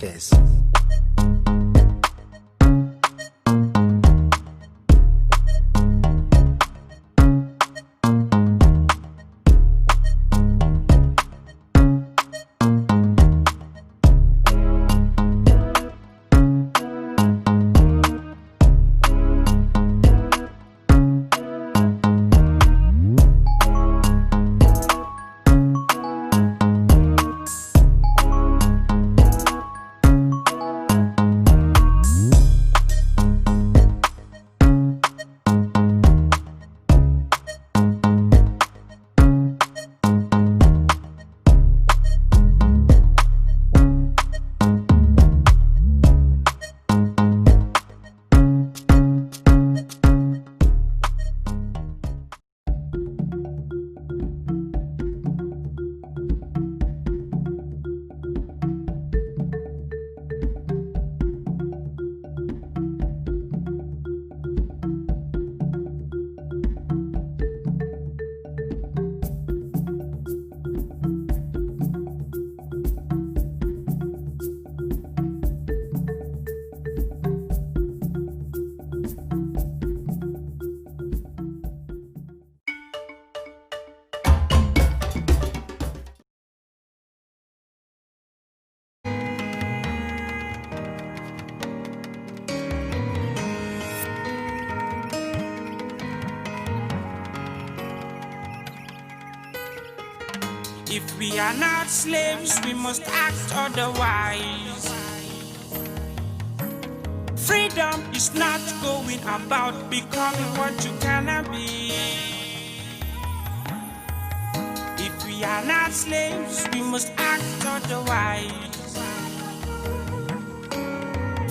Podcast. If we are not slaves, we must act otherwise. Freedom is not going about becoming what you cannot be. If we are not slaves, we must act otherwise.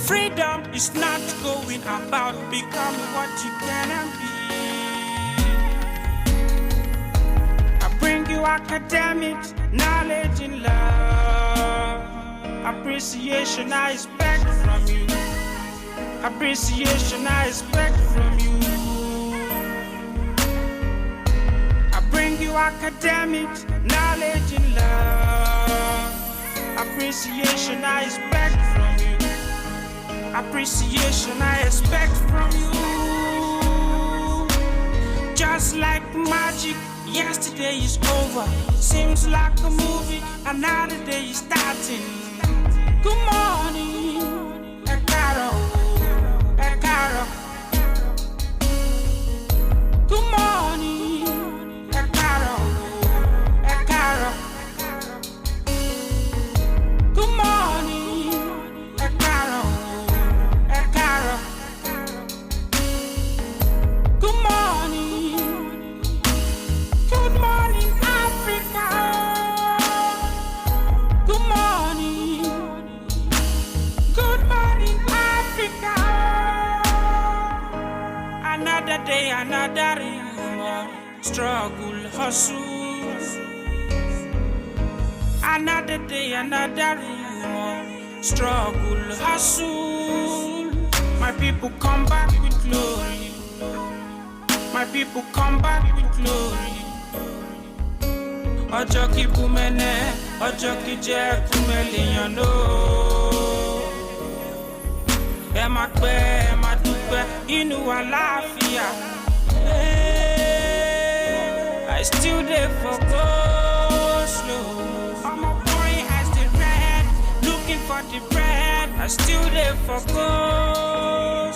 Freedom is not going about becoming what you cannot be. You academics, knowledge and love. Appreciation I expect from you. Appreciation I expect from you. I bring you academics, knowledge and love. Appreciation I expect from you. Appreciation I expect from you. Just like magic, yesterday is over. Seems like a movie, another day is starting. Good morning, Ekaro, Ekaro. Good morning, Ekaro, Ekaro. Good morning, Ekaro, Ekaro. Good morning. Good morning, Africa. Good morning. Good morning, Africa. Another day, another struggle, hustle. Another day, another struggle, hustle. My people come back with glory. My people come back with glory. Ọjọ́ kí búmẹ́nẹ́, ọjọ́ kí jẹ́ kúmẹ́lìyàn ló. Ẹ máa pẹ́, ẹ máa dúpẹ́, inú àlàáfíà. I still there for go slow. I'm a boy, I still red, looking for the bread. I still there for go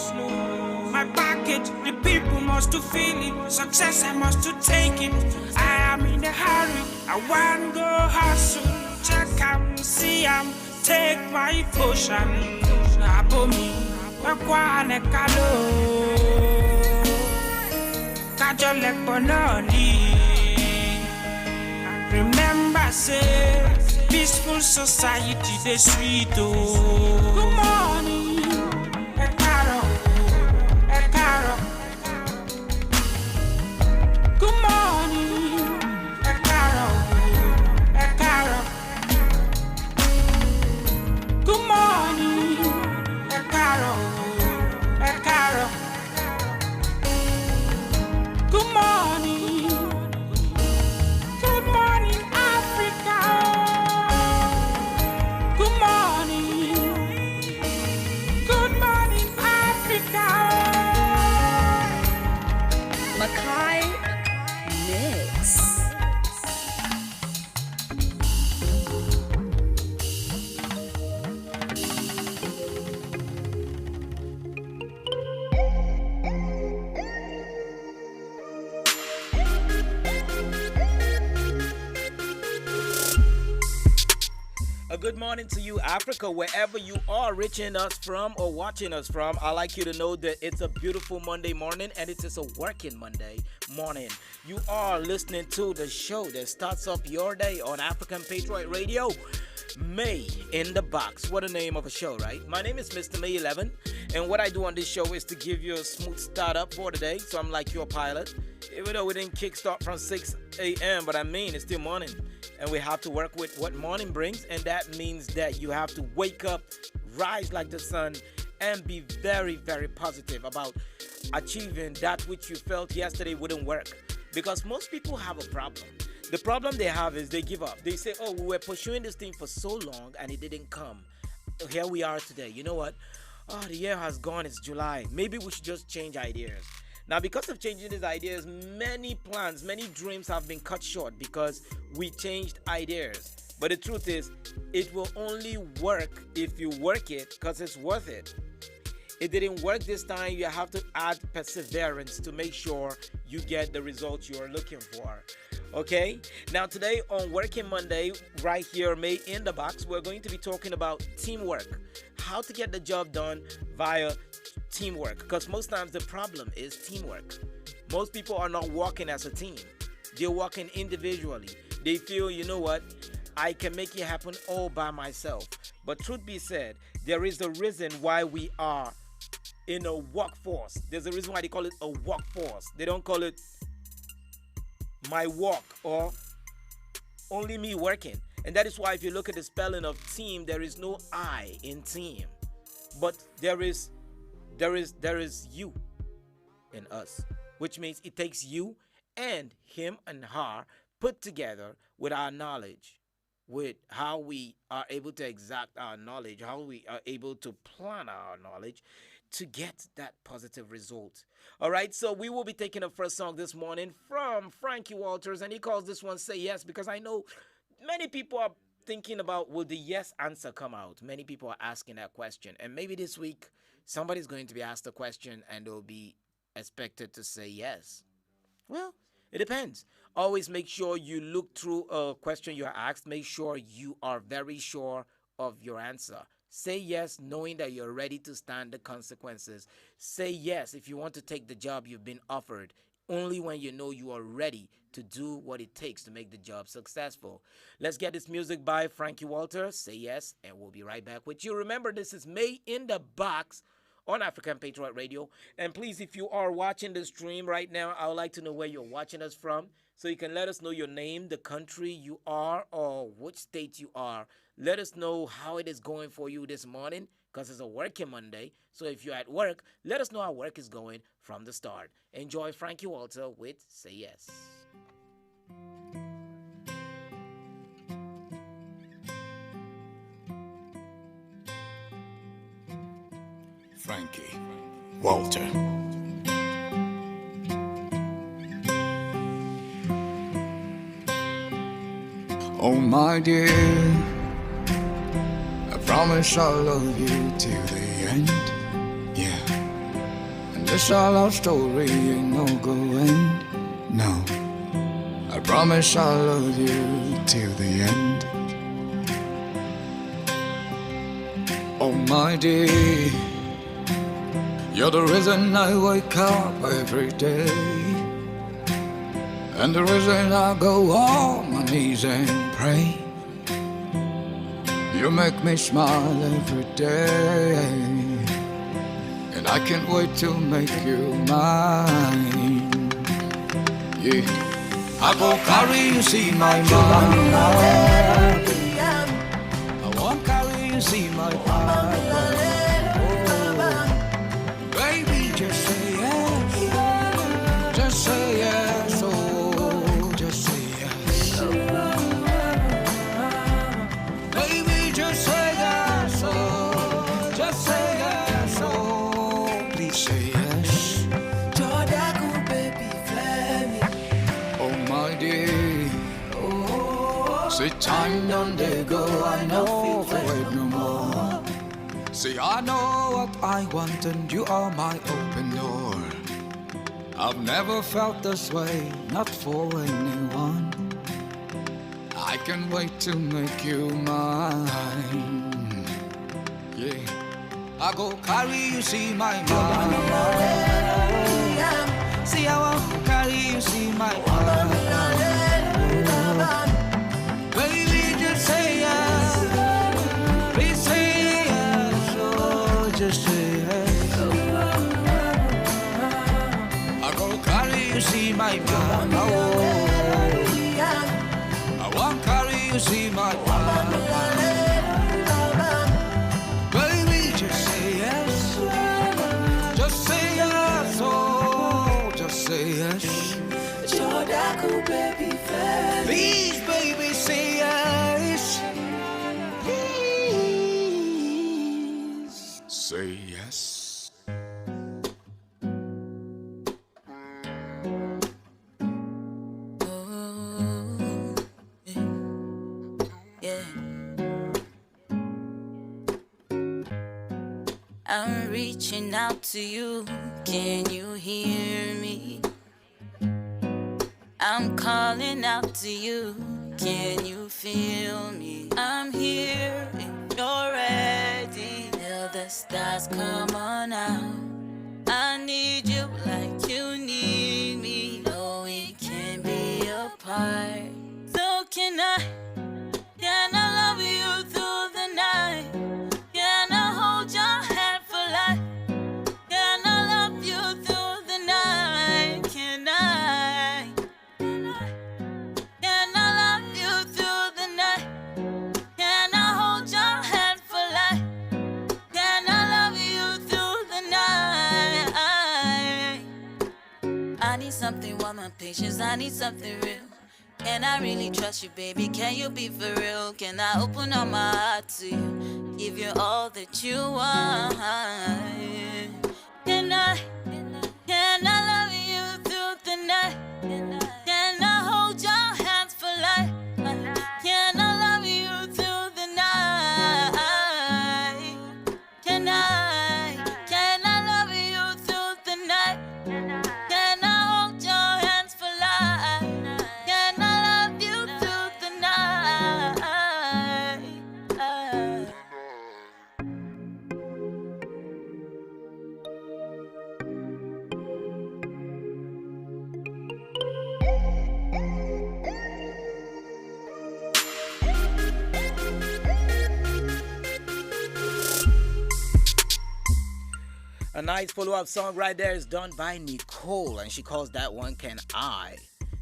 slow. My package, the people must to feel it. Success, I must to take it. I am in a hurry, I want go hustle. Check out, see take my potion. Abomi, Akwane Kalo. Kajo Lepononi. Remember, say, peaceful society, the sweet. Good morning, Ekaro. Ekaro. Good morning, Ekaro, Ekaro. Good morning, Ekaro, Ekaro. Good morning, Africa. Good morning. good morning to you, Africa, wherever you are reaching us from or watching us from. I'd like you to know that it's a beautiful Monday morning and it is a working Monday morning. You are listening to the show that starts up your day on African Patriot Radio. May in the Box. What a name of a show, right? My name is Mr. May 11, and what I do on this show is to give you a smooth start up for the day. So I'm like your pilot. Even though we didn't kickstart from 6 a.m., but I mean, it's still morning. And we have to work with what morning brings, and that means that you have to wake up, rise like the sun, and be very, very positive about achieving that which you felt yesterday wouldn't work. Because most people have a problem. The problem they have is they give up. They say, oh, we were pursuing this thing for so long and it didn't come. Here we are today. You know what? Oh, the year has gone. It's July. Maybe we should just change ideas. Now, because of changing these ideas, many plans, many dreams have been cut short because we changed ideas. But the truth is, it will only work if you work it because it's worth it. It didn't work this time. You have to add perseverance to make sure you get the results you are looking for. Okay? Now, today on Working Monday, right here, May in the Box, we're going to be talking about teamwork. How to get the job done via teamwork. Because most times the problem is teamwork. Most people are not working as a team. They're working individually. They feel, you know what? I can make it happen all by myself. But truth be said, there is a reason why we are in a workforce. There's a reason why they call it a workforce. They don't call it my work or only me working. And that is why if you look at the spelling of team, there is no I in team. But there is you in us, which means it takes you and him and her put together with our knowledge, with how we are able to exact our knowledge, how we are able to plan our knowledge to get that positive result. All right, so we will be taking a first song this morning from Frankie Walters, and he calls this one Say Yes, because I know many people are thinking about, will the yes answer come out? Many people are asking that question, and maybe this week somebody's going to be asked a question and they'll be expected to say yes. Well, it depends. Always make sure you look through a question you're asked. Make sure you are very sure of your answer. Say yes knowing that you're ready to stand the consequences. Say yes if you want to take the job you've been offered, only when you know you are ready to do what it takes to make the job successful. Let's get this music by Frankie Walters. Say yes, and we'll be right back with you. Remember, this is May in the Box on African Patriot Radio. And please, if you are watching the stream right now, I would like to know where you're watching us from. So you can let us know your name, the country you are, or which state you are. Let us know how it is going for you this morning, because it's a working Monday. So if you're at work, let us know how work is going from the start. Enjoy Frankie Walter with Say Yes. Frankie Walter. Oh my dear, I promise I'll love you till the end. Yeah, and this our love story ain't no going. No, I promise I'll love you till the end. Oh my dear, you're the reason I wake up every day, and the reason I go on my knees and pray. You make me smile every day, and I can't wait to make you mine. Yeah, I go carry you see my mind. I won't carry you see my mind. Baby, just say yes. Just say yes. Oh, just say yes. Baby, just say yes. Oh, just say yes. Oh, please say yes. Oh, my dear. Say time done they go. I know wait no more. See, I know what I want and you are my open door. I've never felt this way, not for anyone. I can't wait to make you mine. Yeah, I go carry you, see my mind. See, I want to carry you, see my mind. Baby, just say yes. Please say yes. Oh, just say yes. I go carry you, see my mind. I want carry you, see my mind. Baby, just say yes. Just say yes. Oh, just say yes. Please, baby, say yes. Please say yes. Oh, yeah. I'm reaching out to you. Can you hear me? I'm calling out to you. Can you feel me? I'm here if you're ready. Till the stars come on out. I need you like you need me. No, we can be apart. So can I love you through the night? Can I hold your hand for life? Can I love you through the night? Can I love you through the night? Can I hold your hand for life? Can I love you through the night? I need something warm and patience. I need something real. Can I really trust you, baby? Can you be for real? Can I open up my heart to you? Give you all that you want. Can I love you through the night? Can I hold your hands for life? Can I love you through the night? Can I love you through the night? Can I hold your hands for life? Can I love you through the night? A nice follow-up song right there is done by Nicole, and she calls that one "Can I."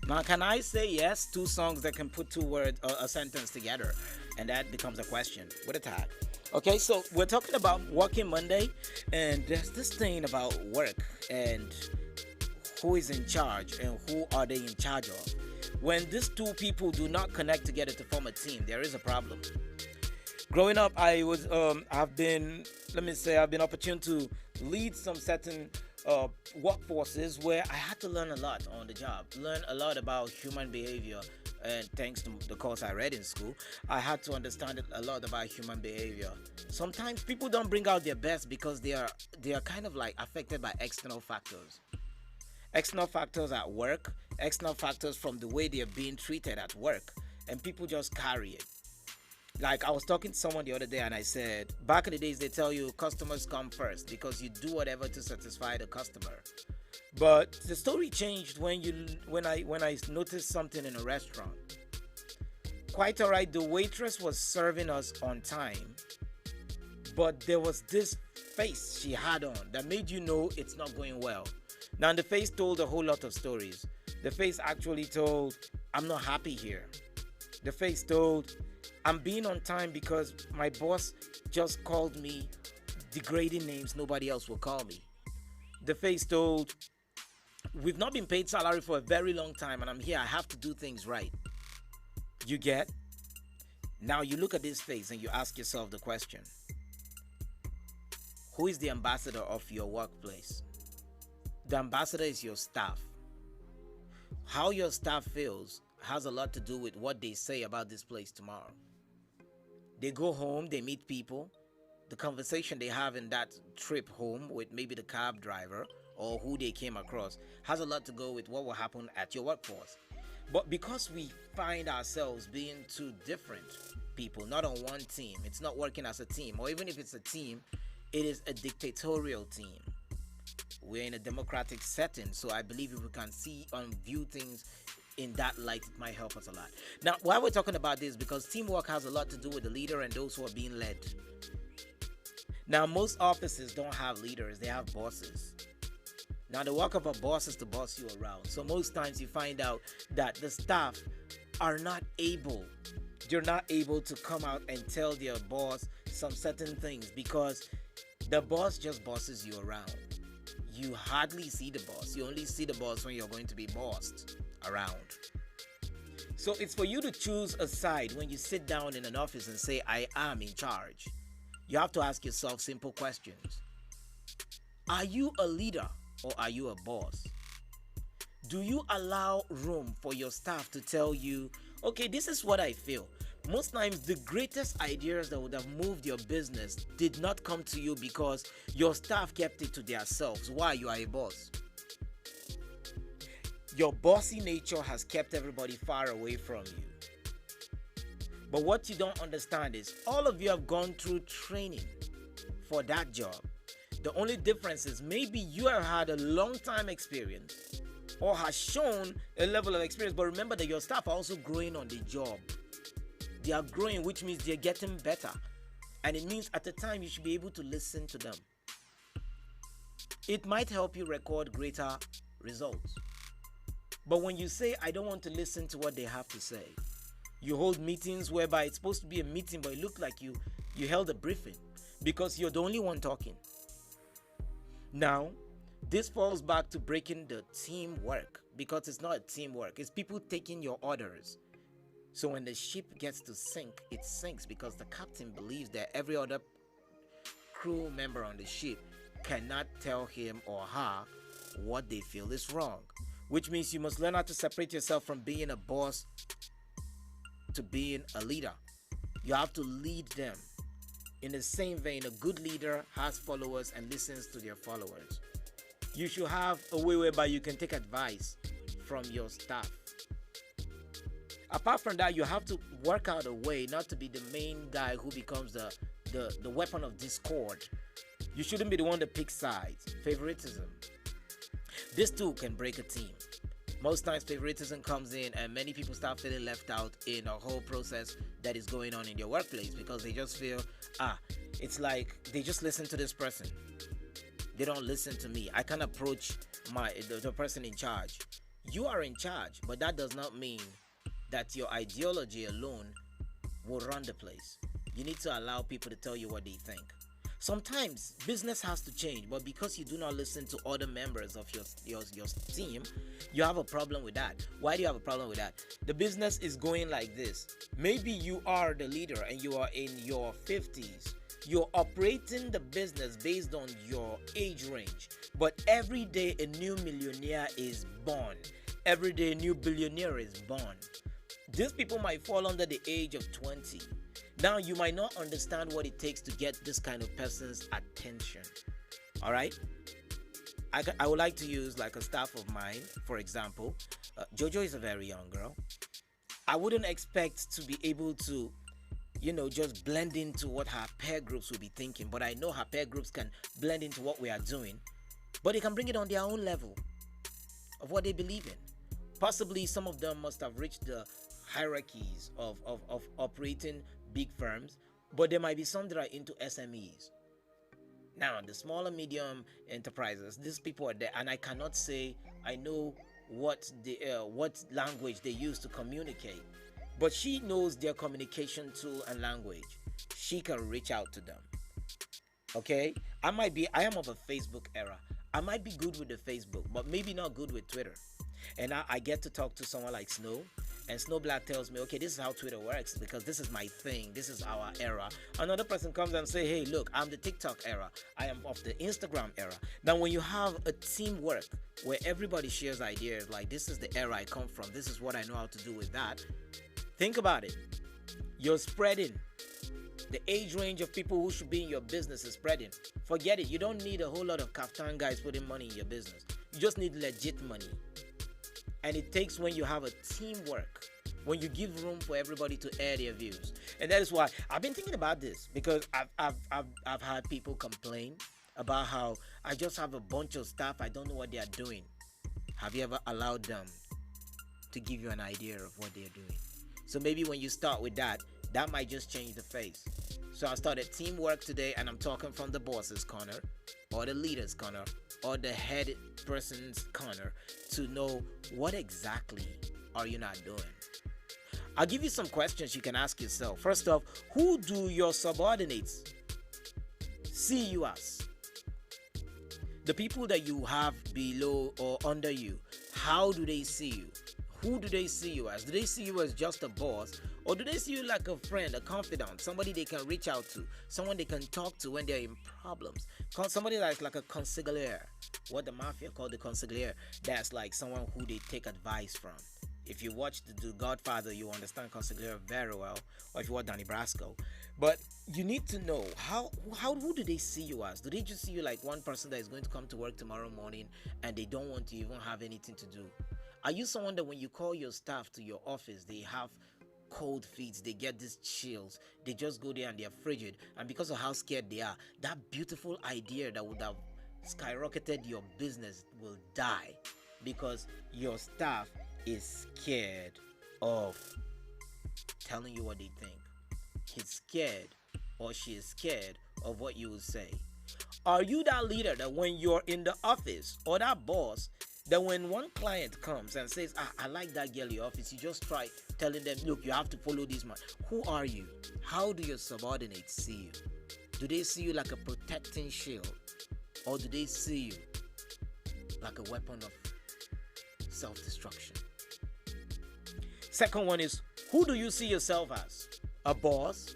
Now, can I say yes? Two songs that can put two words, a sentence together, and that becomes a question with a tag. Okay, so we're talking about Working Monday, and there's this thing about work and who is in charge and who are they in charge of. When these two people do not connect together to form a team, there is a problem. Growing up, I've been opportune to lead some certain workforces where I had to learn a lot on the job, learn a lot about human behavior. And thanks to the course I read in school, I had to understand a lot about human behavior. Sometimes people don't bring out their best because they are kind of like affected by external factors. External factors at work, external factors from the way they are being treated at work, and people just carry it. Like, I was talking to someone the other day and I said, back in the days they tell you customers come first because you do whatever to satisfy the customer. But the story changed when I noticed something in a restaurant. Quite alright, the waitress was serving us on time, but there was this face she had on that made you know it's not going well. Now, the face told a whole lot of stories. The face actually told, I'm not happy here. The face told, I'm being on time because my boss just called me degrading names nobody else will call me. The face told, we've not been paid salary for a very long time and I'm here, I have to do things right. You get? Now you look at this face and you ask yourself the question, who is the ambassador of your workplace? The ambassador is your staff. How your staff feels has a lot to do with what they say about this place tomorrow. They go home, they meet people. The conversation they have in that trip home with maybe the cab driver or who they came across has a lot to go with what will happen at your workforce. But because we find ourselves being two different people, not on one team, it's not working as a team, or even if it's a team, it is a dictatorial team. We're in a democratic setting, so I believe if we can see and view things in that light, it might help us a lot. Now, why we're talking about this, because teamwork has a lot to do with the leader and those who are being led. Now, most offices don't have leaders, they have bosses. Now, the work of a boss is to boss you around. So most times you find out that the staff are not able, they're not able to come out and tell their boss some certain things because the boss just bosses you around. You hardly see the boss. You only see the boss when you're going to be bossed around. So it's for you to choose a side when you sit down in an office and say, I am in charge. You have to ask yourself simple questions. Are you a leader or are you a boss? Do you allow room for your staff to tell you, okay, this is what I feel? Most times, the greatest ideas that would have moved your business did not come to you because your staff kept it to themselves. Why? You are a boss. Your bossy nature has kept everybody far away from you. But what you don't understand is all of you have gone through training for that job. The only difference is maybe you have had a long time experience or has shown a level of experience, but remember that your staff are also growing on the job. They are growing, which means they're getting better. And it means at the time you should be able to listen to them. It might help you record greater results. But when you say, I don't want to listen to what they have to say, you hold meetings whereby it's supposed to be a meeting, but it looked like you held a briefing because you're the only one talking. Now, this falls back to breaking the teamwork because it's not a teamwork. It's people taking your orders. So when the ship gets to sink, it sinks because the captain believes that every other crew member on the ship cannot tell him or her what they feel is wrong. Which means you must learn how to separate yourself from being a boss to being a leader. You have to lead them. In the same vein, a good leader has followers and listens to their followers. You should have a way whereby you can take advice from your staff. Apart from that, you have to work out a way not to be the main guy who becomes the weapon of discord. You shouldn't be the one that picks sides. Favoritism. This too can break a team. Most times favoritism comes in and many people start feeling left out in a whole process that is going on in their workplace because they just feel, it's like they just listen to this person. They don't listen to me. I can approach the person in charge. You are in charge, but that does not mean that your ideology alone will run the place. You need to allow people to tell you what they think. Sometimes business has to change, but because you do not listen to other members of your team, you have a problem with that. Why do you have a problem with that? The business is going like this. Maybe you are the leader and you are in your 50s. You're operating the business based on your age range, but every day a new millionaire is born. Every day a new billionaire is born. These people might fall under the age of 20. Now, you might not understand what it takes to get this kind of person's attention. All right? I would like to use like a staff of mine, for example. Jojo is a very young girl. I wouldn't expect to be able to, just blend into what her peer groups will be thinking. But I know her peer groups can blend into what we are doing. But they can bring it on their own level of what they believe in. Possibly some of them must have reached the hierarchies of operating big firms, but there might be some that are into SMEs. Now, the small and medium enterprises, these people are there, and I cannot say I know what language they use to communicate, but she knows their communication tool and language. She can reach out to them. Okay, I am of a Facebook era. I might be good with the Facebook, but maybe not good with Twitter. And I get to talk to someone like Snow, and Snow Black tells me, okay, this is how Twitter works because this is my thing, this is our era. Another person comes and say, hey, look, I'm the TikTok era, I am of the Instagram era. Now, when you have a teamwork where everybody shares ideas, like this is the era I come from, this is what I know how to do with that, think about it. You're spreading. The age range of people who should be in your business is spreading. Forget it. You don't need a whole lot of kaftan guys putting money in your business. You just need legit money. And it takes when you have a teamwork, when you give room for everybody to air their views. And that is why I've been thinking about this, because I've had people complain about how I just have a bunch of staff, I don't know what they are doing. Have you ever allowed them to give you an idea of what they're doing? So maybe when you start with that, that might just change the face. So I started teamwork today, and I'm talking from the boss's corner, or the leader's corner, or the head person's corner, to know what exactly are you not doing. I'll give you some questions you can ask yourself. First off, who do your subordinates see you as? The people that you have below or under you, how do they see you? Who do they see you as? Do they see you as just a boss? Or do they see you like a friend, a confidant, somebody they can reach out to, someone they can talk to when they're in problems? Somebody that's like a consigliere, what the mafia call the consigliere. That's like someone who they take advice from. If you watch the Godfather, you understand consigliere very well, or if you watch Danny Brasco. But you need to know who do they see you as? Do they just see you like one person that is going to come to work tomorrow morning and they don't want to even have anything to do? Are you someone that when you call your staff to your office, they have cold feet, they get these chills, they just go there and they're frigid, and because of how scared they are, that beautiful idea that would have skyrocketed your business will die because your staff is scared of telling you what they think. He's scared or she is scared of what you will say. Are you that leader that when you're in the office, or that boss that when one client comes and says, I like that girl in your office, you just try telling them, look, you have to follow this man? Who are you? How do your subordinates see you? Do they see you like a protecting shield, or do they see you like a weapon of self-destruction? Second one is, who do you see yourself as? A boss?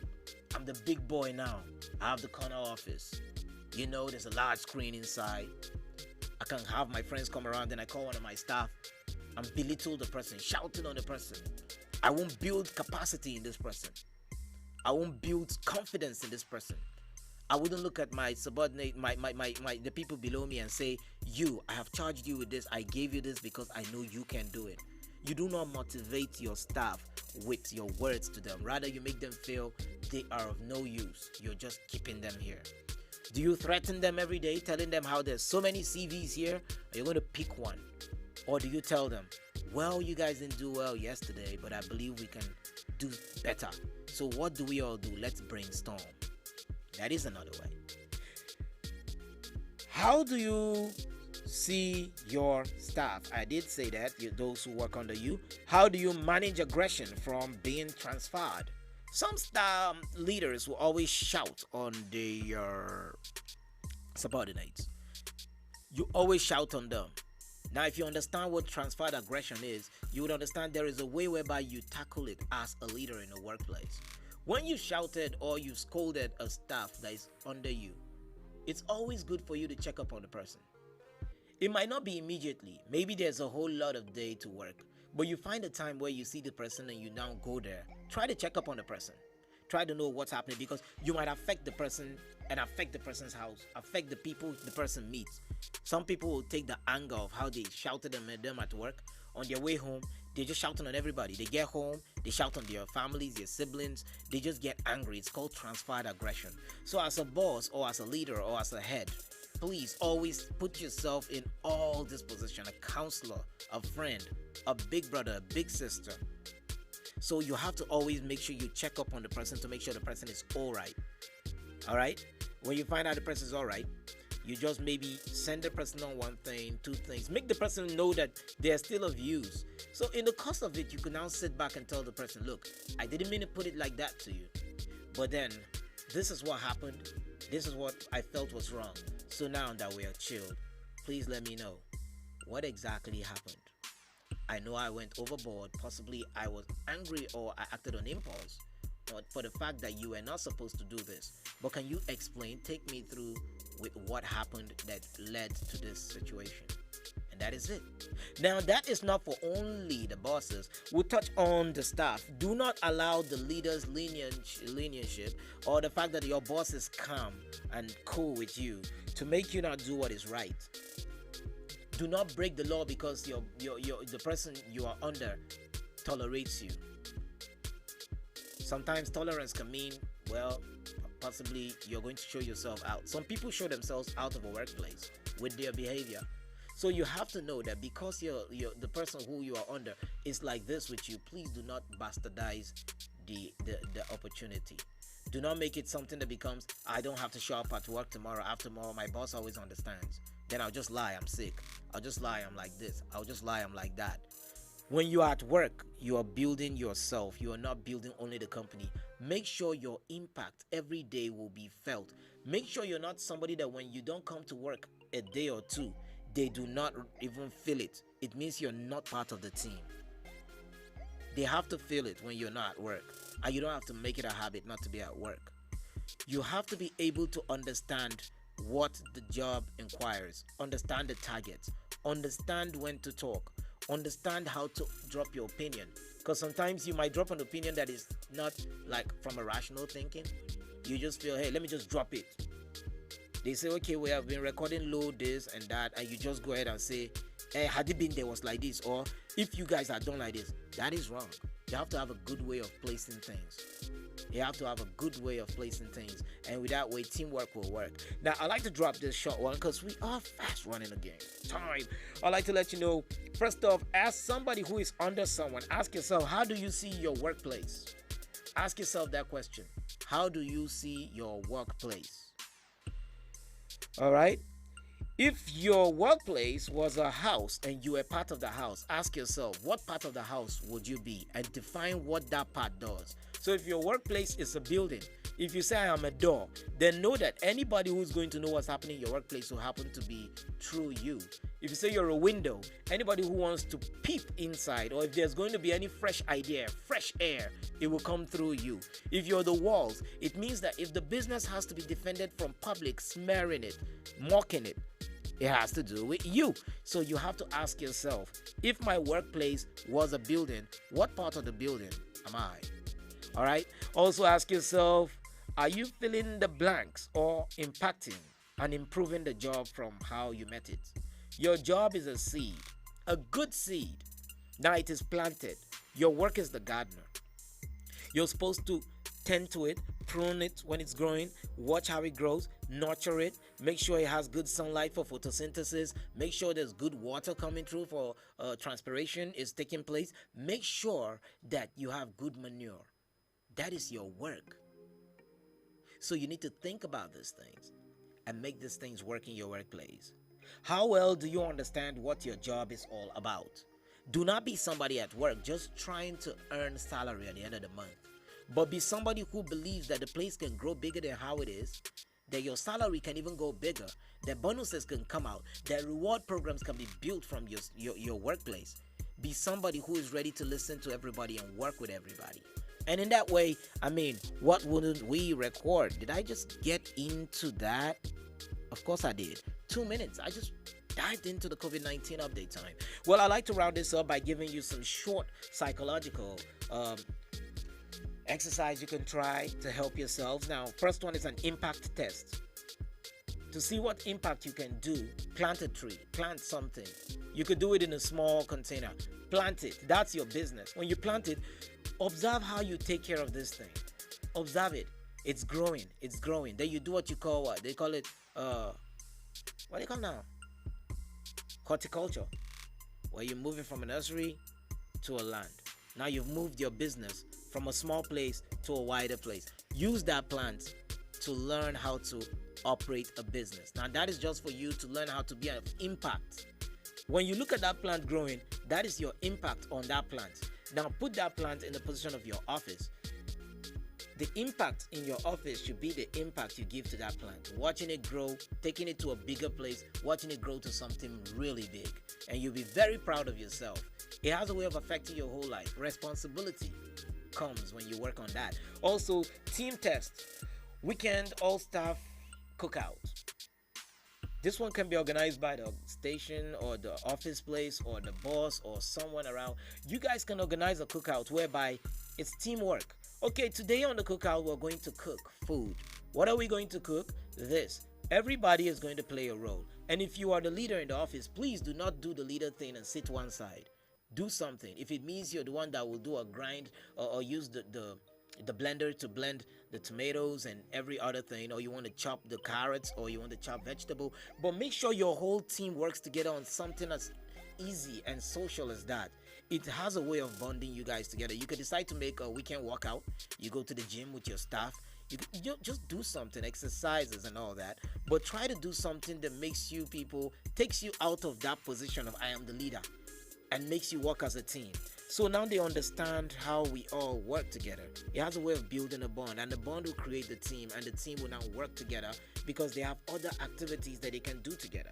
I'm the big boy now. I have the corner office. You know, there's a large screen inside. I can have my friends come around and I call one of my staff and belittle the person, shouting on the person. I won't build capacity in this person. I won't build confidence in this person. I wouldn't look at my subordinate, the people below me and say, you, I have charged you with this. I gave you this because I know you can do it. You do not motivate your staff with your words to them. Rather, you make them feel they are of no use. You're just keeping them here. Do you threaten them every day, telling them how there's so many CVs here, are you going to pick one? Or do you tell them, well, you guys didn't do well yesterday, but I believe we can do better. So what do we all do? Let's brainstorm. That is another way. How do you see your staff? I did say that, those who work under you. How do you manage aggression from being transferred? Some leaders will always shout on their subordinates. You always shout on them. Now, if you understand what transferred aggression is, you would understand there is a way whereby you tackle it as a leader in a workplace. When you shouted or you scolded a staff that is under you, it's always good for you to check up on the person. It might not be immediately. Maybe there's a whole lot of day to work. But you find a time where you see the person and you now go there. Try to check up on the person. Try to know what's happening, because you might affect the person and affect the person's house, affect the people the person meets. Some people will take the anger of how they shouted at them at work. On their way home, they're just shouting on everybody. They get home, they shout on their families, their siblings. They just get angry. It's called transferred aggression. So as a boss or as a leader or as a head, please always put yourself in all this position: a counselor, a friend, a big brother, a big sister. So you have to always make sure you check up on the person to make sure the person is all right. All right? When you find out the person is all right, you just maybe send the person on one thing, two things. Make the person know that they are still of use. So in the course of it, you can now sit back and tell the person, look, I didn't mean to put it like that to you, but then this is what happened. This is what I felt was wrong. So now that we are chilled, please let me know what exactly happened. I know I went overboard. Possibly I was angry or I acted on impulse for the fact that you were not supposed to do this. But can you explain, take me through with what happened that led to this situation? And that is it. Now, that is not for only the bosses. We'll touch on the staff. Do not allow the leader's leniency or the fact that your boss is calm and cool with you to make you not do what is right. Do not break the law because the person you are under tolerates you. Sometimes tolerance can mean, well, possibly you're going to show yourself out. Some people show themselves out of a workplace with their behavior. So you have to know that because you're the person who you are under is like this with you, please do not bastardize the opportunity. Do not make it something that becomes, I don't have to show up at work tomorrow. After tomorrow, my boss always understands. Then I'll just lie, I'm sick. I'll just lie, I'm like this. I'll just lie, I'm like that. When you are at work, you are building yourself. You are not building only the company. Make sure your impact every day will be felt. Make sure you're not somebody that when you don't come to work a day or two, they do not even feel it. It means you're not part of the team. They have to feel it when you're not at work. And you don't have to make it a habit not to be at work. You have to be able to understand what the job inquires, understand the targets, understand when to talk, understand how to drop your opinion. Because sometimes you might drop an opinion that is not like from a rational thinking. You just feel, hey, let me just drop it. They say, okay, we have been recording low this and that, and you just go ahead and say, hey, had it been there was like this, or if you guys are done like this. That is wrong. You have to have a good way of placing things. You have to have a good way of placing things, and with that way, teamwork will work. Now, I like to drop this short one because we are fast running again. Time. I like to let you know, first off, as somebody who is under someone, ask yourself, how do you see your workplace? Ask yourself that question. How do you see your workplace? All right. If your workplace was a house and you were part of the house, ask yourself, what part of the house would you be? And define what that part does. So if your workplace is a building, if you say I am a door, then know that anybody who's going to know what's happening in your workplace will happen to be through you. If you say you're a window, anybody who wants to peep inside, or if there's going to be any fresh idea, fresh air, it will come through you. If you're the walls, it means that if the business has to be defended from public smearing it, mocking it, it has to do with you. So you have to ask yourself, if my workplace was a building, what part of the building am I? All right. Also ask yourself, are you filling the blanks or impacting and improving the job from how you met it? Your job is a seed, a good seed. Now it is planted. Your work is the gardener. You're supposed to tend to it, prune it when it's growing, watch how it grows, nurture it, make sure it has good sunlight for photosynthesis, make sure there's good water coming through for transpiration is taking place. Make sure that you have good manure. That is your work. So you need to think about these things and make these things work in your workplace. How well do you understand what your job is all about? Do not be somebody at work just trying to earn salary at the end of the month, but be somebody who believes that the place can grow bigger than how it is, that your salary can even go bigger, that bonuses can come out, that reward programs can be built from your workplace. Be somebody who is ready to listen to everybody and work with everybody. And in that way, I mean, what wouldn't we record? Did I just get into that? Of course I did. 2 minutes. I just dived into the COVID-19 update time. Well, I like to round this up by giving you some short psychological exercise you can try to help yourselves. Now, first one is an impact test. To see what impact you can do, plant a tree, plant something. You could do it in a small container. Plant it. That's your business. When you plant it, observe how you take care of this thing. Observe it. It's growing. It's growing. Then you do what you call what? They call it, what do you call now? Horticulture. Where you're moving from a nursery to a land. Now you've moved your business from a small place to a wider place. Use that plant to learn how to operate a business. Now that is just for you to learn how to be of impact. When you look at that plant growing, that is your impact on that plant. Now put that plant in the position of your office. The impact in your office should be the impact you give to that plant. Watching it grow, taking it to a bigger place, watching it grow to something really big. And you'll be very proud of yourself. It has a way of affecting your whole life. Responsibility comes when you work on that. Also, team test. Weekend all-staff cookout. This one can be organized by the station or the office place or the boss or someone around. You guys can organize a cookout whereby it's teamwork. Okay, today on the cookout, we're going to cook food. What are we going to cook? This. Everybody is going to play a role. And if you are the leader in the office, please do not do the leader thing and sit one side. Do something. If it means you're the one that will do a grind or use the blender to blend the tomatoes and every other thing, or you want to chop the carrots or you want to chop vegetable, but make sure your whole team works together on something as easy and social as that. It has a way of bonding you guys together. You could decide to make a weekend workout. You go to the gym with your staff. You just do something, exercises and all that, but try to do something that makes you people, takes you out of that position of I am the leader, and makes you work as a team. So now they understand how we all work together. It has a way of building a bond, and the bond will create the team, and the team will now work together because they have other activities that they can do together.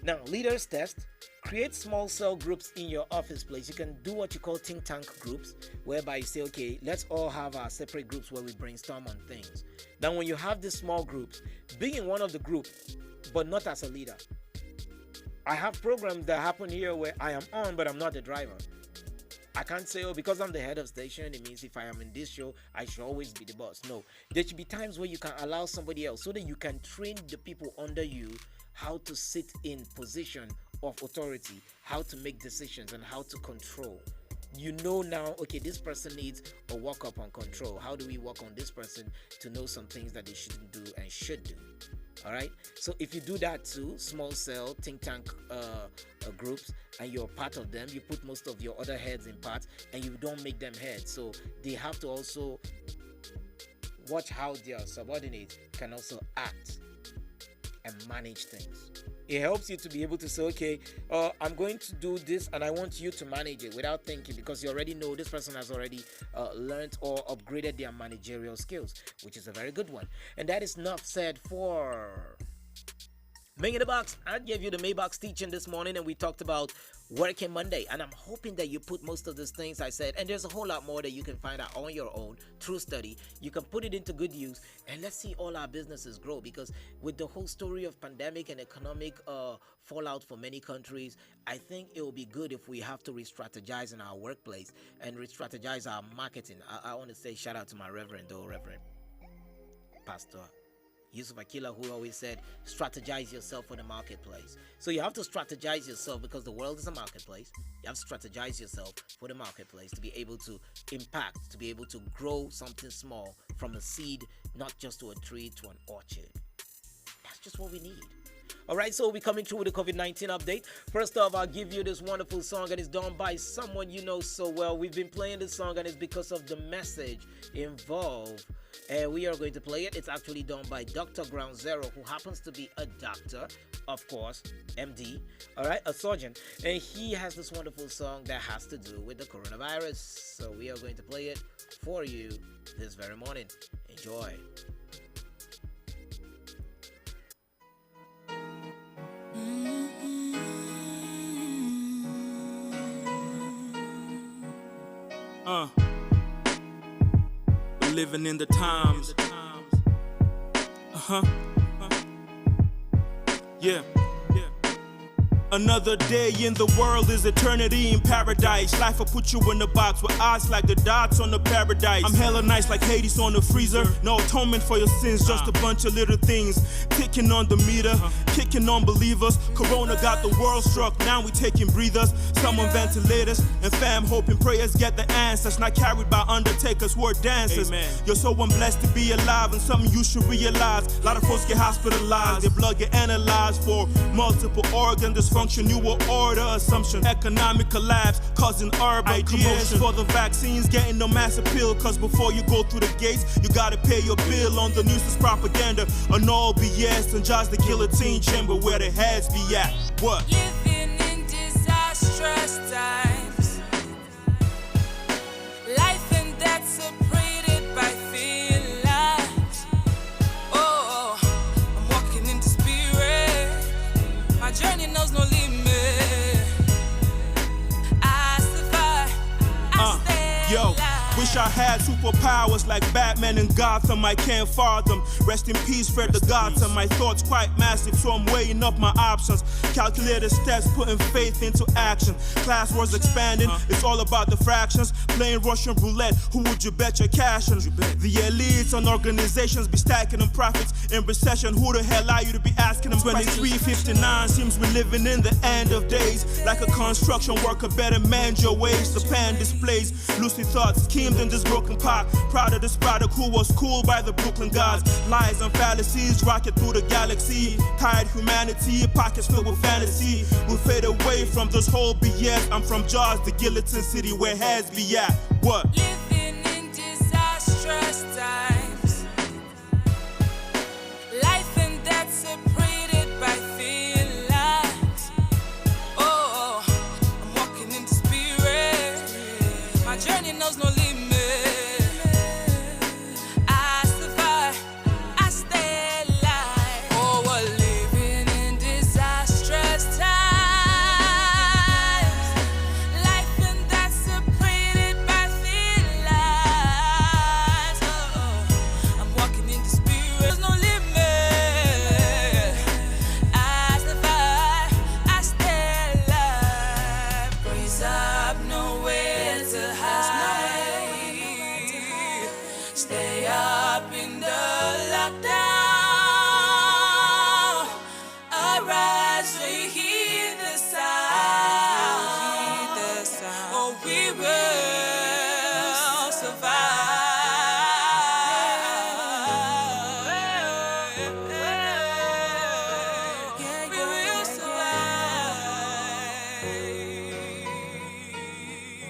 Now, leaders test. Create small cell groups in your office place. You can do what you call think tank groups, whereby you say, okay, let's all have our separate groups where we brainstorm on things. Now, when you have these small groups, be in one of the groups, but not as a leader. I have programs that happen here where I am on, but I'm not the driver. I can't say, oh, because I'm the head of station, it means if I am in this show, I should always be the boss. No, there should be times where you can allow somebody else so that you can train the people under you how to sit in position of authority, how to make decisions, and how to control. You know now, okay, this person needs a work up on control. How do we work on this person to know some things that they shouldn't do and should do? All right. So if you do that too, small cell think tank groups, and you're part of them, you put most of your other heads in parts, and you don't make them heads. So they have to also watch how their subordinates can also act and manage things. It helps you to be able to say, okay, I'm going to do this and I want you to manage it without thinking, because you already know this person has already learned or upgraded their managerial skills, which is a very good one. And that is enough said for Bang in the Box. I gave you the Maybox teaching this morning, and we talked about Working Monday, and I'm hoping that you put most of these things I said, and there's a whole lot more that you can find out on your own through study. You can put it into good use, and let's see all our businesses grow, because with the whole story of pandemic and economic fallout for many countries, I think it will be good if we have to re-strategize in our workplace and re-strategize our marketing. I want to say shout out to my Reverend Pastor Yusuf Akila, who always said, strategize yourself for the marketplace. So you have to strategize yourself, because the world is a marketplace. You have to strategize yourself for the marketplace to be able to impact, to be able to grow something small from a seed, not just to a tree, to an orchard. That's just what we need. All right, so we'll be coming through with the COVID-19 update. First off, I'll give you this wonderful song, and it's done by someone you know so well. We've been playing this song, and it's because of the message involved. And we are going to play it. It's actually done by Dr. Ground Zero, who happens to be a doctor, of course, MD, all right, a surgeon. And he has this wonderful song that has to do with the coronavirus. So we are going to play it for you this very morning. Enjoy. We're living in the times. Yeah. Another day in the world is eternity in paradise. Life will put you in a box with eyes like the dots on the paradise. I'm hella nice like Hades on the freezer. No atonement for your sins, just a bunch of little things ticking on the meter, kicking on believers. Corona got the world struck, now we taking breathers. Some on ventilators, and fam hoping prayers get the answers. Not carried by undertakers who are dancers. Amen. You're so blessed to be alive, and something you should realize. A lot of folks get hospitalized, their blood get analyzed for multiple organ dysfunction. New order assumption, economic collapse causing urban commotion. For the vaccines getting no mass appeal, cause before you go through the gates you gotta pay your bill. On the news is propaganda and all BS, and just the guillotine chamber where the heads be at. What? Living in disastrous times, life and death separated by thin lines. Oh, I'm walking in the spirit, my journey knows no limit. I survive, I stay Yo, alive. wish I had superpowers like Batman and Gotham. I can't fathom. Rest in peace, Fred the Gotham. My thoughts quite massive, so I'm weighing up my options. Calculated steps, putting faith into action. Class wars expanding, it's all about the fractions. Playing Russian roulette, who would you bet your cash on? The elites and organizations be stacking them profits. In recession, who the hell are you to be asking them? 2359 seems we're living in the end of days. Like a construction worker, better mend your ways. The pen displays lucid thoughts schemed in this broken pot. Proud of this product who was cool by the Brooklyn gods. Lies and fallacies rocket through the galaxy. Tired humanity, pockets filled with fantasy. We'll fade away from this whole BS. I'm from Jaws, the guillotine city where heads be at. What? Living in disastrous times. Life and death separated by thin lines. Oh, I'm walking in the spirit. My journey knows no limit. I survive, I stay alive. Oh, we're living in disastrous times. Life and death separated by thin lines. Oh, I'm walking in the spirit. There's no limit. I survive, I stay alive. Breeze up, nowhere to hide. Stay up in the lockdown. Arise, we hear the sound. Oh, we will survive. We will survive.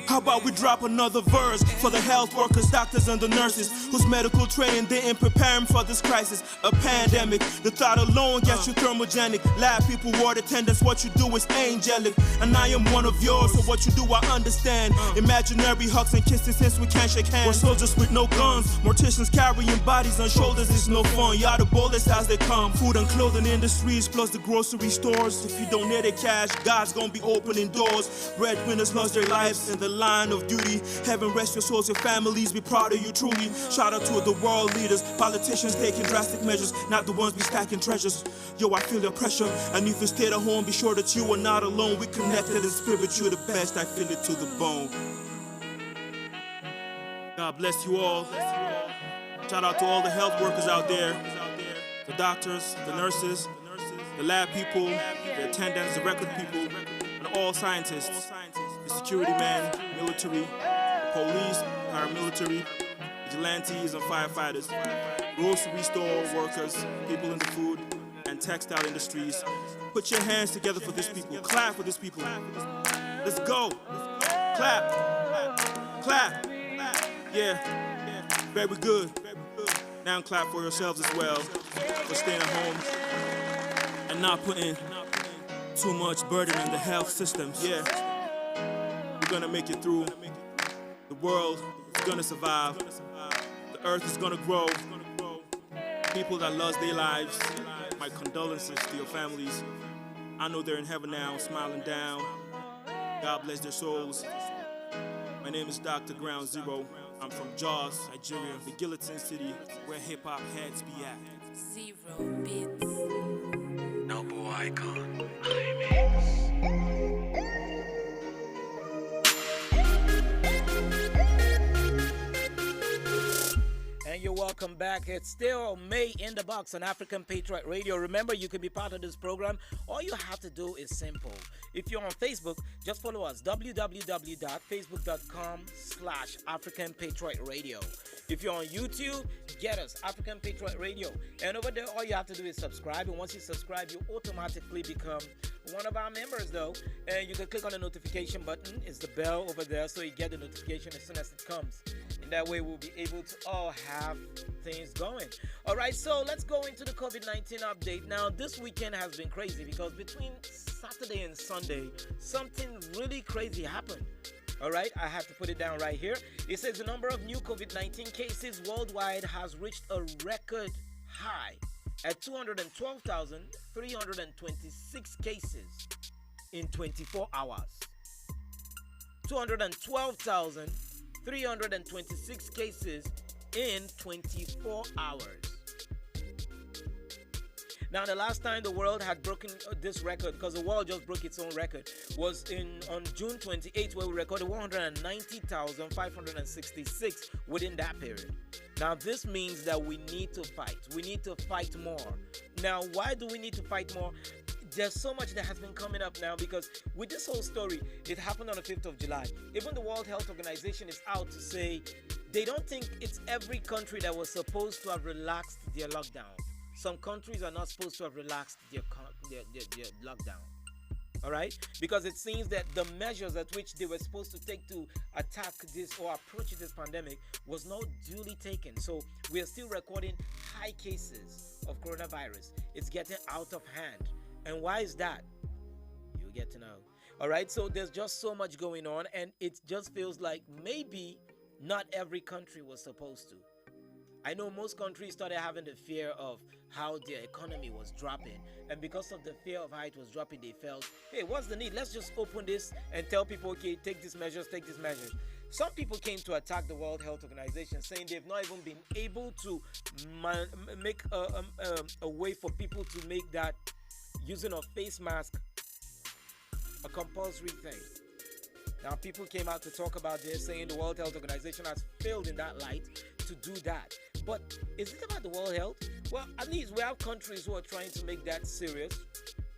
How about we drop another verse for the health workers, doctors, and the nurses whose medical training didn't prepare them for this crisis, a pandemic. The thought alone gets you thermogenic. Lab people, ward attendants, what you do is angelic. And I am one of yours, so what you do I understand. Imaginary hugs and kisses since we can't shake hands. We're soldiers with no guns, morticians carrying bodies on shoulders, it's no fun. Y'all the boldest as they come. Food and clothing industries plus the grocery stores. If you donate cash, God's gonna be opening doors. Breadwinners lost their lives in the line of duty. Heaven rest your souls, your families, be proud of you truly. Shout out to the world leaders, politicians taking drastic measures, not the ones be stacking treasures. Yo, I feel your pressure, and if you stay at home, be sure that you are not alone. We connected in spirit, you're the best, I feel it to the bone. God bless you all. Shout out to all the health workers out there, the doctors, the nurses, the lab people, the attendants, the record people, and all scientists, the security men, military, the police, paramilitary, vigilantes and firefighters, grocery store workers, people in the food and textile industries. Put your hands together for these people. Clap for these people. Let's go. Clap. Clap. Yeah. Very good. Now clap for yourselves as well for staying at home and not putting too much burden on the health systems. Yeah. We're gonna make it through. The world is gonna survive. The earth is gonna grow. People that lost their lives, my condolences to your families. I know they're in heaven now, smiling down. God bless their souls. My name is Dr. Ground Zero. I'm from Jaws, Nigeria, the guillotine city where hip-hop heads be at. Zero bits. Noble icon. And you're welcome back. It's still May in the Box on African Patriot Radio. Remember, you can be part of this program. All you have to do is simple. If you're on Facebook, just follow us, www.facebook.com/African Patriot Radio. If you're on YouTube, get us, African Patriot Radio. And over there, all you have to do is subscribe. And once you subscribe, you automatically become one of our members, though. And you can click on the notification button. It's the bell over there, so you get the notification as soon as it comes. And that way, we'll be able to all have things going. All right, so let's go into the COVID-19 update. Now, this weekend has been crazy because between Saturday and Sunday, something really crazy happened. All right, I have to put it down right here. It says the number of new COVID-19 cases worldwide has reached a record high at 212,326 cases in 24 hours. 212,326 326 cases in 24 hours. Now, the last time the world had broken this record, because the world just broke its own record, was on June 28th, where we recorded 190,566 within that period. Now, this means that we need to fight. We need to fight more. Now, why do we need to fight more? There's so much that has been coming up now, because with this whole story, it happened on the 5th of July. Even the World Health Organization is out to say they don't think it's every country that was supposed to have relaxed their lockdown. Some countries are not supposed to have relaxed their lockdown. All right? Because it seems that the measures at which they were supposed to take to attack this or approach this pandemic was not duly taken. So we are still recording high cases of coronavirus. It's getting out of hand. And why is that? You'll get to know. All right? So there's just so much going on, and it just feels like maybe not every country was supposed to. I know most countries started having the fear of how their economy was dropping, and because of the fear of how it was dropping, they felt, hey, what's the need? Let's just open this and tell people, okay, take these measures, take these measures. Some people came to attack the World Health Organization, saying they've not even been able to make a way for people to make that using a face mask a compulsory thing. Now, people came out to talk about this, saying the World Health Organization has failed in that light to do that. But is it about the World Health? Well, at least we have countries who are trying to make that serious.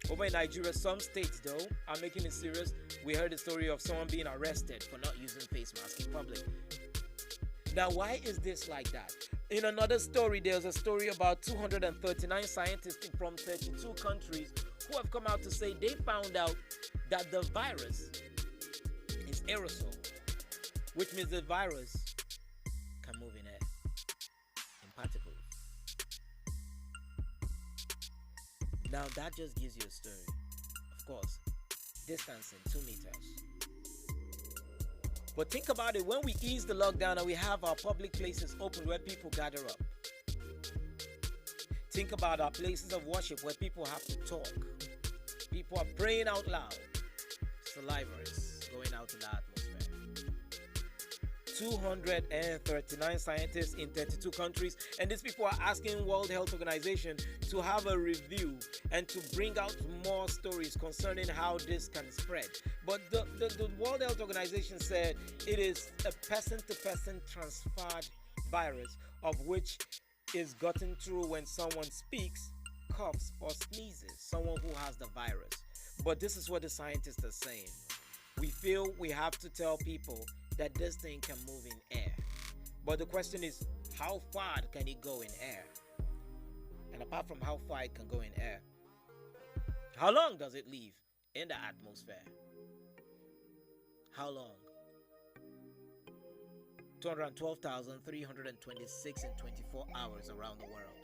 Over in Nigeria, some states, though, are making it serious. We heard the story of someone being arrested for not using face masks in public. Now, why is this like that? In another story, there's a story about 239 scientists from 32 countries who have come out to say they found out that the virus is aerosol, which means the virus can move in air, in particles. Now that just gives you a story. Of course, distancing 2 meters. But think about it, when we ease the lockdown and we have our public places open where people gather up. Think about our places of worship where people have to talk. People are praying out loud. Saliva is going out in the atmosphere. 239 scientists in 32 countries, and these people are asking World Health Organization to have a review and to bring out more stories concerning how this can spread. But the World Health Organization said it is a person-to-person transferred virus, of which is gotten through when someone speaks, coughs, or sneezes, someone who has the virus. But this is what the scientists are saying. We feel we have to tell people that this thing can move in air. But the question is, how far can it go in air? And apart from how far it can go in air, how long does it leave in the atmosphere? How long? 212,326 in 24 hours around the world.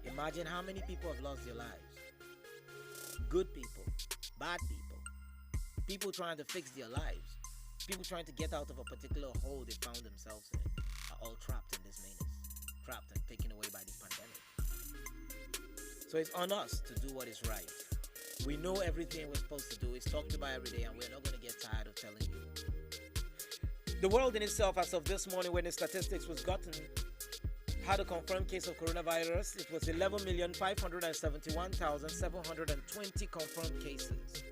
Imagine how many people have lost their lives. Good people, bad people. People trying to fix their lives. People trying to get out of a particular hole they found themselves in are all trapped in this menace. Trapped and taken away by this pandemic. So it's on us to do what is right. We know everything we're supposed to do. It's talked about every day, and we're not going to get tired of telling you. The world in itself, as of this morning when the statistics was gotten, had a confirmed case of coronavirus. It was 11,571,720 confirmed cases.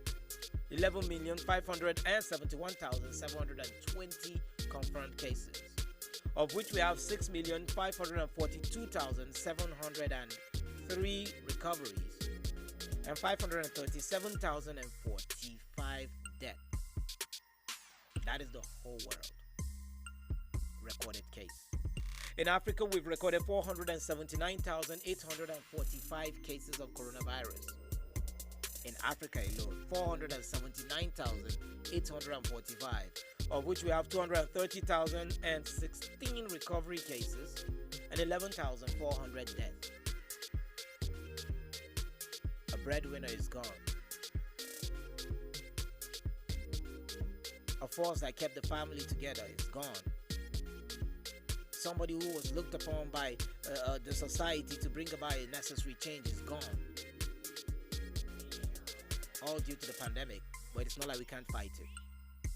11,571,720 confirmed cases, of which we have 6,542,703 recoveries and 537,045 deaths. That is the whole world recorded case. In Africa, we've recorded 479,845 cases of coronavirus. In Africa alone, 479,845, of which we have 230,016 recovery cases and 11,400 deaths. A breadwinner is gone. A force that kept the family together is gone. Somebody who was looked upon by the society to bring about a necessary change is gone. All due to the pandemic, but it's not like we can't fight it.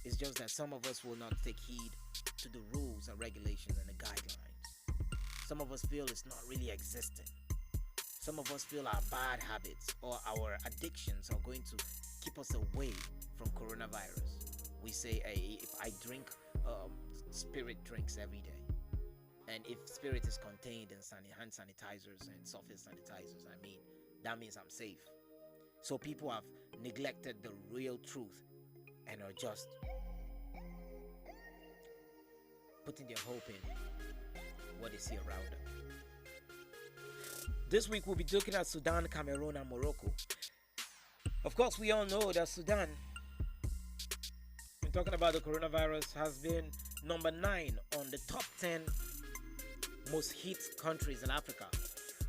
It's just that some of us will not take heed to the rules and regulations and the guidelines. Some of us feel it's not really existing. Some of us feel our bad habits or our addictions are going to keep us away from coronavirus. We say, hey, if I drink spirit drinks every day, and if spirit is contained in hand sanitizers and surface sanitizers, that means I'm safe. So people have neglected the real truth and are just putting their hope in what they see around them. This week we'll be looking at Sudan, Cameroon, and Morocco. Of course, we all know that Sudan, when talking about the coronavirus, has been number 9 on the top 10 most hit countries in Africa.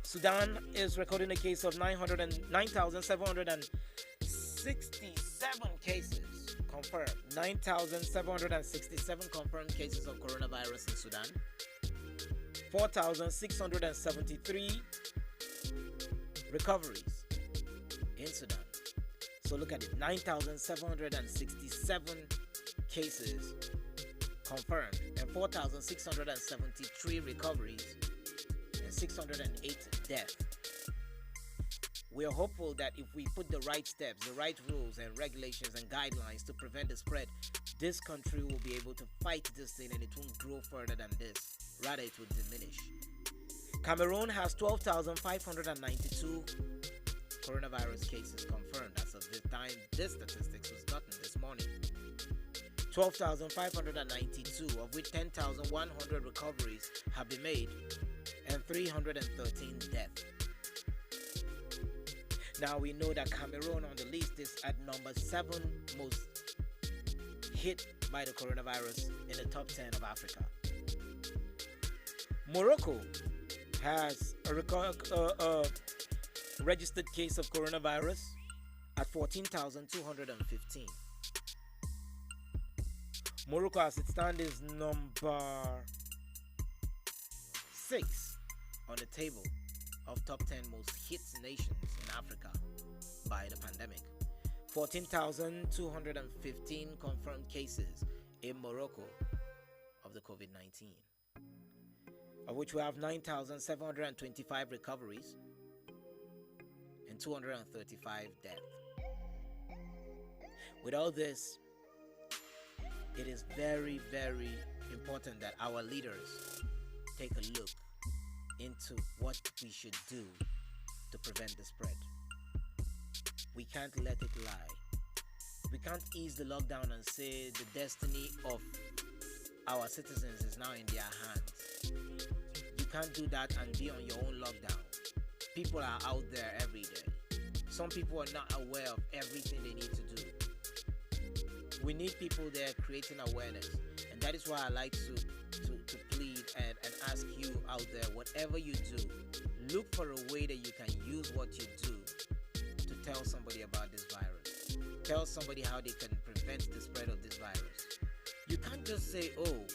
Sudan is recording a case of 9,767 cases confirmed. 9,767 confirmed cases of coronavirus in Sudan. 4,673 recoveries in Sudan. So look at it, 9,767 cases confirmed and 4,673 recoveries and 608 deaths. We are hopeful that if we put the right steps, the right rules and regulations and guidelines to prevent the spread, this country will be able to fight this thing and it won't grow further than this. Rather, it will diminish. Cameroon has 12,592 coronavirus cases confirmed as of the time this statistics was gotten this morning. 12,592, of which 10,100 recoveries have been made and 313 deaths. Now we know that Cameroon on the list is at number 7 most hit by the coronavirus in the top 10 of Africa. Morocco has a registered case of coronavirus at 14,215. Morocco, as it stands, is number 6 on the table of top 10 most hit nations in Africa by the pandemic. 14,215 confirmed cases in Morocco of the COVID-19, of which we have 9,725 recoveries and 235 deaths. With all this, it is very, very important that our leaders take a look into what we should do to prevent the spread. We can't let it lie. We can't ease the lockdown and say the destiny of our citizens is now in their hands. You can't do that and be on your own lockdown. People are out there every day. Some people are not aware of everything they need to do. We need people there creating awareness, and that is why I like to plead and ask you out there, whatever you do, look for a way that you can use what you do to tell somebody about this virus. Tell somebody how they can prevent the spread of this virus. You can't just say, oh,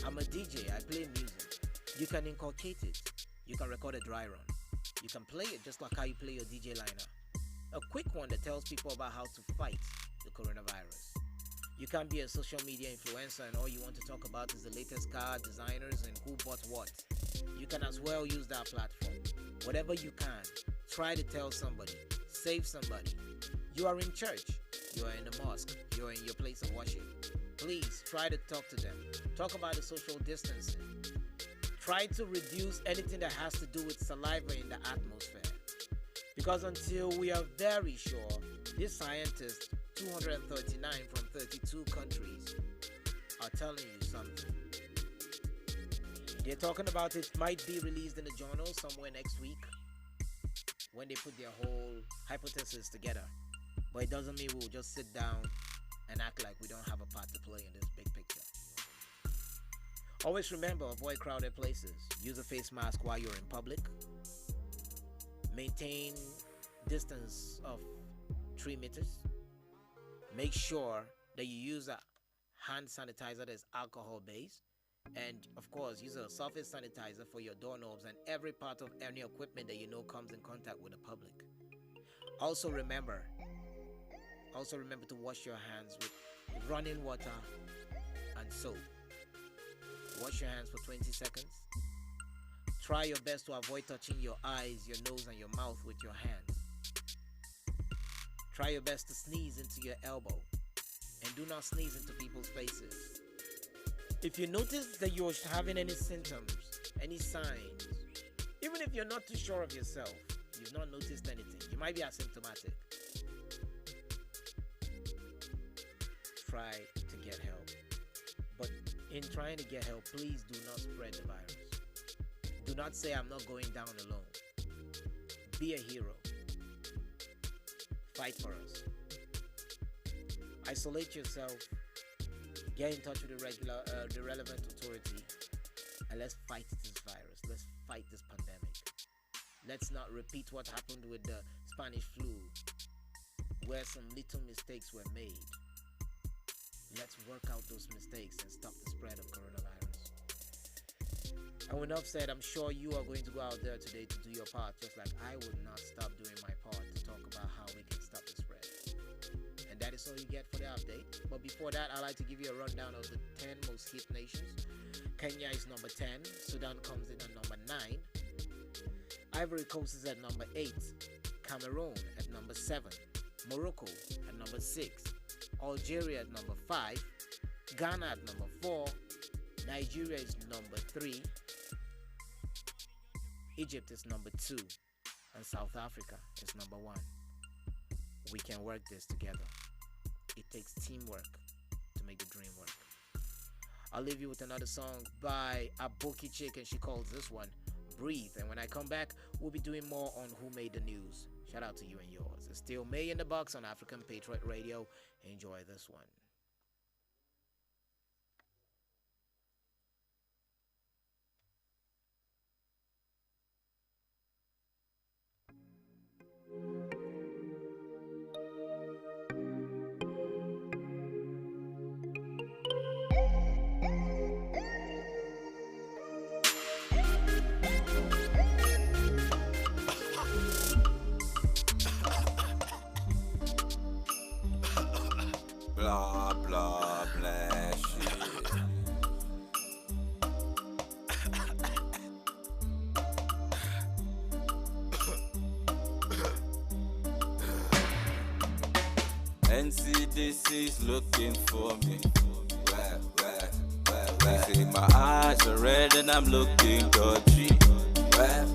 I'm a DJ, I play music. You can inculcate it. You can record a dry run. You can play it just like how you play your DJ liner. A quick one that tells people about how to fight the coronavirus. You can be a social media influencer and all you want to talk about is the latest car designers and who bought what. You can as well use that platform. Whatever you can, try to tell somebody, save somebody. You are in church, you are in the mosque, you are in your place of worship. Please try to talk to them. Talk about the social distancing. Try to reduce anything that has to do with saliva in the atmosphere. Because until we are very sure, these scientists, 239 from 32 countries, are telling you something. They're talking about it might be released in the journal somewhere next week when they put their whole hypothesis together. But it doesn't mean we'll just sit down and act like we don't have a part to play in this big picture. Always remember, avoid crowded places. Use a face mask while you're in public. Maintain distance of 3 meters. Make sure that you use a hand sanitizer that is alcohol based. And of course, use a surface sanitizer for your doorknobs and every part of any equipment that you know comes in contact with the public. Also remember Also remember to wash your hands with running water and soap. Wash your hands for 20 seconds. Try your best to avoid touching your eyes, your nose, and your mouth with your hands. Try your best to sneeze into your elbow. And do not sneeze into people's faces. If you notice that you're having any symptoms, any signs, even if you're not too sure of yourself, you've not noticed anything, you might be asymptomatic, try to get help. But in trying to get help, please do not spread the virus. Do not say, I'm not going down alone. Be a hero. Fight for us. Isolate yourself. Get in touch with the relevant authority, and let's fight this virus. Let's fight this pandemic. Let's not repeat what happened with the Spanish flu, where some little mistakes were made. Let's work out those mistakes and stop the spread of coronavirus. And with enough said, I'm sure you are going to go out there today to do your part, just like I would not stop doing my part to talk about how we can stop the spread. And that is all you get for the update. But before that, I'd like to give you a rundown of the 10 most hit nations. Kenya is number 10. Sudan comes in at number 9. Ivory Coast is at number 8. Cameroon at number 7. Morocco at number 6. Algeria at number 5. Ghana at number 4. Nigeria is number 3. Egypt is number 2. And South Africa is number 1. We can work this together. It takes teamwork to make the dream work. I'll leave you with another song by Aboki Chick, and she calls this one Breathe. And when I come back, we'll be doing more on Who Made the News. Shout out to you and yours. It's still May in the Box on African Patriot Radio. Enjoy this one. Blah, blah, blah, shit. NCDC's looking for me. Where? They say my eyes are red and I'm looking dodgy. Where?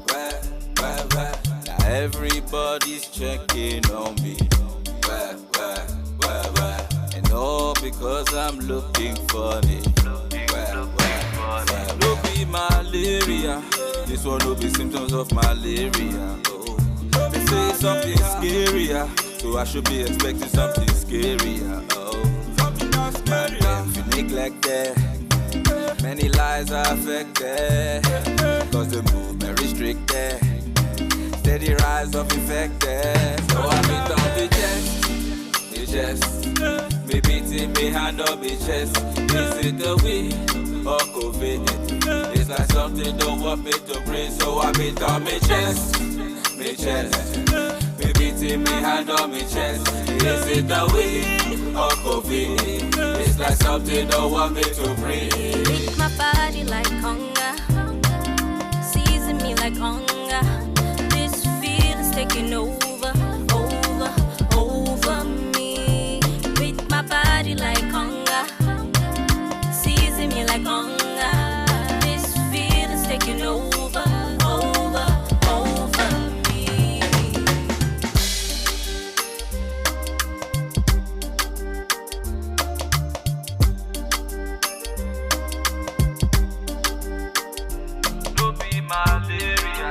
Now everybody's checking on me. Where? And all because I'm looking funny. No be malaria. This one no be symptoms of malaria. Oh. They say something scarier, so I should be expecting something scarier. Oh. Man, if you neglect that, many lives are affected, cause the movement restricted. Steady rise of infected. So I meet on the chest, me beating me hand on me chest. Is it the weed or COVID? It's like something don't want me to breathe. So I beat on me chest, me beating me hand on me chest. Is it the weed or COVID? It's like something don't want me to breathe. Beat my body like hunger, season me like hunger. This feeling's taking over me. Beat my body like hunger, season me like hunger. This feeling's taking over me. No be malaria.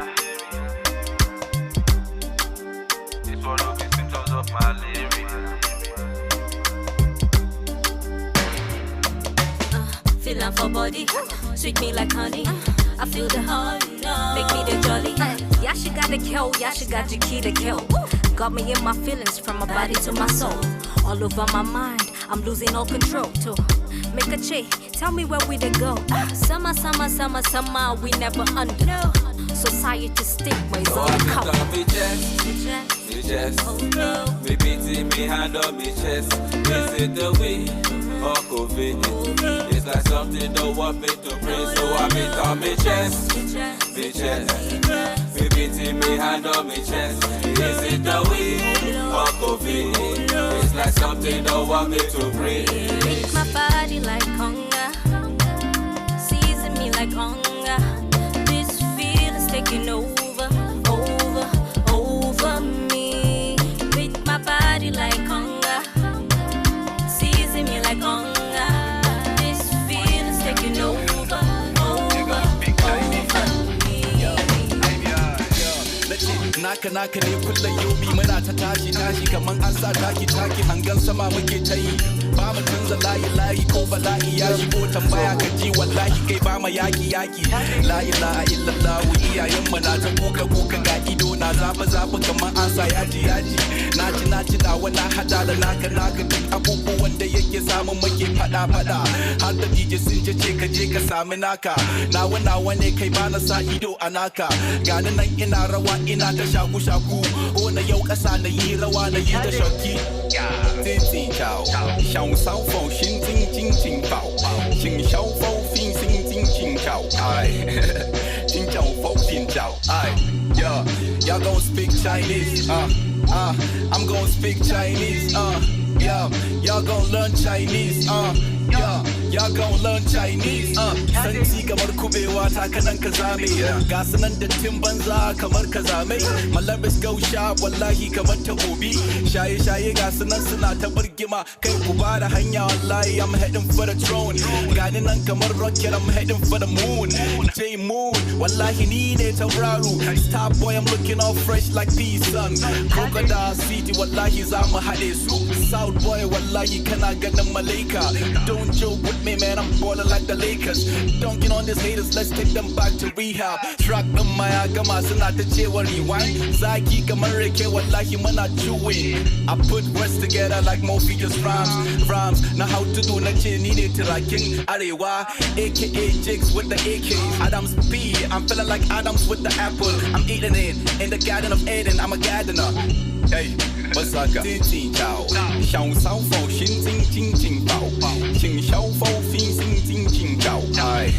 This one no be symptoms of malaria. Feeling for body, sweet me like honey. I feel the heart, make me the jolly. Yeah, she got the kill, yeah, she got the key to kill. Got me in my feelings from my body to my soul. All over my mind, I'm losing all control to make a change. Tell me where we to go. Summer, summer, summer, summer, we never under. No. Society stigmas on the cover. Me chest, Oh no. me beating me hand on me chest. Is it the way or COVID? It's like something don't want me to breathe, so I beat on me chest. Me chest, me beating me hand on me chest. Is it the way or COVID? It's like something don't want me to breathe. Make my body like hunger, season me like hunger. This feeling's taking over, over me. With my body like hunger, season me like hunger. This feeling's taking over, over me. Naka naka ne kullum yobi muna ta tashi kaman an sa taki hangan sama muke ta yi ba mu canza layi ko bala'i ya shigo tambaya ka ji wallahi kai ba ma yaki la ilaha illallah iyayen mu na ta kuka ga ido na zafa kaman an sa yaji naci da wani hada da naka duk abubuwan da yake samun muke fada har da DJ sun ce ka je ka sami naka nawa ne kai ba na sa ido a naka gani nan ina rawa ina ta shaku o na yau kasa na yi rawa na yi ta shauki tin chao shao sao fo shin ting ching bao shin shao fo fin ting ching chao ai ting chao fo tin chao ai yeah y'all gon' speak Chinese I'm gon' speak Chinese yeah y'all gon' learn Chinese yeah y'all gon' learn Chinese santi kamar kubewa ta kanan ka zame ga sanan da tin banza kamar ka zame my lyrics go sharp wallahi kamar ta gobi shaye ga sanan suna ta burgima kai ku ba da hanya wallahi I'm heading for the throne gani nan kamar rocket I'm heading for the moon J moon wallahi ni ne tauraro star boy I'm looking all fresh like the sun crocodile city wallahi za mu hade su south boy wallahi kana ganin malaika don't joke with me man I'm balling like the Lakers don't get on these haters let's take them back to rehab track them my gama suna ta cewa rewind zaki kamar rake wallahi muna chewing I put words together like Morpheus rhymes na how to do na ce ni ne tirakin arewa aka jigs with the AKs Adams B I'm feeling like Adams with the apple I'm eating it in the garden of Eden I'm a gardener hey Masaka tin chao shao sao fo shin ting bao shin shao fo fin ting ching chao ai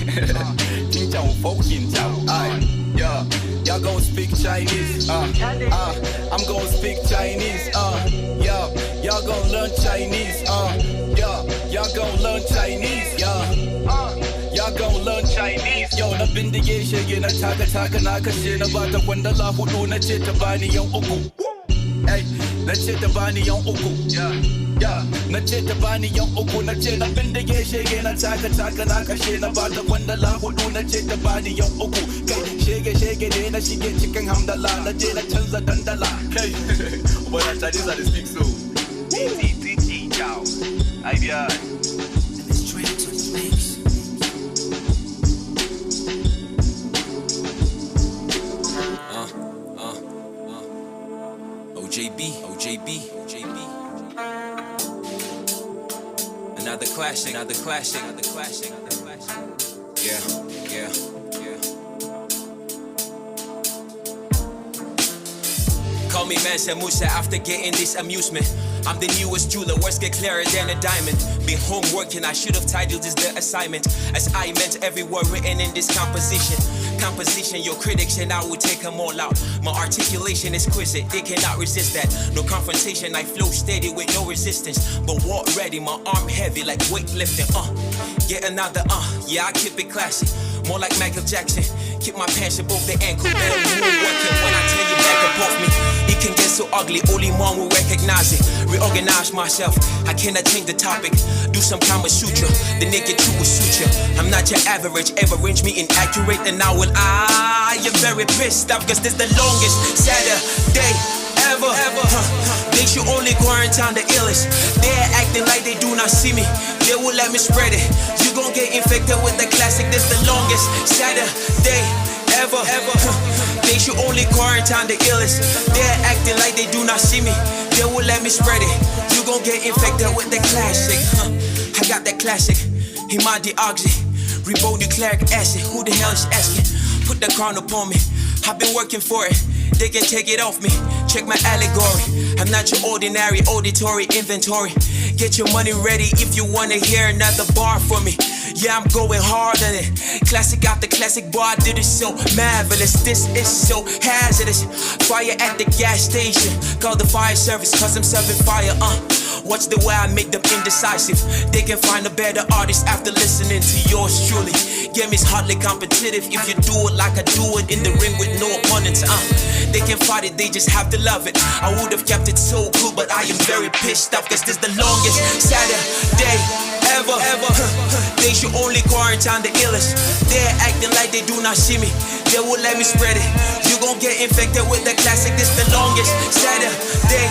ting chao fo tin chao ai yeah y'all gon' speak Chinese I'm gon' speak Chinese yeah y'all gon' learn Chinese yeah y'all gon' learn Chinese y'all gon' learn Chinese yo na bindige shege na taka na kashe na bata kwandala hudu na ce ta bani yan uku hey na ce ta bani yan uku na ce ta bani yan uku na ce na bindige shege na taka na kashe na bata kwandala hudu na ce ta bani yan uku kai shege ne na shige cikin hamdala na je na canza dandala kai but I Chinese are the speak so ti ciao ai bia OJB. Another classic. Yeah. Call me Mansa Musa after getting this amusement. I'm the newest jeweler, words get clearer than a diamond. Been home working, I should have titled this the assignment. As I meant every word written in this composition, your critics and I will take them all out. My articulation is exquisite, they cannot resist that. No confrontation, I flow steady with no resistance. But walk ready, my arm heavy like weightlifting. Get another yeah, I keep it classy. More like Michael Jackson. Keep my pants above the ankle. Better move working when I tell you back above me. It can get so ugly, only one will recognize it. Reorganize myself, I cannot change the topic. Do some Kama Sutra, the naked truth will suit you. I'm not your average, average me inaccurate. And now when I am very pissed off, cause this the longest Saturday ever. They should only quarantine the illest. They're acting like they do not see me. They will let me spread it. You gon' get infected with the classic. This the longest Saturday ever. They should only quarantine the illest. They're acting like they do not see me. they will let me spread it. You gon' get infected with the classic, I got that classic, hemodioxy, ribonucleic acid. Who the hell is asking? Put the crown upon me, I've been working for it. They can take it off me, check my allegory. I'm not your ordinary auditory inventory. Get your money ready if you wanna hear another bar from me. Yeah, I'm going hard on it. Classic after classic, boy, I did it so marvelous. This is so hazardous. Fire at the gas station. Call the fire service, cause I'm serving fire, Watch the way I make them indecisive. They can find a better artist after listening to yours truly. Game is hardly competitive if you do it like I do it in the ring with no opponents, They can fight it, they just have to love it. I would have kept it so cool, but I am very pissed off, cause this the longest Saturday ever. They should only quarantine the illest. They're acting like they do not see me. They will let me spread it. You gon' get infected with the classic. This the longest Saturday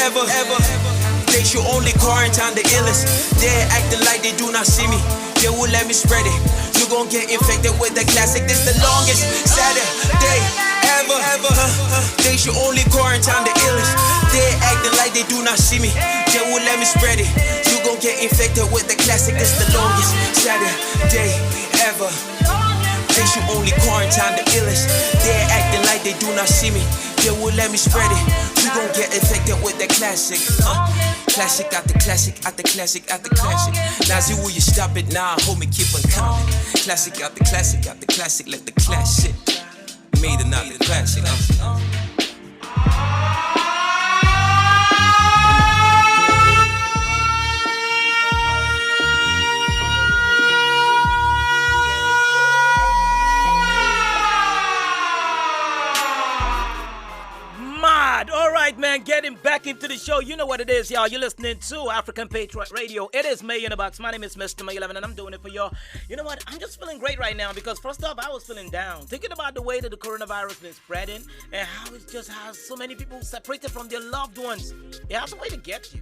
ever. They should only quarantine the illest. They're acting like they do not see me. They will let me spread it. You gon' get infected with the classic. This the longest Saturday ever. They should only quarantine the illest. They're acting like they do not see me. They will let me spread it. You gon' get infected with the classic. This the longest Saturday ever. They should only quarantine the illest. They're acting like they do not see me. They will let me spread it. You gon' get infected with the classic. Classic after classic after classic after classic. Nazi, will you stop it now? Hold me, keep on counting. Classic after classic after classic. Let the classic made another classic. All right, man, getting back into the show. You know what it is, y'all. You're listening to African Patriot Radio. It is May in the Box. My name is Mr. May 11, and I'm doing it for y'all. You know what? I'm just feeling great right now because, first off, I was feeling down. Thinking about the way that the coronavirus been spreading and how it just has so many people separated from their loved ones. It has a way to get you.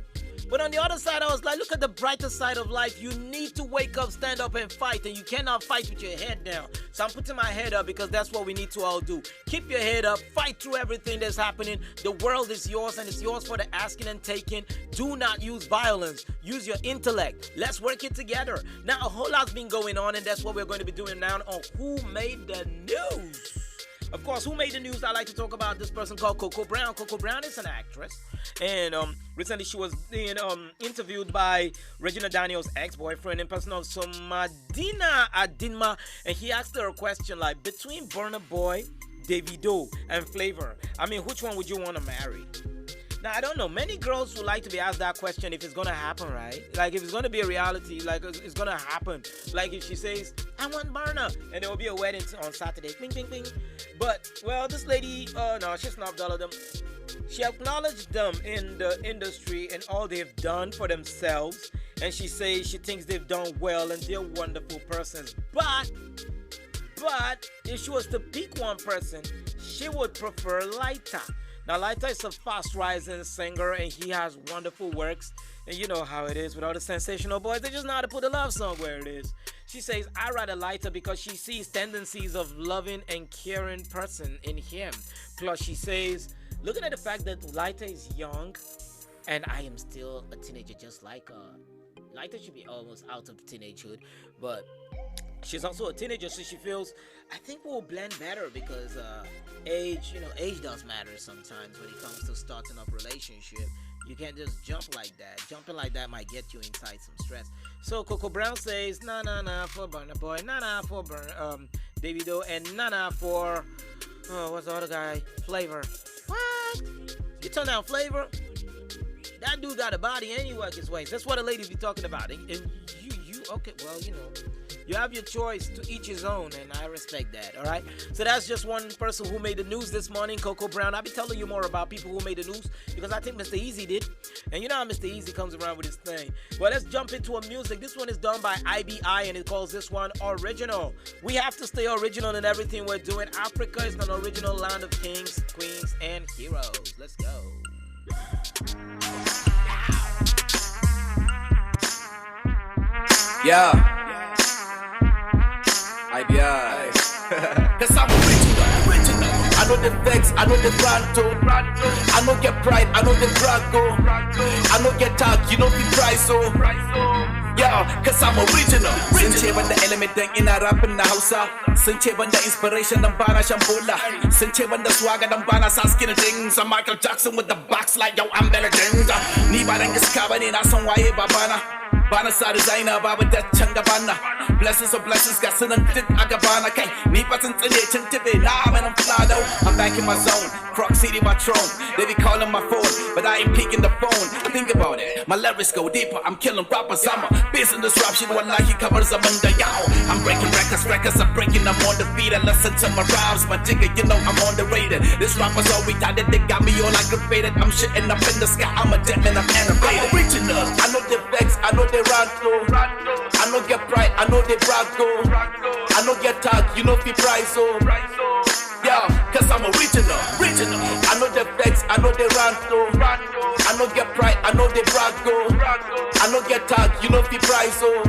But on the other side, I was like, look at the brighter side of life. You need to wake up, stand up, and fight. And you cannot fight with your head down. So I'm putting my head up because that's what we need to all do. Keep your head up. Fight through everything that's happening. The world is yours, and it's yours for the asking and taking. Do not use violence. Use your intellect. Let's work it together. Now, a whole lot's been going on, and that's what we're going to be doing now on Who Made the News. Of course, who made the news? I like to talk about this person called Coco Brown. Coco Brown is an actress. And recently she was being interviewed by Regina Daniels' ex-boyfriend in person of Somadina Adinma. And he asked her a question like, between Burna Boy, Davido, and Flavor, I mean, which one would you want to marry? Now, I don't know. Many girls would like to be asked that question if it's going to happen, right? Like, if it's going to be a reality, like, it's going to happen. Like, if she says, I want Burna, and there will be a wedding on Saturday. Bing, bing, bing. But, well, this lady, no, she snubbed all of them. She acknowledged them in the industry and all they've done for themselves. And she says she thinks they've done well and they're wonderful persons. But if she was to pick one person, she would prefer Lighter. Now, Lighter is a fast-rising singer, and he has wonderful works. And you know how it is with all the sensational boys. They just know how to put a love song where it is. She says, I rather Lighter because she sees tendencies of loving and caring person in him. Plus, she says, looking at the fact that Lighter is young, and I am still a teenager just like her. Lighter should be almost out of teenagehood, but she's also a teenager, so she feels, I think we'll blend better because age does matter sometimes when it comes to starting up a relationship. You can't just jump like that. Jumping like that might get you inside some stress. So Coco Brown says, nah for Burna Boy, nah for Davido, and nah for, what's the other guy? Flavor. What? You turn down Flavor? That dude got a body and he works his ways. That's what the ladies be talking about. And you, okay, well, you have your choice, to each his own, and I respect that, all right? So that's just one person who made the news this morning, Coco Brown. I'll be telling you more about people who made the news because I think Mr. Easy did. And you know how Mr. Easy comes around with his thing. Well, let's jump into a music. This one is done by IBI, and it calls this one Original. We have to stay original in everything we're doing. Africa is an original land of kings, queens, and heroes. Let's go. Yeah. IBI. Cause I'm original. I know the vex, I know the pranto. I know get pride, I know the brago. I know get talk, you know the price so. Yeah, cause I'm original. Sun ce banda element dan ina rapping na Hausa. Sun ce banda inspiration dan bana shan bola. Sun ce banda swagger dan bana sa skinny things. I'm Michael Jackson with the box like yo, I'm Bella James. Ni ba dan iska bane na san waye babana. Bana sa designer babu da can gabana. Blessings of blessings got sun duk a gabana. Kai ni fa sun tsine cin tibe na man I'm fly though. I'm back in my zone. Croc City my throne. They be calling my phone, but I ain't picking the phone. Think about it. My lyrics go deeper. I'm killing rappers. I'm a beast in this rap shit. Wallahi covers I'm under yow. I'm breaking records. I'm breaking. I'm on the beat. I listen to my rhymes. My jigger, you know I'm on the radar. This rapper's all retarded. They got me all aggravated. I'm shitting up in the sky. I'm a dead man. I'm animated. I'm original. I know the vex. I know the ranto. I know get pride. I know the brago. I know get talk. You know the price so. Yeah, cause I'm original. I know the vex. I know the ranto. I know get pride. I know the brago. I know get talk. You know the price so.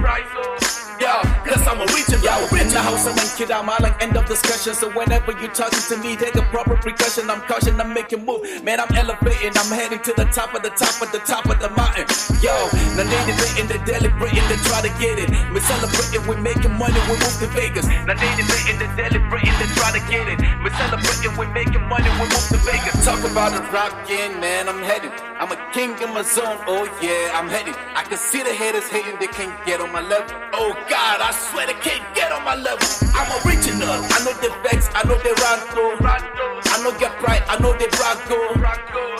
Yeah, cause I'm original. In the house I'm kid, I'm all like end of discussion. So whenever you talking to me, take a proper precaution. I'm caution, I'm making move. Man, I'm elevating, I'm heading to the top of the top of the top of the mountain. Yo, now they debating, they deliberating, they try to get it. We celebrating, we making money, we move to Vegas. Now they debating, they deliberating, they try to get it. We celebrating, we making money, we move to Vegas. Talk about the rockin', man, I'm headed. I'm a king in my zone, oh yeah, I'm headed. I can see the haters hating, they can't get on my level. Oh God, I swear they can't get on my level. I'm original. I know the vex, I know the ranto. I know get pride, I know the brago.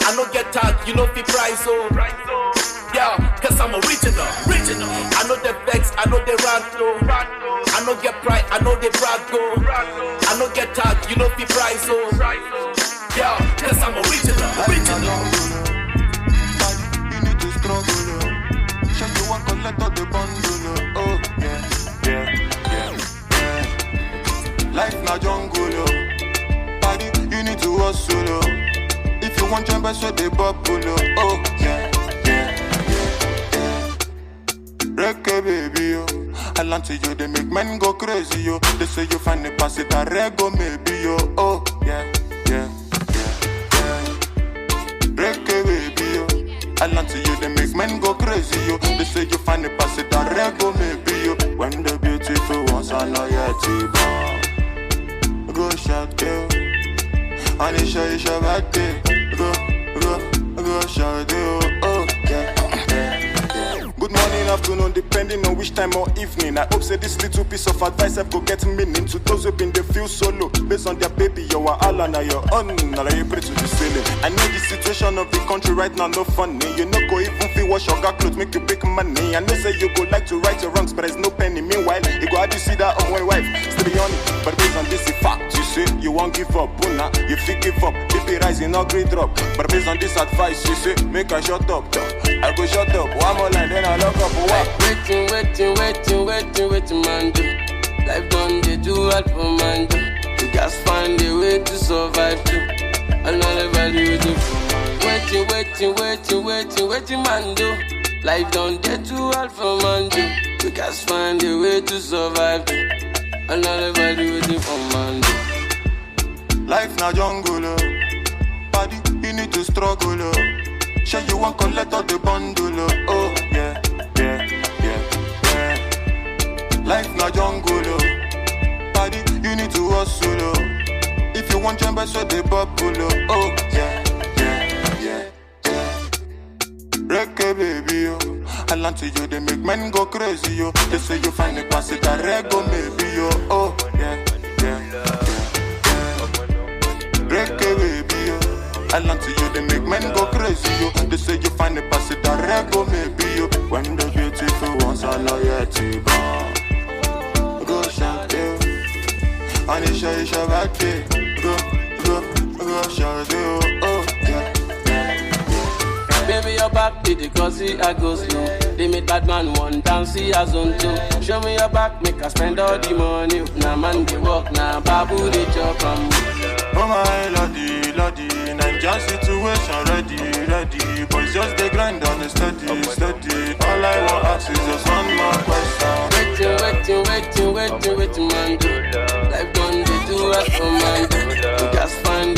I know get talk, you know the price so. Yeah, cause I'm original. I know the vex, I know the ranto. I know get pride, I know the brago. I know get talk, you know the price so. Yeah, cause I'm original. You need to struggle. Show you one collect all the bundle. Oh yeah. Life na jungle, party, you need to hustle. If you want jump, so they bubble. Oh yeah. Reggae baby, yo. I land to you, they make men go crazy, yo. They say you find the pass it a rego, maybe, yo. Oh yeah. Reggae baby, yo. I land to you, they make men go crazy, yo. They say you find the pass it a rego, maybe, yo. When the beautiful ones are not yet born. Go shout, yo. Anisha, it's your birthday. Go shout, yo. Oh yeah. Good morning, afternoon, depending on which time or evening. I hope say this little piece of advice I've got getting meaning to those who've been they feel solo. Based on their baby, you are all on your own. Now you pray to the ceiling. I know the situation of the country right now, no funny. You know, go even feel wash your clothes, make you big money. I know say you go like to right your wrongs, but there's no penny. Meanwhile, you go how do you see that on my wife? Still be on it, but based on this fact, you say you won't give up. Buna, you feel give up. BP rising, no great drop. But based on this advice, you say make I shut up. I go shut up. One more line, then I lock up. What? Waiting, man, do. Life done, they do all for man, do. You guys find a way to survive, too. Another value, do. Waiting, man, do. Life done, they do all for man, do. You guys find a way to survive, too. Another value, do for man, do. Life na jungle, party, you need to struggle. Show you one collect all the bundle. Oh yeah. Life na jungle, party, you need to hustle. If you want jump, so they bubble. Oh yeah. Reggae baby, yo. I land to you, they make men go crazy, yo. They say you find the pass it a rego, maybe, yo. Oh yeah. Reggae baby, yo. I land to you, they make men go crazy, yo. They say you find the pass it a rego, maybe, yo. When the beautiful ones are not yet born. Go shout, yo. Anisha, it's your birthday. Go shout, yo. Oh yeah. Baby, your back, did it cause I go slow. They make bad man one dance, see as on two. Show me your back, make I spend all the money. Now man, they walk, now babu, they chop and oh my lordy, Niger situation ready. Boys just they grind on the steady. All I want ask is just one more question. Waiting, man, do. Life done, they do us for man, do. You just find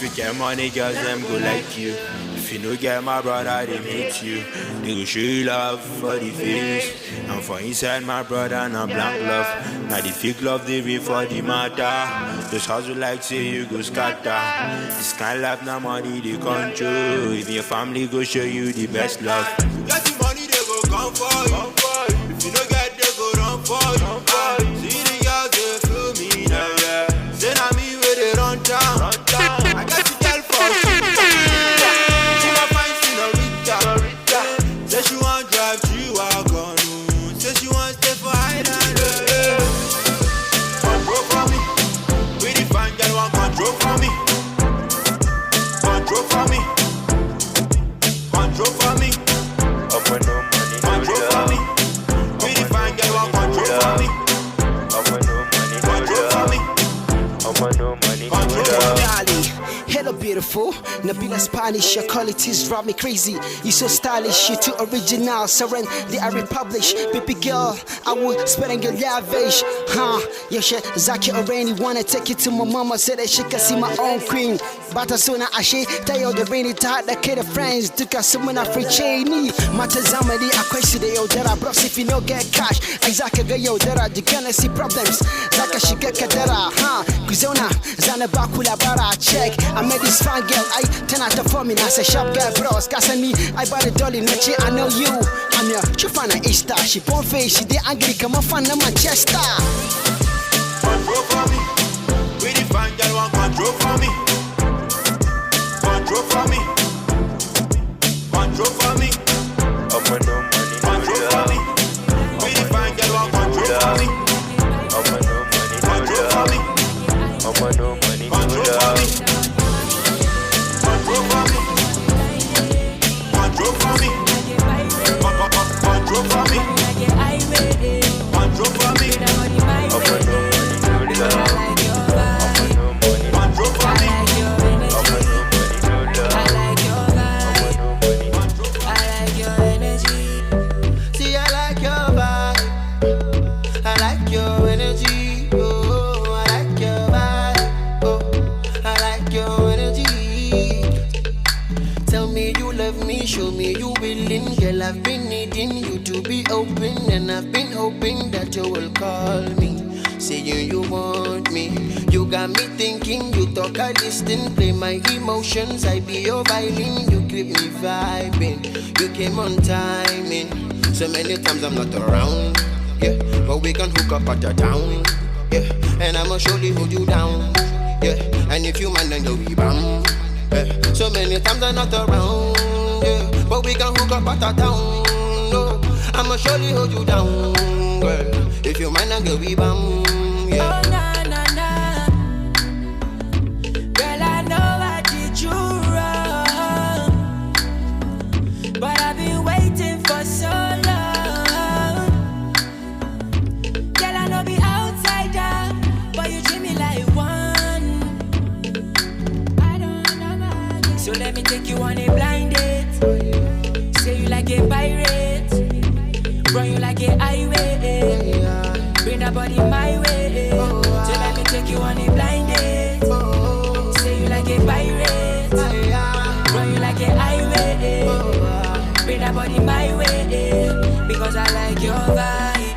you get money, girls, them go like you. If you no get my brother, they hate you. They go show you love for the face. And for inside my brother, not blank love. Now the fake love, they read for the matter. Just hustle like say you go scatter. This kind of life, now money, they control. If your family go show you the best love. Get the money, they go come for you. If you no get, they go run for you. See the girls, they feel me now. Say na me where they run down. I got to tell for you. She ma find senorita. Say she want drive G-Wagon. Say she want stay for Island. Control for me. We the fine girl want control for me. Control for me. Control for me. Up with no money, no Control for love. me. We the fine girl want control for me. Up with no money, no Control for love. me. Up with no money, no Control for love. me. Ali, hello beautiful, Nabila Spanish, your qualities drive me crazy. You so stylish, you too original, surrender the republish. Baby girl, I would spend your lavish. Your shit, Zaki already wanna take it to my mama, said that she can see my own queen. But as soon as I say, tell you the rainy tide, the kid of friends, took us someone free chainy. Matazamadi, I question the yo that I brought if you no get cash. Exactly, yo that I gonna see problems. Zaka she get kadera, Kuzona, Zana Bakula Bara, check. I met this fine girl, I turn out for me, I say sharp girl, bros, cause me, I bought a dolly, Nachi, I know you. I'm your Chufana Easter, she born face, she did angry, come on, fan of Manchester. Control for me. We the fine girl want control for me. Control for me. Control for me. Up with no money, no Control for me. love. We the fine girl want control for me. Up with no money, no Control for me. love. Up with no money, no Control for me. love. Control for me. Control for me. Control for me. Control for me. Up with no money, no love. Up with no money, Control for me. up with no money, no love. Up with no money. See, I like your vibe. I like your energy. Oh, I like your vibe. Oh, I like your energy. Tell me you love me, show me you willing. Girl, I've been needing you to be open, and I've been hoping that you will call me. Saying you want me. You got me thinking, you talk, I listen. Play my emotions, I be your violin. You keep me vibing. You came on timing. So many times I'm not around. Yeah, but we can hook up at the town. Yeah, and I'ma surely hold you down. Yeah, and if you mind then go we bam. Yeah, so many times I'm not around. Yeah, but we can hook up at the town. No, I'ma surely hold you down. Girl, if you mind then go we bam. Yeah. Oh, na, na, na. Girl, I know I did you wrong, but I've been waiting for so long. Girl, I know be outsider, but you treat me like one. I don't know about it. So let me take you on a blind date. Say you like a pirate, run you like a highway. Bring that body my way. So let me take you on a blind date. Say you like a pirate, run you like a highway. Bring that body my way. Because I like your vibe,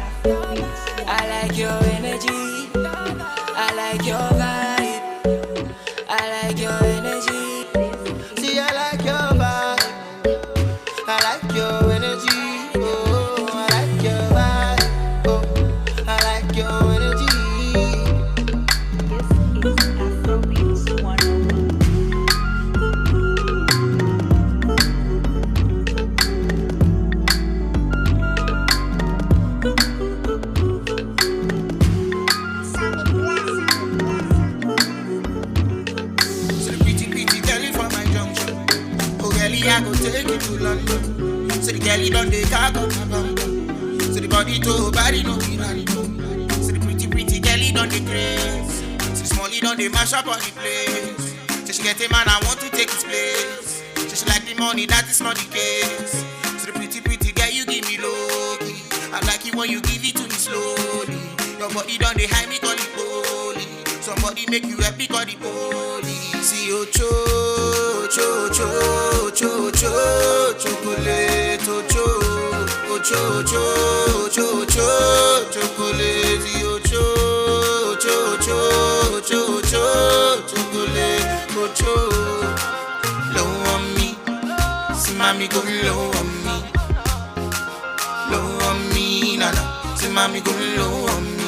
I like your energy, I like your vibe, I like your energy. See, I like your vibe. I like your energy. Oh, I like your vibe. Oh, I like your energy. So the pretty girl from my junction. Oh, girlie, I go take you to London. So the girlie done the car got my bumper. So the body to body no be random. So the pretty girlie done the grace. So the smallie done the mash up on the place. So she get a man, I want to take his place. So she like the money, that is not the case. So the pretty girl, you give me low key. I like it when you give it to me slowly. Your body done the high, me call it holy. So Somebody make you happy, call the police. See you cho, cho, cho, cho, cho, chocolate, oh cho, oh cho, cho, cho, cho, chocolate. See you cho, cho, cho, cho, cho, chocolate, oh cho. Low on me, see mommy go low on me. Low on me, nana. Say mommy go low on me.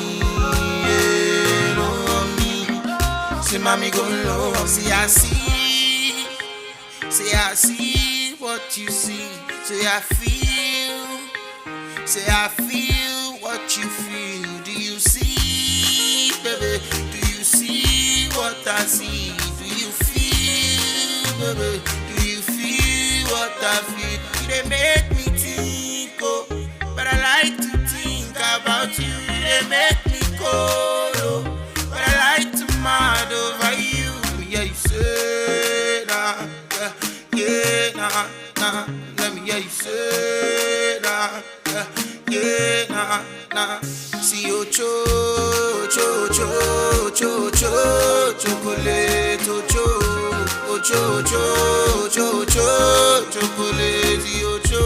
Say mommy go low, say I see what you see. Say I feel what you feel. Do you see, baby? Do you see what I see? Do you feel, baby? Do you feel what I feel? They make me think, oh, but I like to think about you. They make me cold, oh, but I like to mad over you. Yeah, you say nah, yeah, nah, nah. Let me hear you say nah, yeah, nah, nah. See you cho, cho, cho, cho, cho, chocolate, oh cho, oh cho, cho, cho, cho, chocolate. See you cho,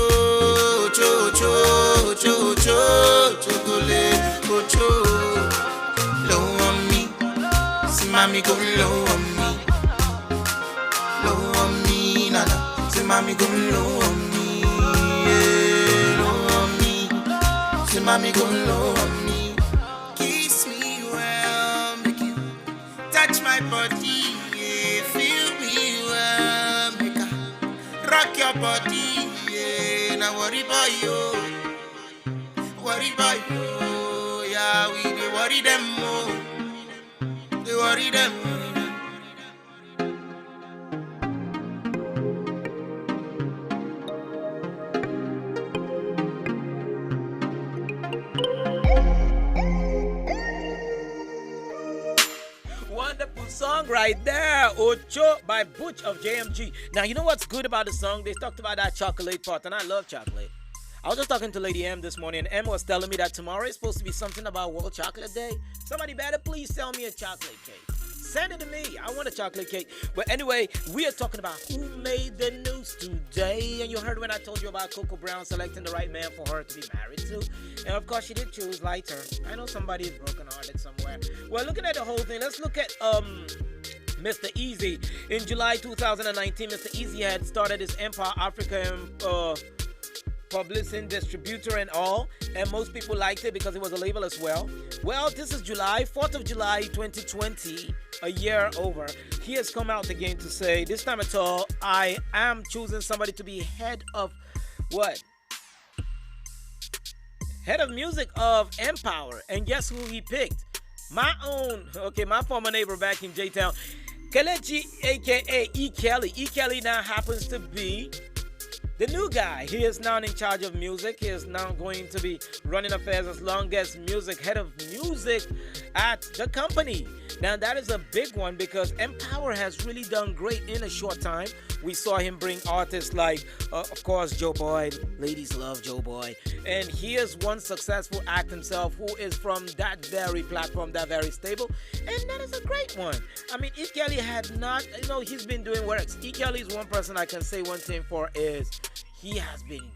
cho, cho, cho, cho, chocolate, oh cho. Low on me. See mommy go low on me. Low on me, nana. See mommy go low on me. Yeah, low on me. See mommy go low on me. Kiss me well, make you touch my body. Yeah, feel me well, make I rock your body. Yeah, now worry about you. Worry about you. Yeah, we dey worry them more. They worry them. Wonderful song right there, Ocho by Butch of JMG. Now, you know what's good about the song? They talked about that chocolate part, and I love chocolate. I was just talking to Lady M this morning, and M was telling me that tomorrow is supposed to be something about World Chocolate Day. Somebody better please sell me a chocolate cake. Send it to me. I want a chocolate cake. But anyway, we are talking about who made the news today. And you heard when I told you about Coco Brown selecting the right man for her to be married to. And of course, she did choose Lighter. I know somebody is brokenhearted somewhere. Well, looking at the whole thing, let's look at Mr. Easy. In July 2019, Mr. Easy had started his Empire Africa publishing distributor and all, and most people liked it because it was a label as well. Well, this is July 4th of July 2020, a year over. He has come out again to say, this time at all, I am choosing somebody to be head of what? Head of music of Empower. And guess who he picked? My former neighbor back in J-Town, Kelechi, aka E. Kelly. E. Kelly now happens to be the new guy. He is now in charge of music. He is now going to be running affairs as long as music, head of music at the company. Now that is a big one because Empower has really done great in a short time. We saw him bring artists like, of course, Joe Boy. Ladies love Joe Boy. And he is one successful act himself who is from that very platform, that very stable. And that is a great one. I mean, E. Kelly had not, he's been doing works. E. Kelly is one person I can say one thing for is he has been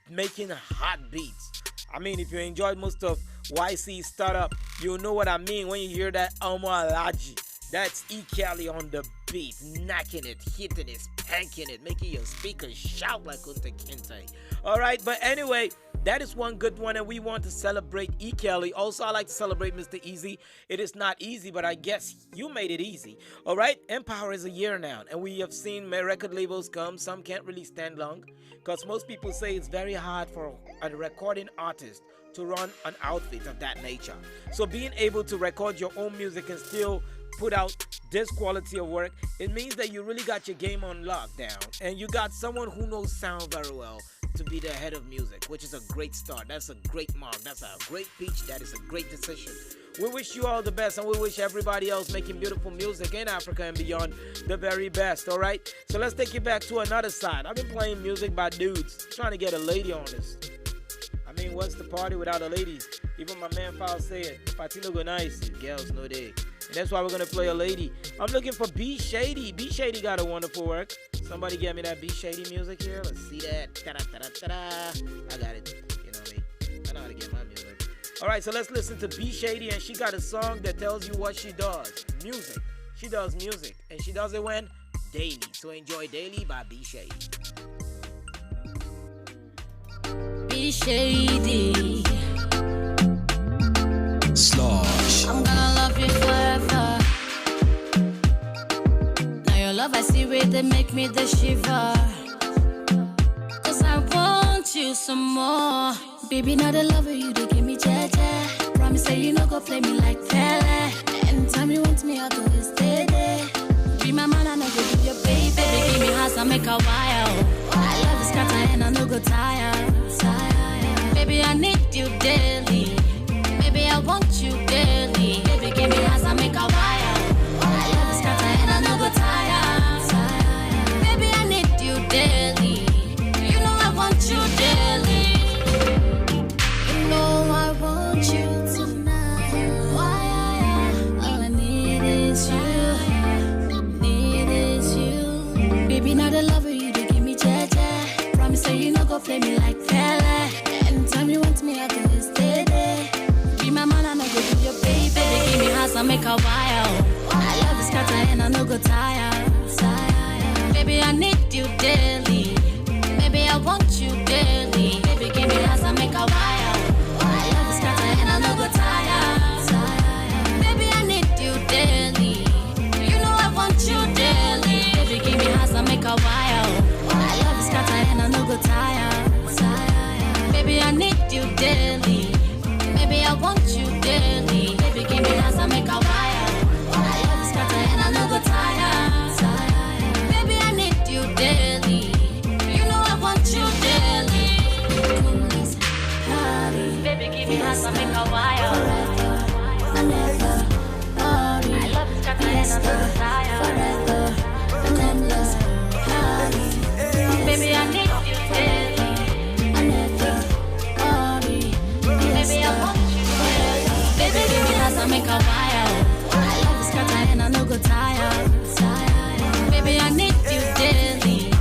making hot beats. I mean, if you enjoyed most of YC Startup, you'll know what I mean when you hear that Omo Alaji. That's E. Kelly on the beat, knocking it, hitting it, spanking it, making your speakers shout like Kunta Kinte. Alright, but anyway, that is one good one, and we want to celebrate E. Kelly. Also, I like to celebrate Mr. Easy. It is not easy, but I guess you made it easy. Alright, Empower is a year now, and we have seen record labels come. Some can't really stand long, because most people say it's very hard for a recording artist to run an outfit of that nature. So being able to record your own music and still put out this quality of work, it means that you really got your game on lockdown, and you got someone who knows sound very well to be the head of music, which is a great start. That's a great mark. That's a great pitch. That is a great decision. We wish you all the best, and we wish everybody else making beautiful music in Africa and beyond the very best. All right, so let's take you back to another side. I've been playing music by dudes trying to get a lady on this. I mean, what's the party without a lady? Even my man Fowl said, "Party no go nice, girls no day." That's why we're gonna play a lady. I'm looking for B Shady. B Shady got a wonderful work. Somebody get me that B Shady music here. Let's see that. Ta-da, ta-da, ta-da. I got it. You know me. I know how to get my music. All right, so let's listen to B Shady, and she got a song that tells you what she does. Music. She does music, and she does it when? Daily. So enjoy Daily by B Shady. Be shady. Slosh. I'm gonna love you forever. Now your love I see where they make me the shiver. Cause I want you some more. Baby, not the lover you to give me jaja. Promise that you no go play me like Pele. Anytime you want me, I'll do it steady. Be my man, I no go give your baby. Baby, give me house, I make a wire. I love this scatter and I no go tire. Baby, I need you daily. Baby, I want you daily. Baby, give me house, I make a wire. I love this scatter and I no go tire. Baby, I need you daily. You know I want you daily. You know I want you tonight. Why? All I need is you. Need is you. Baby, not the lover you to give me jaja. Promise that you no go play me like Pele. Anytime you want me, I do it steady. Be my man, I no go give your baby. Baby, give me house, I make a wire. I love this scatter and I no go tire. Baby, I need you daily. Baby, I want you daily. Baby, give me house, I make a wire. I love this scatter and I no go tire. Baby, I need you daily. You know I want you daily. Baby, give me house, I make a wire. I love this scatter and I no go tire. Baby, I need you daily. Baby, I want you daily. Baby, give me house, I make a wire. I love this scatter and I no go tire. Baby, I need you daily. You know I want you daily. Baby, give me house, I make a wire. I love this scatter and I no go tire. Baby, I need you daily. Baby, I want you daily. Baby, give me house, I make a wire. I love this scatter and I no go tire. Baby, I need you daily.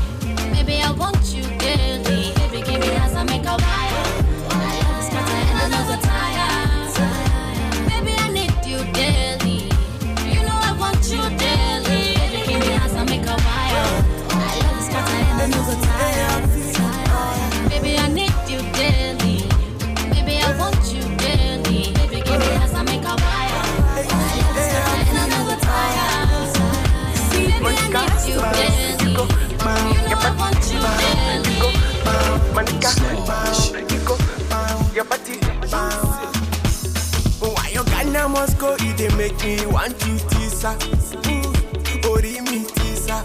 Baby, I want you daily. Baby, give me house, I make a wire. I love this scatter and I no go tire. Baby, I need you daily. You know I want you daily. Baby, give me house, I make a wire. I love this scatter and I no go tire. Baby, I need you daily. Baby, I want you daily. Baby, give me house, I make a wire. I love this scatter and I no go tire. Baby, I need you daily. You know I want you daily. Your body, why you Ghana must go? It dey make me want you tisa. Ori mi tisa.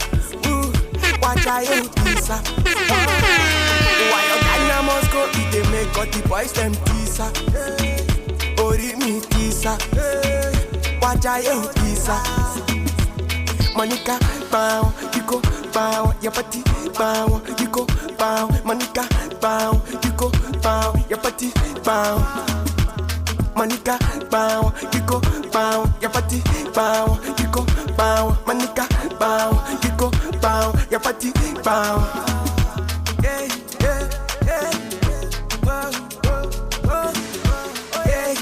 Watch I you tisa. Why you Ghana must go? It dey make all the boys them tisa. Ori mi tisa. Watch I you tisa. Monica, bow, you go bow, your body bow, you go bow, Monica, bow, you go bow, your body bow. Monica, bow, you go bow, your body bow, you go bow, Monica, bow, you go bow, your body bow. Yeah, yeah, yeah. Whoa, whoa, whoa. Yeah,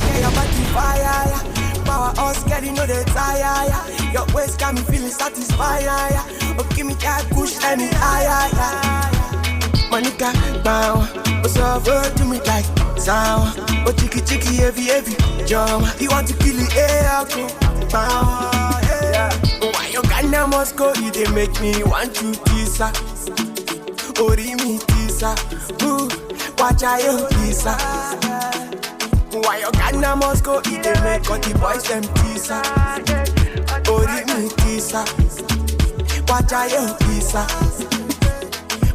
yeah, your body fire, power us getting no the tire. Your waist got me feeling satisfied. Oh, give me that push any higher. Monica, bow, what's up, to me like sour. Oh, chicky, chicky, heavy, heavy, jump. You want to kill the air, go, bow, yeah. Why you Ghana must go, you they make me want you, tisa. Ori mi, tisa. Watch I you, tisa. Why you Ghana must go, you they make all the boys them, tisa. Ori mi, tisa. Watch I you, tisa.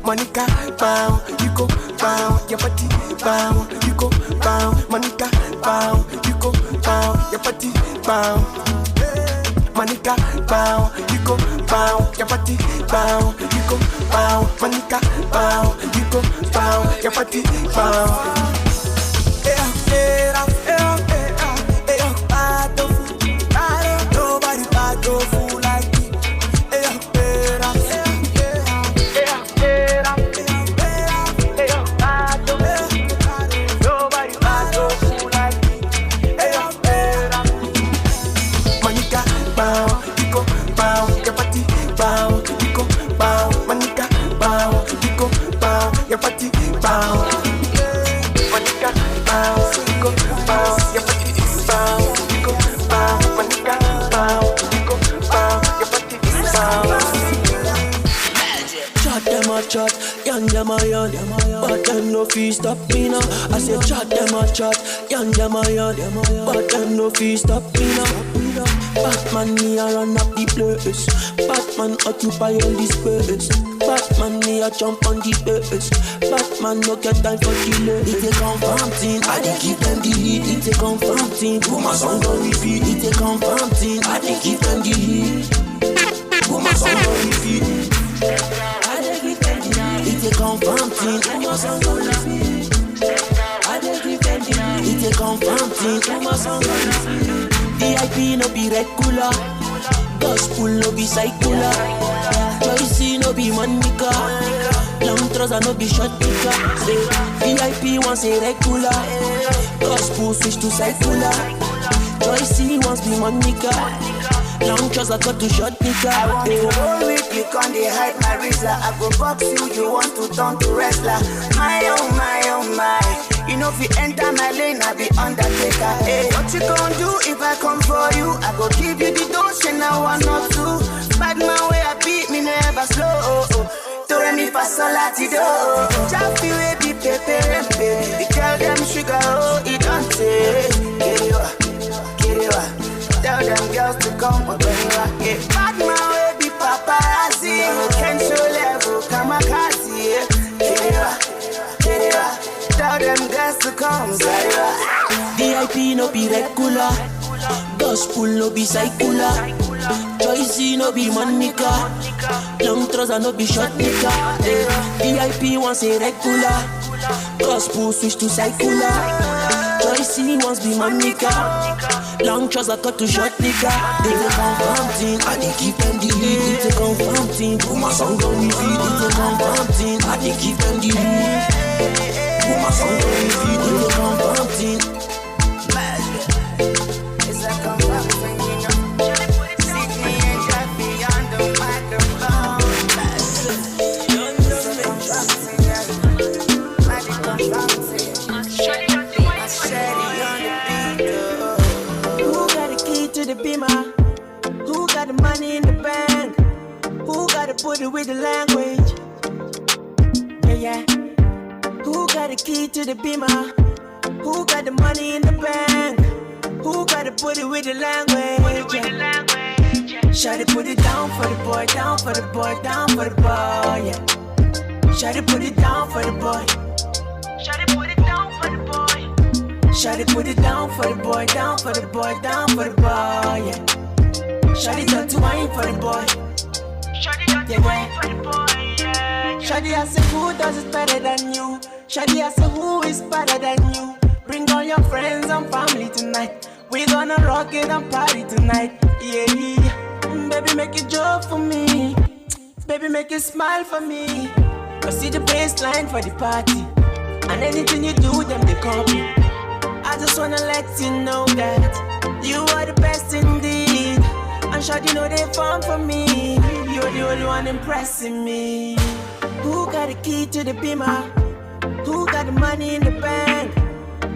Monica, bow, you go bow, your body bow, you go bow, Monica, bow, you go bow, your body bow. Monica, bow, you go bow, your body bow, you go bow, Monica, bow, you go bow, your body bow. Yeah, them a yarn, but them no fee stop me now. I say chat them a chat, yarn them a yarn, but them no fee stop me now. Batman me a run up the place, Batman occupy all the space, Batman me a jump on the base, Batman no get time for delay. It a confirm thing, I dey give them the heat. It a confirm thing, put my song on repeat. It a confirm thing, I dey give them the heat. Put my song on repeat. I dey give them the heat. It a confirm thing, put my song on repeat. I dey give them the heat. It a confirm thing, put my song on repeat. VIP no be regular, gospel no be secular, Joyce no be manica, long trouser no be short picker. VIP wants a regular, gospel switch to secular, Joyce wants be manica, long trouser cut to short picker. I want to roll with you, can't they hide my wrist? I go box you, you want to turn to wrestler. My oh my oh my. You know if you enter my lane, I be undertaker. Hey, what you gonna do if I come for you? I go give you the dose and I want not to. Bad man way I beat me never slow. Tore me for solatido. Jaffi way be pepe. The girl them sugar oh it don't take. Kiriwa. Tell them girls to come but when you are here. Bad man way be paparazzi. Can't show level kamikaze. Kiriwa. Tell them girls to come, VIP no be regular, gospel no be secular, Joyce no be manica, long trouser no be short nika. VIP wants a regular, gospel switch to secular, Joyce wants be manica, long trouser cut to short nika. They a confirm thing, I dey give them the heat. It's a confirm thing, put my song on repeat. It's a confirm thing, I dey give them the heat. Put my song on repeat, it's a confirm thing. It's a confirm thing, you know. See me and Jaffi on the microphone. It's a confirm thing, yeah. Magic confirm thing. I said it on the beat. Who got the key to the beamer? Who got the money in the bank? Who got to put it with the language? Yeah. Who got the key to the beamer? Who got the money in the bank? Who got to put it with the language? Shawty put it down for the boy, down for the boy, down for the boy, yeah. Shawty put it down for the boy. Shawty put it down for the boy. Shawty put it down for the boy, down for the boy, down for the boy, yeah. Shawty done to wine for the boy. Shawty done to wine for the boy, yeah. Shawty I say who does it better than you? Shawty I say who is better than you? Bring all your friends and family tonight. We gonna rock it and party tonight. Yeah, baby make it joke for me. Baby make it smile for me. Go see the baseline for the party. And anything you do, them they copy. I just wanna let you know that you are the best indeed. And Shawty know they fun for me. You're the only one impressing me. Who got the key to the beamer? Who got the money in the bank?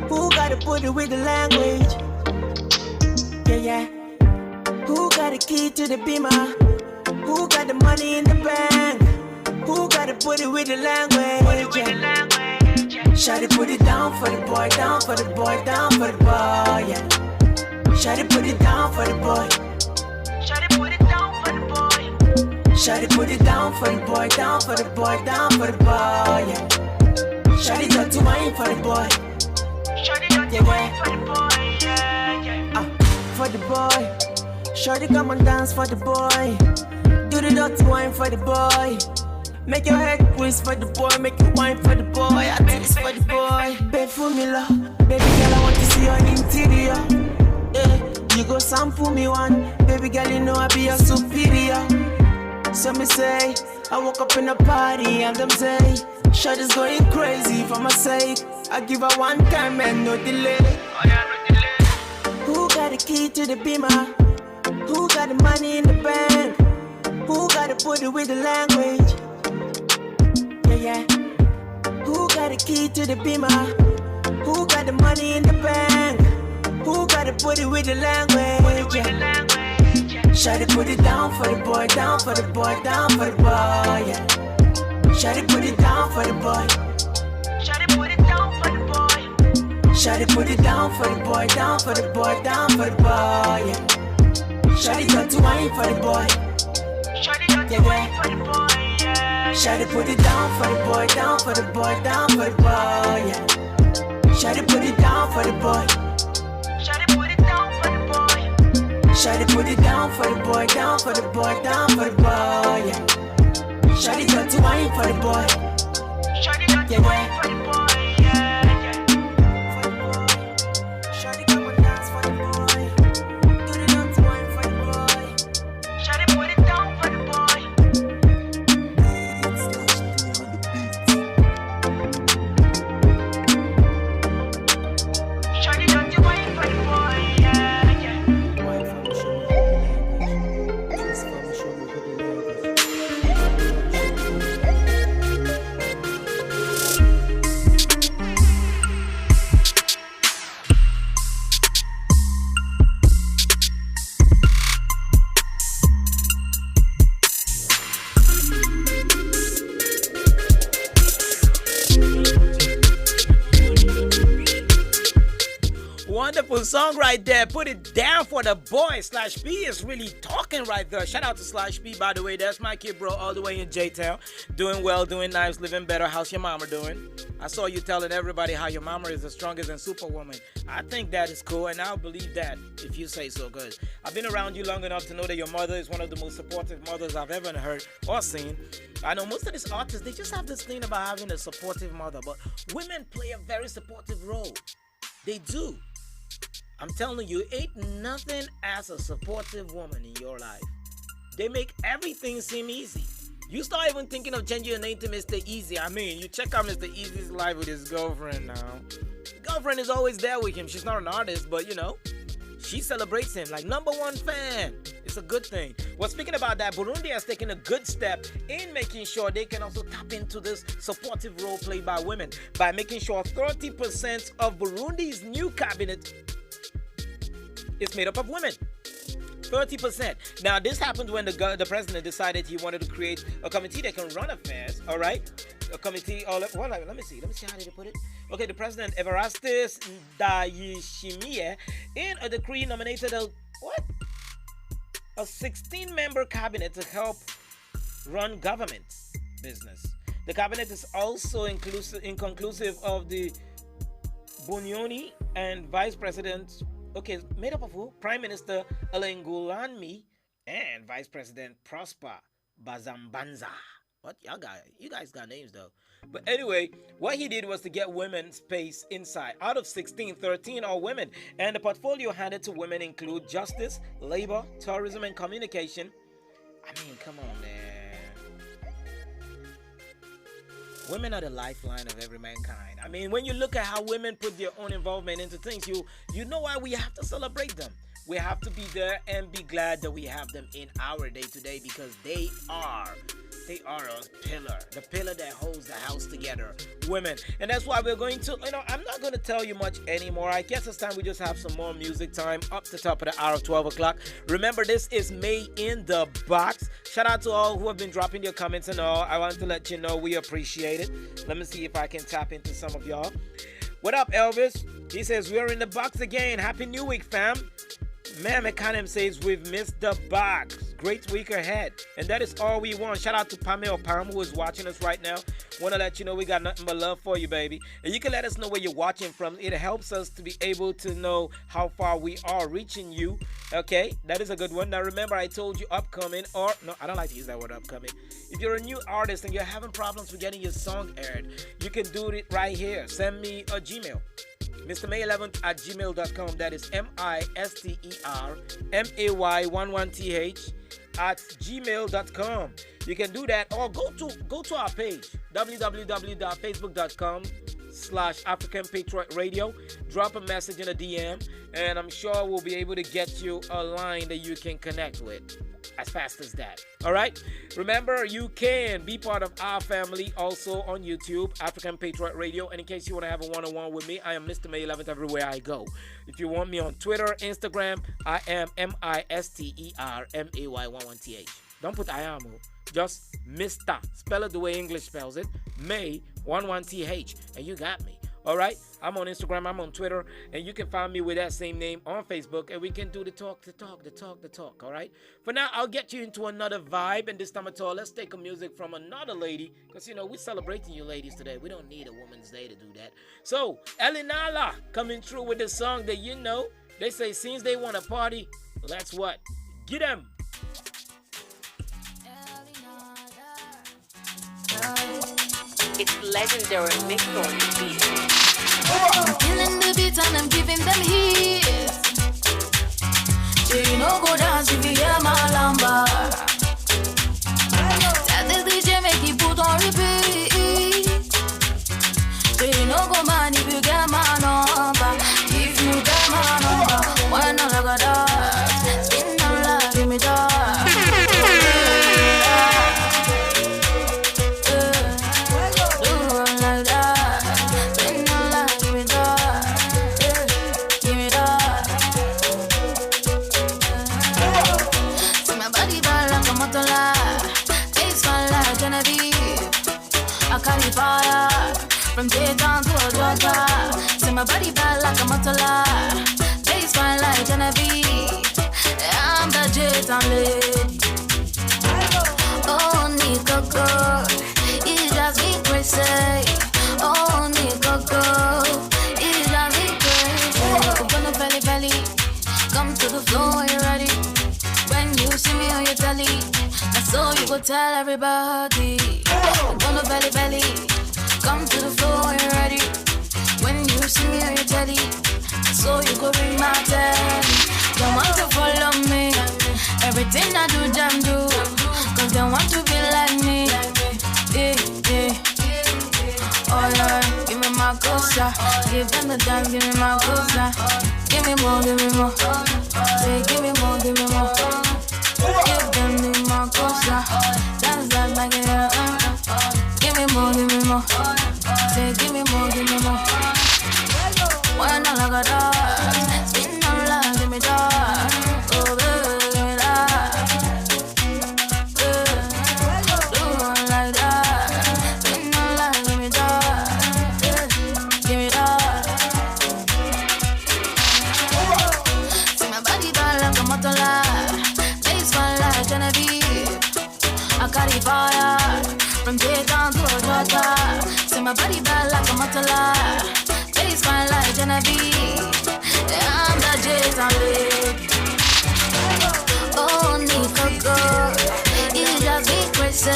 Who got to put it with the language? Yeah. Who got the key to the beamer? Who got the money in the bank? Who got to put it with the language? Shawty put it down for the boy, down for the boy, down for the boy, yeah. Shawty put it down for the boy. Shawty put it down for the boy. Shawty put it down for the boy, down for the boy, down for the boy, yeah. Shawty done to wine for the boy. Shawty done to wine for the boy, yeah. For the boy. Shawty come and dance for the boy. Do the dirty wine for the boy. Make your head quiz for the boy, make you wine for the boy. I do this for the boy. Beg for me love, baby girl I want to see your interior. Yeah, you go sample me one, baby girl you know I be your superior. So me say, I woke up in a party and them say, Shawty's going crazy for my sake. I give her one time and no delay. Who got the key to the beamer? Who got the money in the bank? Who got to put it with the language? Yeah. Who got the key to the beamer? Who got the money in the bank? Who got to put it with the language? Shawty put it down for the boy, down for the boy, down for the boy, yeah. Shawty put it down for the boy. Shawty put it down for the boy. Shawty put it down for the boy, down for the boy, down for the boy. Yeah. Shawty got to wine for the boy. Shawty got to wine for the boy. Yeah. Shawty put it down for the boy, down for the boy, down for the boy. Yeah. Shawty put it down for the boy. Shawty put it down for the boy. Shawty put it down for the boy, down for the boy, down for the boy. Yeah. Shawty got to wine for the boy. Shawty got to wine for the boy. Yeah, yeah. For the boy. Shawty come and dance for the boy. Do the dance wine for the boy. Shawty put it down for the boy. Shawty got to wine for the boy. Yeah, yeah. Wine for me, show me the language. Twist for me, show me the Wonderful song right there. Put it down for the boy. Slash B is really talking right there. Shout out to Slash B, by the way. That's my kid, bro, all the way in J-Town. Doing well, doing nice, living better. How's your mama doing? I saw you telling everybody how your mama is the strongest and superwoman. I think that is cool, and I'll believe that if you say so. Good. I've been around you long enough to know that your mother is one of the most supportive mothers I've ever heard or seen. I know most of these artists, they just have this thing about having a supportive mother, but women play a very supportive role. They do. I'm telling you, ain't nothing as a supportive woman in your life. They make everything seem easy. You start even thinking of changing your name to Mr. Easy. I mean, you check out Mr. Easy's life with his girlfriend now. His girlfriend is always there with him. She's not an artist, but you know, she celebrates him like #1 fan. It's a good thing. Well, speaking about that, Burundi has taken a good step in making sure they can also tap into this supportive role played by women by making sure 30% of Burundi's new cabinet is made up of women. 30%. Now, this happened when the president decided he wanted to create a committee that can run affairs, all right? A committee, let me see how did they put it? Okay, the president, Everastus Ndayishimiye, in a decree nominated a 16-member cabinet to help run government business. The cabinet is also inconclusive of the Bunyoni and Vice President. Okay, made up of who? Prime Minister Alengulanmi and Vice President Prosper Bazambanza. What? You guys got names though. But anyway, what he did was to get women space inside. Out of 16, 13 are women. And the portfolio handed to women include justice, labor, tourism, and communication. I mean, come on, man. Women are the lifeline of every mankind. I mean, when you look at how women put their own involvement into things, you know why we have to celebrate them. We have to be there and be glad that we have them in our day-to-day because they are a pillar. The pillar that holds the house together. Women. And that's why we're going to, I'm not going to tell you much anymore. I guess it's time we just have some more music time up the top of the hour, 12 o'clock. Remember, this is May in the Box. Shout out to all who have been dropping their comments and all. I want to let you know we appreciate it. Let me see if I can tap into some of y'all. What up, Elvis? He says, we're in the box again. Happy New Week, fam. Man, McCann says we've missed the box. Great week ahead. And that is all we want. Shout out to Pamela Palm, who is watching us right now. Want to let you know we got nothing but love for you, baby. And you can let us know where you're watching from. It helps us to be able to know how far we are reaching you. Okay, that is a good one. Now remember, I told you upcoming, or no, I don't like to use that word upcoming. If you're a new artist and you're having problems with getting your song aired, you can do it right here. Send me a Gmail. MrMay11@gmail.com. That is MisterMay11th@gmail.com. You can do that, or go to our page, www.facebook.com/African Patriot Radio. Drop a message in a DM, and I'm sure we'll be able to get you a line that you can connect with as fast as that. All right? Remember, you can be part of our family also on YouTube, African Patriot Radio. And in case you want to have a one-on-one with me, I am Mr. May 11th everywhere I go. If you want me on Twitter, Instagram, I am MisterMay11th. Don't put I am. Just Mr. Spell it the way English spells it. May 11th, and you got me. All right, I'm on Instagram, I'm on Twitter, and you can find me with that same name on Facebook, and we can do the talk. All right. For now, I'll get you into another vibe, and this time at all, let's take a music from another lady, because we're celebrating you ladies today. We don't need a Women's Day to do that. So, Elinala coming through with the song that they say since they want to party, let's what? Get them. It's legendary mix on the beat. I'm killing the beat and I'm giving them heat. You know go dance if you hear my lamba. Tell the DJ make it put on repeat. You know go man if you get my number. If you get my number, why not like that? Spin on love, give me that. Fire from Dayton to Georgia. See my body bad like a motola. Face fine like Genevieve. I'm the Dayton lady. Oh, Nico girl, it drives me crazy. Oh, Nico girl, it drives me crazy. Open the belly, come to the floor when you're ready. When you see me on your telly, that's all you go tell everybody. Open the belly, come to the floor when you're ready. When you see me on your telly, that's all you go ring my telly. Don't want to follow me, everything I do, jam do. Cause they want to be like me. Oh yeah, give me my cosa. Give them the dance, give me my cosa. Give me more, say give me more, give me more. Give them my cosa. Dance that like it. Give me more, say give me more. Why not like that? Spin on love, give me that. Oh baby, give me that. Do it like that. Spin on love, give me that. Give me that. See my body bad like a motola. Face fine like Genevieve. I carry fire from Dayton to Georgia. See my body bad like a motola. Face fine like Genevieve. I'm the Dayton lady. Oh, Nico girl, it drives me crazy.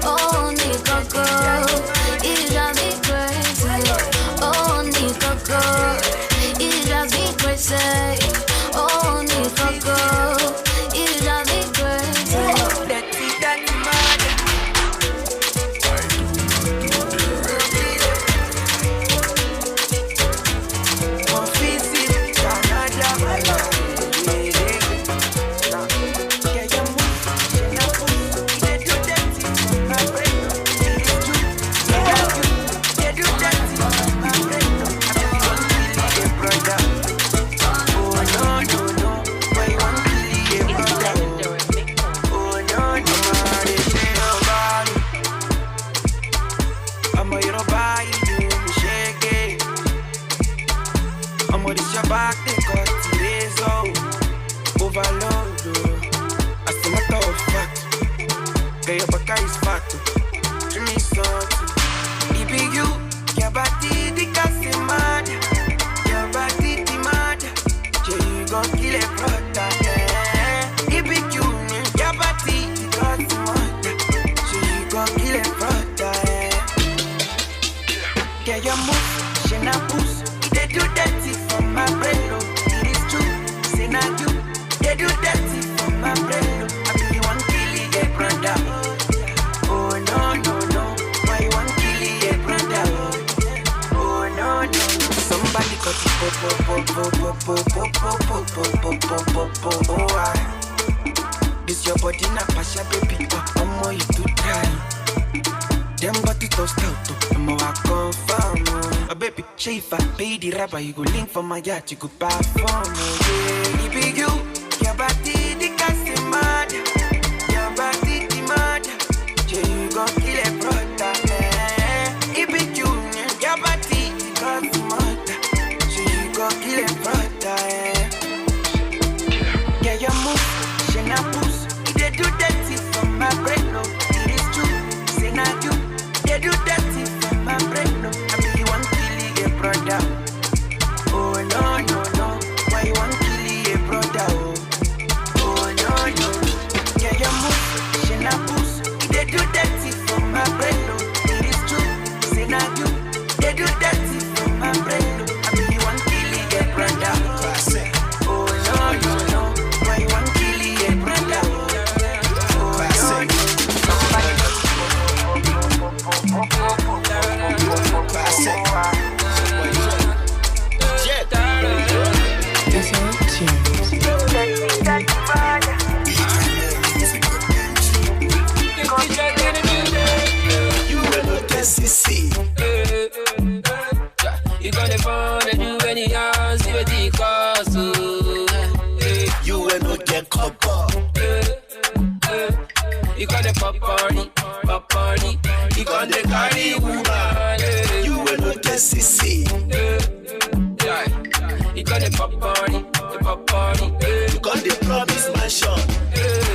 Oh, Nico girl, it drives me crazy. Oh, Nico girl, it drives me crazy. Oh, Nico girl, it drives me crazy. That's mad. Back, they got today's overload. I see my thought fact. Girl, your back is fat. To me, something. It be you, your body, the gas is mad. Your body, the mad. You gon' kill a brother. It be you, your body, the gas is mad. You gon' kill a brother. Girl, your move, she na push. They do dirty for my brain, no. It is true, say not you. They do dirty for my brain, no. I be the one killing a brother. Oh no, why you want killing a brother? Oh no. Somebody got it, this your body na pasha baby, I'm more you to try. Them got it toast out, I'm a confirm. Baby, if I pay the rapper, you go link for my yacht, you go buy for me. Yeah, it be you, your body, the gas is mad. Your body, the mad. You will not get copper. You got the pop party. You got the cardi woman. You will not get CC. You got the pop party. You got the promise mansion.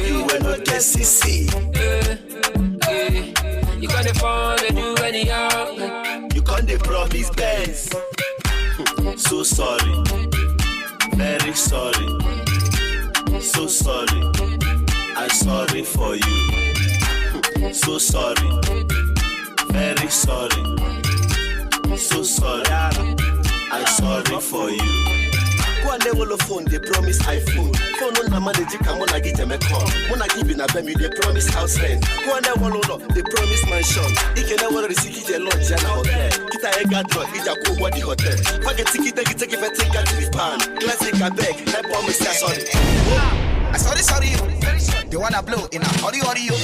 You will not get CC. You got the fun to do anyhow. You got the promise Benz. So sorry, very sorry, so sorry. I'm sorry for you. So sorry, very sorry, so sorry. I'm sorry for you. Go and level the phone, they promise iPhone. Phone on the manage, come on, I get them a call. When I give in a baby, they promise house rent. Go and level up, they promise mansion. You can never receive it a lunch and a hotel. Kita a got drug, it's a cool body hotel. Forget ticket, take if I take out to the pan. Classic, I beg, I promise, sorry. I sorry. They wanna blow in a hurry, yo.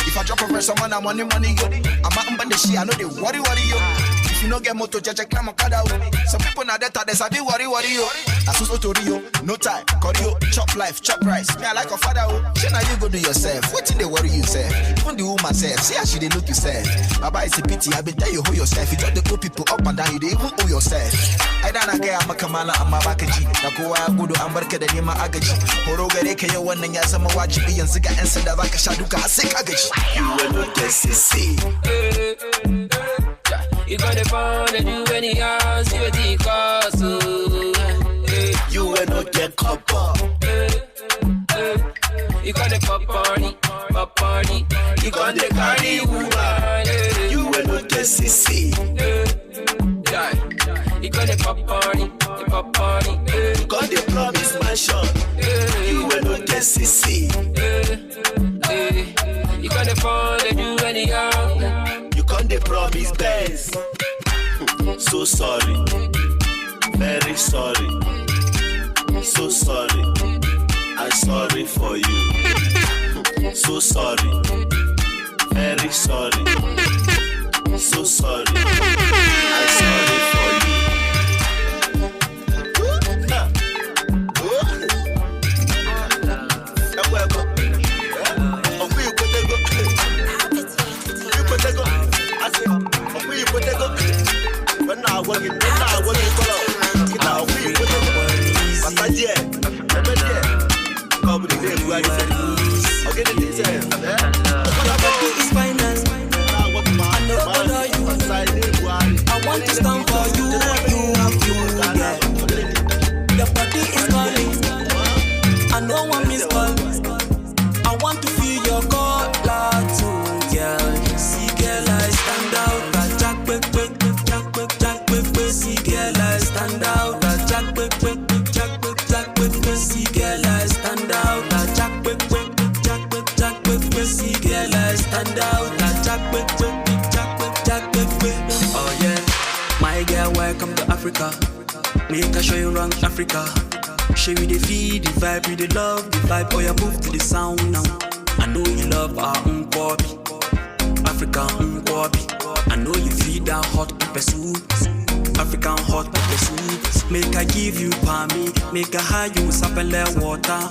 If I drop a verse, someone I'm money, yo. I'm out on the shit, I know they worry, yo. If you no get motor, just climb a kada. Some people now that there's a big worry, yo. I so to Rio, no time, choreo, chop life, chop rice. Me I like a father, shit now you go do yourself. What in they worry yourself? Even the woman self, see how she they look yourself. Baba is a pity, I been tell you who yourself. You talk the good people up and down, you they even owe yourself. I don't get I'm a kamala, I'm a bakaji. Na go I go to America, the name of agaji. Horoga they can you one and yes, I'm a wajibi and Siga and Sada Vaka Shaduka, sick agaji. You will not get CC. You got the fun to do anyhow, see what it costs. You will not get copper. You got the pop party. You got the cardi woman. You will not get CC. You got the pop party. You got the promise mansion. You will not get CC. You got the fun to do anyhow. You got the promise Benz. So sorry, very sorry, so sorry. I'm sorry for you. So sorry, very sorry, so sorry. I'm sorry for you. I want to stand for you, yeah. Your body is calling, I know one miss call. I want to feel your color too, girl. See, girl, I stand out. That jack, quick. See, girl, I stand out. That jack, quick. See, girl, I stand out. That jack, quick. See, girl, I stand out. That jack, quick. Oh yeah, my girl, welcome to Africa. Make I show you around Africa. Show you the feed, the vibe, you the love, the vibe. Boy, I move to the sound now. I know you love our Nkwabi, African Nkwabi. I know you feed that hot pepper soup, African hot pepper soup. Make I give you palmy, make I hide you sapele water.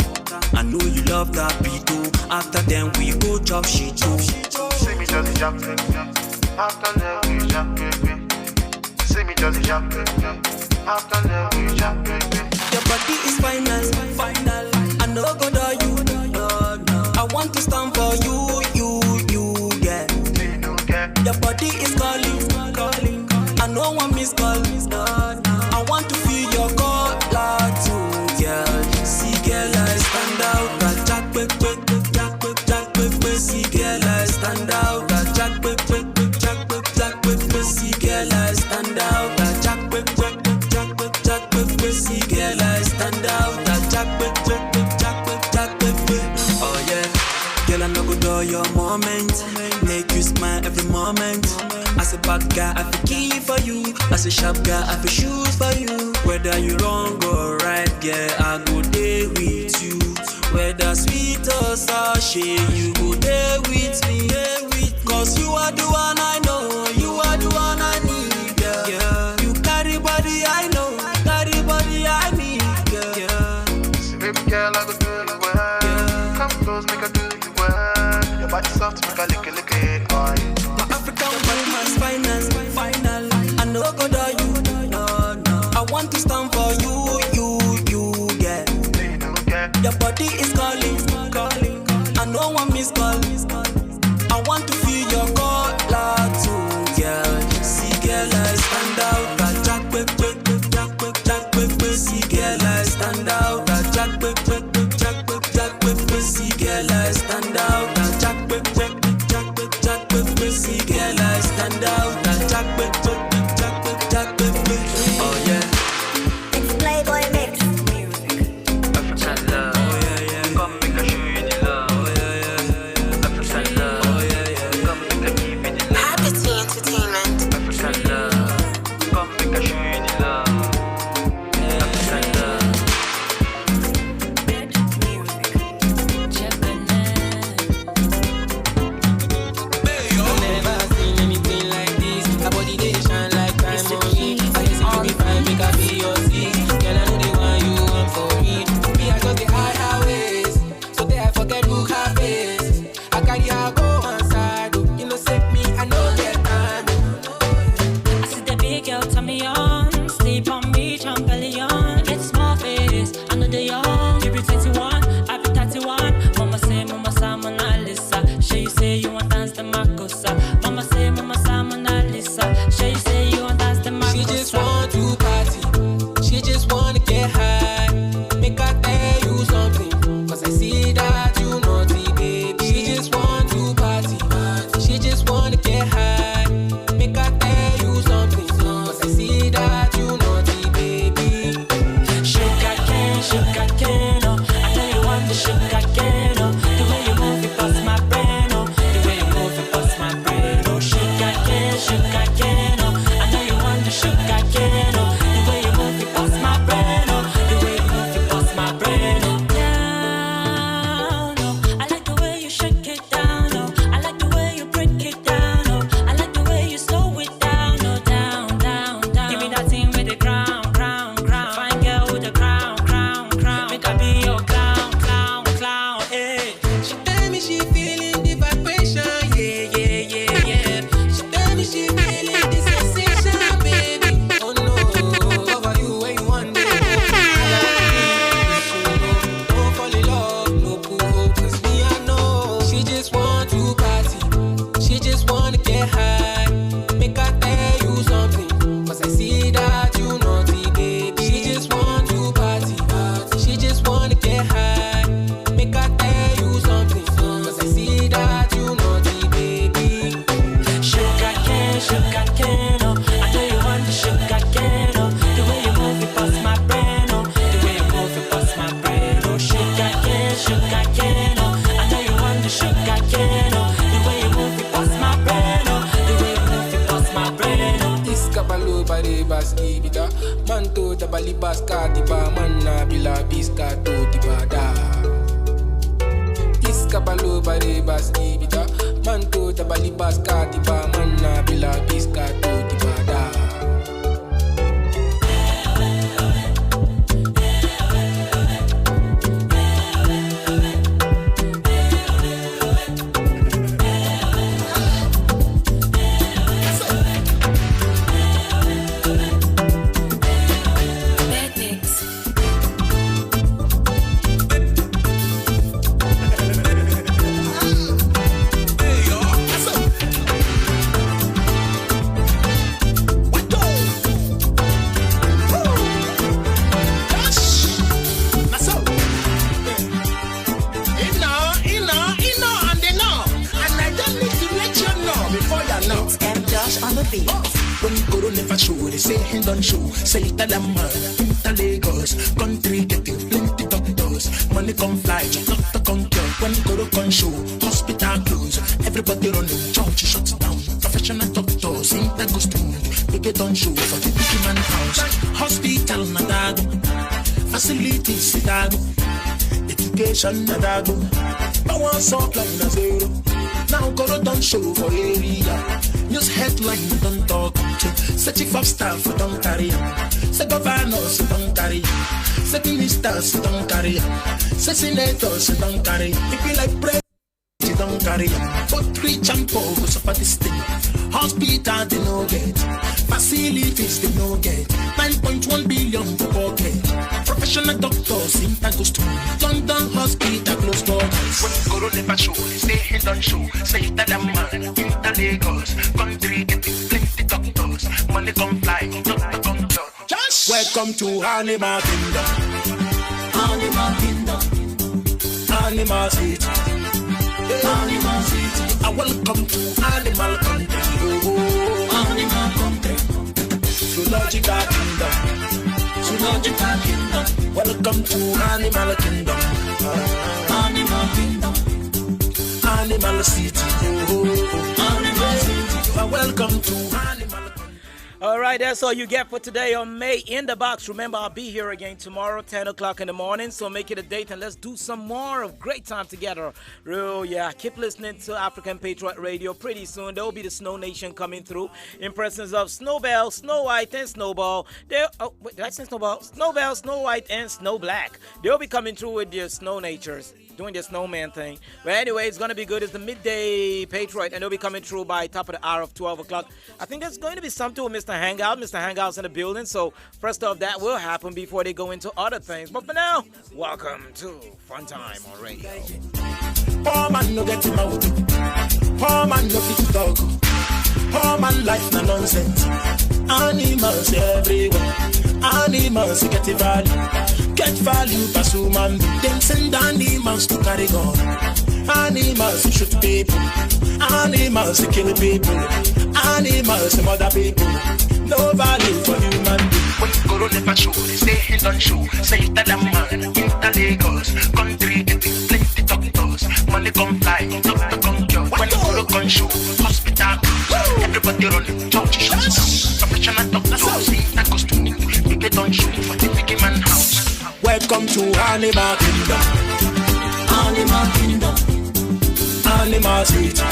I know you love that beat too. After then we go chop shit too. See me just jump, after that we jump, see me just jump, after that we jump. Your body is final. I know go to you. I want to stand for you, yeah. Your body is calling. I know one miss call. I want to feel your color too, girl. See, girl, I stand out. That jack, quick. See, girl, I stand out. That jack, quick. See, girl, I stand out. That jack, quick. See, girl, I stand out. That jack, quick. Oh yeah, girl, I know go do your moment. Make you smile every moment. As a bad guy, I feel key for you. As a sharp guy, I feel shoes for you. Whether you wrong or right, yeah, I go there with you. Whether sweet or sour, you go there with me. Cause you are the one I know, you are the one I need, girl. Yeah. You carry body I know, carry body I need, girl. Yeah. girl, I go do you well. Come close, make I do you well. Your body soft, make I lick it, oh yeah. My African woman's final. I know go do you, no. I want to stand for you, yeah. Your body is calling. I know one miss call. I want to feel your color too, girl. See, girl, I stand out. That jack, quick. See, girl, I stand out. That jack, quick. See, girl, I stand out. That jack, quick. See, girl, I stand out. That jack, quick. Oh yeah. It's Playboy Mix. African love. Oh yeah. Come make I show you the love. Oh yeah. African love. Oh yeah. Come make I give you the love. Happy Entertainment. African love. Come make I show you the love. African love. Never seen anything like this. Her body they shine like diamond. I guess it be fine, make her be your sis. Girl, I know the one you want for me. Me, I just the hide her ways, so that I forget look her face. I carry her go on side, you know save me, I know get time. I see the big girl turn me on, sleep on me, jump belly on. Get small face, I know they young. You be 21, I be 31. Mama say, Mona Lisa. Sure you say you want dance the Makosa. Mama say, Mona Lisa. Sure you say you want dance the Makosa. She just want to party, she just wanna get high. Make her tell you something, cause I see that you naughty, baby. She just want to party, she just wanna get high. Make her tell you something, cause I see that you naughty, baby. Sugar cane, oh. I know you want the sugar cane, oh. The way you move it bust my brain, oh. The way you move it bust my brain, oh. Sugar cane, oh. I know you want the sugar cane, oh. The way you move it bust my brain, oh. The way you move it bust my brain, oh. Down, oh. I like the way you shake it down, oh. I like the way you break it down, oh. I like the way you slow it down, oh. Down. Give me that thing with the crown. Fine girl with the crown. Make I be your clown, eh. She tell me she feeling the vibration, yeah. She tell me she feeling the sensation, baby. Oh no, over you where you want me. Don't fall in love, no boo, cause me I know. She just want to party, she just wanna get high. Make her tell you something, cause I see that you naughty, baby. She just want to party, she just wanna get high. Make her tell you something, cause I see that you naughty, baby. Sugar cane, oh. I know you want the sugar cane, oh. The way you move it bust my brain, oh. The way you move it bust my brain, oh. Sugar cane, oh. I know you want the sugar cane, oh. The way you move it bust my brain, oh. The way you move it bust my brain, oh. Iskabalo bare baski bida, manto da bali baska tiba manna bila biska to tiba da. Iskabalo bare baski bida, manto da bali baska tiba manna bila biska to tiba da. When you go to never show, they say he don't show. Say it a man, into Lagos. Country getting plenty doctors. Money come fly, just not to conquer. When you go to con show, hospital close. Everybody running, church shuts down. Professional doctors, in the go smooth. They get on show for the big man house. Hospital, nadago. Facilities, nadago. Education, nadago. Power supply, na zero. Now go to done show for area. News headline we don't talk. Say chief of staff we don't carry. Say governors we don't carry. Say ministers we don't carry. Say senators we don't carry. It be like bread. They don't carry but rich and poor go suffer this thing. Hospital they no get, facilities they no get. 9.1 billion to pocket. Professional doctors in goes to London hospital close doors. When Guru never show, stay head on show. Say that a man in the Lagos country getting plenty doctors. Money come fly, doctor come talk. Just welcome to Animal Kingdom. Animal Kingdom. Animal City. Animal City. I welcome to Animal Country. Oh, Animal Country. Zoological Kingdom. Zoological Kingdom. Welcome to Animal Kingdom. Animal Kingdom. Animal City. Oh, Animal City. Welcome to Animal. All right, that's all you get for today on May in the Box. Remember, I'll be here again tomorrow, 10 o'clock in the morning. So make it a date and let's do some more of great time together. Real, yeah. Keep listening to African Patriot Radio. Pretty soon, there will be the Snow Nation coming through in presence of Snowbell, Snow White, and Snowball. Did I say Snowball? Snowbell, Snow White, and Snow Black. They'll be coming through with their snow natures, doing their snowman thing. But anyway, it's going to be good. It's the midday Patriot, and they'll be coming through by top of the hour of 12 o'clock. I think there's going to be something with Mr. Hangout. Mr. Hangout's in the building, so first off, that will happen before they go into other things. But for now, welcome to Fun Time on Radio. Poor man no get him out. Poor man no fit talk. Poor man life no nonsense. Animals everywhere. Animals get value. Get value pass human. Them send animals to carry gun. Animals shoot people. Animals kill people. Animals murder people. No value for human being. When Guru never show, stay head on show. Say that a man in the Lagos country getting plenty doctors. Money come fly, doctor come cure. When Guru come show, hospital everybody running, church shows. Professional doctors, see that goes to me. You get on show for the big man house. Welcome to Animal Kingdom. Animal Kingdom. Animal City.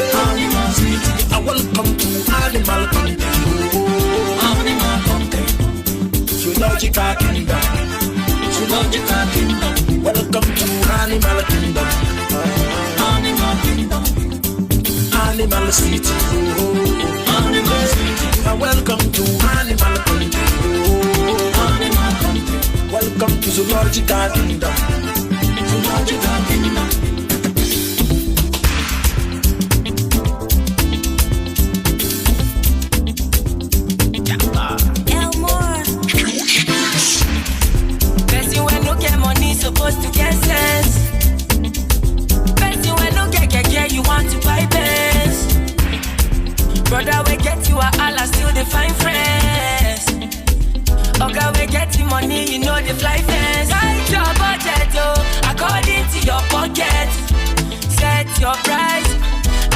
Animal City. I welcome to Animal Country. Oh, Animal Country. Zoological Kingdom. Zoological Kingdom. Welcome to Animal Kingdom. Animal Kingdom. Animal City. Oh, Animal City. Welcome to Animal Country. Oh, Animal Country. Welcome to Zoological Kingdom. Zoological Kingdom. Supposed to get sense. Person when no get you want to buy best. Brother we get you a Allah still they find friends. Okay we get you money you know they fly fence. Hide your budget oh according to your pocket. Set your price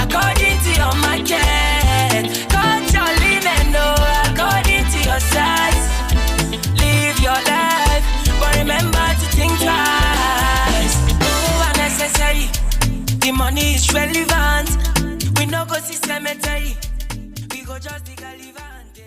according to your market. Cut your linen oh according to your size. Live your life but remember to think twice. Oh, unnecessary. The money is relevant. We no go see cemetery. We go just dig a levante.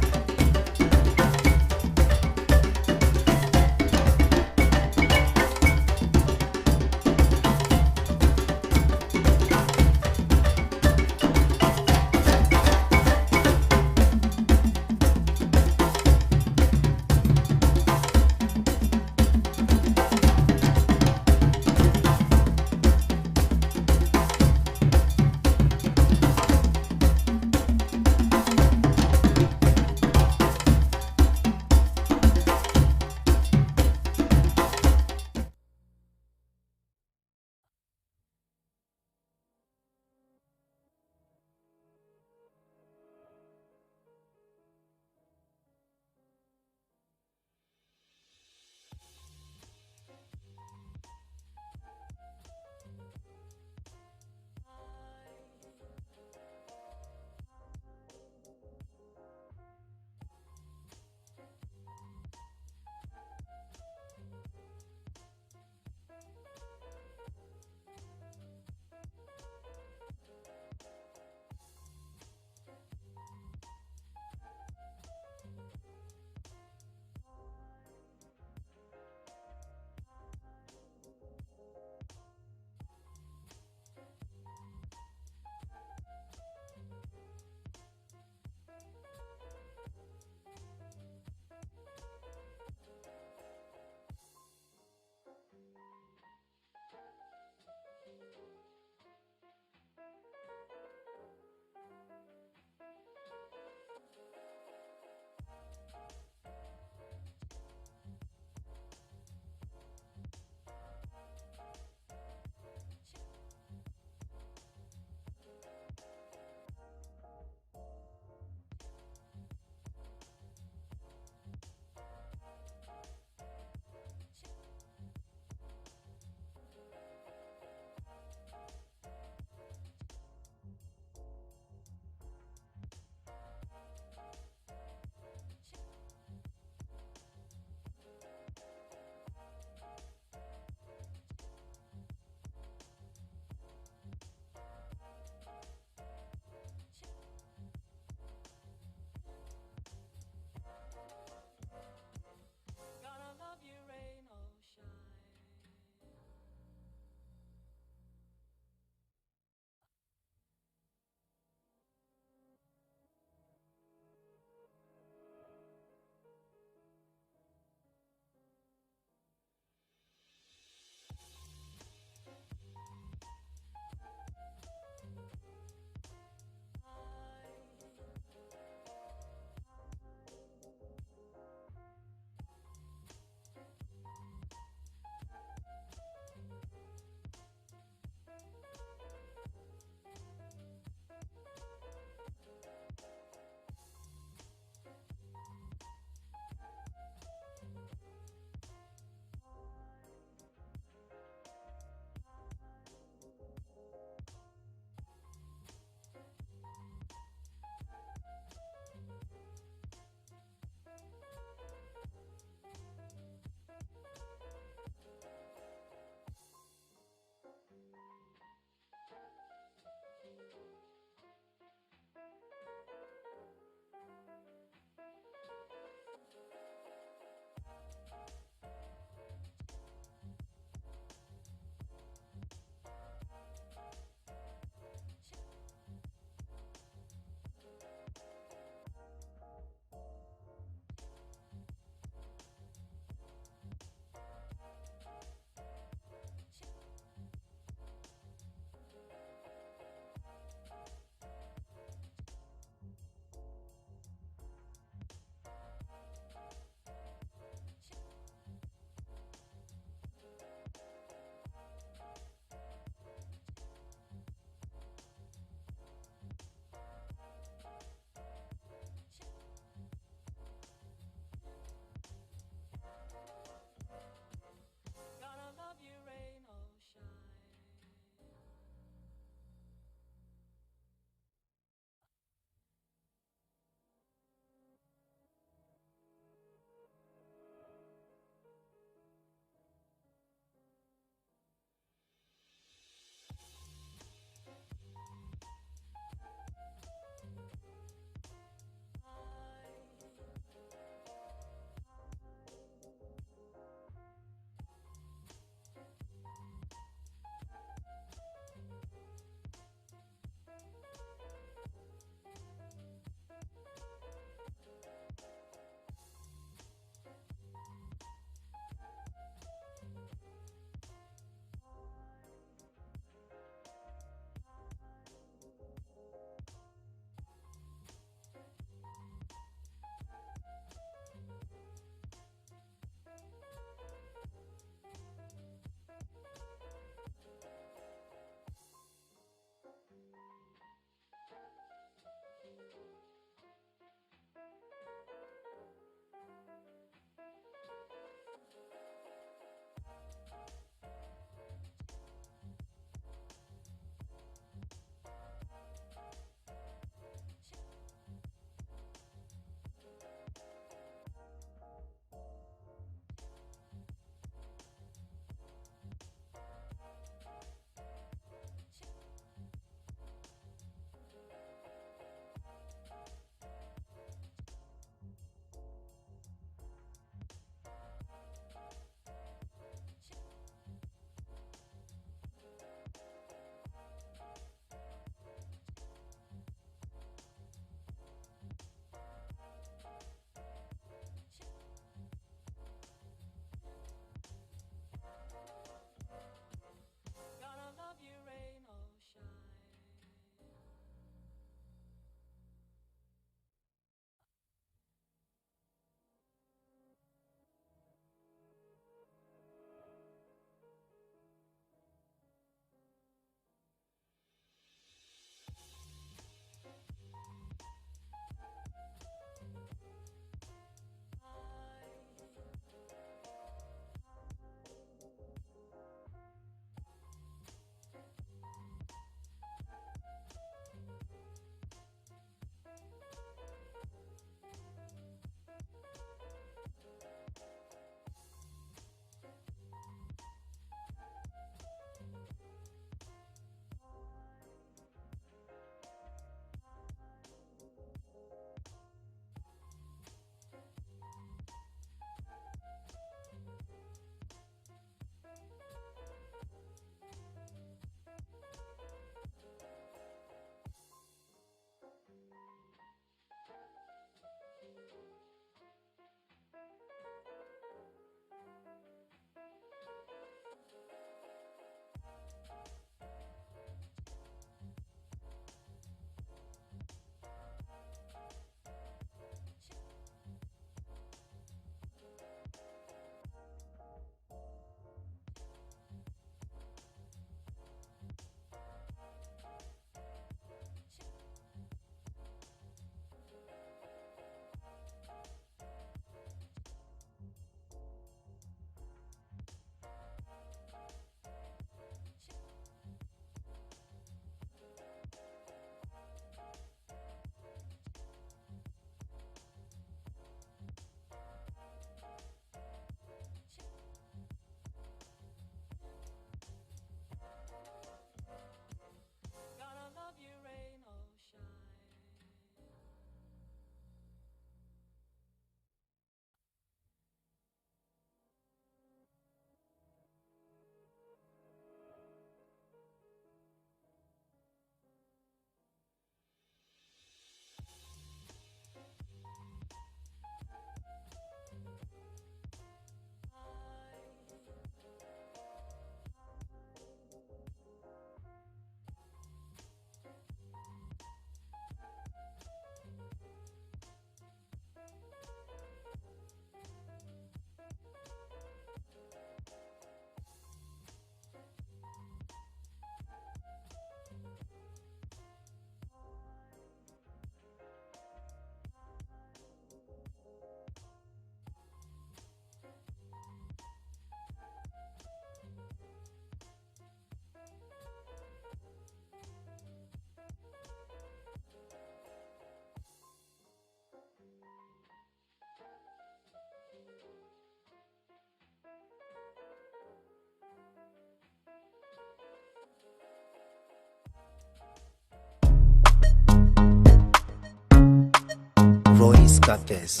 boy scatters.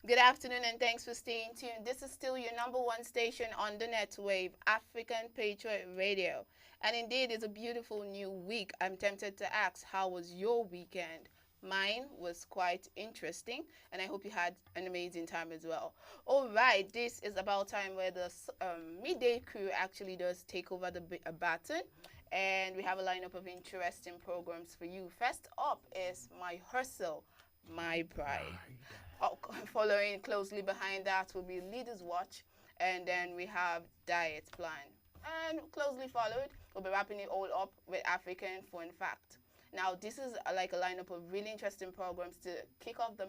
Good afternoon and thanks for staying tuned. This is still your number one station on the net wave, African Patriot Radio. And indeed, it's a beautiful new week. I'm tempted to ask, how was your weekend? Mine was quite interesting, and I hope you had an amazing time as well. All right, this is about time where the midday crew actually does take over the baton, and we have a lineup of interesting programs for you. First up is My Hustle, My Pride. Following closely behind that will be Leaders Watch, and then we have Diet Plan. And closely followed, we'll be wrapping it all up with African Fun Fact. Now, this is like a lineup of really interesting programs to kick off the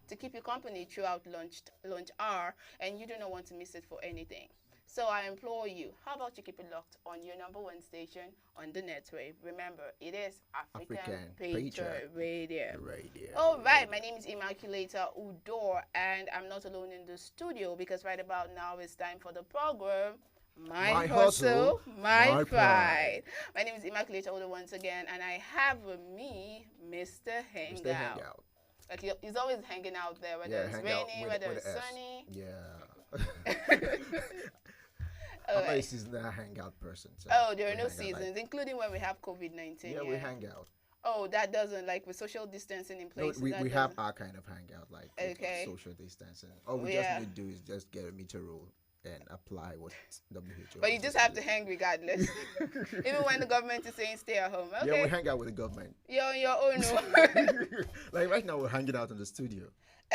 to keep you company throughout lunch hour, and you do not want to miss it for anything. So I implore you, how about you keep it locked on your number one station on the net wave? Remember, it is African Patriot Radio. All right, my name is Immaculata Udor, and I'm not alone in the studio because right about now it's time for the program My Hustle, My Pride. My name is Immaculata Udor once again, and I have with me Mr. Hangout. Like he's always hanging out there, whether it's raining, whether it's sunny. Yeah. I'm not a seasonal hangout person. So there are no seasons, including when we have COVID-19. Yeah, we hang out. Oh, that doesn't, like with social distancing in place. No, we have our kind of hangout, like social distancing. All we just need to do is just get a meter rule and apply what WHO. But you just have to hang regardless, even when the government is saying stay at home. Okay. Yeah, we hang out with the government. You're on your own. Like right now, we're hanging out in the studio.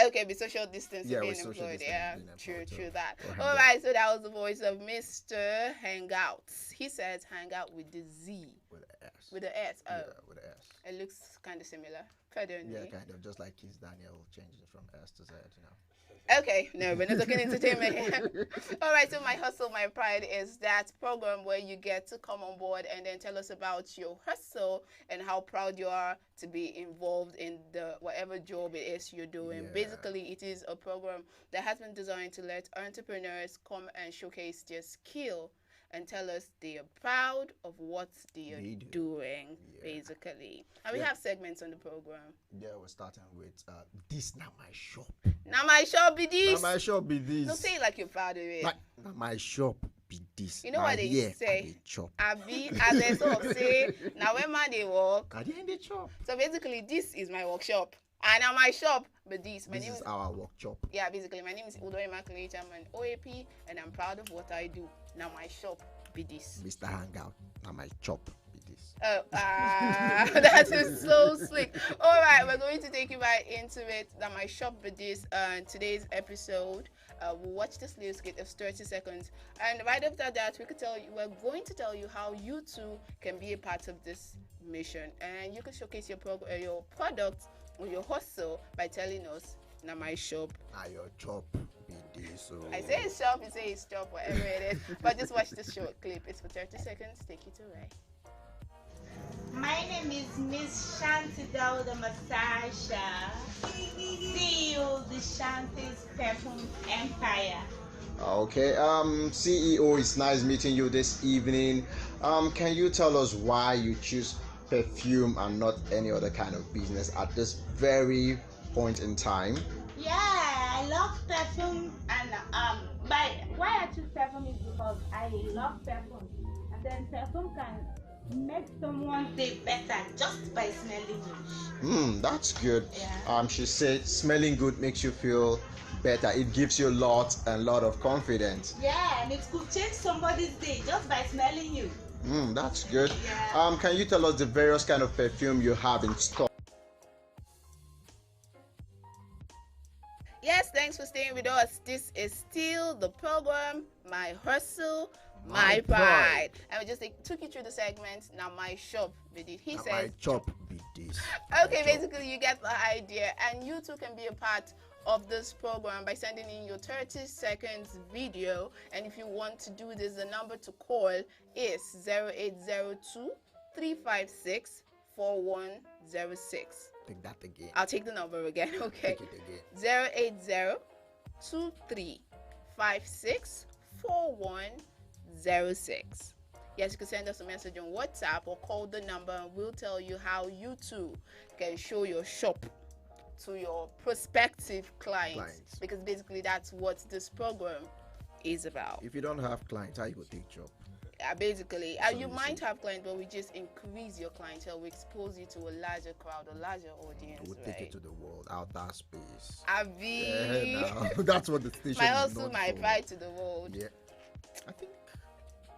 Okay, with social distancing being employed. Yeah, true that. All right, so that was the voice of Mr. Hangouts. He says hang out with the Z. With the S. With the S. Oh. Yeah, with the S. It looks kind of similar. Pardon me. Yeah, kind of. Just like Kiss Daniel changed it from S to Z, you know. Okay, no, we're not talking entertainment here. All right, so My Hustle, My Pride is that program where you get to come on board and then tell us about your hustle and how proud you are to be involved in the whatever job it is you're doing. Yeah. Basically, it is a program that has been designed to let entrepreneurs come and showcase their skill and tell us they are proud of what they are doing, basically. And we have segments on the program. Yeah, we're starting with this now my shop. Now my shop be this. Now my shop be this. Don't say it like you're proud of it. Like, now my shop be this. You know what they used to say? Abi, as they sort of say, now when man they work. At the end they chop. So basically, this is my workshop. And now my shop, but this is our workshop. Yeah, basically, my name is Udo Immaculate. I'm an OAP, and I'm proud of what I do. Now my shop be this. Mr. Hangout. Now my shop be this. Oh, that is so slick. All right, we're going to take you right into it. Now my shop be this. Today's episode, we'll watch this little skit of 30 seconds, and right after that, we're going to tell you how you too can be a part of this mission, and you can showcase your product or your hustle by telling us, now my shop. Now your shop be this. So. I say it's shop, you say it's shop, whatever it is. But just watch this short clip. It's for 30 seconds. Take it away. My name is Miss Shanti Dauda Masasha, CEO the Shanti's Perfume Empire. Okay, CEO, it's nice meeting you this evening. Can you tell us why you choose perfume and not any other kind of business at this very point in time? Yeah, I love perfume, and why I choose perfume is because I love perfume, and then perfume can make someone's day better just by smelling it. That's good. Yeah. She said smelling good makes you feel better. It gives you a lot of confidence. Yeah, and it could change somebody's day just by smelling you. That's good. Yeah. Can you tell us the various kind of perfume you have in stock? Yes, thanks for staying with us. This is still the program, My Hustle, My Pride. And we just took you through the segments. Now my shop, he says. My chop be this. Okay, basically you get the idea. And you too can be a part of this program by sending in your 30 seconds video. And if you want to do this, the number to call is 0802 356 4106. Take that again. I'll take the number again, okay? Take it again. 080-2356-4106. Yes, you can send us a message on WhatsApp or call the number and we'll tell you how you too can show your shop to your prospective clients. Because basically that's what this program is about. If you don't have clients, how you go take job? Basically, you might have clients, but we just increase your clientele. We expose you to a larger crowd, a larger audience. We'll take it to the world, outer space. Yeah, that's what the station my is hustle, known my for. pride to the world. Yeah, I think.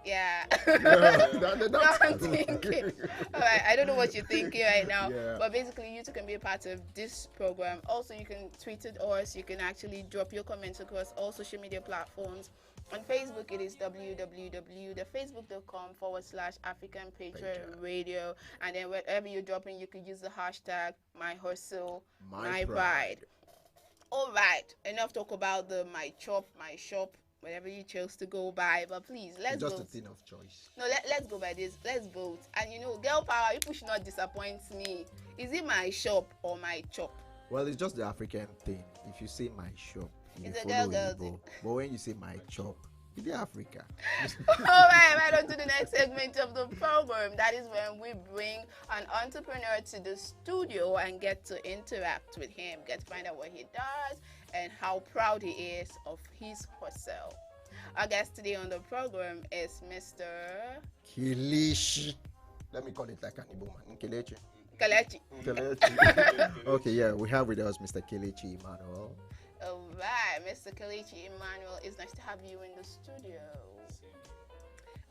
Yeah. That's I'm thinking. All right, I don't know what you're thinking right now, Yeah. but basically, you too can be a part of this program. Also, you can tweet it or you can actually drop your comments across all social media platforms. On Facebook, it is www.facebook.com/African Patriot Radio. And then wherever you're dropping, you can use the hashtag My Hustle, My Pride. All right, enough talk about the My Chop, My Shop, whatever you chose to go by. But please, let's just vote. a thing of choice. No, let's go by this. Let's vote. And girl power, people should not disappoint me. Is it my shop or my chop? Well, it's just the African thing. If you say my shop, you It's a follow girl Igbo. But when you say my chop, it's Africa. All right on to the next segment of the program. That is when we bring an entrepreneur to the studio and get to interact with him, get to find out what he does and how proud he is of his hustle. Our guest today on the program is Mr. Kilishi. Let me call it like an Igbo man. Kelechi. Kelechi. Okay, yeah, we have with us Mr. Kelechi Emmanuel. All right, Mr. Kelechi Emmanuel, it's nice to have you in the studio.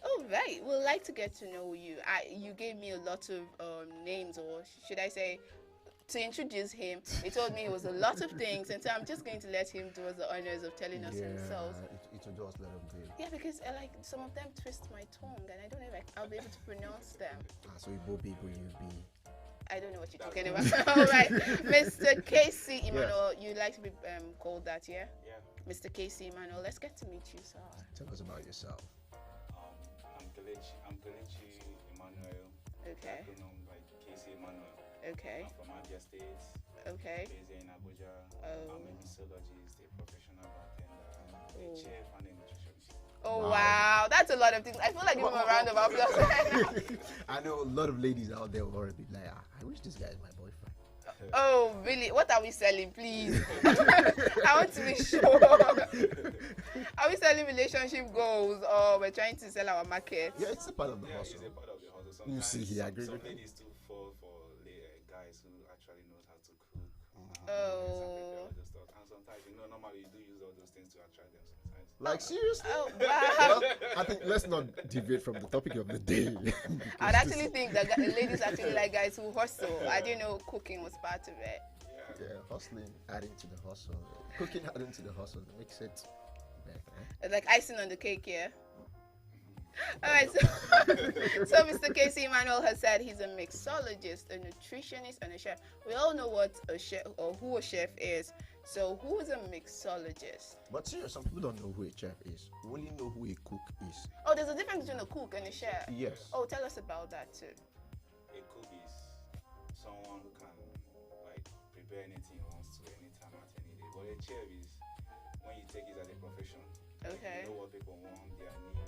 All right, we'd like to get to know you. You gave me a lot of names, or should I say, to introduce him, he told me it was a lot of things, and so I'm just going to let him do us the honors of telling us himself. It will just let him do it. Yeah, because some of them twist my tongue, and I don't know if I'll be able to pronounce them. So Igbo people, you be. I don't know what you're talking about. All right, Mr. Casey Emmanuel, you like to be called that, yeah? Yeah. Mr. Casey Emmanuel, let's get to meet you, sir. Tell us about yourself. I'm Kelechi Emmanuel. Okay. Known like Casey Emmanuel. Okay. I'm from Abia State. Okay. Based in Abuja. Oh. I'm a mixologist, a professional bartender, a chef, and a nutritionist. Oh wow, that's a lot of things. I feel like giving him a round of applause right now. I know a lot of ladies out there will already be like, I wish this guy is my boyfriend. Oh really? What are we selling, please? I want to be sure. Are we selling relationship goals or we're trying to sell our market? Yeah, it's a part of the hustle. It's a part of the hustle. You see, he agrees Some with me. ladies too fall for guys who actually knows how to cook. Oh. And sometimes, normally you do use all those things to attract them sometimes. Like seriously? Oh wow. Well, I think let's not deviate from the topic of the day. I'd actually think that ladies actually like guys who hustle. I didn't know cooking was part of it. Yeah, hustling, adding to the hustle. Cooking, adding to the hustle makes it better. It's like icing on the cake, yeah? All right, so Mr. Casey Emmanuel has said he's a mixologist, a nutritionist, and a chef. We all know what a chef or who a chef is. So who is a mixologist? But seriously, some people don't know who a chef is. We only know who a cook is. Oh, there's a difference between a cook and a chef. Yes. Oh, tell us about that too. a cook is someone who can like prepare anything he wants to anytime at any day. But a chef is when you take it as a profession. Like, Okay. you know what people want, their need.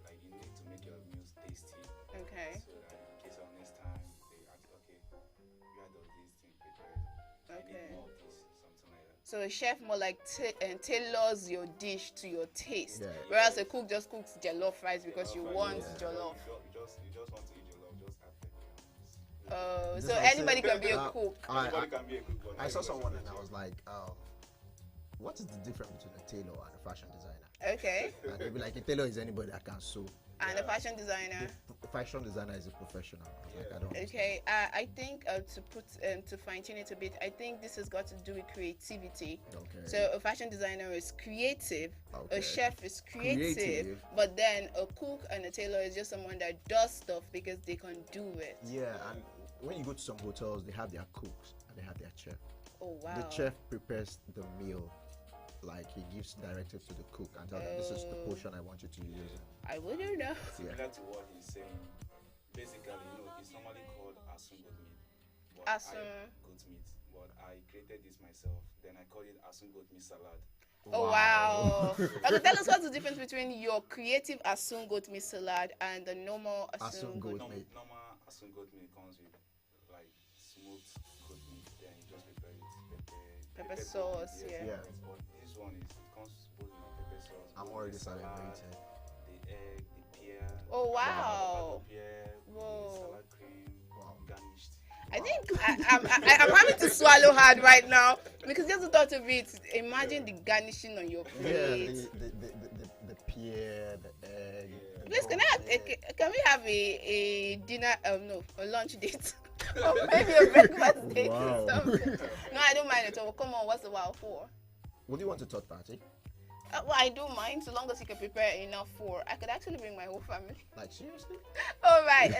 Like you need to make your meals tasty. Okay. So that in case of next time they ask, okay, you had all these things prepared. I Okay. need more of this, something like that. So a chef more like tailors your dish to your taste, Yeah. whereas a cook just cooks jollof rice because you want jollof. You just want to eat jollof, just have pepper. Oh, This so is what I anybody said. can be a cook. Anybody can be a cook, but I saw not someone everybody and I can was like, what is the difference between a tailor and a fashion designer? Okay. And they'll be like, a tailor is anybody that can sew. And a fashion designer. The fashion designer is a professional. I was like, I don't. Okay, I think to fine tune it a bit, I think this has got to do with creativity. Okay. So a fashion designer is creative, Okay. a chef is creative, Creative. but then a cook and a tailor is just someone that does stuff because they can do it. Yeah, and when you go to some hotels, they have their cooks and they have their chef. Oh wow. The chef prepares the meal, like he gives directives to the cook and tells them this is the portion I want you to use. I wouldn't know. Similar to what he's saying, basically, it's normally called asun goat meat. Goat meat, but I created this myself. Then I call it asun goat meat salad. Oh wow. Okay, tell us what's the difference between your creative asun goat meat salad and the normal asun goat meat. Normal asun goat meat comes with like smoked goat meat, then you just prepare it Pepper sauce, yeah. But this one it comes both with pepper sauce. I'm already salivating. The egg, the pear. Oh wow. The pear, Whoa. the salad cream, garnished. I think I'm having to swallow hard right now because just the thought of it, imagine the garnishing on your plate. Yeah, the pear, the egg. Please, can we have a dinner? No, a lunch date, or maybe a breakfast date or something? No, I don't mind at all. Come on, what's the wow for? Would you want a third party? Well, I don't mind so long as you can prepare enough for. I could actually bring my whole family. Like seriously? All right.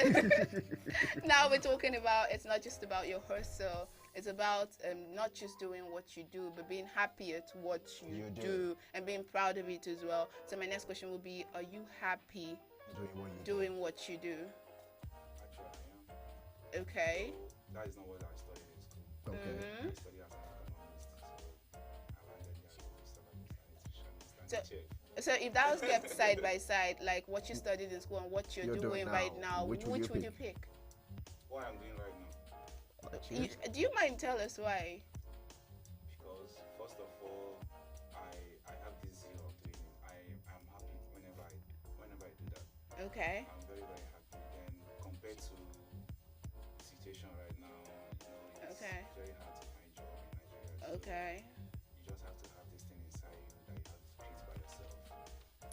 Now we're talking about it's not just about your hustle. It's about not just doing what you do, but being happy at what you do and being proud of it as well. So my next question will be: are you happy doing what you do? Actually, I am. Okay. That is not what I studied in school. Okay. I studied as an economist, so I landed here as a nutritionist and nutritionist. So if that was kept side by side, like what you studied in school and what you're doing right now, which would you pick? What I'm doing right now. Do you mind tell us why? Because first of all, I have this zeal of doing it. I'm happy whenever I do that. Okay. I'm very very happy. Then compared to the situation right now, it's very hard to find job in Nigeria. So Okay. you just have to have this thing inside you that you have to create by yourself.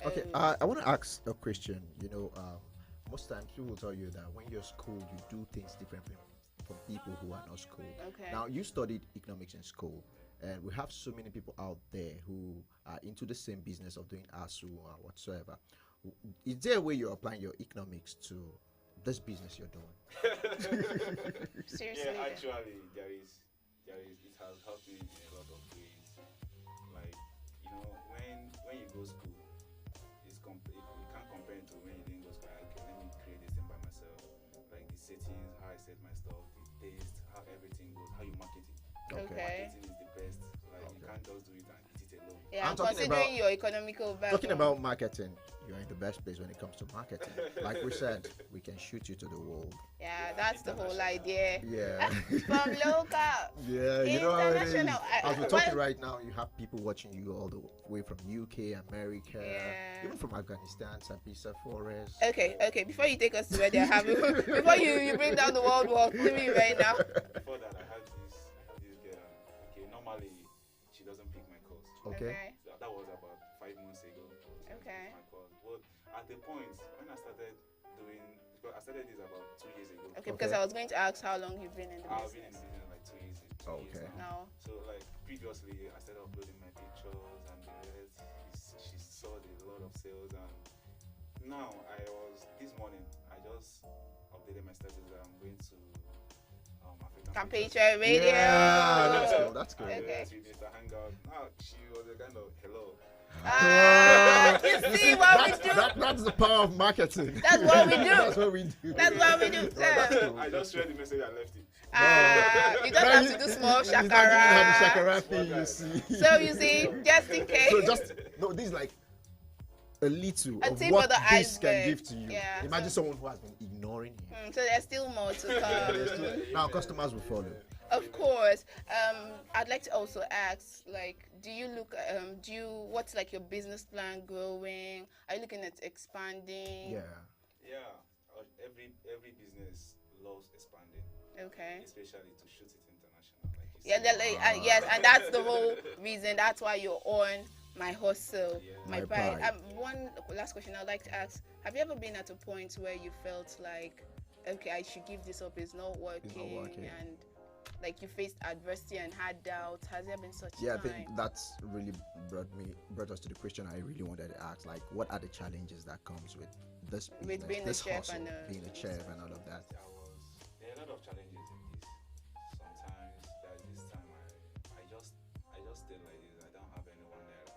Okay, I want to ask a question. Most times people will tell you that when you're schooled, you do things differently from people who are not schooled. Okay. Now, you studied economics in school, and we have so many people out there who are into the same business of doing ASU or whatsoever. Is there a way you're applying your economics to this business you're doing? Seriously? Yeah, actually, there is. It has helped me in a lot of ways. Like, when you go school, you can't compare it to when you didn't go school. Okay, let me create this thing by myself. Like the settings, how I set my stuff, the taste, how everything goes, how you market it. Okay. Marketing is the best. Like you can't just do it and eat it alone. Yeah, considering your economical background. Talking about marketing, you're in the best place when it comes to marketing. Like we said, we can shoot you to the world. Yeah, that's the whole idea. Yeah. From local. Yeah, you know how it is. International. As we're talking right now, you have people watching you all the way from UK, America, even from Afghanistan, Sapisa Forest. Okay. Before you take us to where they're having, before you bring down the world war, leave me right now. Before that, I have this girl. Okay, normally she doesn't pick my calls. Okay. That was about 5 months ago. Okay. My calls. But at the point when I started doing, because I started this about 2 years ago. Okay, because I was going to ask how long you've been in the business. I've been in the business like 2 years. Okay. Now. So like previously, I started uploading my pictures and the rest. She saw a lot of sales, and now this morning I just updated my status that I'm going to African Patriots Radio. Yeah, that's cool. That's cool. Okay. We did a hangout. Now she was a kind of hello. You see what we do? That's the power of marketing. That's what we do. That's what we do. That's what we do, sir. I just read the message and left it. You don't have to do small He's not giving her the shakara. shakara thing, you see. So you see, just in case. So just no, this is like a little A of tip what of the this can iceberg. give to you. Yeah, Imagine someone who has been ignoring you. So there's still more to come. Now customers will follow. Of course. I'd like to also ask, like, what's like your business plan growing? Are you looking at expanding? Yeah. Every business loves expanding. Okay. Especially to shoot it international. Like you Yes, and that's the whole reason. That's why you're on My Hustle, My Pride. One last question I'd like to ask: have you ever been at a point where you felt like, okay, I should give this up, it's not working, and like you faced adversity and had doubts? Has there been such Yeah, time? I think that's really brought us to the question I really wanted to ask. Like, what are the challenges that comes with this business, With being this a chef hustle, and being a chef and all of that? There are a lot of challenges in this. Sometimes there's this time I just stay like this. I don't have anyone there.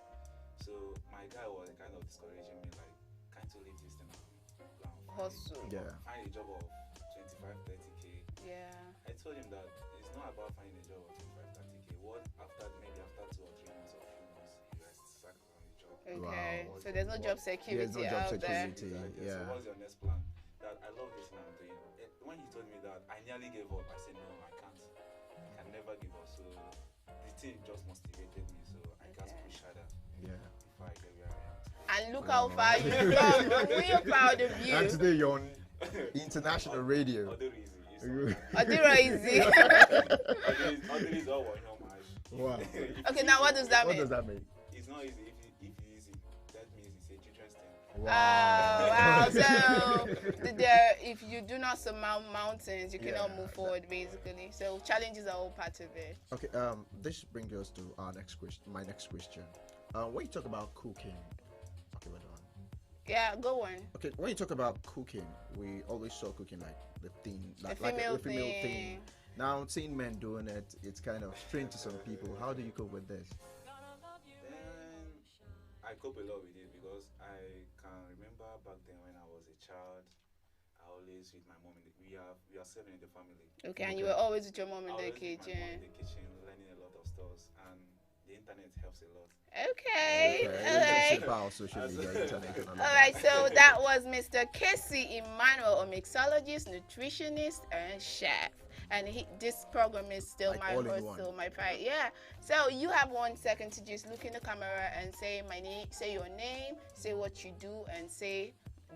So my guy was kind of discouraging me, like, can't you leave this thing and go and Hustle. find a job of 25, 30k. Yeah. I told him that it's not about finding a job of 25, 30k. What after 2 or 3 months or few months you are sacked from the job. Okay. So there's no job security There's no job out there. security. Yeah. So what's your next plan? That I love this thing I'm doing. When he told me that, I nearly gave up. I said no, I can't. I can never give up. So the thing just motivated me. So I can't push harder. Yeah. Before I get where I am. And look how far you've come. We're proud of you. And today you're on international radio. Odiro easy. Wow. Okay, now what does that mean? What does that mean? It's not easy. If it's easy, that means it's a children's thing. Wow. So if you do not surmount mountains, you cannot move forward, basically. So challenges are all part of it. Okay. This brings us to our next question. My next question. When you talk about cooking, okay, we're done. Yeah, go on. Okay, when you talk about cooking, we always saw cooking like the thing, like A female a female thing. thing. Now, seeing men doing it, it's kind of strange to some people. How do you cope with this? Then I cope a lot with it because I can remember back then when I was a child, I always with my mom. We are 7 in the family. Okay, and you were always with your mom in the kitchen. In the kitchen, learning a lot of stuff, and the internet helps a lot. Okay. All right. All All right, so that was Mr. Casey Emmanuel, a mixologist, nutritionist, and chef. And this program is still Like My all in Hustle, one. My Pride. Yeah. So you have 1 second to just look in the camera and say my name, say your name, say what you do, and say,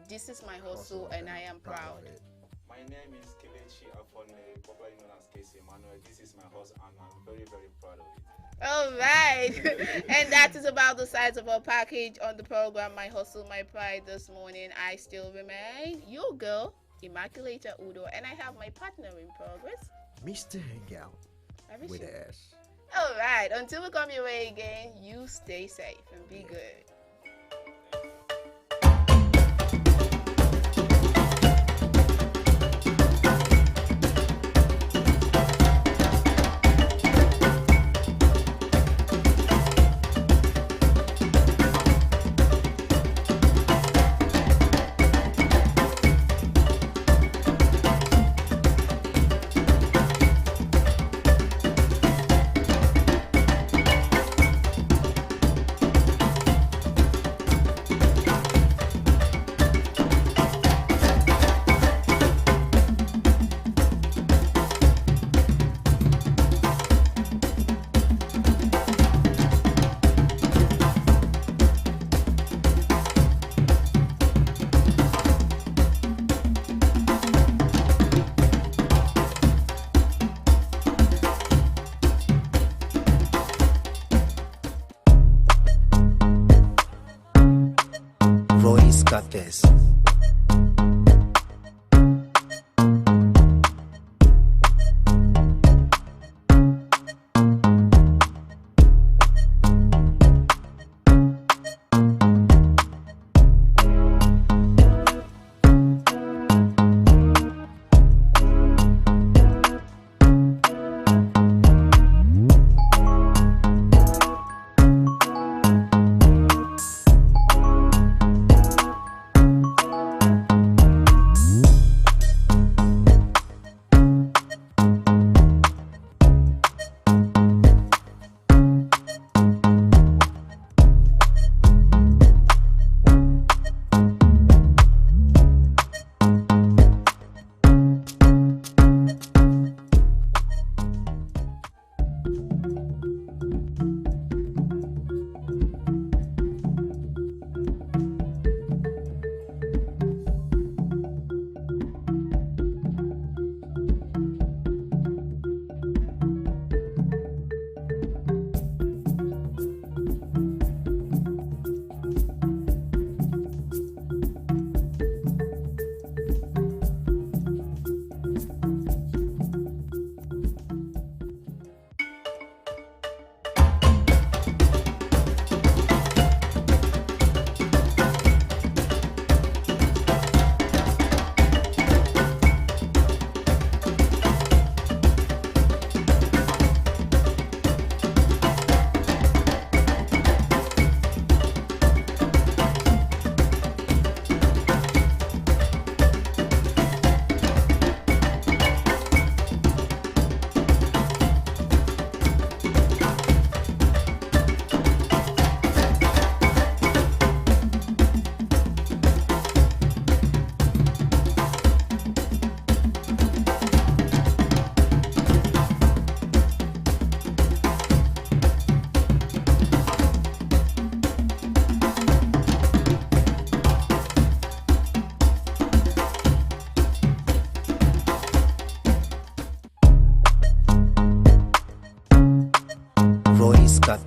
this is my hustle, and I am proud. My name is Kelechi Afone, popularly known as Casey Emmanuel. This is my house, and I'm very, very proud of it. All right. And that is about the size of our package on the program My Hustle, My Pride this morning. I still remain your girl, Immaculata Udo, and I have my partner in progress, Mr. Hangout with Arisha. S. All right. Until we come your way again, you stay safe and be good.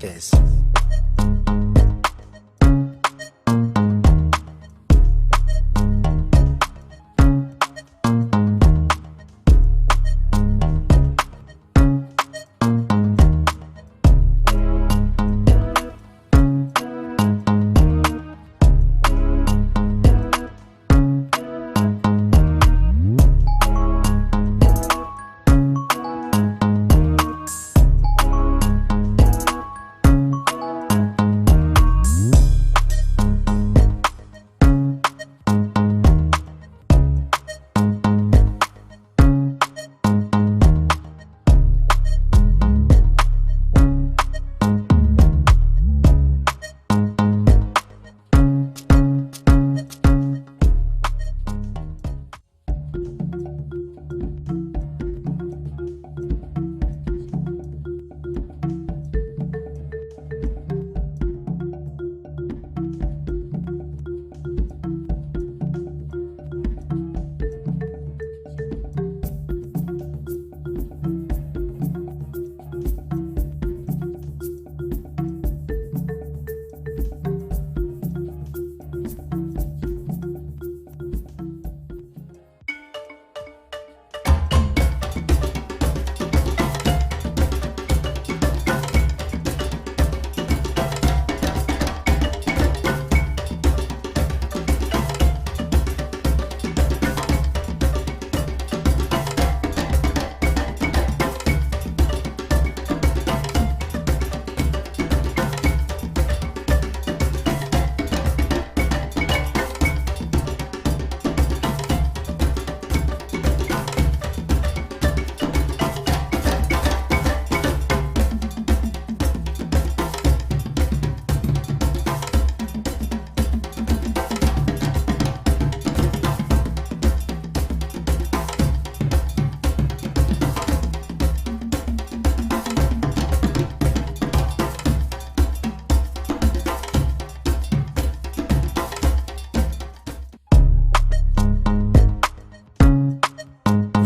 Caucus.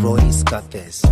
Royce Caucus.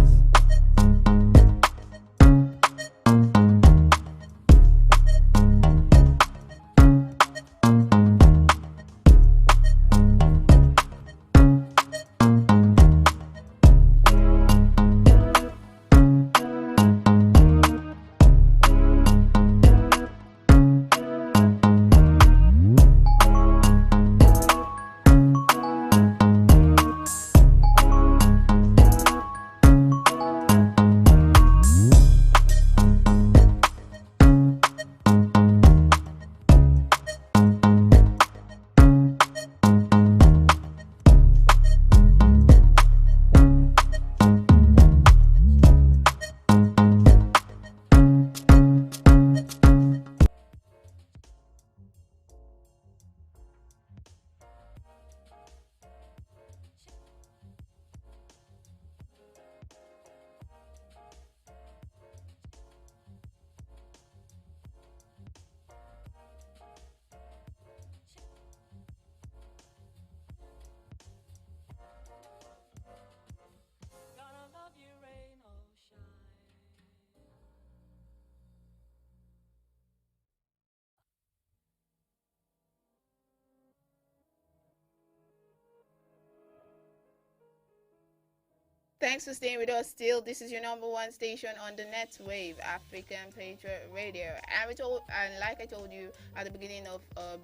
Thanks for staying with us still. This is your number one station on the net wave, African Patriot Radio. And like I told you at the beginning of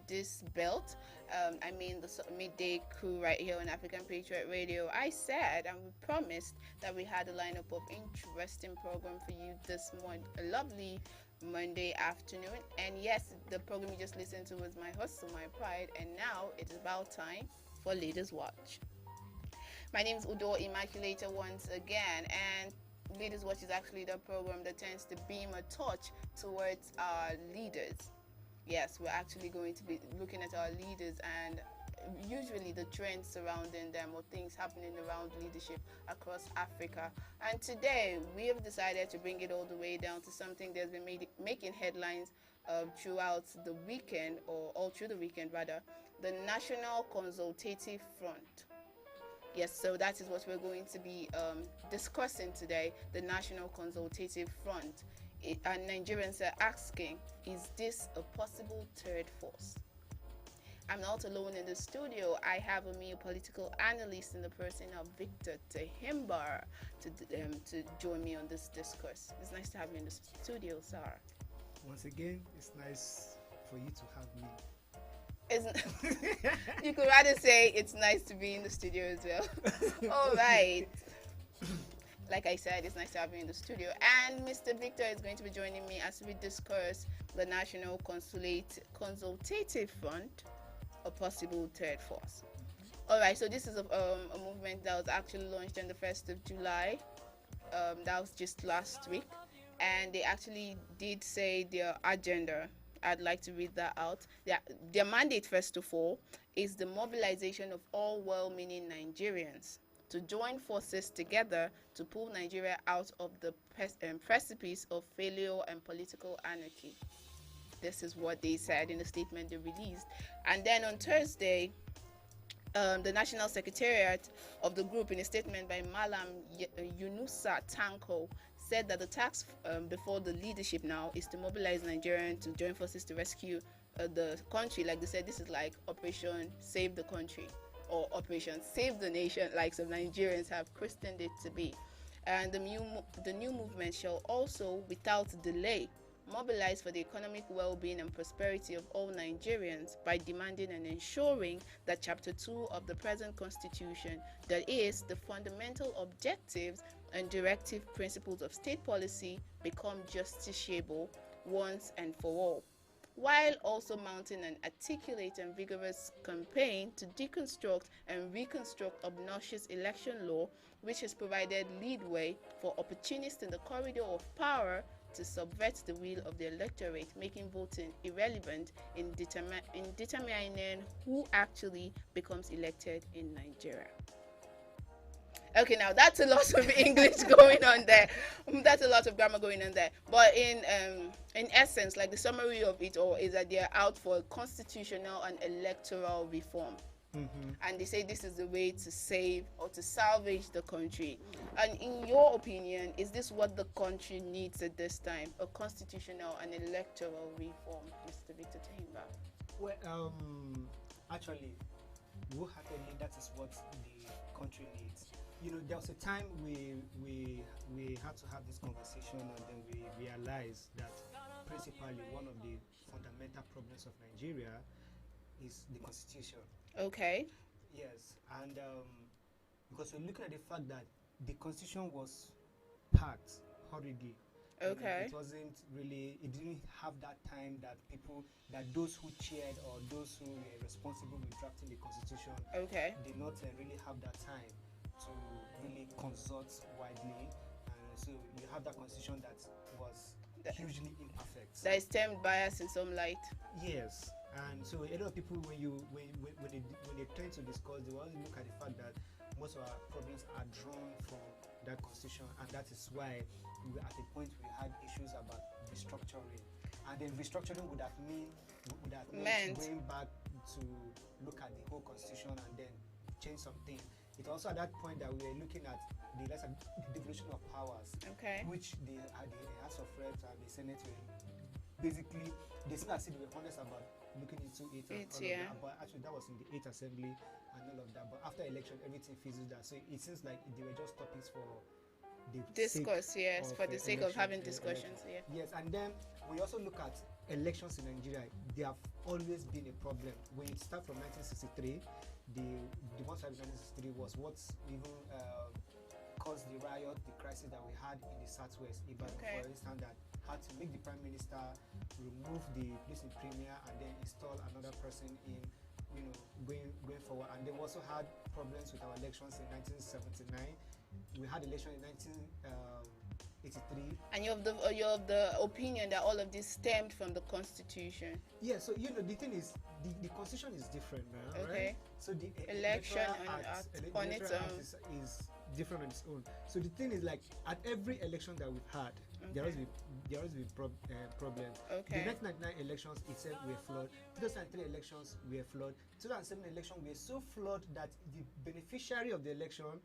this belt, I mean the midday crew right here on African Patriot Radio, I said and we promised that we had a lineup of interesting program for you this morning. A lovely Monday afternoon. And yes, the program you just listened to was My Hustle, My Pride. And now it is about time for Leaders Watch. My name is Udo Immaculata once again, and Leaders Watch is actually the program that tends to beam a torch towards our leaders. Yes, we're actually going to be looking at our leaders and usually the trends surrounding them or things happening around leadership across Africa. And today we have decided to bring it all the way down to something that's been making headlines throughout the weekend, or all through the weekend rather, the National Consultative Front. Yes, so that is what we're going to be discussing today, the National Consultative Front. and Nigerians are asking, is this a possible third force? I'm not alone in the studio. I have a me, a political analyst in the person of Victor Tehimba to join me on this discourse. It's nice to have you in the studio, sir. Once again, it's nice for you to have me. You could rather say it's nice to be in the studio as well. All right. Like I said, it's nice to have you in the studio. And Mr. Victor is going to be joining me as we discuss the National Consultative Fund, a possible third force. All right, so this is a movement that was actually launched on the 1st of July. That was just last week. And they actually did say their agenda. I'd like to read that out. Their mandate, first of all, is the mobilization of all well-meaning Nigerians to join forces together to pull Nigeria out of the precipice of failure and political anarchy. This is what they said in a statement they released. And then on Thursday, the National Secretariat of the group, in a statement by Malam Yunusa Tanko, said that the task before the leadership now is to mobilize Nigerians to join forces to rescue the country. Like they said, this is like Operation Save the Country, or Operation Save the Nation, like some Nigerians have christened it to be. And the new movement shall also, without delay, mobilize for the economic well-being and prosperity of all Nigerians by demanding and ensuring that Chapter 2 of the present Constitution, that is, the fundamental objectives and directive principles of state policy, become justiciable once and for all, while also mounting an articulate and vigorous campaign to deconstruct and reconstruct obnoxious election law, which has provided leadway for opportunists in the corridor of power to subvert the will of the electorate, making voting irrelevant in determining who actually becomes elected in Nigeria. Okay, now that's a lot of English going on there. That's a lot of grammar going on there. But in essence, like the summary of it all is that they're out for constitutional and electoral reform. Mm-hmm. And they say this is the way to save or to salvage the country. And in your opinion, is this what the country needs at this time? A constitutional and electoral reform, Mr. Victor Tehimba? Well, actually, wholeheartedly, that is what the country needs. You know, there was a time we had to have this conversation, and then we realized that principally one of the fundamental problems of Nigeria is the constitution. Okay. Yes, and because we're looking at the fact that the constitution was packed hurriedly. Okay. It wasn't really, it didn't have that time that those who chaired or those who were responsible with drafting the constitution did not really have that time to really consult widely. So you have that constitution that was hugely imperfect. That is termed bias in some light. Yes. And so a lot of people, when they tend to discuss, they always look at the fact that most of our problems are drawn from that constitution, and that is why we were at a point we had issues about restructuring, and then restructuring would have meant going back to look at the whole constitution and then change something. It's also at that point that we were looking at the devolution of powers, which the House of Reps and the Senate were basically, they seem as if they were honest about looking into it and all of that, but actually that was in the 8th Assembly and all of that. But after election, everything fizzled out. So it seems like they were just topics for the discourse, for the sake of having discussions. Yes, and then we also look at elections in Nigeria. They have always been a problem. When you start from 1963, the one side of 1963 was what's even caused the riot, the crisis that we had in the Southwest. Ibadan, for instance, that had to make the Prime Minister remove the place in Premier and then install another person in, going forward. And they also had problems with our elections in 1979. We had elections in 1983. And you're of the opinion that all of this stemmed from the Constitution. Yeah, so the thing is, the Constitution is different now, right? So the election on its own is different on its own. So the thing is, like, at every election that we've had, there has been problems. The 1999 elections itself were flawed. 2003 elections were flawed. 2007 election were so flawed that the beneficiary of the election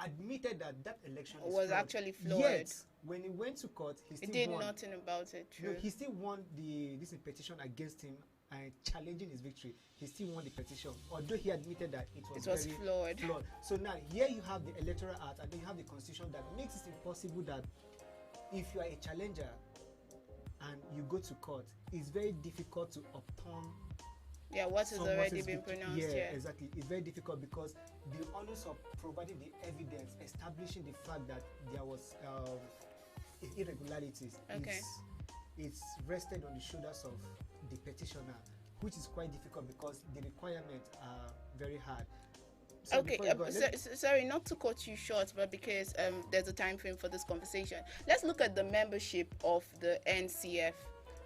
admitted that that election was flawed. actually flawed. Yet, when he went to court, he still did won. nothing about it. True. No, he still won this petition against him and challenging his victory. He still won the petition, although he admitted that it was very flawed. So now here you have the Electoral Act, and then you have the Constitution that makes it impossible that if you are a challenger and you go to court, it's very difficult to upturn. Yeah, what has already been pronounced. Yeah, exactly. It's very difficult because the onus of providing the evidence, establishing the fact that there was irregularities, it's rested on the shoulders of the petitioner, which is quite difficult because the requirements are very hard. So sorry, not to cut you short, but because there's a time frame for this conversation. Let's look at the membership of the NCF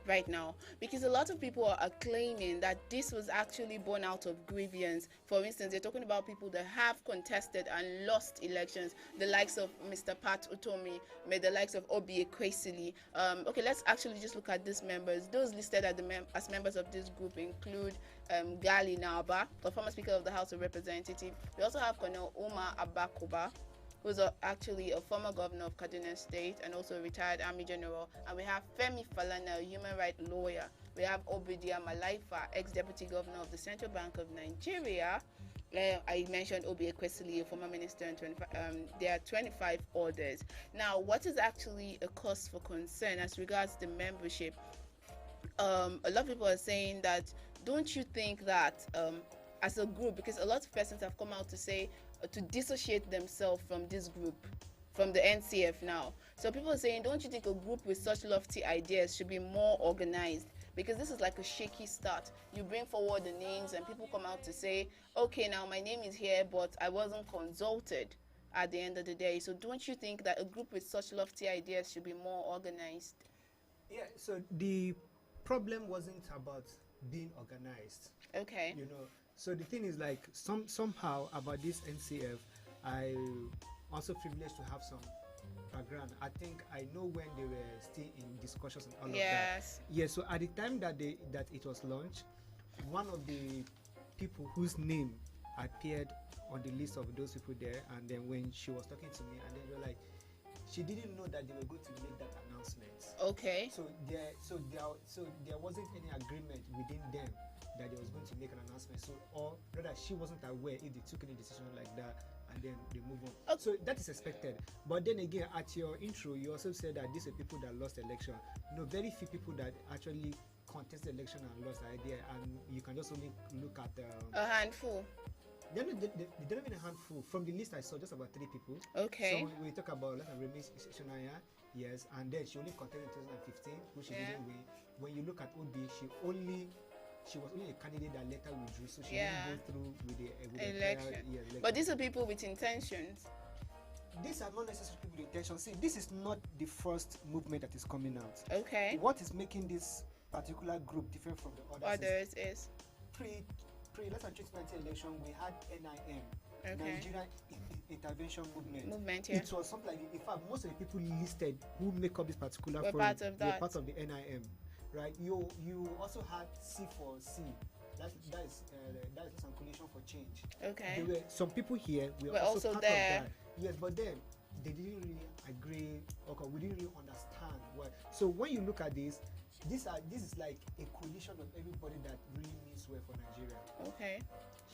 right now, because a lot of people are claiming that this was actually born out of grievance. For instance, they're talking about people that have contested and lost elections, the likes of Mr. Pat Utomi, the likes of Obi Ekwesili. Okay, let's actually just look at these members. Those listed as members of this group include Gali Naba, the former Speaker of the House of Representatives. We also have Colonel Umar Abakoba, who's actually a former governor of Kaduna State and also a retired Army General. And we have Femi Falana, a human rights lawyer. We have Obidia Malaifa, ex-deputy governor of the Central Bank of Nigeria. I mentioned Obi Ekwesili, a former minister, and there are 25 others. Now, what is actually a cause for concern as regards the membership? A lot of people are saying that, don't you think that as a group, because a lot of persons have come out to say, to dissociate themselves from this group, from the NCF now. So people are saying, don't you think a group with such lofty ideas should be more organized? Because this is like a shaky start. You bring forward the names and people come out to say, okay, now my name is here, but I wasn't consulted at the end of the day. So don't you think that a group with such lofty ideas should be more organized? Yeah, so the problem wasn't about being organized. Okay. You know, so the thing is, like, somehow about this NCF, I also privileged to have some background. I think I know when they were still in discussions and all of that. Yeah, so at the time that it was launched, one of the people whose name appeared on the list of those people there, and then when she was talking to me, and then they were like, she didn't know that they were going to make that announcement. Okay. So there wasn't any agreement within them that they was going to make an announcement. So, or rather, she wasn't aware if they took any decision like that, and then they move on. Okay. So that is expected. But then again, at your intro, you also said that these are people that lost election. No, very few people that actually contested election and lost the idea, and you can just only look at a handful. They don't even a handful. From the list I saw, just about 3 people. Okay. So we talk about Remi Shonaya, yes, and then she only contested in 2015, which she didn't win. When you look at Obi, she was only a candidate that later withdrew, so she didn't go through with the election. election. But these are people with intentions. These are not necessarily people with intentions. See, this is not the first movement that is coming out. Okay. What is making this particular group different from the others is pre-less than 2019 election, we had NIM, Nigerian Intervention Movement. Yeah. It was something like, in fact, most of the people listed who make up this particular were forum part of that. were part of the NIM, right? You also had C4C. That is some coalition for change. Okay. There were some people here were also part there. of that. Yes, but then they didn't really agree. Okay, we didn't really understand what. So when you look at this is like a coalition of everybody that really means well for Nigeria. Okay.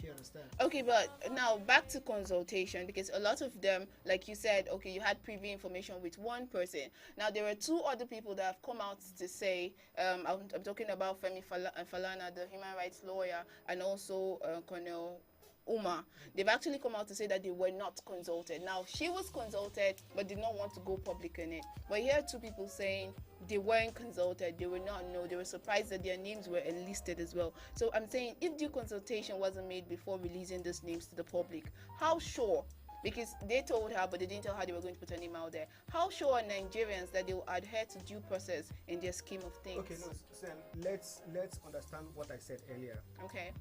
You understand? Okay, but now back to consultation, because a lot of them, like you said, okay, you had privy information with one person. Now there were 2 other people that have come out to say, I'm talking about Femi Falana, the human rights lawyer, and also Colonel Uma. They've actually come out to say that they were not consulted. Now, she was consulted, but did not want to go public on it. But here are 2 people saying they weren't consulted, they were not know, they were surprised that their names were enlisted as well. So I'm saying, if due consultation wasn't made before releasing those names to the public, how sure, because they told her, but they didn't tell her they were going to put her name out there, how sure are Nigerians that they will adhere to due process in their scheme of things? Okay, no, Sam, let's understand what I said earlier. Okay.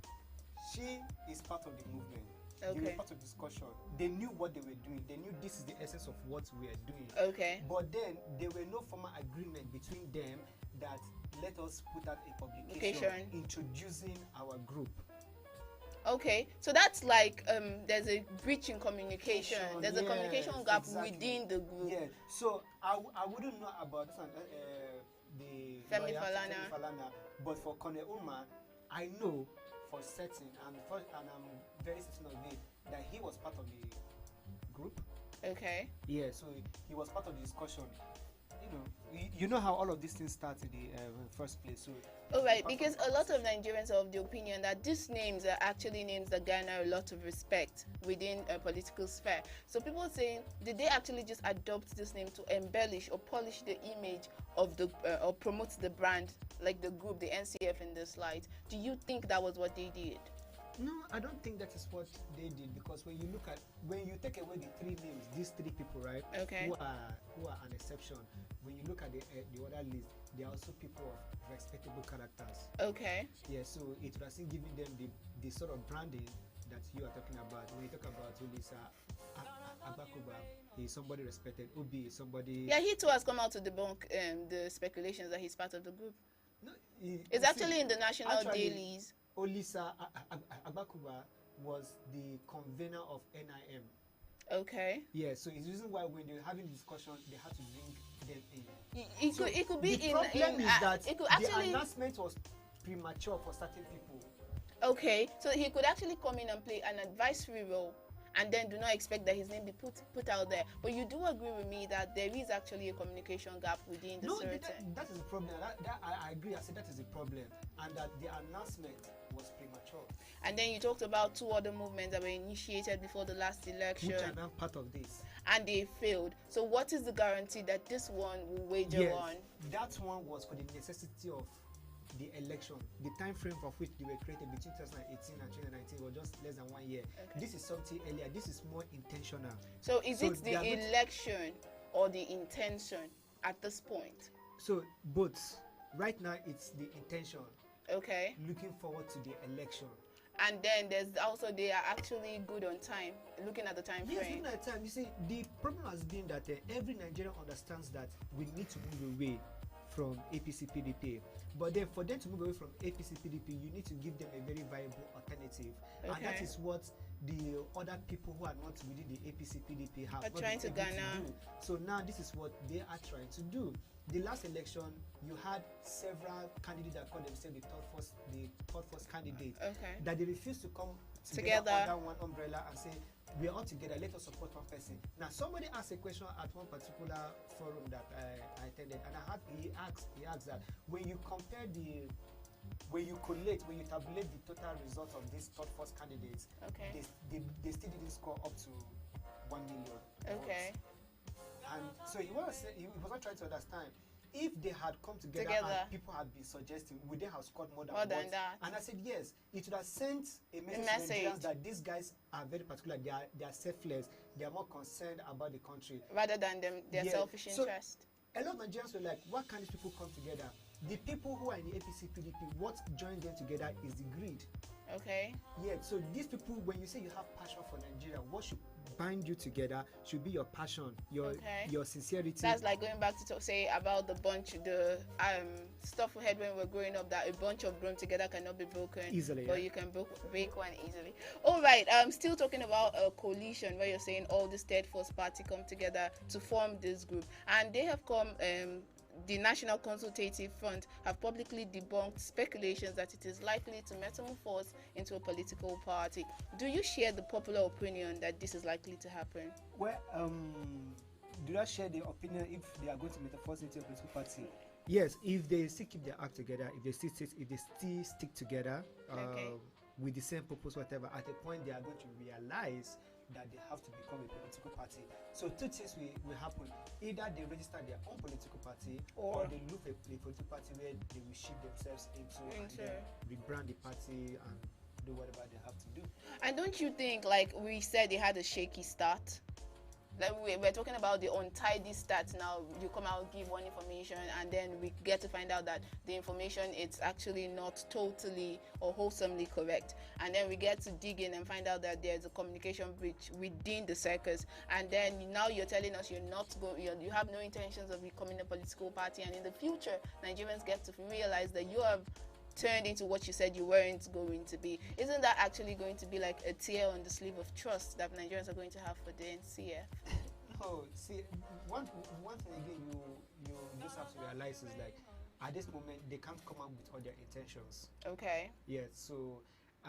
She is part of the movement. Okay. They were part of discussion. They knew what they were doing. They knew this is the essence of what we are doing. Okay. But then there were no formal agreement between them that let us put out a publication introducing our group. Okay, so that's like there's a breach in communication. There's a communication gap within the group. Yeah. So I wouldn't know about this one, the Femi lawyer, Falana. Femi Falana, but for Kone Uma, I know for certain, and I'm very certain of it, that he was part of the group. Okay. Yeah. So he was part of the discussion. You know how all of these things start in the first place. So. All right, because a lot of Nigerians are of the opinion that these names are actually names that garner a lot of respect within a political sphere. So people are saying, did they actually just adopt this name to embellish or polish the image of the or promote the brand, like the group, the NCF in this light? Do you think that was what they did? No, I don't think that is what they did, because when you take away the three names, these three people, right? Okay. Who are an exception. When you look at the other list, they are also people of respectable characters. Okay. Yeah, so it was giving them the sort of branding that you are talking about. When you talk about Ulisa Abakuba, he is somebody respected. Obi is somebody. Yeah, he too has come out to debunk the speculations that he's part of the group. No, it's actually in the national dailies. Olisa Abakuba was the convener of NIM. Okay. Yeah, so it's the reason why when they're having the discussion, they had to bring them in. It could be the problem is that it could actually, the announcement was premature for certain people. Okay, so he could actually come in and play an advisory role, and then do not expect that his name be put out there. But you do agree with me that there is actually a communication gap within the certain. That is the problem. I agree. I said that is the problem, and that the announcement was premature. And then you talked about two other movements that were initiated before the last election, which are now part of this, and they failed. So what is the guarantee that this one will wager on? That one was for the necessity of the election. The time frame of which they were created between 2018 and 2019 was just less than 1 year. Okay. This is something earlier. This is more intentional. So is it the election or the intention at this point? So both. Right now it's the intention. Okay. Looking forward to the election. And then there's also they are actually good on time, looking at the time frame. Yes, looking at the time. You see, the problem has been that every Nigerian understands that we need to move away from APC PDP. But then for them to move away from APC PDP, you need to give them a very viable alternative. Okay. And that is what the other people who are not within the APC PDP have not trying to garner. do. So now this is what they are trying to do. The last election, you had several candidates that called themselves the third first candidate. Okay. That they refused to come together under one umbrella and say, we are all together, let us support one person. Now, somebody asked a question at one particular forum that I attended, and he asked that when you compare when you tabulate the total results of these third first candidates, okay, they still didn't score up to 1 million. Okay. And so he was not trying to understand. If they had come together and people had been suggesting, would they have scored more than that? And I said yes. It would have sent a message to Nigerians that these guys are very particular. They are selfless. They are more concerned about the country rather than their selfish interest. A lot of Nigerians were like, "Why can't these people come together?" The people who are in the APC PDP, what joined them together is the greed. Okay. Yeah. So these people, when you say you have passion for Nigeria, what should bind you together should be your passion, your sincerity. That's like going back to say about the stuff we had when we were growing up, that a bunch of grown together cannot be broken easily, but you can break one easily. All right, still talking about a coalition where you're saying all the third force party come together to form this group, and they have come. The National Consultative Front have publicly debunked speculations that it is likely to metamorphose into a political party. Do you share the popular opinion that this is likely to happen? Well, do I share the opinion if they are going to metamorphose into a political party? Yes, if they still keep their act together, if they still stick together with the same purpose, whatever, at a point they are going to realize that they have to become a political party. So two things will happen. Either they register their own political party or they look for a political party where they will shift themselves into and then rebrand the party and do whatever they have to do. And don't you think, like we said, they had a shaky start? Like we're talking about the untidy stats now. You come out, give one information, and then we get to find out that the information it's actually not totally or wholesomely correct. And then we get to dig in and find out that there's a communication breach within the circus. And then now you're telling us you have no intentions of becoming a political party. And in the future, Nigerians get to realize that you have turned into what you said you weren't going to be. Isn't that actually going to be like a tear on the sleeve of trust that Nigerians are going to have for the NCF? Oh, see, one thing again you just have to realize is like at this moment they can't come up with all their intentions. Okay. Yes, so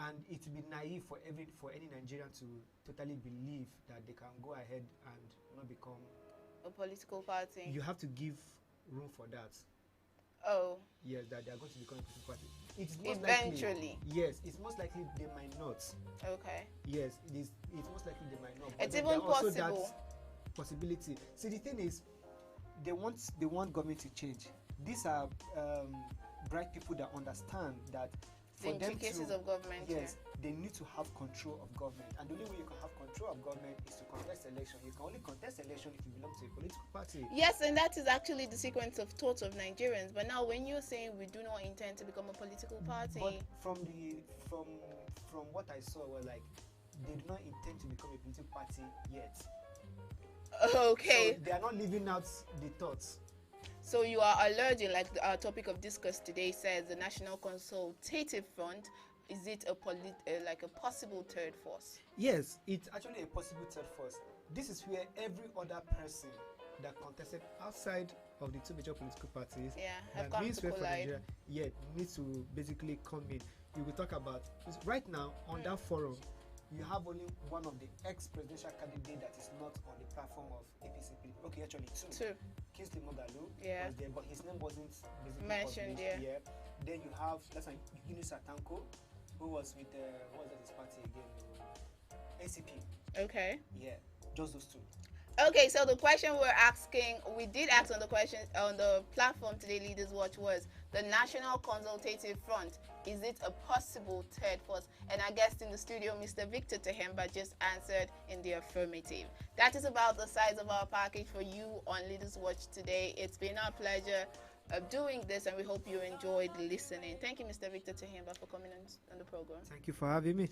and it would be naive for any Nigerian to totally believe that they can go ahead and not become a political party. You have to give room for that. Oh. Yes, that they are going to become a political party. It's most eventually. Likely, yes, it's most likely they might not. Okay. Yes, it's most likely they might not. But it's even possible. That possibility. See, the thing is, they want government to change. These are bright people that understand that for the intricacies of government. Yes, they need to have control of government, and the only way you can have control of government is to contest election. You can only contest election if you belong to a political party. Yes, and that is actually the sequence of thought of Nigerians. But now, when you're saying we do not intend to become a political party, but from what I saw, was like they do not intend to become a political party yet. Okay. So they are not living out the thoughts. So you are alleging, like our topic of discuss today says, the National Consultative Front. Is it like a possible third force? Yes, it's actually a possible third force. This is where every other person that contested outside of the two major political parties, that means where for Nigeria, needs to basically come in. We will talk about right now on that forum. You have only one of the ex-presidential candidate that is not on the platform of APC. Okay, actually two. Kingsley Moghalu was there, but his name wasn't basically mentioned there. Yeah. Then you have Yunus Atanko, who was with what was his party again? ACP. Okay. Yeah, just those two. Okay, so the question we did ask on the question on the platform today, Leaders Watch, was the National Consultative Front. Is it a possible third force? And our guest in the studio, Mr. Victor Tehemba, just answered in the affirmative. That is about the size of our package for you on Leaders Watch today. It's been our pleasure of doing this, and we hope you enjoyed listening. Thank you, Mr. Victor Tehemba, for coming on the program. Thank you for having me.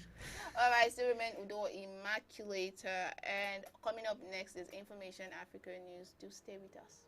All right, still remain Udo Immaculator, and coming up next is Information Africa News. Do stay with us.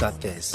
Cartes.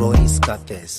Royce Cartes.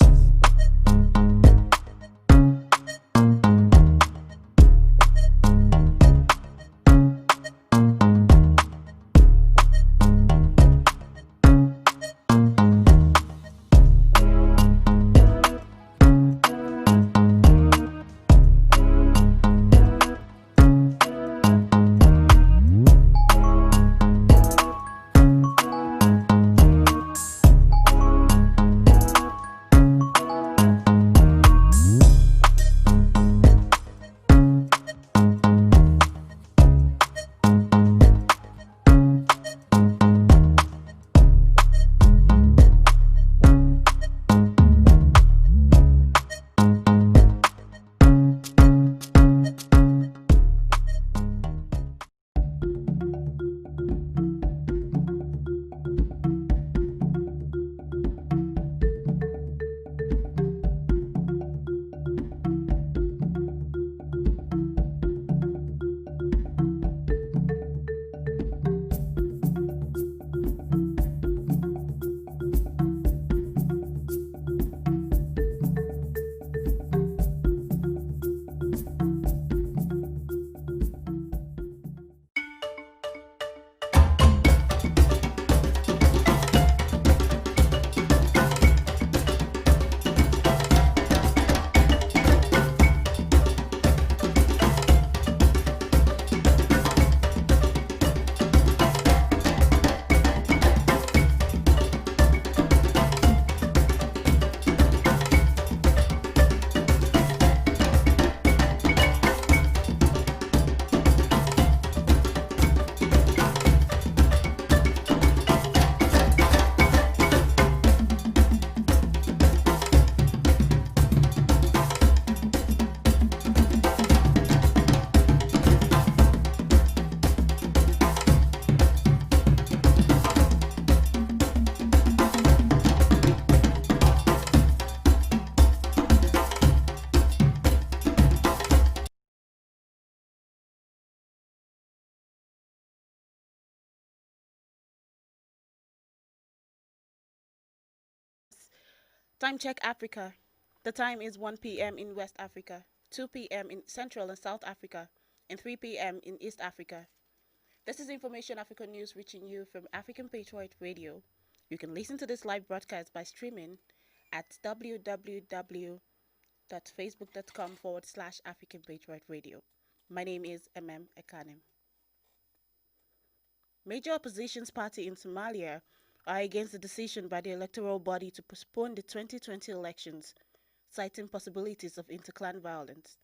Time check Africa. The time is 1 p.m. in West Africa, 2 p.m. in Central and South Africa, and 3 p.m. in East Africa. This is Information Africa News reaching you from African Patriot Radio. You can listen to this live broadcast by streaming at www.facebook.com/African Patriot Radio. My name is Ekanem. Major oppositions party in Somalia are against the decision by the electoral body to postpone the 2020 elections, citing possibilities of interclan violence.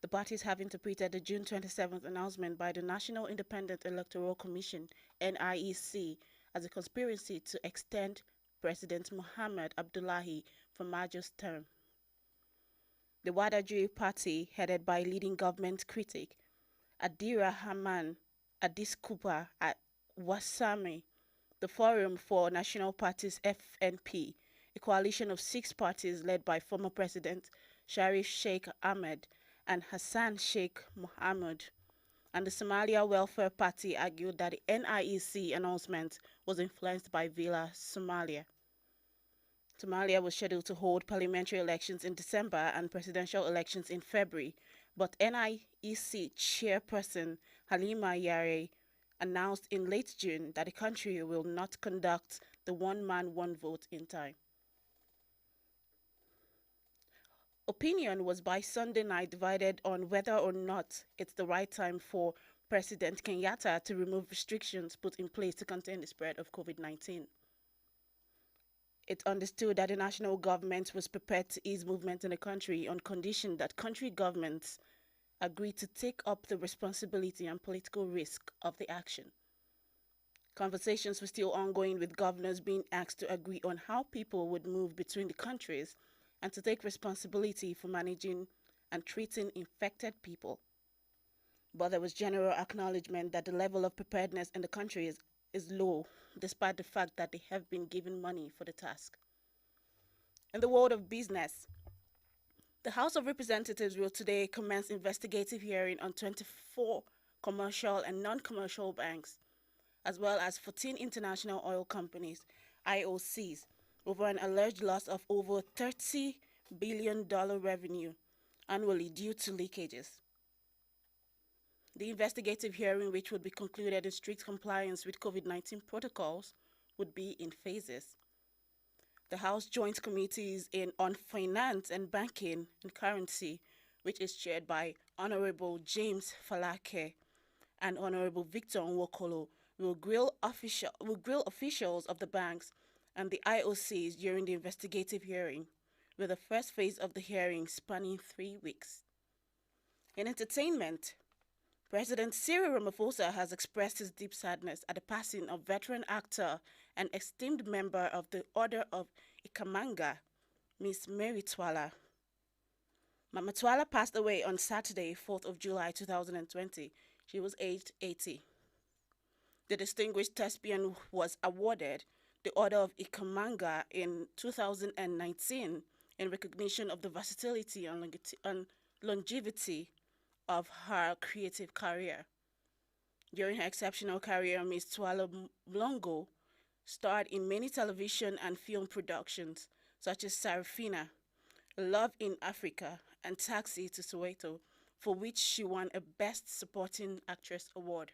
The parties have interpreted the June 27th announcement by the National Independent Electoral Commission (NIEC) as a conspiracy to extend President Mohamed Abdullahi Farmajo's term. The Wadajiri party, headed by leading government critic Adira Haman Adiskupa at Wasami, the Forum for National Parties FNP, a coalition of 6 parties led by former President Sharif Sheikh Ahmed and Hassan Sheikh Mohamud, and the Somalia Welfare Party argued that the NIEC announcement was influenced by Villa Somalia. Somalia was scheduled to hold parliamentary elections in December and presidential elections in February, but NIEC chairperson Halima Yare announced in late June that the country will not conduct the one-man, one-vote in time. Opinion was by Sunday night divided on whether or not it's the right time for President Kenyatta to remove restrictions put in place to contain the spread of COVID-19. It understood that the national government was prepared to ease movement in the country on condition that country governments agreed to take up the responsibility and political risk of the action. Conversations were still ongoing, with governors being asked to agree on how people would move between the countries and to take responsibility for managing and treating infected people. But there was general acknowledgement that the level of preparedness in the country is low, despite the fact that they have been given money for the task. In the world of business, the House of Representatives will today commence investigative hearing on 24 commercial and non-commercial banks, as well as 14 international oil companies, IOCs, over an alleged loss of over $30 billion revenue annually due to leakages. The investigative hearing, which would be concluded in strict compliance with COVID-19 protocols, would be in phases. The House Joint Committees on Finance and Banking and Currency, which is chaired by Honorable James Falake and Honorable Victor Nwokolo, will grill officials of the banks and the IOCs during the investigative hearing, with the first phase of the hearing spanning 3 weeks. In entertainment, President Cyril Ramaphosa has expressed his deep sadness at the passing of veteran actor and esteemed member of the Order of Ikamanga, Miss Mary Twala. Mama Twala passed away on Saturday, 4th of July 2020. She was aged 80. The distinguished thespian was awarded the Order of Ikamanga in 2019 in recognition of the versatility and longevity of her creative career. During her exceptional career, Ms. Twala Mlongo starred in many television and film productions such as Sarafina, Love in Africa, and Taxi to Soweto, for which she won a Best Supporting Actress award.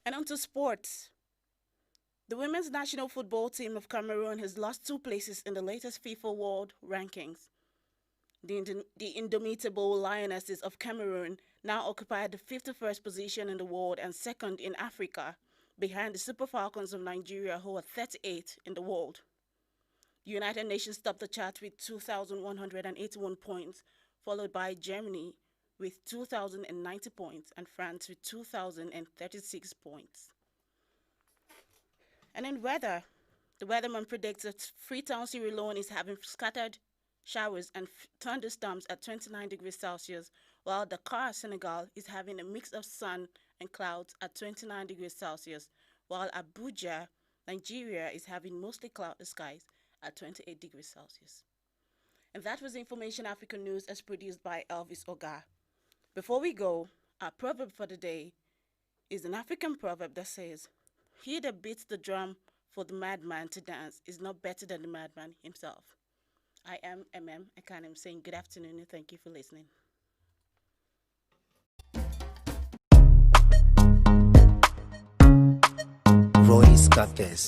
And on to sports. The women's national football team of Cameroon has lost 2 places in the latest FIFA World Rankings. The indomitable Lionesses of Cameroon now occupy the 51st position in the world and 2nd in Africa, behind the Super Falcons of Nigeria, who are 38th in the world. The United Nations topped the chart with 2,181 points, followed by Germany with 2,090 points and France with 2,036 points. And in weather, the weatherman predicts that Freetown, Sierra Leone is having scattered showers and thunderstorms at 29 degrees Celsius, while Dakar, Senegal is having a mix of sun and clouds at 29 degrees Celsius, while Abuja, Nigeria is having mostly cloudless skies at 28 degrees Celsius. And that was Information Africa News as produced by Elvis Oga. Before we go, our proverb for the day is an African proverb that says, "He that beats the drum for the madman to dance is not better than the madman himself." I am Akanem saying good afternoon and thank you for listening. Royce Cafés.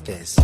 Cafés.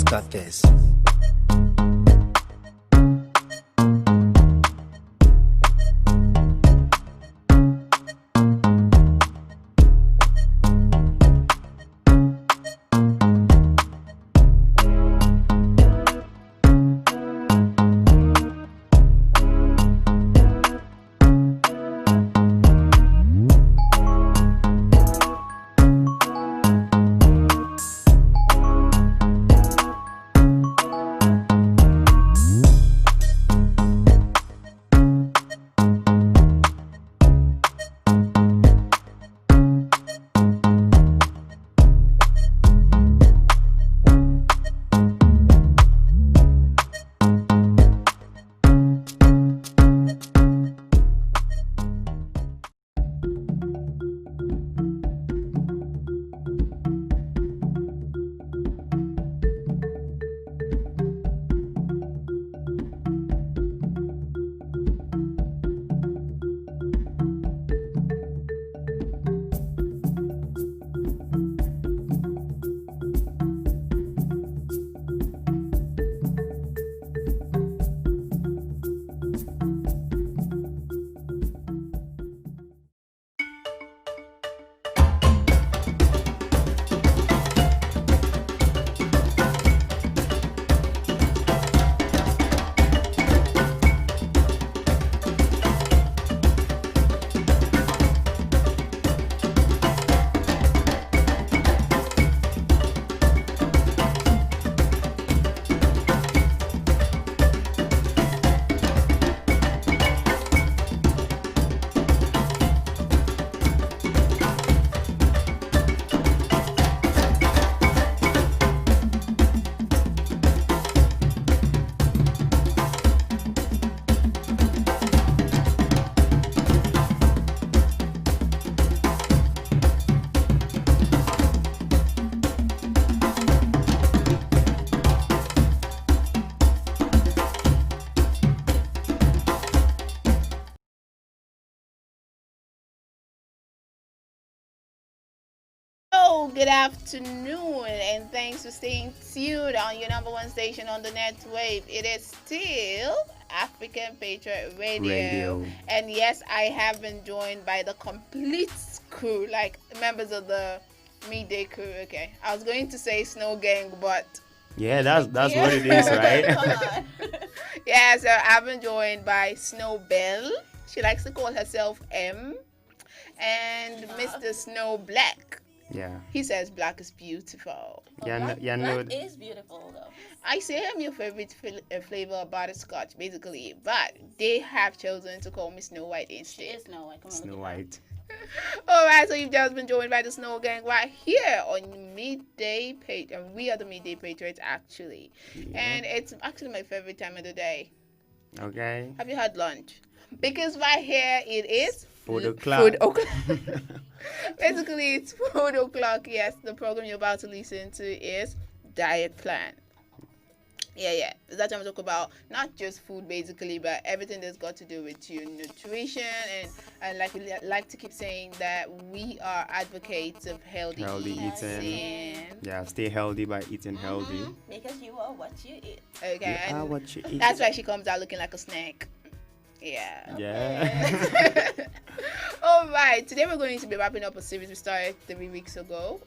Cafés. Good afternoon, and thanks for staying tuned on your number one station on the net wave. It is still African Patriot Radio. And yes, I have been joined by the complete crew, like members of the midday crew. Okay, I was going to say Snow Gang, but yeah, that's what it is, right? Come on. Yeah, so I've been joined by Snow Bell. She likes to call herself M, and Mr. Snow Black. Yeah. He says black is beautiful. Black is beautiful though. I say I'm your favorite flavor of butterscotch, basically, but they have chosen to call me Snow White instead. She is Snow White. Come on, Snow White. Alright, so you've just been joined by the Snow Gang right here on Midday Patriots, and we are the Midday Patriots actually. Yeah. And it's actually my favorite time of the day. Okay. Have you had lunch? Because right here it is Food o'clock. Food o'clock. Basically, it's food o'clock. Yes, the program you're about to listen to is Diet Plan. Yeah. That's what I'm talking about. Not just food, basically, but everything that's got to do with your nutrition. And like we like to keep saying that we are advocates of healthy eating. Yeah, stay healthy by eating healthy. Because you are what you eat. Okay. You are what you eat. That's why she comes out looking like a snack. Yeah. Yeah. All right. Today we're going to be wrapping up a series we started 3 weeks ago.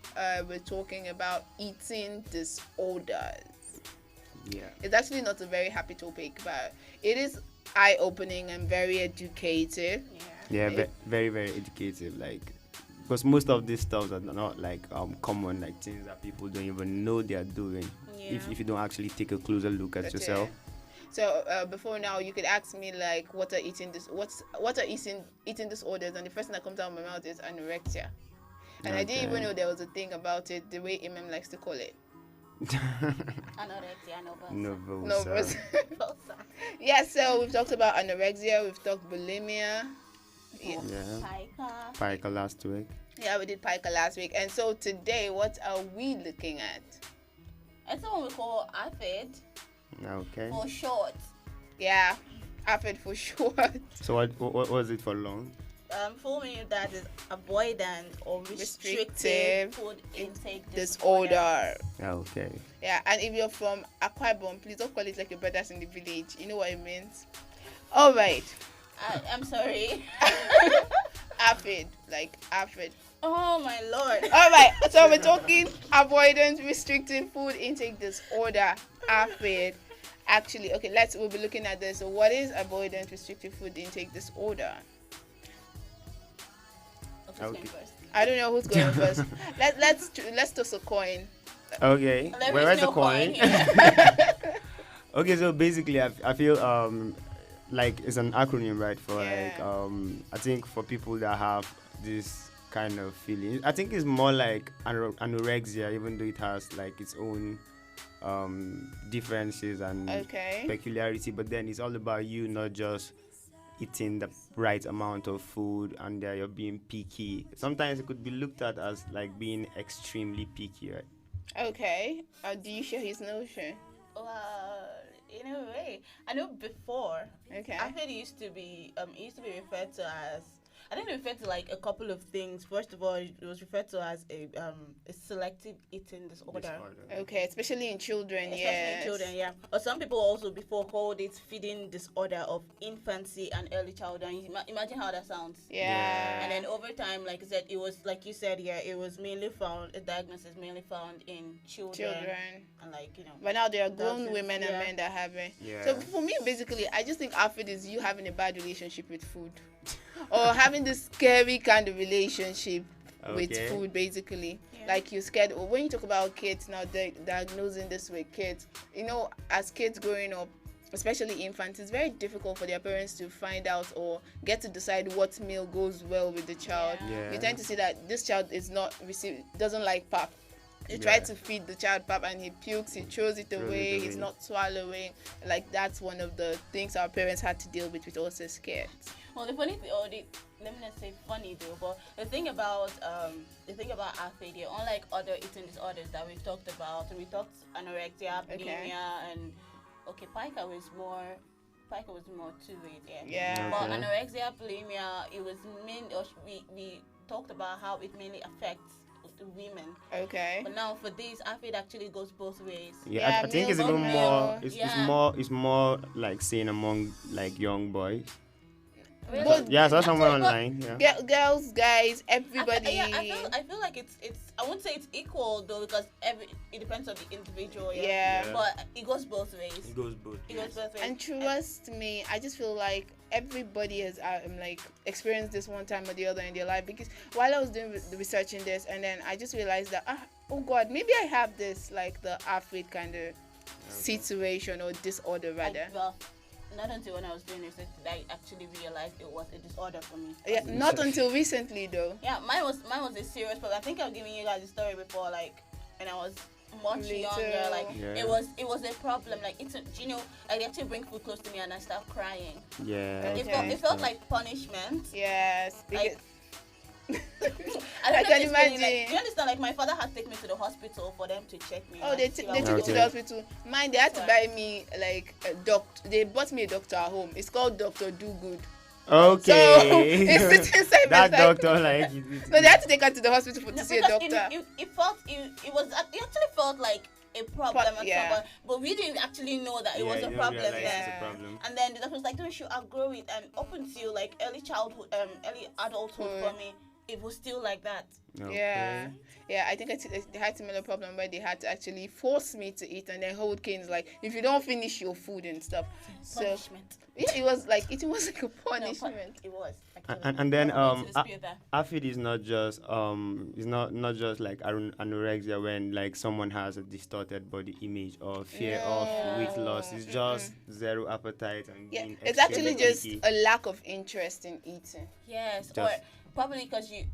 We're talking about eating disorders. Yeah. It's actually not a very happy topic, but it is eye-opening and very educative. Yeah, very, very educative. Like, because most of these stuff are not like common, like things that people don't even know they are doing. Yeah. If you don't actually take a closer look at yourself. So before now, you could ask me like, what are eating disorders, and the first thing that comes out of my mouth is anorexia, and I didn't even know there was a thing about it. The way Imam likes to call it. Anorexia nervosa. Yeah. So we've talked about anorexia. We've talked bulimia. Yeah. Pica last week. Yeah, we did pica last week, and so today, what are we looking at? It's the one we call AFID. Okay. For short. Yeah, AFID for short. So what was it for long? Full meaning that is avoidant or restrictive food intake disorder. Okay. Yeah, and if you're from Akwa Ibom, please don't call it like your brothers in the village. You know what it means. All right. I'm sorry. AFID, like AFID. Oh my lord. All right, so we're talking avoidant restrictive food intake disorder, AFID. Actually, okay, we'll be looking at this. So what is avoidant restrictive food intake disorder? Okay. I don't know who's going first. Let's toss a coin. Okay. Where's the coin? Okay, so basically I feel like it's an acronym, right? For like I think for people that have this kind of feeling, I think it's more like anorexia, even though it has like its own differences and peculiarity, but then it's all about you not just eating the right amount of food and you're being picky. Sometimes it could be looked at as like being extremely picky, right? Okay. Do you share his notion? In a way, I know before. Okay. I think it used to be referred to as. I think it referred to like a couple of things. First of all, it was referred to as a selective eating disorder. Okay, especially in children. In children, yeah. Or some people also before called it feeding disorder of infancy and early childhood. Imagine how that sounds. Yeah. And then over time, like I said, it was like you said, it was mainly found. A diagnosis mainly found in children. And like But now there are grown women and men that have it. Yeah. So for me, basically, I just think AFID is you having a bad relationship with food. Or having this scary kind of relationship with food, basically. Like you're scared. Or when you talk about kids now, diagnosing this with kids, as kids growing up, especially infants, it's very difficult for their parents to find out or get to decide what meal goes well with the child. Yeah. You tend to see that this child doesn't like pap. You try to feed the child pap and he pukes, he throws it away, he's not swallowing. Like that's one of the things our parents had to deal with us as kids. Well, the funny thing, let me not say funny though, but the thing about AFID, unlike other eating disorders that we've talked about, we talked anorexia, bulimia, and pica was more to it. Yeah. But anorexia, bulimia, it was we talked about how it mainly affects women. Okay. But now for this, I feel it actually goes both ways. Yeah, I think it's male even to more. male. It's more like seen among like young boys. Really? But Yeah, I saw someone online. Yeah. Girls, guys, everybody. I feel like it's I won't say it's equal though, because it depends on the individual. Yeah. But it goes both ways. It goes both. It goes both ways. And trust me, I just feel like everybody has like experienced this one time or the other in their life, because while I was doing the research in this, and then I just realized that oh God, maybe I have this like the athlete kind of situation or disorder rather. Well, not until when I was doing research did I actually realize it was a disorder for me. Yeah, not until recently though. Yeah, mine was a serious problem. I think I've given you guys a story before, like when I was much younger, like it was a problem. Like it's like they actually bring food close to me and I start crying. Yeah. It felt like punishment. Yes. Like, I can imagine. Do you understand? Like my father had to take me to the hospital for them to check me. Oh, they took me to the hospital. Mine, they had to buy me like a doctor. They bought me a doctor at home. It's called Dr. Do Good. Okay. So it's sitting side by that side. doctor like. No, they had to take her to the hospital to see a doctor. It actually felt like a problem but we didn't actually know that it was a problem then. And then the doctor was like, don't you outgrow it? And up until like early childhood, early adulthood for me, it was still like that. Okay. Yeah, I think they had a similar problem where they had to actually force me to eat, and then hold canes like, if you don't finish your food and stuff. Punishment. So yeah, it was like a punishment. It was. And then AFID is not just not just like anorexia when like someone has a distorted body image or fear of weight loss. It's just zero appetite and being it's actually just picky. a lack of interest in eating. Yes, or probably because you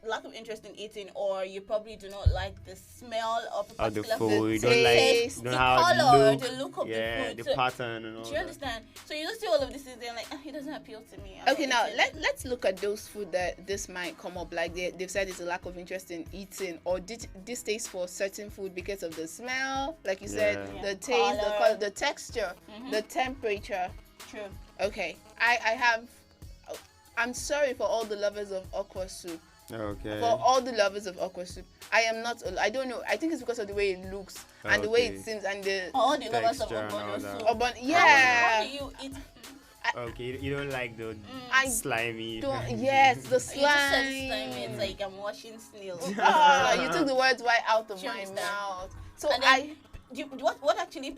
lack of interest in eating, or you probably do not like the smell of a the particular food. You food, don't taste, like the color, the look of the food, the pattern and all. Do you understand? So you just see all of this and they're like, it doesn't appeal to me. Okay, now let's look at those food that this might come up. Like they've said it's a lack of interest in eating, or distaste for certain food because of the smell, like you said, the taste, the color, the texture, the temperature. True. Okay, I'm sorry for all the lovers of okra soup. Okay. For all the lovers of okra soup, I don't know. I think it's because of the way it looks and the way it seems and the all the lovers of okra soup. Yeah. How do you eat? Okay, you don't like the slimy. Yes, the slime. You just said slimy. It's like I'm washing snails. You took the words right out of my mouth. So what actually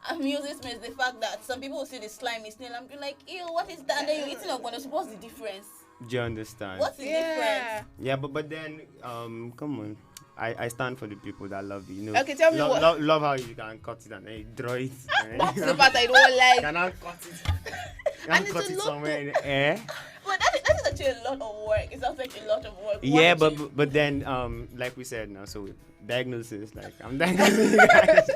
amuses me is the fact that some people will see the slimy snail and be like, ew, what is that? And then you're eating okra soup. What's the difference? Do you understand? What's the difference? Yeah, but then come on. I stand for the people that love it. You know, okay, tell me what. Love how you can cut it and then you draw it. That's the part I don't like. Can I cut it? Can I cut it somewhere in the air? But that is actually a lot of work. It sounds like a lot of work. Yeah, but then like we said now, so diagnosis, like I'm diagnosing you guys.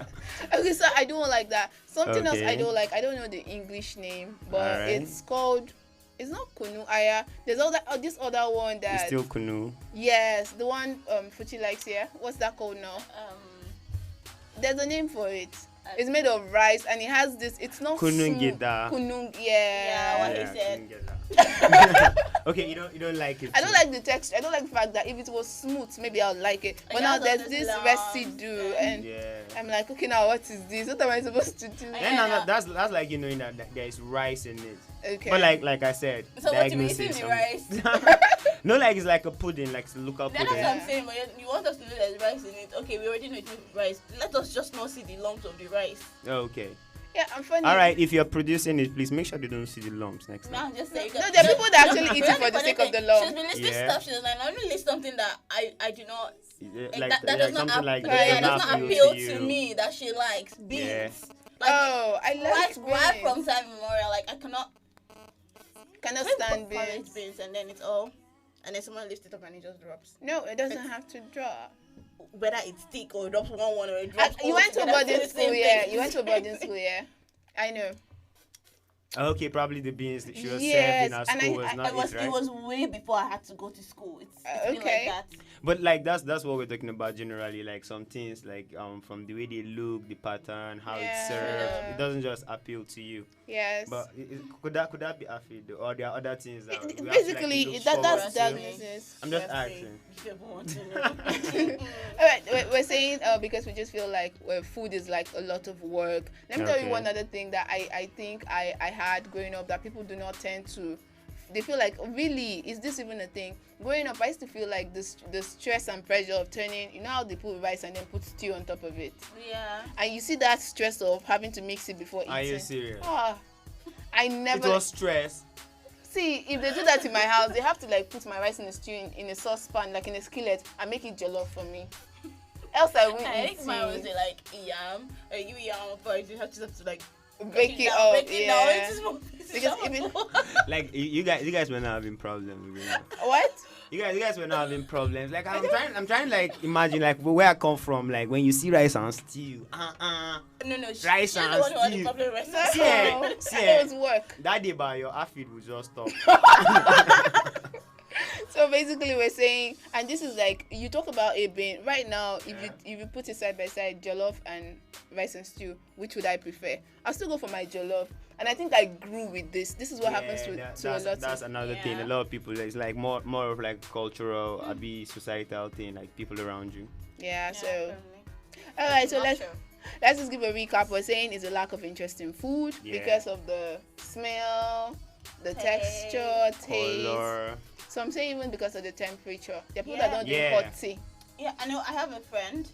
Okay, so I don't like that. Something else I don't like. I don't know the English name, but it's called. It's not kunu aya. There's this other one that. It's still kunu. Yes, the one Fuchi likes here. What's that called now? There's a name for it. It's made of rice and it has this. It's not kunungida. Yeah, what he said. Okay, you don't like it. I don't like the texture. I don't like the fact that if it was smooth, maybe I'll like it. But now there's this residue, and I'm like, okay, now what is this? What am I supposed to do? That's like that there is rice in it. Okay. But like I said, so what you eating the rice? No, like it's like a pudding, like it's a local pudding. That's what I'm saying. But you want us to know there's rice in it. Okay, we already know it's rice. Let us just not see the lumps of the rice. Okay. Yeah, I'm funny. All right, if you're producing it, please make sure they don't see the lumps next time. No, I'm just saying. No, there are people that actually eat it for the sake of the lump. She's been listing stuff. She's like, I only list something that I do not. Like, that does not appeal to me that she likes beans. Yeah. Like, I like right from time immemorial. Like I cannot stand beans, and then it's all, and then someone lifts it up and it just drops. No, it doesn't have to drop. Whether it's thick or it drops one or it drops. You went to a boarding school, yeah. You went to a boarding school, yeah. I know. Okay, probably the beans that she was Yes, serving at and school was not It was it, right? it was way before I had to go to school. It's been okay. like that. But like that's what we're talking about generally. Like some things like from the way they look, the pattern, how it's served, it doesn't just appeal to you. Yes. But could that be affid, or there are other things that we have to, Basically, look that's forward to? business. I'm just asking. All right, we're saying because we just feel like food is like a lot of work. Let me tell you Okay. one other thing that I think I had growing up that people do not tend to. They feel like, really, is this even a thing? Growing up, I used to feel like the stress and pressure of turning, you know how they put rice and then put stew on top of it? Yeah. And you see that stress of having to mix it before eating. Are you serious? I never. It was stress. See, if they do that in my house, they have to like put my rice in a stew in a saucepan, like in a skillet, and make it jollof for me. Else I won't I eat think mine was like yam, or you yam, but you have to like break it down, up. break it down Yeah. into small pieces. Because even Like you guys were not having problems. Really. what? You guys were not having problems. Like I'm trying like imagine like where I come from. Like when you see rice and stew. No, Rice she's and the one who had the stew. problem right now. Yeah. It was work. That day by your affid would just stop. So basically, we're saying, and this is like you talk about it being right now. If you put it side by side, jollof and rice and stew, which would I prefer? I'll still go for my jollof. And I think I grew with this. This is what happens to a lot. That's another thing. A lot of people, it's like more of like cultural, societal thing, like people around you. Yeah. So, all right. So let's just give a recap. We're saying it's a lack of interest in food because of the smell, the texture, taste. Color. So I'm saying even because of the temperature. There are people that don't drink hot tea. Yeah, I know. I have a friend.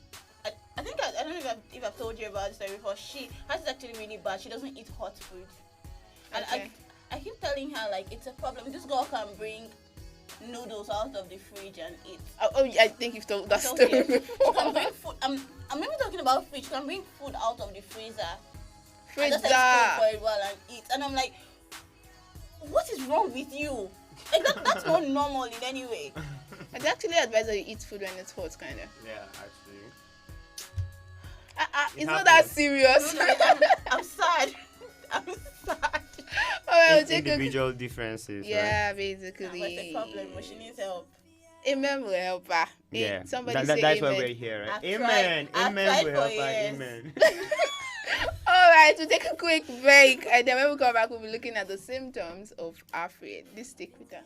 I think I don't know if I've told you about this story before. Hers is actually really bad. She doesn't eat hot food, and I keep telling her like it's a problem. This girl can bring noodles out of the fridge and eat. Oh, I think you've told that story before. She can bring food. I'm even talking about fridge. She can bring food out of the freezer. And just Freezer. like stay for a while and eat. And I'm like, what is wrong with you? Like that's not normal in any way. I'd actually advise that you eat food when it's hot, kind of. Yeah, actually. It's not that serious. No, I'm sad. I'm sad. Alright, take individual differences. Yeah, right? basically. What's the problem? She needs help. Amen will help her. Yeah, Somebody that's say why amen. we're here, right? I've Amen. tried Amen will for help her. years. Amen. Alright, we'll take a quick break, and then when we come back, we'll be looking at the symptoms of Afraid. Please stick with us.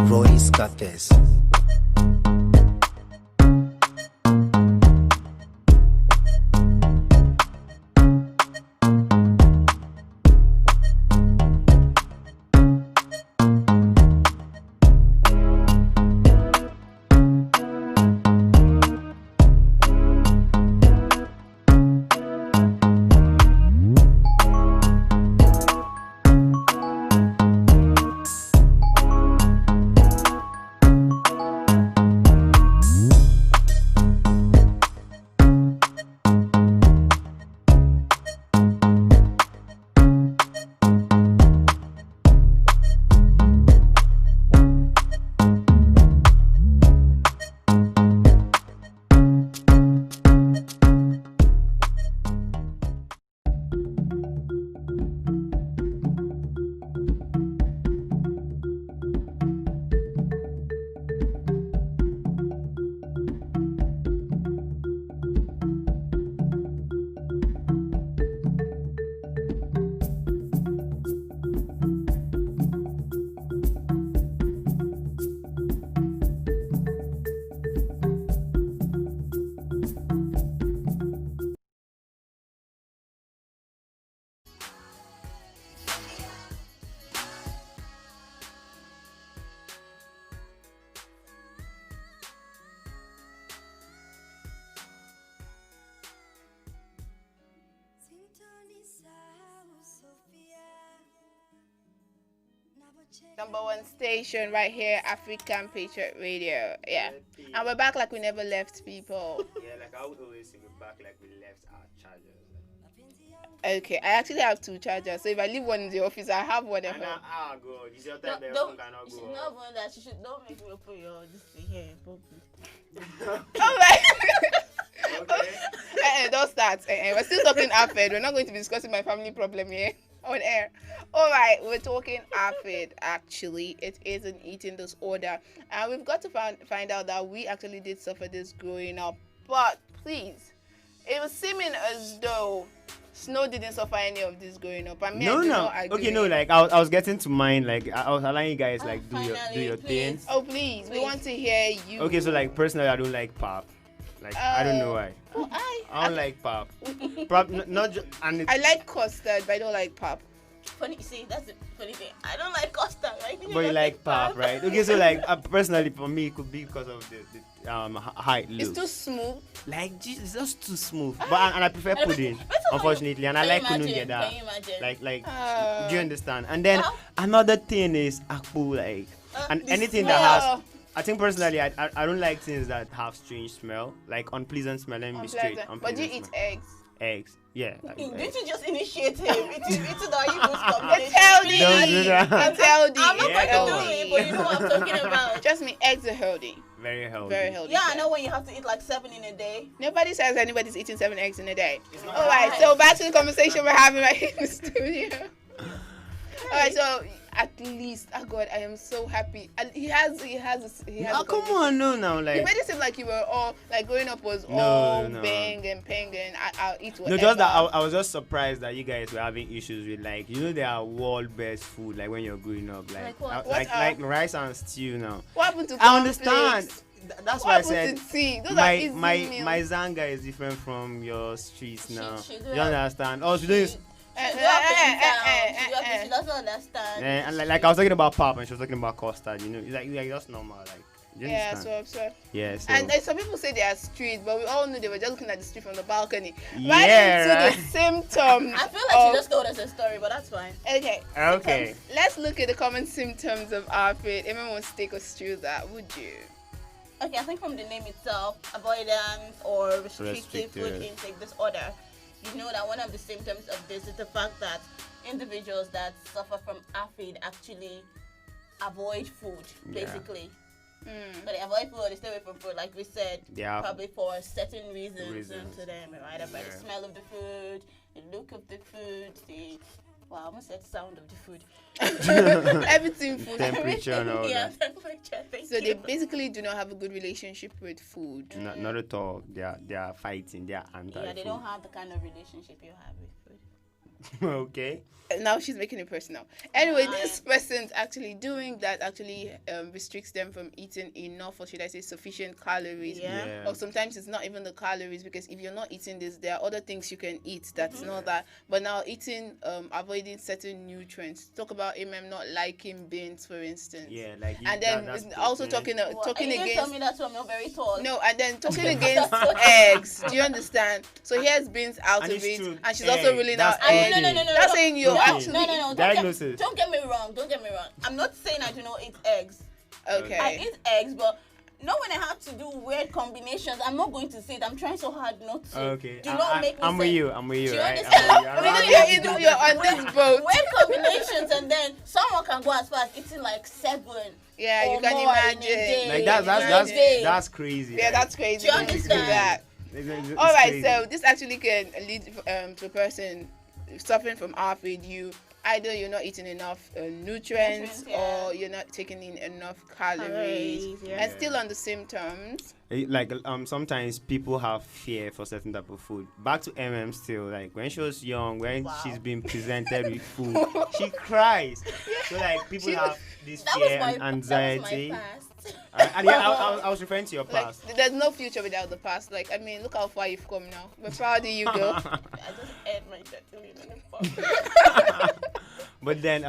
Royce Cafés. Number one station right here, African Patriot Radio. Yeah. And we're back like we never left, people. Yeah, like I would always say we're back like we left our chargers. Okay, I actually have 2 chargers, so if I leave one in the office, I have one at home. God, you see your time there, Don't, cannot you should go. not want that. You should don't make me put your this thing here in public. Alright. Okay. Don't start. We're still talking AFED. We're not going to be discussing my family problem here on air. Alright, we're talking AFED. Actually, it is an eating disorder. And we've got to find out that we actually did suffer this growing up. But please, it was seeming as though Snow didn't suffer any of this growing up. I mean, I do not agree. Okay, no, like I was getting to mine. Like I was allowing you guys like do your things. Oh please, we want to hear you. Okay, so like personally, I don't like pop. Like I don't know why. Oh, I don't like pop. Pop, not just. And I like custard, but I don't like pop. Funny, see, that's the funny thing. I don't like custard, right? But you like pop, right? Okay, so like personally for me, it could be because of the height look. It's too smooth. Like it's just too smooth. But and I prefer pudding, unfortunately, and I like kununge that. Like, do you understand? And then another thing is akpu, like, and anything that has. I think personally, I don't like things that have strange smell, like unpleasant smell. Let me be straight. But do you eat eggs? Eggs, yeah. Like, didn't you just initiate him? It's the Igbo's It's healthy. Don't do that. It's healthy. I'm not going to do it, but you know what I'm talking about. Trust me, eggs are healthy. Very healthy. Very healthy. Yeah, I know when you have to eat like 7 in a day. Nobody says anybody's eating 7 eggs in a day. All right, so back to the conversation we're having right here in the studio. All right, so at least, oh God, I am so happy. And he has. Oh, come on, no, now, like. You made it seem like you were all like growing up was No. bang and pang and I'll eat whatever. No, just that I was just surprised that you guys were having issues with like there are world best food like when you're growing up like rice and stew now. What happened to I understand. cornflakes? That's What why I happened said to tea? Those are easy my meals. zanga is different from your streets now. She You understand? Oh, she doesn't. She doesn't understand. And like I was talking about pop and she was talking about custard. It's like that's normal. Like you Yeah, understand? so. Yeah, so. And some people say they are street, but we all knew they were just looking at the street from the balcony. Yeah, right into the symptoms. I feel like she just told us a story, but that's fine. Okay. Okay. Let's look at the common symptoms of AFED. Everyone wants to take us through that, would you? Okay, I think from the name itself, avoidance or restrictive food intake disorder, you know that one of the symptoms of this is the fact that individuals that suffer from AFED actually avoid food, basically. So they avoid food, they stay away from food, like we said, probably for certain reasons to them, right? By the smell of the food, the look of the food, I almost said sound of the food. Everything food. Temperature and all that. Temperature, So they basically do not have a good relationship with food. Not at all. They are fighting. They are anti. Yeah, they don't have the kind of relationship you have with food. Okay. Now she's making it personal. Anyway, this person's actually doing that actually restricts them from eating enough, or should I say sufficient calories. Yeah. Or sometimes it's not even the calories, because if you're not eating this, there are other things you can eat that's not that. But now eating, avoiding certain nutrients. Talk about not liking beans, for instance. Yeah, like. And then also talking against. Tell me that I'm not very tall. No, and then talking against eggs. Do you understand? So here's beans out And of it's it, true. and she's also ruling out That's eggs. No. That's saying you're actually No. Diagnosis. Don't get me wrong. I'm not saying I do not eat eggs. Okay. I eat eggs, but not when I have to do weird combinations. I'm not going to say it. I'm trying so hard not to. Okay. Do not make me I'm say. with you. I'm with you. Do you Right? understand? You're on this boat. Weird combinations, and then someone can go as far as eating like 7. Yeah, or you can more in a imagine. day. Like that's crazy. Yeah, that's crazy. Do you understand? That. It's All right, crazy. so this actually can lead to a person suffering from AFED. Either you're not eating enough nutrients, or you're not taking in enough calories. And still on the symptoms. Like sometimes people have fear for certain type of food. Back to still, like when she was young, when she's been presented with food, she cries. So like people have this fear and anxiety. And yeah, I was referring to your past. Like, there's no future without the past. Like, I mean, look how far you've come now. We're proud of you, girl. I just ate my shirt. But then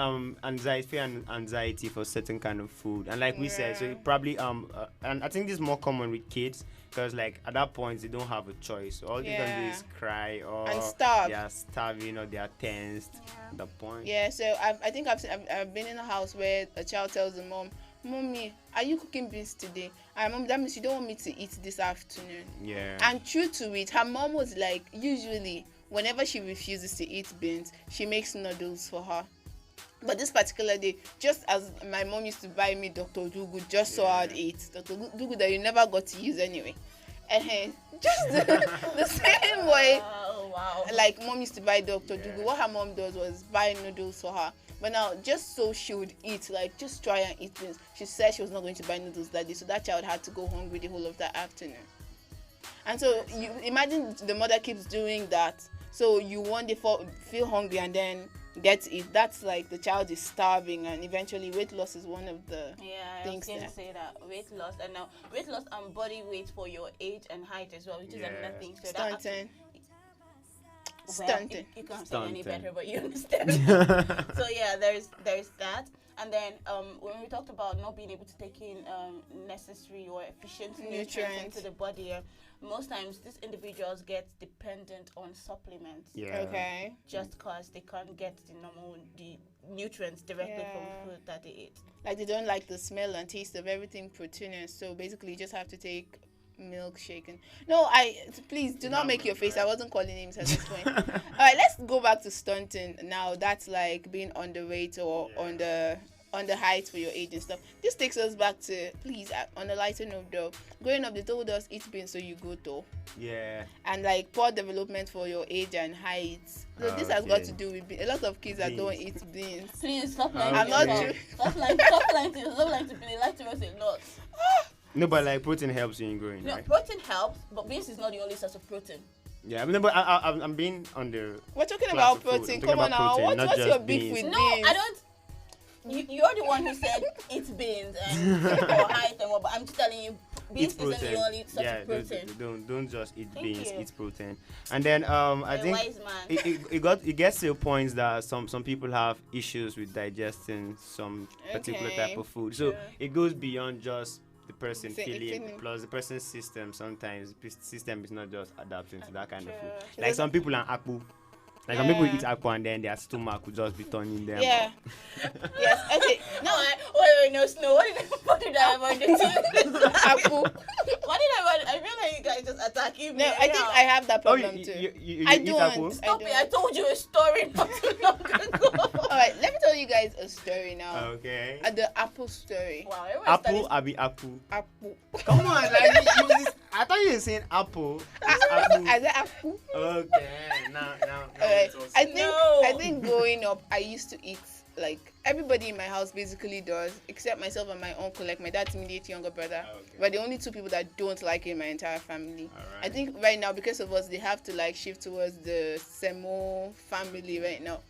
fear and anxiety for certain kind of food, and like we said, so it probably and I think this is more common with kids. because like at that point they don't have a choice. So all they can do is cry or and starve. they are starving or they are tensed. At that point. Yeah. So I think I've been in a house where a child tells the mom, "Mommy, are you cooking beans today?" And mom, that means you don't want me to eat this afternoon. Yeah. And true to it, her mom was like, usually whenever she refuses to eat beans, she makes noodles for her. But this particular day, just as my mom used to buy me Dr. Dugu just so I'd eat Dr. Dugu that you never got to use anyway. Just the same way, like mom used to buy Dr. Dugu, what her mom does was buy noodles for her. But now, just so she would eat, like just try and eat beans, she said she was not going to buy noodles that day, so that child had to go hungry the whole of that afternoon. And so you imagine the mother keeps doing that, so you one day feel hungry and then get it. That's like the child is starving, and eventually weight loss is one of the things. I was going to say that weight loss, and now weight loss and body weight for your age and height as well, which is another thing. So Stunting. Stunting. You can't say any better, but you understand. So yeah, there's that. And then when we talked about not being able to take in necessary or efficient nutrients into the body, most times these individuals get dependent on supplements. Yeah. Okay. Just because they can't get the nutrients directly from food that they eat. Like they don't like the smell and taste of everything proteinous, so basically you just have to take milkshake. And no, please do not make your face. I wasn't calling names at this point. All right, let's go back to stunting now. That's like being underweight or on the height for your age and stuff. This takes us back to, please, on a lighter note though, growing up they told us eat beans so you go tall. Yeah. And like poor development for your age and height. So this has got to do with a lot of kids that don't eat beans. Please stop lying. I'm not true. Stop lying to me. They lie to us a lot. No, but like protein helps you in growing, No, right? protein helps, but beans is not the only source of protein. Yeah, but I'm being on the. We're talking class about of food. protein. I'm talking Come on about now. protein, not What's just your beef beans. with No, beans? I don't. You're the one who said eat beans and for height and what, but I'm just telling you, beans isn't the only source of protein. Don't just eat Thank beans, you. eat protein. And then I think wise man. it gets to a point that some people have issues with digesting some particular type of food. So it goes beyond just the person feeling, plus the person's system. Sometimes the system is not just adapting to that kind of food. Like some people are akpu. Like some people eat akpu and then their stomach would just be turning them. Yeah. Yes. Okay. No, wait, no, Snow. What did I ever do to Akpu. What did I feel like you guys just attacking me. No, I think I have that problem too. You I eat don't. akpu? Stop it. I told you a story not too long ago. Alright, let me tell you guys a story now. Okay. The apple story. Wow, Apple, abi apple. Apple. Come on, like I thought you were saying apple. Apple. I said apple. Okay, now. Alright. No. I think growing up I used to eat, like everybody in my house basically does, except myself and my uncle, like my dad's immediate younger brother. We're the only two people that don't like it in my entire family. I think right now because of us they have to like shift towards the Semo family right now.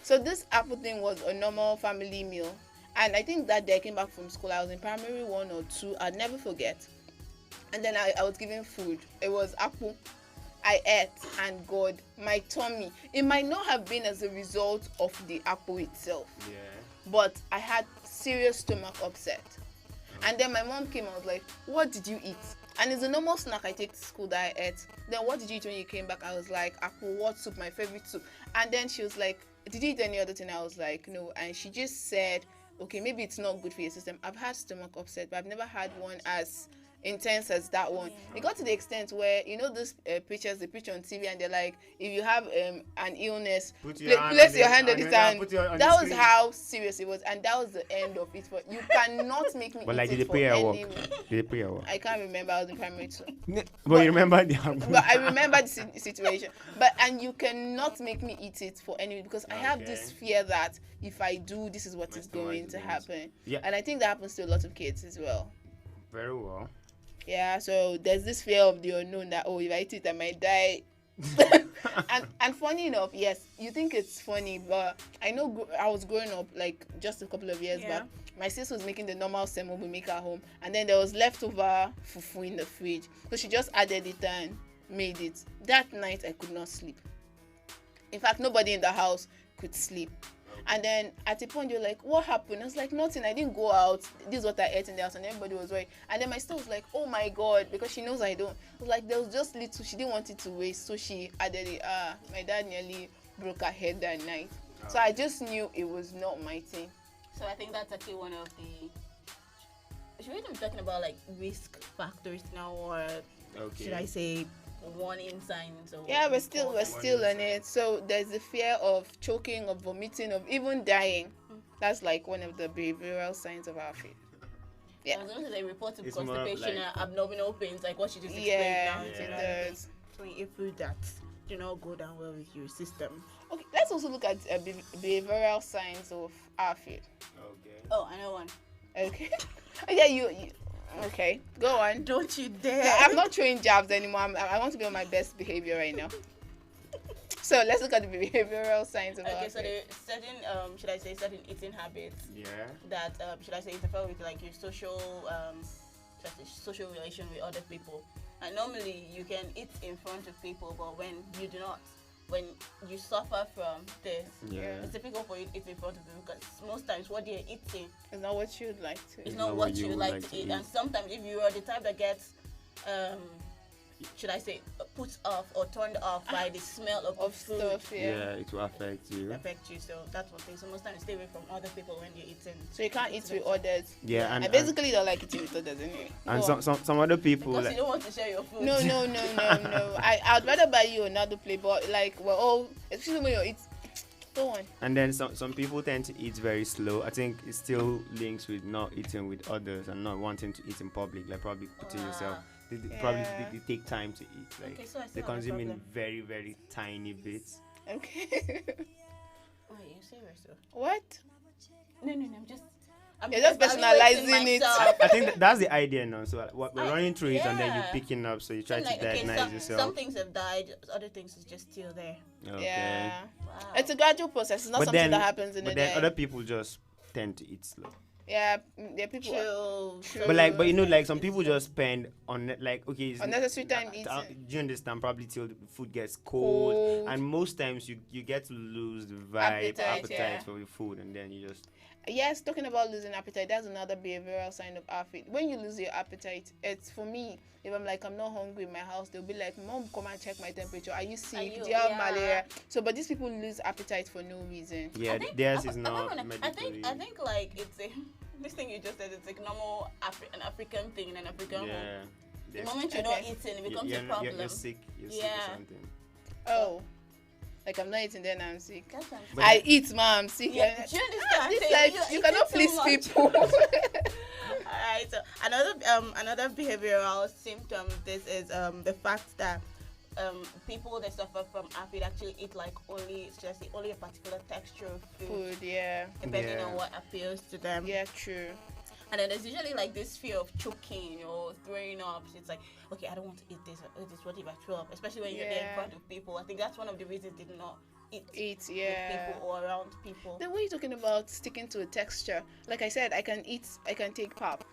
So this apple thing was a normal family meal, and I think that day I came back from school, I was in primary 1 or 2, I'd never forget. And then I was given food. It was apple. I ate, and God, my tummy, it might not have been as a result of the apple itself, but I had serious stomach upset. And then my mom came and was like, what did you eat? And it's a normal snack I take to school that I ate. Then what did you eat when you came back? I was like, apple, what soup, my favorite soup. And then she was like, did you eat any other thing? I was like, no. And she just said, okay, maybe it's not good for your system. I've had stomach upset, but I've never had one as intense as that one. It got to the extent where, you know, those pictures they preach on TV and they're like, if you have an illness, place your hand on it, and that was how serious it was, and that was the end of it. But you cannot make me But eat like, did it they for pay your any work? Did they pay your work? I can't remember. I was in primary 2. But you remember the apple? But I remember the situation. And you cannot make me eat it for any, because I have this fear that if I do, this is what is going to happen. Yeah. And I think that happens to a lot of kids as well. Very well. Yeah, so there's this fear of the unknown that, oh, if I eat it, I might die. and funny enough, yes, you think it's funny, but I know I was growing up like just a couple of years back. My sis was making the normal semo we make at home, and then there was leftover fufu in the fridge, so she just added it and made it. That night I could not sleep. In fact, nobody in the house could sleep. And then at a point, you're like, what happened? I was like, nothing. I didn't go out. This is what I ate in the house. And everybody was worried. And then my sister was like, oh my God, because she knows I don't. I was like, there was just little. She didn't want it to waste. So she added it. My dad nearly broke her head that night. So I just knew it was not my thing. So I think that's actually one of the. Should we be talking about like risk factors now, or should I say warning signs? Or yeah, we're still on it. So there's the fear of choking, of vomiting, of even dying. That's like one of the behavioral signs of our faith. Yeah. As long as they report of constipation and abdominal pains, like what she just explained now. It does. So you feel that do not go down well with your system. Okay, let's also look at behavioral signs of our faith. Okay. Oh, I know one. Okay. Yeah, you. Okay, go on. Don't you dare. No, I'm not throwing jabs anymore. I want to be on my best behavior right now. So let's look at the behavioral signs of our so there are certain, should I say, certain eating habits. Yeah. That should I say interfere with like your social relation with other people. And normally you can eat in front of people, but when you do not, when you suffer from this, it's difficult for you to eat in front of people because most times what you're eating is not what you'd like to. It's not what you like to eat. And sometimes if you are the type that gets, should I say, put off or turned off by the smell of food, stuff, yeah, it will affect you. So that's one thing. So most times stay away from other people when you're eating. So you can't eat with others. Yeah, and I basically don't like eating with others anyway. And some other people because you don't want to share your food. No. I'd rather buy you another plate, but like we're all, especially when you eat. Go on. And then some people tend to eat very slow. I think it still links with not eating with others and not wanting to eat in public, like probably putting yourself. They take time to eat. Like so they consume in very, very tiny bits. Okay. Wait, you serious though? What? No, I'm just. You're just personalizing it. I think that's the idea now. So we're running through it and then you're picking up. So you try to diagnose yourself. Some things have died. Other things is just still there. Okay. Yeah. Wow. It's a gradual process. It's not something that happens in a day. But then other people just tend to eat slow. Yeah, people. True. But you know, like some people just spend on like unnecessary time eating. During this time, probably till the food gets cold, and most times you get to lose the appetite for the food, and then you just. Yes, talking about losing appetite, that's another behavioral sign of apathy. When you lose your appetite, it's for me. If I'm like I'm not hungry in my house, they'll be like, "Mom, come and check my temperature. Are you sick? Do you have malaria?" So, but these people lose appetite for no reason. Yeah, theirs is not medically. I think like it's a. This thing you just said, it's like normal an African thing in an African home. The moment you're not eating, it becomes a problem. You're sick. You're sick or something. Oh. Like I'm not eating, then I'm sick. I eat, man. I'm sick. Yeah, do you understand? This life, you cannot please people. Alright, so another behavioral symptom of this is the fact that people that suffer from apid actually eat like only a particular texture of food. Depending on what appeals to them. Yeah, true. And then there's usually like this fear of choking or throwing up. So it's like, okay, I don't want to eat this. What if I throw up? Especially when you're there in front of people. I think that's one of the reasons they did not eat with people or around people. Then what are you talking about sticking to a texture? Like I said, I can take pap.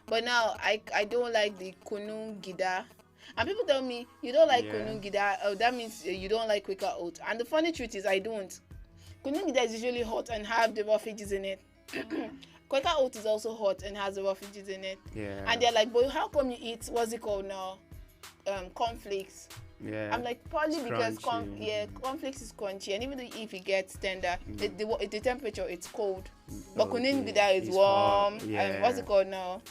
But now I don't like the kunun gida. And people tell me, you don't like kunun gida. Oh, that means you don't like Quaker oat. And the funny truth is I don't. Kunun gida is usually hot and have the roughages in it. Quaker oat is also hot and has the roughages in it. Yeah. And they're like, but how come you eat, what's it called now? Cornflakes. Yeah. I'm like, probably it's because cornflakes is crunchy, and even if it gets tender, the temperature it's cold. But kunin gida is warm. Yeah. And what's it called now?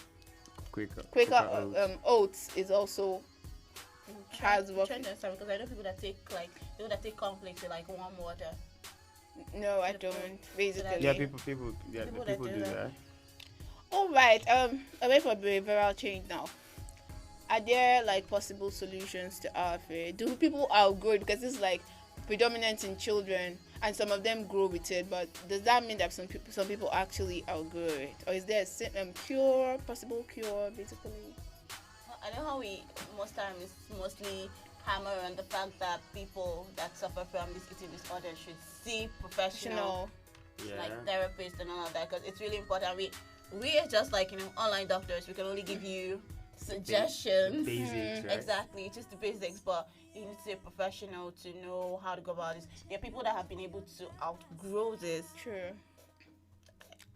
Quaker oats is also has rough. Because I know people that take cornflakes with like warm water. No, I don't. Basically. Yeah, people do that. All right. Away from behavioral change now. Are there like possible solutions to our fear? Do people outgrow it? Because it's like predominant in children, and some of them grow with it. But does that mean that some people actually outgrow it, or is there a possible cure, basically? I know how we most times mostly hammer on the fact that people that suffer from this eating disorder should see professional, like therapists and all of that, because it's really important. We are just like online doctors. We can only give you suggestions. Basics, right? Exactly, it's just the basics, but you need to be a professional to know how to go about this. There are people that have been able to outgrow this. True.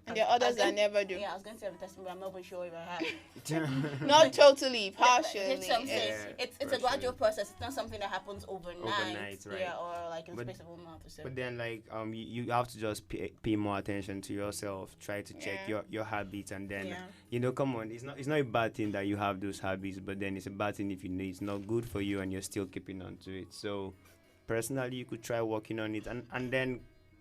And there are others that never do. Yeah, I was going to say I'm testing, but I'm not very sure if I have. Not totally, partially. It's a gradual process. It's not something that happens overnight. Right? Yeah, or like in the space of a month or so. But then, like, you have to just pay more attention to yourself. Try to check your habits, and then come on. It's not a bad thing that you have those habits, but then it's a bad thing if you know it's not good for you and you're still keeping on to it. So, personally, you could try working on it, and then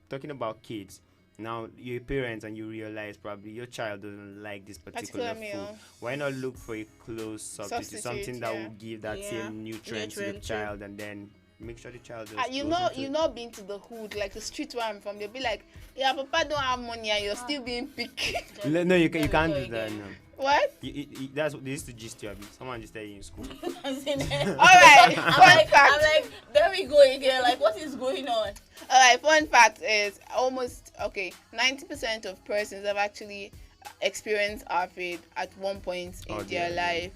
talking about kids. Now you're parents and you realize probably your child doesn't like this particular food. Why not look for a close substitute, something that will give that same nutrients to the child, and then make sure the child does. You've not been to the hood, like the street where I'm from. They'll be like, "Yeah, Papa don't have money, and you're still being picky." No, you can't do that. No. What? That's what they used to gist you a bit. Someone just tell you in school. Alright, fun fact. I'm like, there we go again. Like, what is going on? Alright, fun fact is 90% of persons have actually experienced ARFID at one point in their life.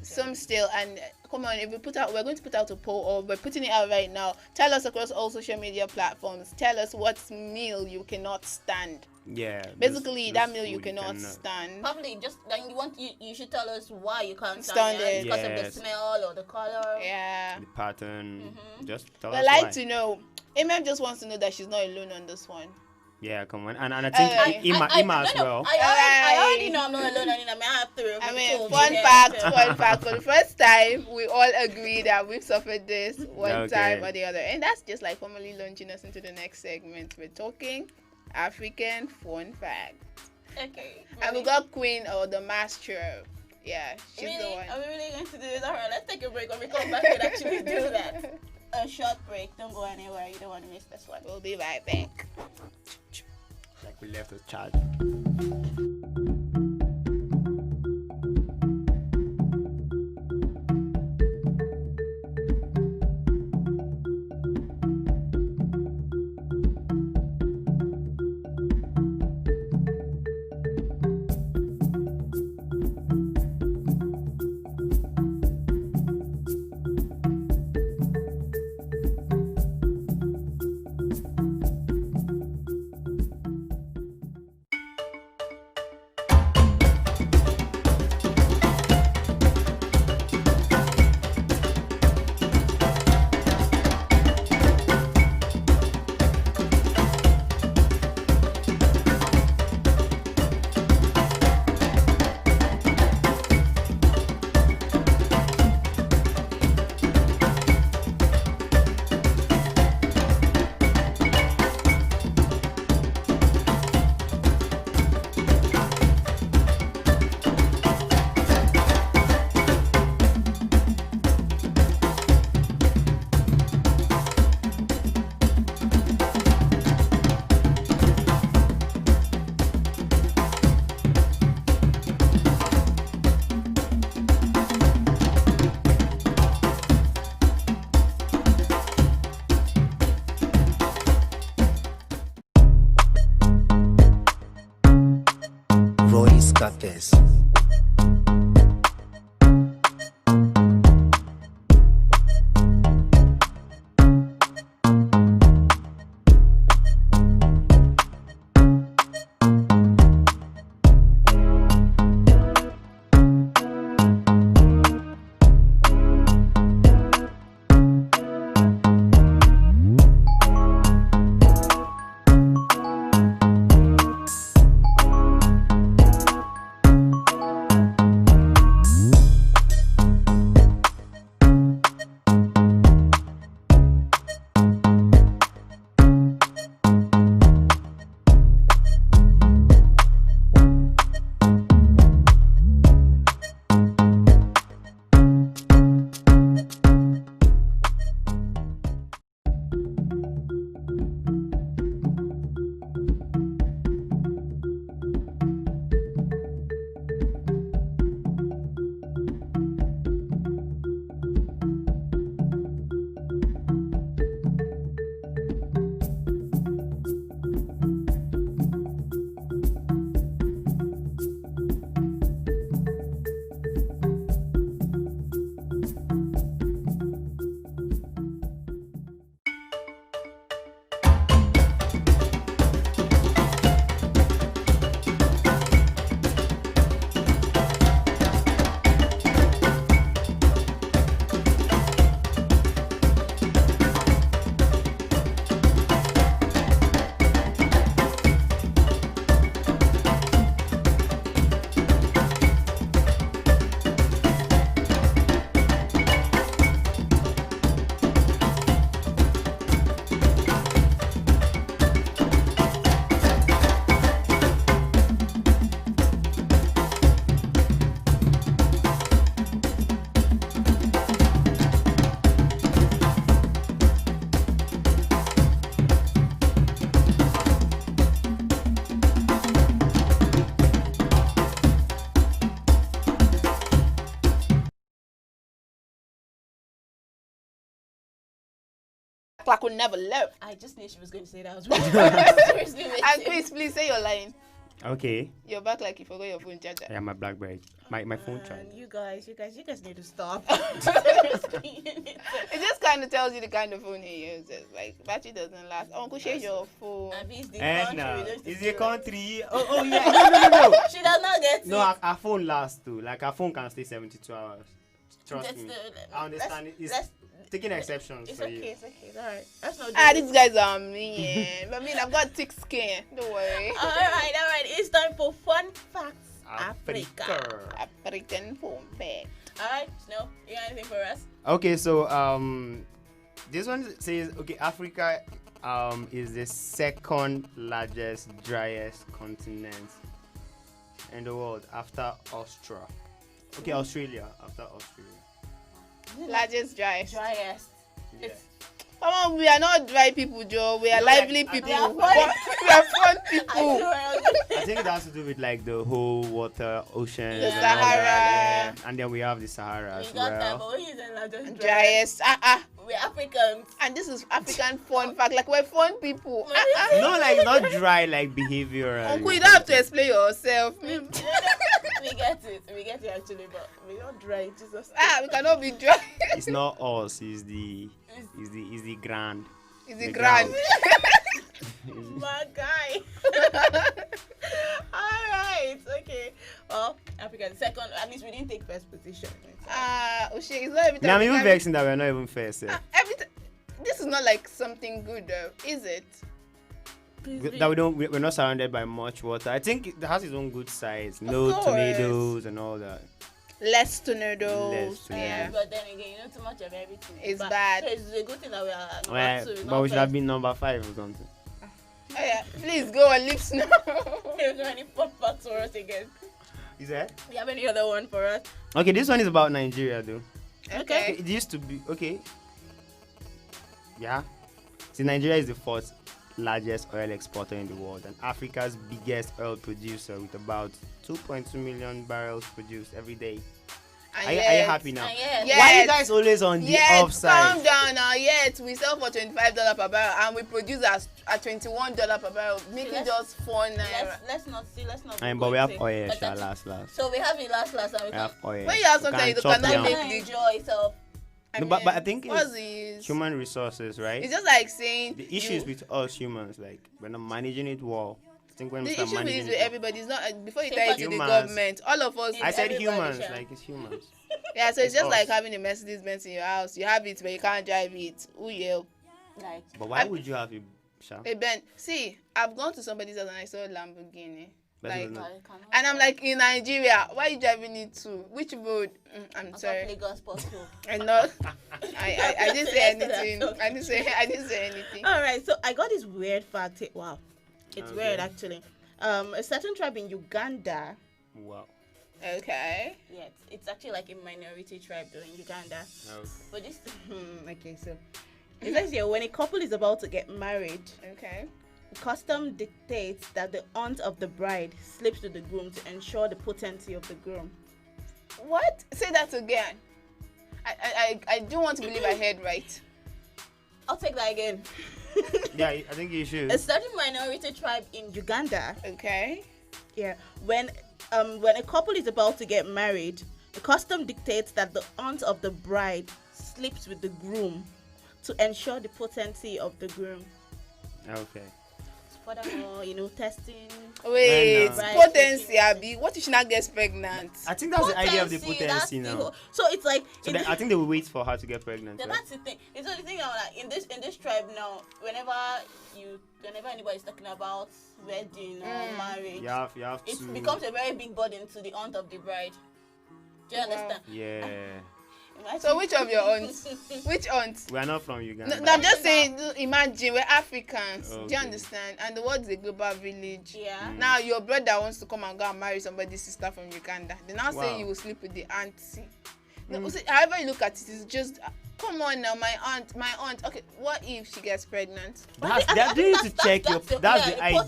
Some still. And come on, if we're going to put out a poll, or we're putting it out right now. Tell us across all social media platforms. Tell us what meal you cannot stand. Yeah. Basically, that meal you cannot stand. Probably just then you should tell us why you can't stand it. Because of the smell or the color. Yeah. The pattern. Just tell us I'd like to know. Emma just wants to know that she's not alone on this one. Yeah, come on. And I think Ima as well. I already know I'm not alone. I mean, fun fact. For the first time, we all agree that we've suffered this one time or the other. And that's just like formally launching us into the next segment. We're talking African fun fact. Okay. And we got Queen or the Master. Yeah, she's the one. Are we really going to do this? Alright, let's take a break. When we come back, we'll actually do that. A short break. Don't go anywhere. You don't want to miss this one. We'll be right back. Like we left a charge. Cafés. Clock will never left. I just knew she was going to say that. I was seriously waiting. And please say your line. Okay. You're back like you forgot your phone charger. Yeah, my BlackBerry. My phone charger. You guys need to stop. It just kind of tells you the kind of phone he uses. Like, battery doesn't last. Uncle, share your phone. It's the No. country. It's the country. Oh yeah. No. She does not get No, it. our phone lasts too. Like our phone can stay 72 hours. Trust That's me. the- I understand it. It's let's- taking exceptions It's for okay, you. it's okay. It's alright. That's not These guys are mean. I mean, I've got thick skin. Don't worry. Alright. It's time for Fun Facts Africa. African phone fact. Alright, Snow, you got anything for us? Okay, so this one says Africa is the second largest, driest continent in the world after Australia. Okay, Australia after Australia. Largest driest. Yeah. Come on, we are not dry people, Joe. We are No, lively like, people. we are We are fun people. I think it has to do with like the whole water, ocean, The and all that, Sahara. yeah. And then we have the Sahara as We got that, well. but when you say largest Driest. we're Africans. And this is African fun fact. Like, we're fun people. No, like not dry, like behavioral. Uncle, you don't have to explain yourself. We get it actually, but we're not dry. Jesus. We cannot be dry. It's not us. It's the grand. It's the grand. My guy. Alright, okay. Well, Africa the second. At least we didn't take first position. It's not every time. Now I'm even vexing that we're not even first. This is not like something good, though, is it? That we're not surrounded by much water. I think it has its own good sides. No course. tornadoes and all that. Less tornadoes. Less Yeah. But then again, too much of everything. It's But bad. It's a good thing that we are Well, number 2. but we should have been number 5 or something. Oh, yeah. Please go on lips now. Do you have any fun facts for us again? Is that? Do you have any other one for us? Okay, this one is about Nigeria though. Okay. It used to be Yeah. See, Nigeria is the fourth largest oil exporter in the world and Africa's biggest oil producer with about 2.2 million barrels produced every day. Are you happy now? Why are you guys always on the offside? Calm down now. We sell for $25 per barrel and we produce at $21 per barrel, making just 4 naira. Let's not. But we have oil, last. So we have it last, and we have oil. When you have something, you cannot make the enjoy. So. No, but I think it's human resources, right? It's just like saying the issue is with us humans, like we're not managing it well. I think when we the start issue is managing with it, everybody. It's not before you tie it to the government. All of us. I said humans, like it's humans. Yeah, so it's just us. like having a Mercedes Benz in your house. You have it, but you can't drive it. Ooh yeah. Like. But why would you have a Benz? See, I've gone to somebody's house and I saw a Lamborghini. Like, and I'm like, in Nigeria, why are you driving it to? Which road? I'm sorry. Lagos Postcode. And not. I didn't say anything. I didn't say anything. All right, so I got this weird fact. Wow, it's weird actually. A certain tribe in Uganda. Wow. Okay. Yeah, it's actually like a minority tribe though in Uganda. Okay. But this. Okay, so it says here when a couple is about to get married. Okay. Custom dictates that the aunt of the bride slips to the groom to ensure the potency of the groom. What? Say that again. I do want to believe I heard right. I'll take that again. Yeah, I think you should. A certain minority tribe in Uganda. Okay. Yeah. When a couple is about to get married, the custom dictates that the aunt of the bride sleeps with the groom to ensure the potency of the groom. Okay. Furthermore, testing. Wait, potency, Abby. What if she not gets pregnant? I think that's the idea of the potency now. So it's like. So I think they will wait for her to get pregnant. Yeah, right? that's the thing. It's the thing now. Like in this tribe now, whenever anybody's talking about wedding or marriage, you have it to. becomes a very big burden to the aunt of the bride. Do you understand? Yeah. So which of your aunts? Which aunt? We are not from Uganda. No, I'm just saying, imagine, we're Africans. Okay. Do you understand? And the world is a global village. Yeah. Now your brother wants to come and go and marry somebody's sister from Uganda. They now say you will sleep with the auntie. No, see, however you look at it, it's just, come on now, my aunt. Okay, what if she gets pregnant? They need to check your. That's the idea. I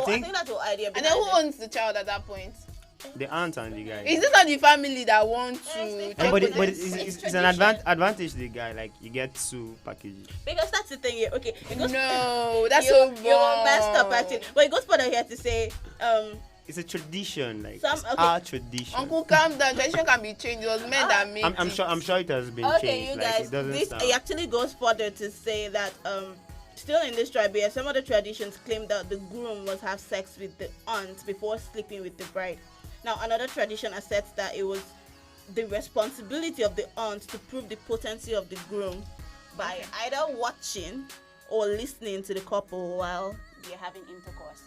think that's the idea. And then who owns the child at that point? The aunt and the guy. Is it not the family that want to? And but it's an advantage to the guy. Like you get 2 packages. Because that's the thing here. Okay. No, that's so wrong. You're messed up actually. But it goes further here to say, it's a tradition, like Some- it's okay. our tradition. Uncle, calm down. Tradition can be changed. It was men that made I'm it. sure it has been okay, changed. you Like, guys, it doesn't this sound. it actually goes further to say that still in this tribe here, some of the traditions claim that the groom must have sex with the aunt before sleeping with the bride. Now, another tradition asserts that it was the responsibility of the aunt to prove the potency of the groom by either watching or listening to the couple while they're having intercourse.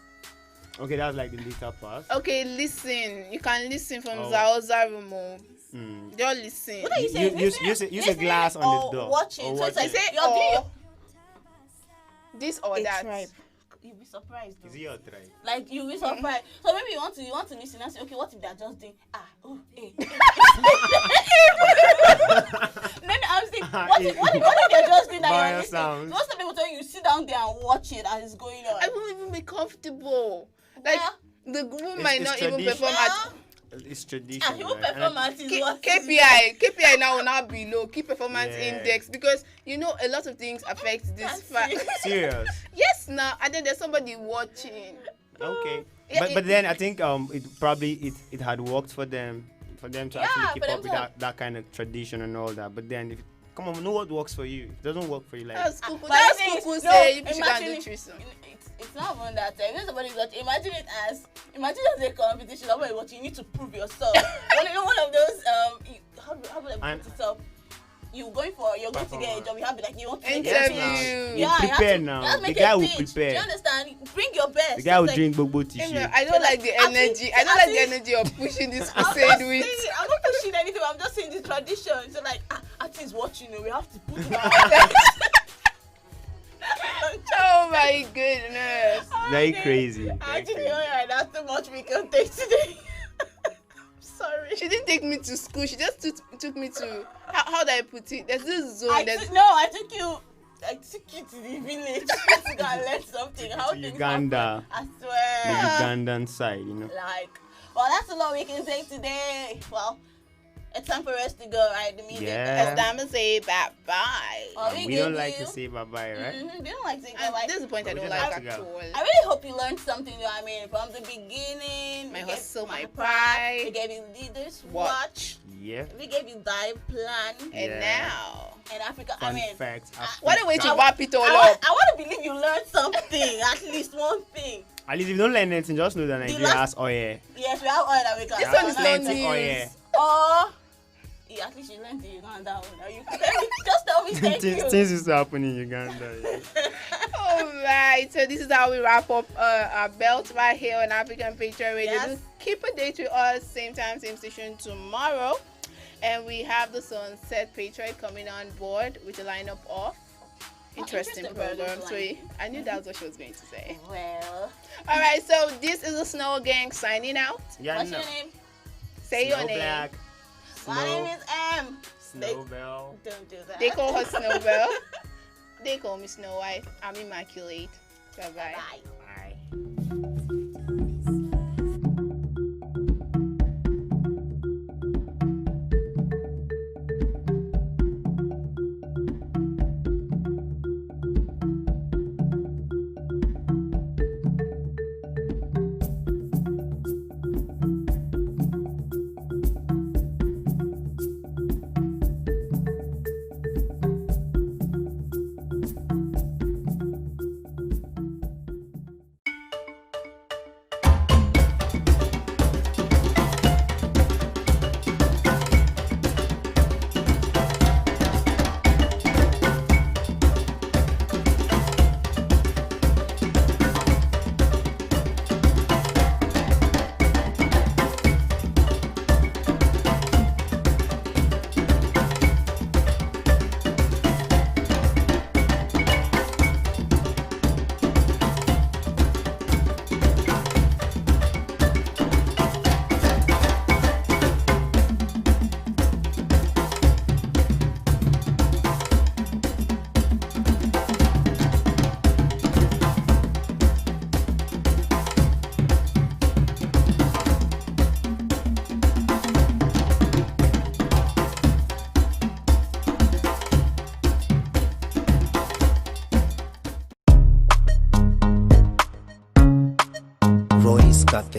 Okay, that's like the later part. Okay, listen. You can listen from Oh. Zaoza Rumo. Mm. Just listen. What are you saying? Use a glass on the door. Watching. Or So it's like watching. say you're doing this or a that. tribe. You'll be surprised though. Is it your tribe? Like you'll be surprised. So maybe you want to listen and say, okay, what if they're just doing Then I'm saying, what if they're just doing that? Bio You're listening? sounds. Most of people tell you sit down there and watch it as it's going on. I won't even be comfortable. Like the groom might it's not even tradition. perform at. It's tradition. He will right? perform And at his what? KPI now will now be low. Key performance Yeah. index, because you know a lot of things affect this fact. Serious. Yes, now and then there's somebody watching. Okay. Yeah, But then I think it had worked for them to actually keep for them up with to- that kind of tradition and all that. But then come on, know what works for you. If it doesn't work for you, like That's cool. But That's the thing cool. is, Say you should imagine do it- threesome. It's not even that time. When somebody's watching, imagine as a competition. Somebody watching, you need to prove yourself. one of those how would I put it up? You're going to get a job. You have to you want to Interview. get a Yes, you prepare now. Just The make guy a will pitch. prepare. Do you understand? Bring your best. the guy will It's like, drink bobo tissue. I don't like the energy. I don't like the energy of pushing this I'm crusade not with. saying- I'm not pushing anything. I'm just saying the tradition. So like, artists watching, we have to put it out. Oh my goodness. Very crazy. very Actually, crazy. alright, that's too much we can take today. Sorry. She didn't take me to school. She just took me to how do I put it? There's this zone. I There's took you to the village to go and learn something. How things Uganda. happen. I The swear. Ugandan side, you know. Like, well, that's all we can say today. Well, it's time for us to go, right? The music. Yeah. it's time to say bye bye. Well, We don't like to say bye bye, right? Mm-hmm. We don't like to say And bye. this is the point I We don't just like have to at go. all. I really hope you learned something. You know what I mean? From the beginning. My we gave hustle, my We pride. gave you leaders What? watch. Yeah. We gave you dive plan. And Yeah. now, And Africa. Fun I mean, facts. what a way to Africa. wrap it all I up. want to believe you learned something. At least one thing. At least if you don't learn anything, just know that Nigeria has oil. Yes, we have oil that we can. This one is not Plenty oil. news. Or yeah, at least you learned the Uganda one. Now you just tell me thank you. Things used to happen in Uganda. Yeah. Alright, so this is how we wrap up our belt right here on African Patriot Radio. Yes. Do keep a date with us, same time, same station tomorrow. And we have the Sunset Patriot coming on board with a lineup of interesting interesting programs. So programs. I knew that's what she was going to say. Well, Alright, so this is the Snow Gang signing out. Yeah, what's no. your name? Say your Snow name. Black, My name Snow, is M. Snowbell. Don't do that. They call her Snowbell. They call me Snow White. I'm immaculate. Bye-bye. Bye.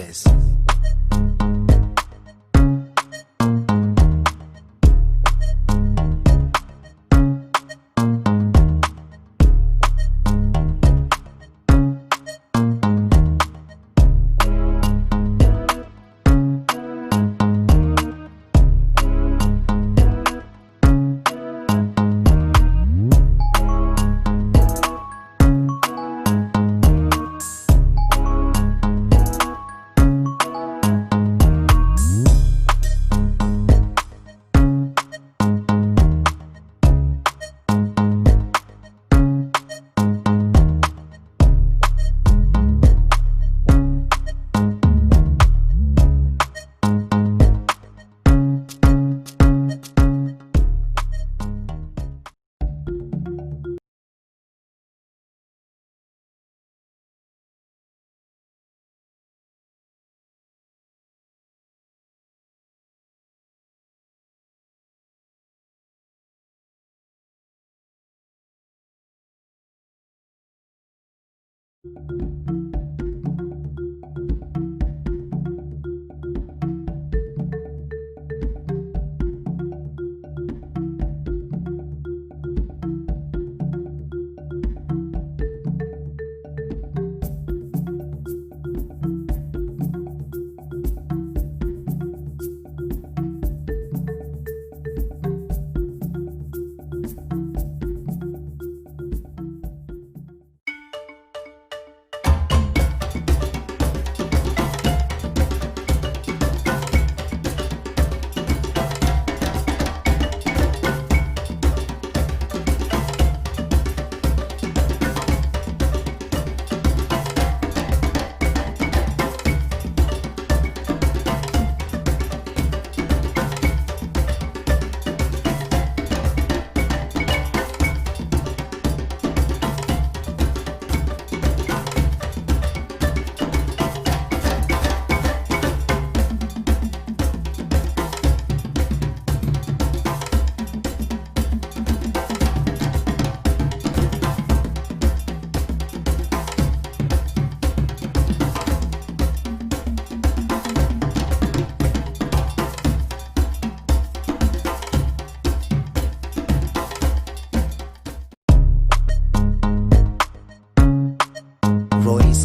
Gators.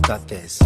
Gators.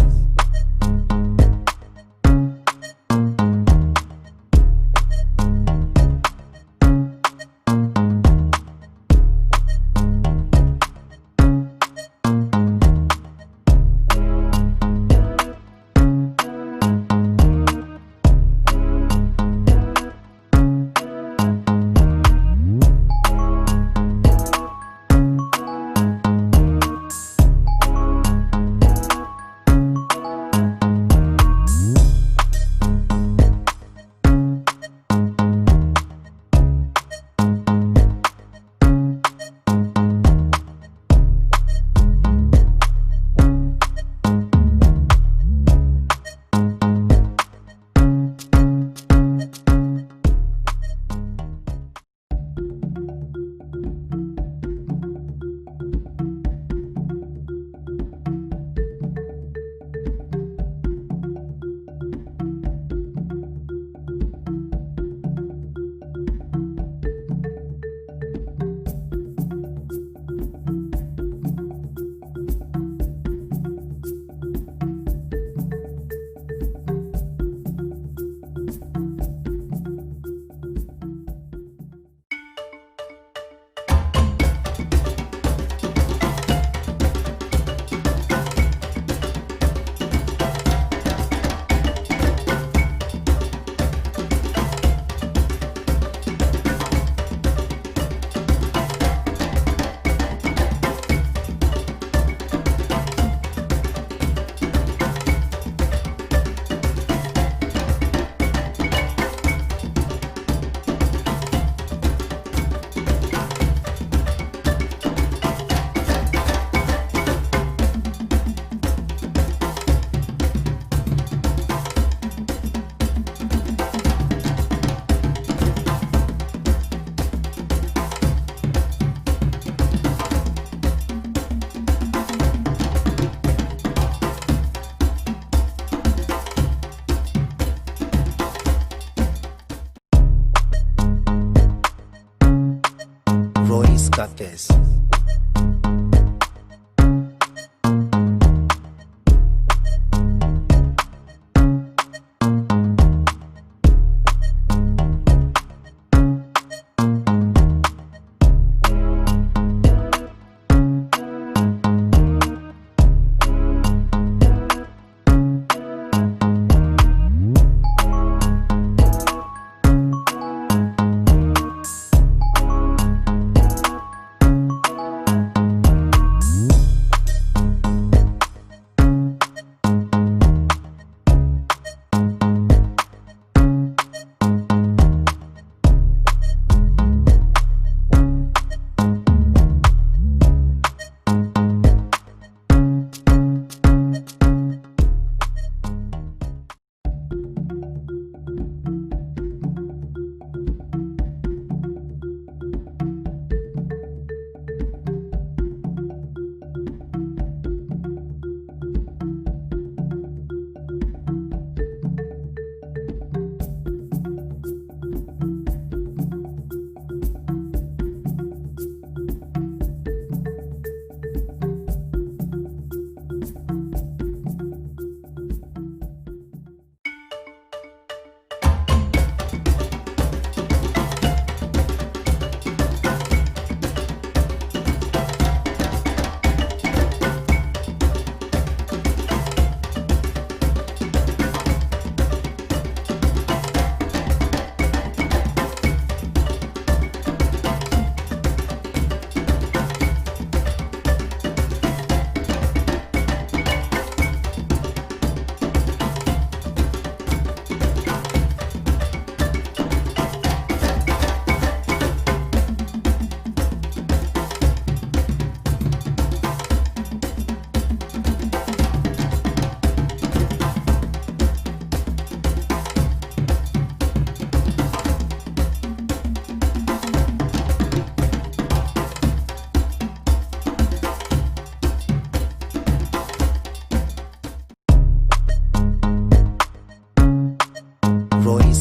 Cartes.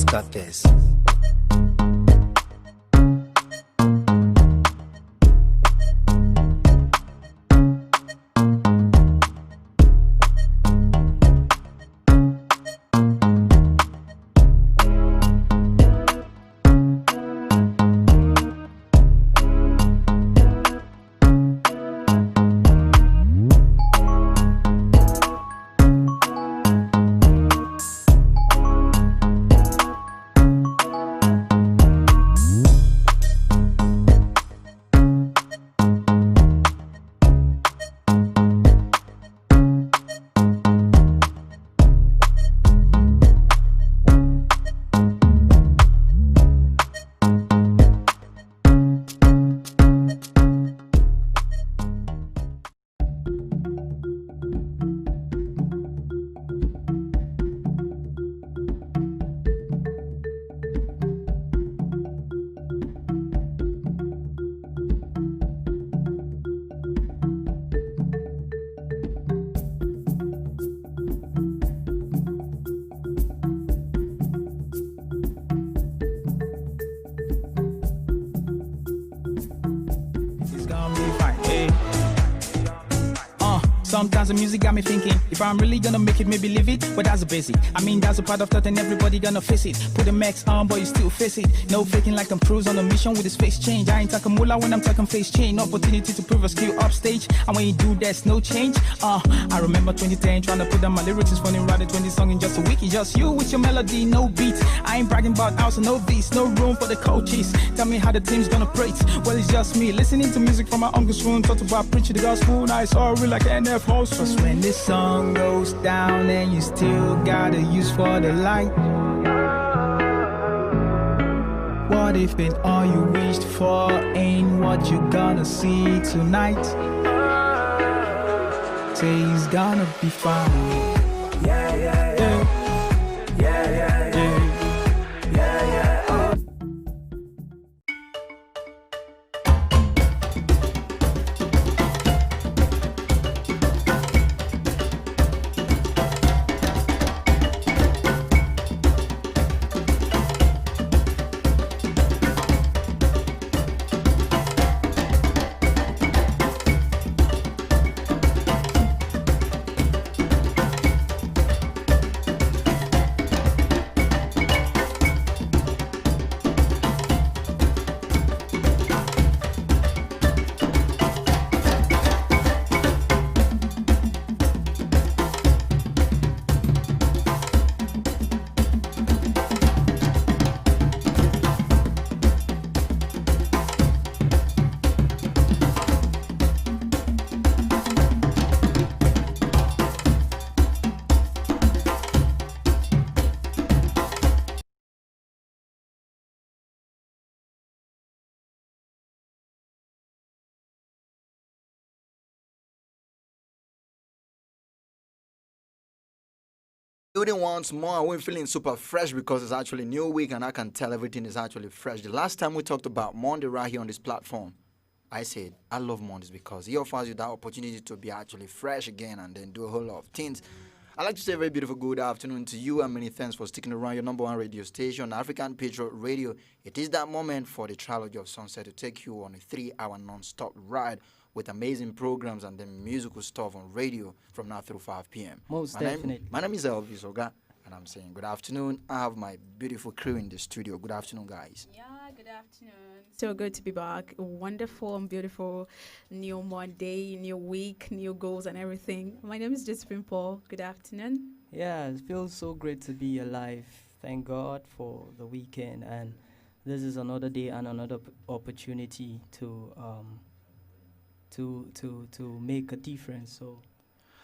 Cartes. Sometimes the music got me thinking, if I'm really gonna make it, maybe leave it, but that's the basic. I mean, that's a part of thought and everybody gonna face it. Put the max on, but you still face it. No faking like Tom Cruise on a mission with his face change. I ain't talking moolah when I'm talking face change. Opportunity to prove a skill upstage, and when you do, there's no change. I remember 2010 trying to put down my lyrics. It's funny, writing 20 songs in just a week. It's just you with your melody, no beat. I ain't bragging about house and no beats, no room for the coaches. Tell me how the team's gonna praise. Well, it's just me listening to music from my uncle's room. Talked about preaching the gospel, now it's all real like NF house. Cause when this song goes down and you still got a use for the light, what if it all you wished for ain't what you're gonna see tonight? Say it's gonna be fine. Yeah, yeah, yeah. Yeah, yeah, yeah. Yeah, yeah, oh. building once more. We're feeling super fresh because it's actually new week and I can tell everything is actually fresh. The last time we talked about Monday right here on this platform, I said I love Mondays because it offers you that opportunity to be actually fresh again and then do a whole lot of things. I'd like to say a very beautiful good afternoon to you and many thanks for sticking around your number one radio station, African Patriot Radio. It is that moment for the trilogy of Sunset to take you on a 3-hour non-stop ride with amazing programs and then musical stuff on radio from now through 5 p.m. Most definitely. My name is Elvis Oga, and I'm saying good afternoon. I have my beautiful crew in the studio. Good afternoon, guys. Yeah, good afternoon. So good to be back. A wonderful and beautiful new Monday, new week, new goals and everything. My name is Josephine Paul. Good afternoon. Yeah, it feels so great to be alive. Thank God for the weekend, and this is another day and another opportunity to make a difference. So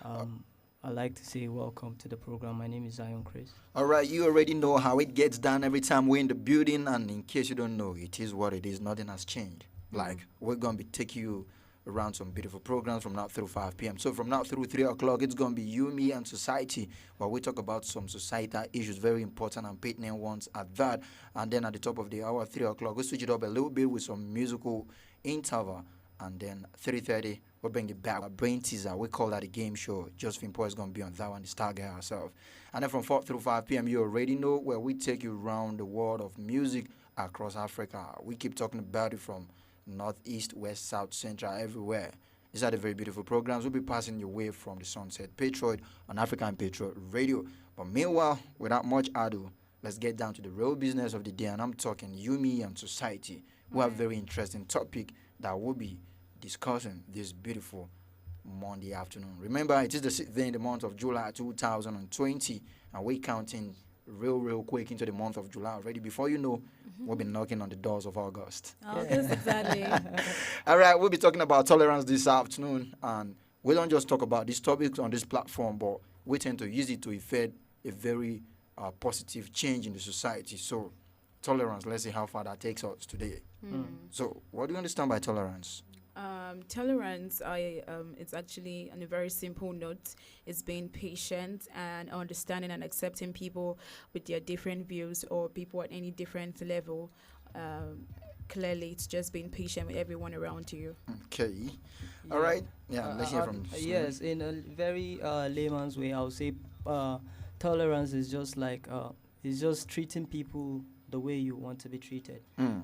I'd like to say welcome to the program. My name is Zion Chris. All right, you already know how it gets done every time we're in the building, and in case you don't know, it is what it is. Nothing has changed. Like, we're going to be taking you around some beautiful programs from now through 5 p.m. So from now through 3 o'clock, it's going to be you, me, and society, where we talk about some societal issues, very important and pertinent ones at that. And then at the top of the hour, 3 o'clock, we switch it up a little bit with some musical interval. And then 3:30, we'll bring it back. Our brain teaser, we call that a game show. Josephine Poe is going to be on that one, the star guy herself. And then from 4 through 5 p.m., you already know where we take you around the world of music across Africa. We keep talking about it from northeast, west, south, central, everywhere. These are the very beautiful programs. We'll be passing your way from the Sunset Patriot on African Patriot Radio. But meanwhile, without much ado, let's get down to the real business of the day. And I'm talking Yumi and society. We have a very interesting topic that we'll be discussing this beautiful Monday afternoon. Remember, it is the 6th day in the month of July 2020, and we're counting real quick into the month of July already. Before you know, we'll be knocking on the doors of August. Oh, yes, exactly. All right, we'll be talking about tolerance this afternoon, and we don't just talk about these topics on this platform, but we tend to use it to effect a very positive change in the society. So, tolerance, let's see how far that takes us today. So, what do you understand by tolerance? Tolerance, it's actually on a very simple note. It's being patient and understanding and accepting people with their different views or people at any different level. Clearly, it's just being patient with everyone around you. Okay. All right. Yeah, let's hear from yes, in a very layman's way, I would say tolerance is just like it's just treating people the way you want to be treated.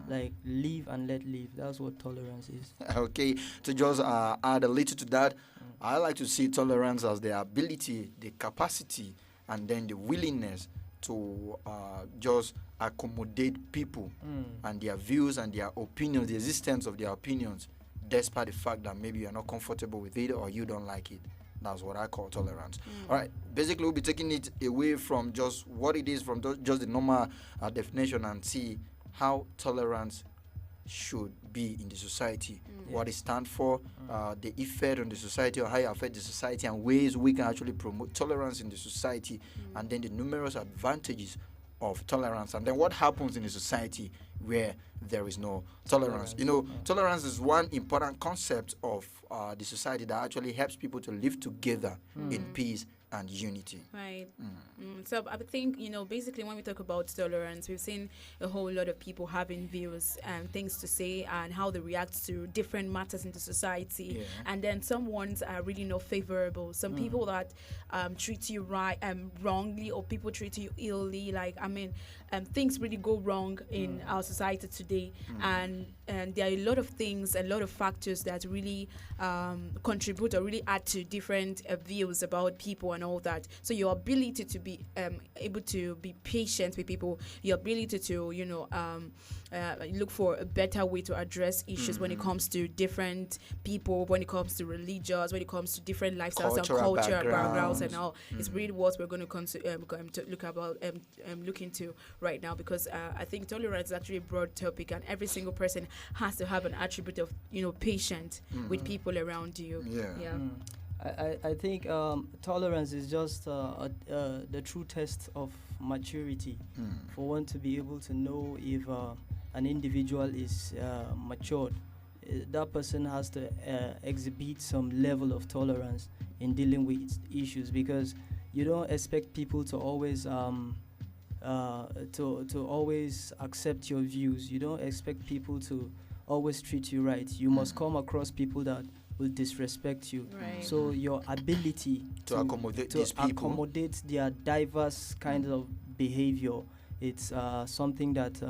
Like live and let live. That's what tolerance is. Okay, to just add a little to that, I like to see tolerance as the ability, the capacity, and then the willingness to just accommodate people and their views and their opinions, the existence of their opinions, despite the fact that maybe you're not comfortable with it or you don't like it. That's what I call tolerance. All right. Basically, we'll be taking it away from just what it is, from just the normal definition, and see how tolerance should be in the society, what it stands for, the effect on the society, or how it affects the society, and ways we can actually promote tolerance in the society, and then the numerous advantages of tolerance, and then what happens in a society where there is no tolerance. You know, tolerance is one important concept of the society that actually helps people to live together in peace and unity. Right. So I think, basically when we talk about tolerance, we've seen a whole lot of people having views and things to say and how they react to different matters in the society. Yeah. And then some ones are really not favorable. Some people that treat you wrongly, or people treat you illy. Things really go wrong in our society today. And there are a lot of things, a lot of factors that really contribute or really add to different views about people and all that. So your ability to be able to be patient with people, your ability to look for a better way to address issues when it comes to different people, when it comes to religions, when it comes to different lifestyles and culture backgrounds and all. It's really what we're going to look into right now, because I think tolerance is actually a broad topic, and every single person has to have an attribute of patient with people around you. I think tolerance is just the true test of maturity, for one to be able to know if an individual is matured. That person has to exhibit some level of tolerance in dealing with issues, because you don't expect people to always to always accept your views. You don't expect people to always treat you right. You must come across people that will disrespect you. Right. So your ability To accommodate to these people. accommodate their diverse kind of behavior, it's something that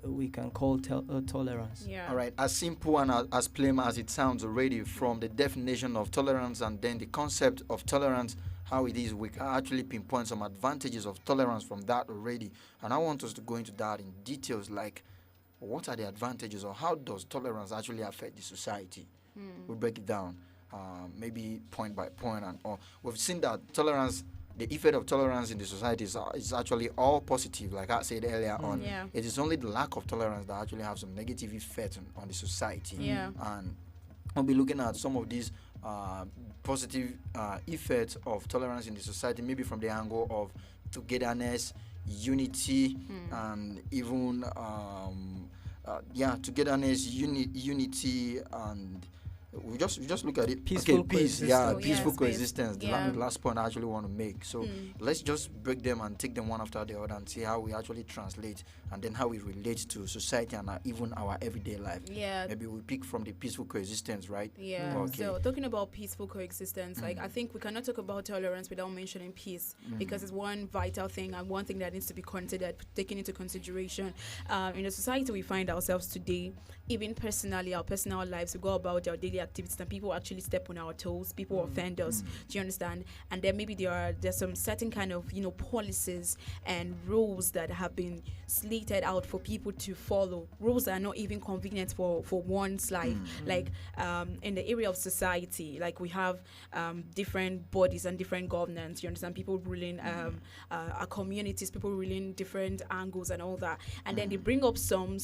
we can call tolerance. Yeah. All right, as simple and as plain as it sounds already, from the definition of tolerance and then the concept of tolerance, how it is, we can actually pinpoint some advantages of tolerance from that already. And I want us to go into that in details, like what are the advantages or how does tolerance actually affect the society? We'll break it down, maybe point by point. And all. We've seen that tolerance, the effect of tolerance in the society is actually all positive, like I said earlier on. Yeah. It is only the lack of tolerance that actually have some negative effect on the society. Yeah. And we'll be looking at some of these positive effects of tolerance in the society, maybe from the angle of togetherness, unity, and even togetherness, unity, and we just look at it. Peaceful Peace, coexistence. peaceful Yes, coexistence. The yeah. last point I actually want to make. So let's just break them and take them one after the other and see how we actually translate and then how we relate to society and even our everyday life. Yeah. Maybe we pick from the peaceful coexistence, right? Yeah. Okay. So talking about peaceful coexistence, like I think we cannot talk about tolerance without mentioning peace because it's one vital thing and one thing that needs to be considered, taken into consideration. In the society we find ourselves today, even personally, our personal lives, we go about our daily activities and people actually step on our toes, people offend us. Do you understand? And then maybe there's some certain kind of policies and rules that have been slated out for people to follow. Rules that are not even convenient for one's life. Like in the area of society, like we have different bodies and different governance. You understand? People ruling our communities, people ruling different angles and all that. And then they bring up some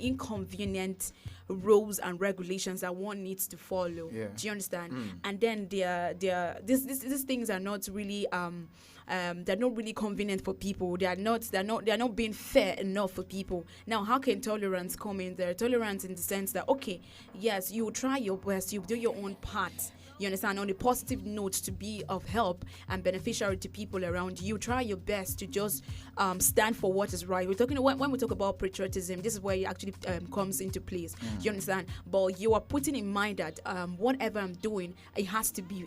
inconvenient rules and regulations that one needs to follow. Yeah. Do you understand? And then these things are not really they're not really convenient for people. They're not being fair enough for people. Now, how can tolerance come in there? Tolerance in the sense that, okay, yes, you try your best, you do your own part. You understand? On a positive note, to be of help and beneficiary to people around you. Try your best to just stand for what is right. We're talking when we talk about patriotism. This is where it actually comes into place. You understand? But you are putting in mind that whatever I'm doing, it has to be.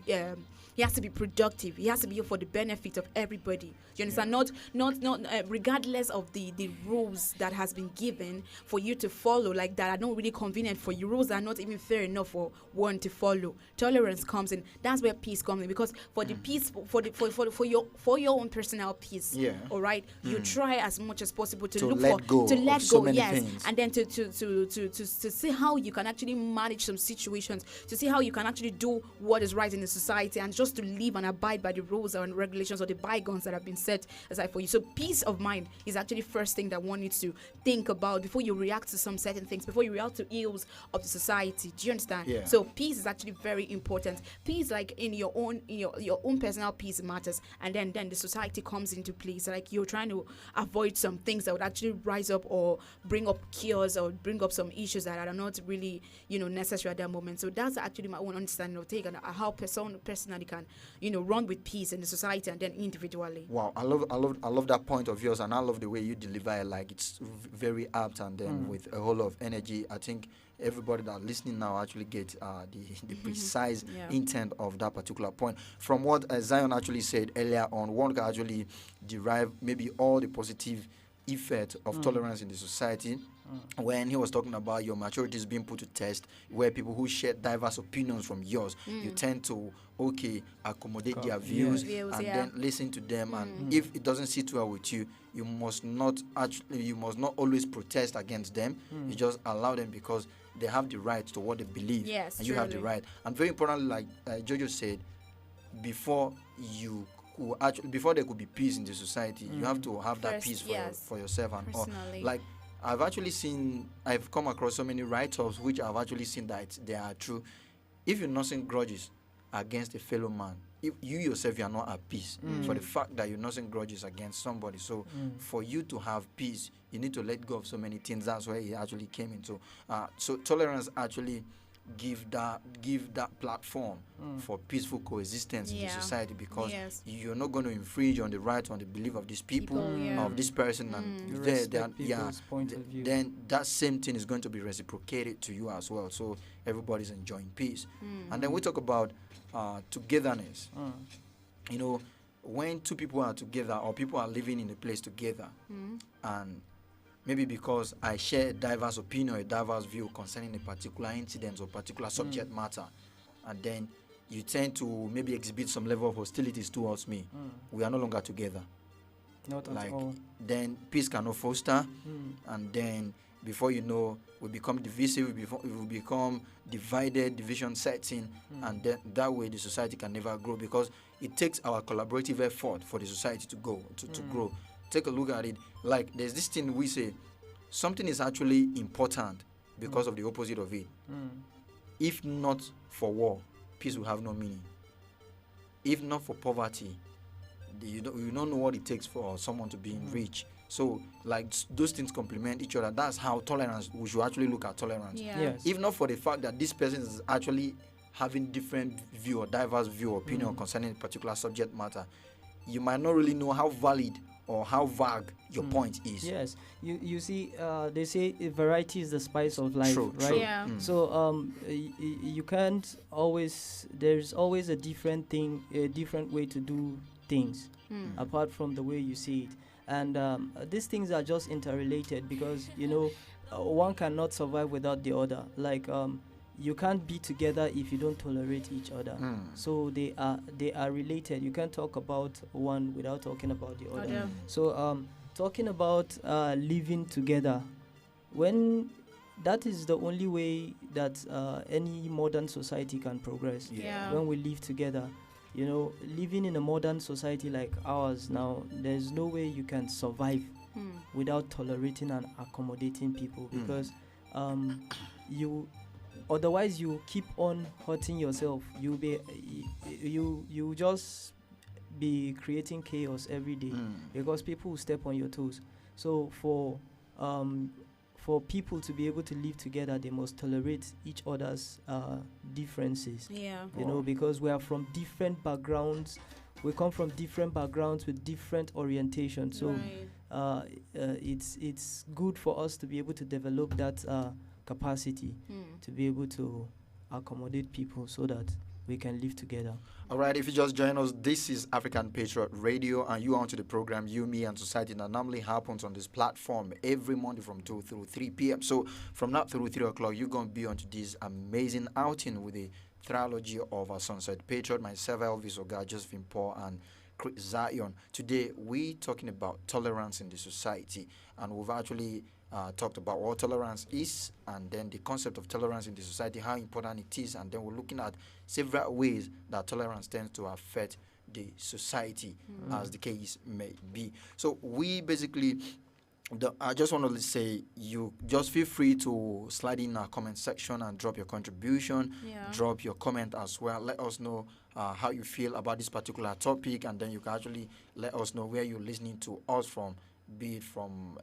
He has to be productive. He has to be for the benefit of everybody. You understand? Not regardless of the rules that has been given for you to follow, like that are not really convenient for you. Rules are not even fair enough for one to follow. Tolerance comes in. That's where peace comes in, because for the peace, for your own personal peace. Yeah. All right. You try as much as possible to let go of so many yes, things. and then to see how you can actually manage some situations, to see how you can actually do what is right in the society, and just to live and abide by the rules and regulations or the bygones that have been set aside for you. So peace of mind is actually first thing that one needs to think about before you react to some certain things, before you react to ills of the society. Do you understand? Yeah. So peace is actually very important. Peace, like in your own personal peace, matters, and then the society comes into place. Like you're trying to avoid some things that would actually rise up or bring up chaos or bring up some issues that are not really necessary at that moment. So that's actually my own understanding of take and how personally can run with peace in the society and then individually. Wow, I love that point of yours, and I love the way you deliver it. Like it's very apt, and then with a whole lot of energy. I think everybody that listening now actually get the precise intent of that particular point. From what Zion actually said earlier on, one can actually derive maybe all the positive effect of tolerance in the society. When he was talking about your maturity is being put to test, where people who share diverse opinions from yours, you tend to accommodate their views and then listen to them. And if it doesn't sit well with you, you must not always protest against them. You just allow them, because they have the right to what they believe, yes, and you have the right. And very importantly, like Jojo said, before there could be peace in the society, you have to have that peace for yourself and all. Like I've come across so many write-ups which I've actually seen that they are true. If you're nursing grudges against a fellow man, if you yourself, you are not at peace for the fact that you're nursing grudges against somebody. So for you to have peace, you need to let go of so many things. That's where it actually came into. So tolerance actually give that platform for peaceful coexistence in the society, because you're not going to infringe on the right, on the belief of these people, of this person, and then that same thing is going to be reciprocated to you as well. So everybody's enjoying peace. And then we talk about togetherness. You know, when two people are together or people are living in a place together, and maybe because I share a diverse opinion, a diverse view concerning a particular incident or particular subject matter, and then you tend to maybe exhibit some level of hostilities towards me, we are no longer together. Not at all. Then peace cannot foster, and then before you know, we become divisive, we become divided, division sets in, and then that way the society can never grow, because it takes our collaborative effort for the society to grow. Take a look at it. Like, there's this thing we say, something is actually important because of the opposite of it. If not for war, peace will have no meaning. If not for poverty, you don't know what it takes for someone to be rich. So, like, those things complement each other. That's how tolerance, we should actually look at tolerance. Yes. If not for the fact that this person is actually having different view or diverse view or opinion concerning a particular subject matter, you might not really know how valid or how vague your point is. Yes, you see, they say variety is the spice of life, True, right? true. Yeah. So you can't always. There's always a different thing, a different way to do things, apart from the way you see it. And these things are just interrelated, because one cannot survive without the other. Like you can't be together if you don't tolerate each other. So they are related. You can't talk about one without talking about the other. So talking about living together, when that is the only way that any modern society can progress. When we live together, living in a modern society like ours now, there's no way you can survive without tolerating and accommodating people, because otherwise you keep on hurting yourself. You just be creating chaos every day, because people will step on your toes. So for people to be able to live together, they must tolerate each other's differences. Because we are from different backgrounds. We come from different backgrounds with different orientations. So it's good for us to be able to develop that capacity to be able to accommodate people so that we can live together. All right, if you just join us, this is African Patriot Radio, and you are onto the program You, Me, and Society that normally happens on this platform every Monday from 2 through 3 p.m. So from now through 3 o'clock, you're going to be onto this amazing outing with the trilogy of our Sunset Patriot, myself, Elvis Oga, Josephine Paul, and Chris Zion. Today, we're talking about tolerance in the society, and we've actually talked about what tolerance is, and then the concept of tolerance in the society, how important it is, and then we're looking at several ways that tolerance tends to affect the society, as the case may be. So we basically, I just want to say, you just feel free to slide in our comment section and drop your contribution, drop your comment as well. Let us know how you feel about this particular topic, and then you can actually let us know where you're listening to us from, be it from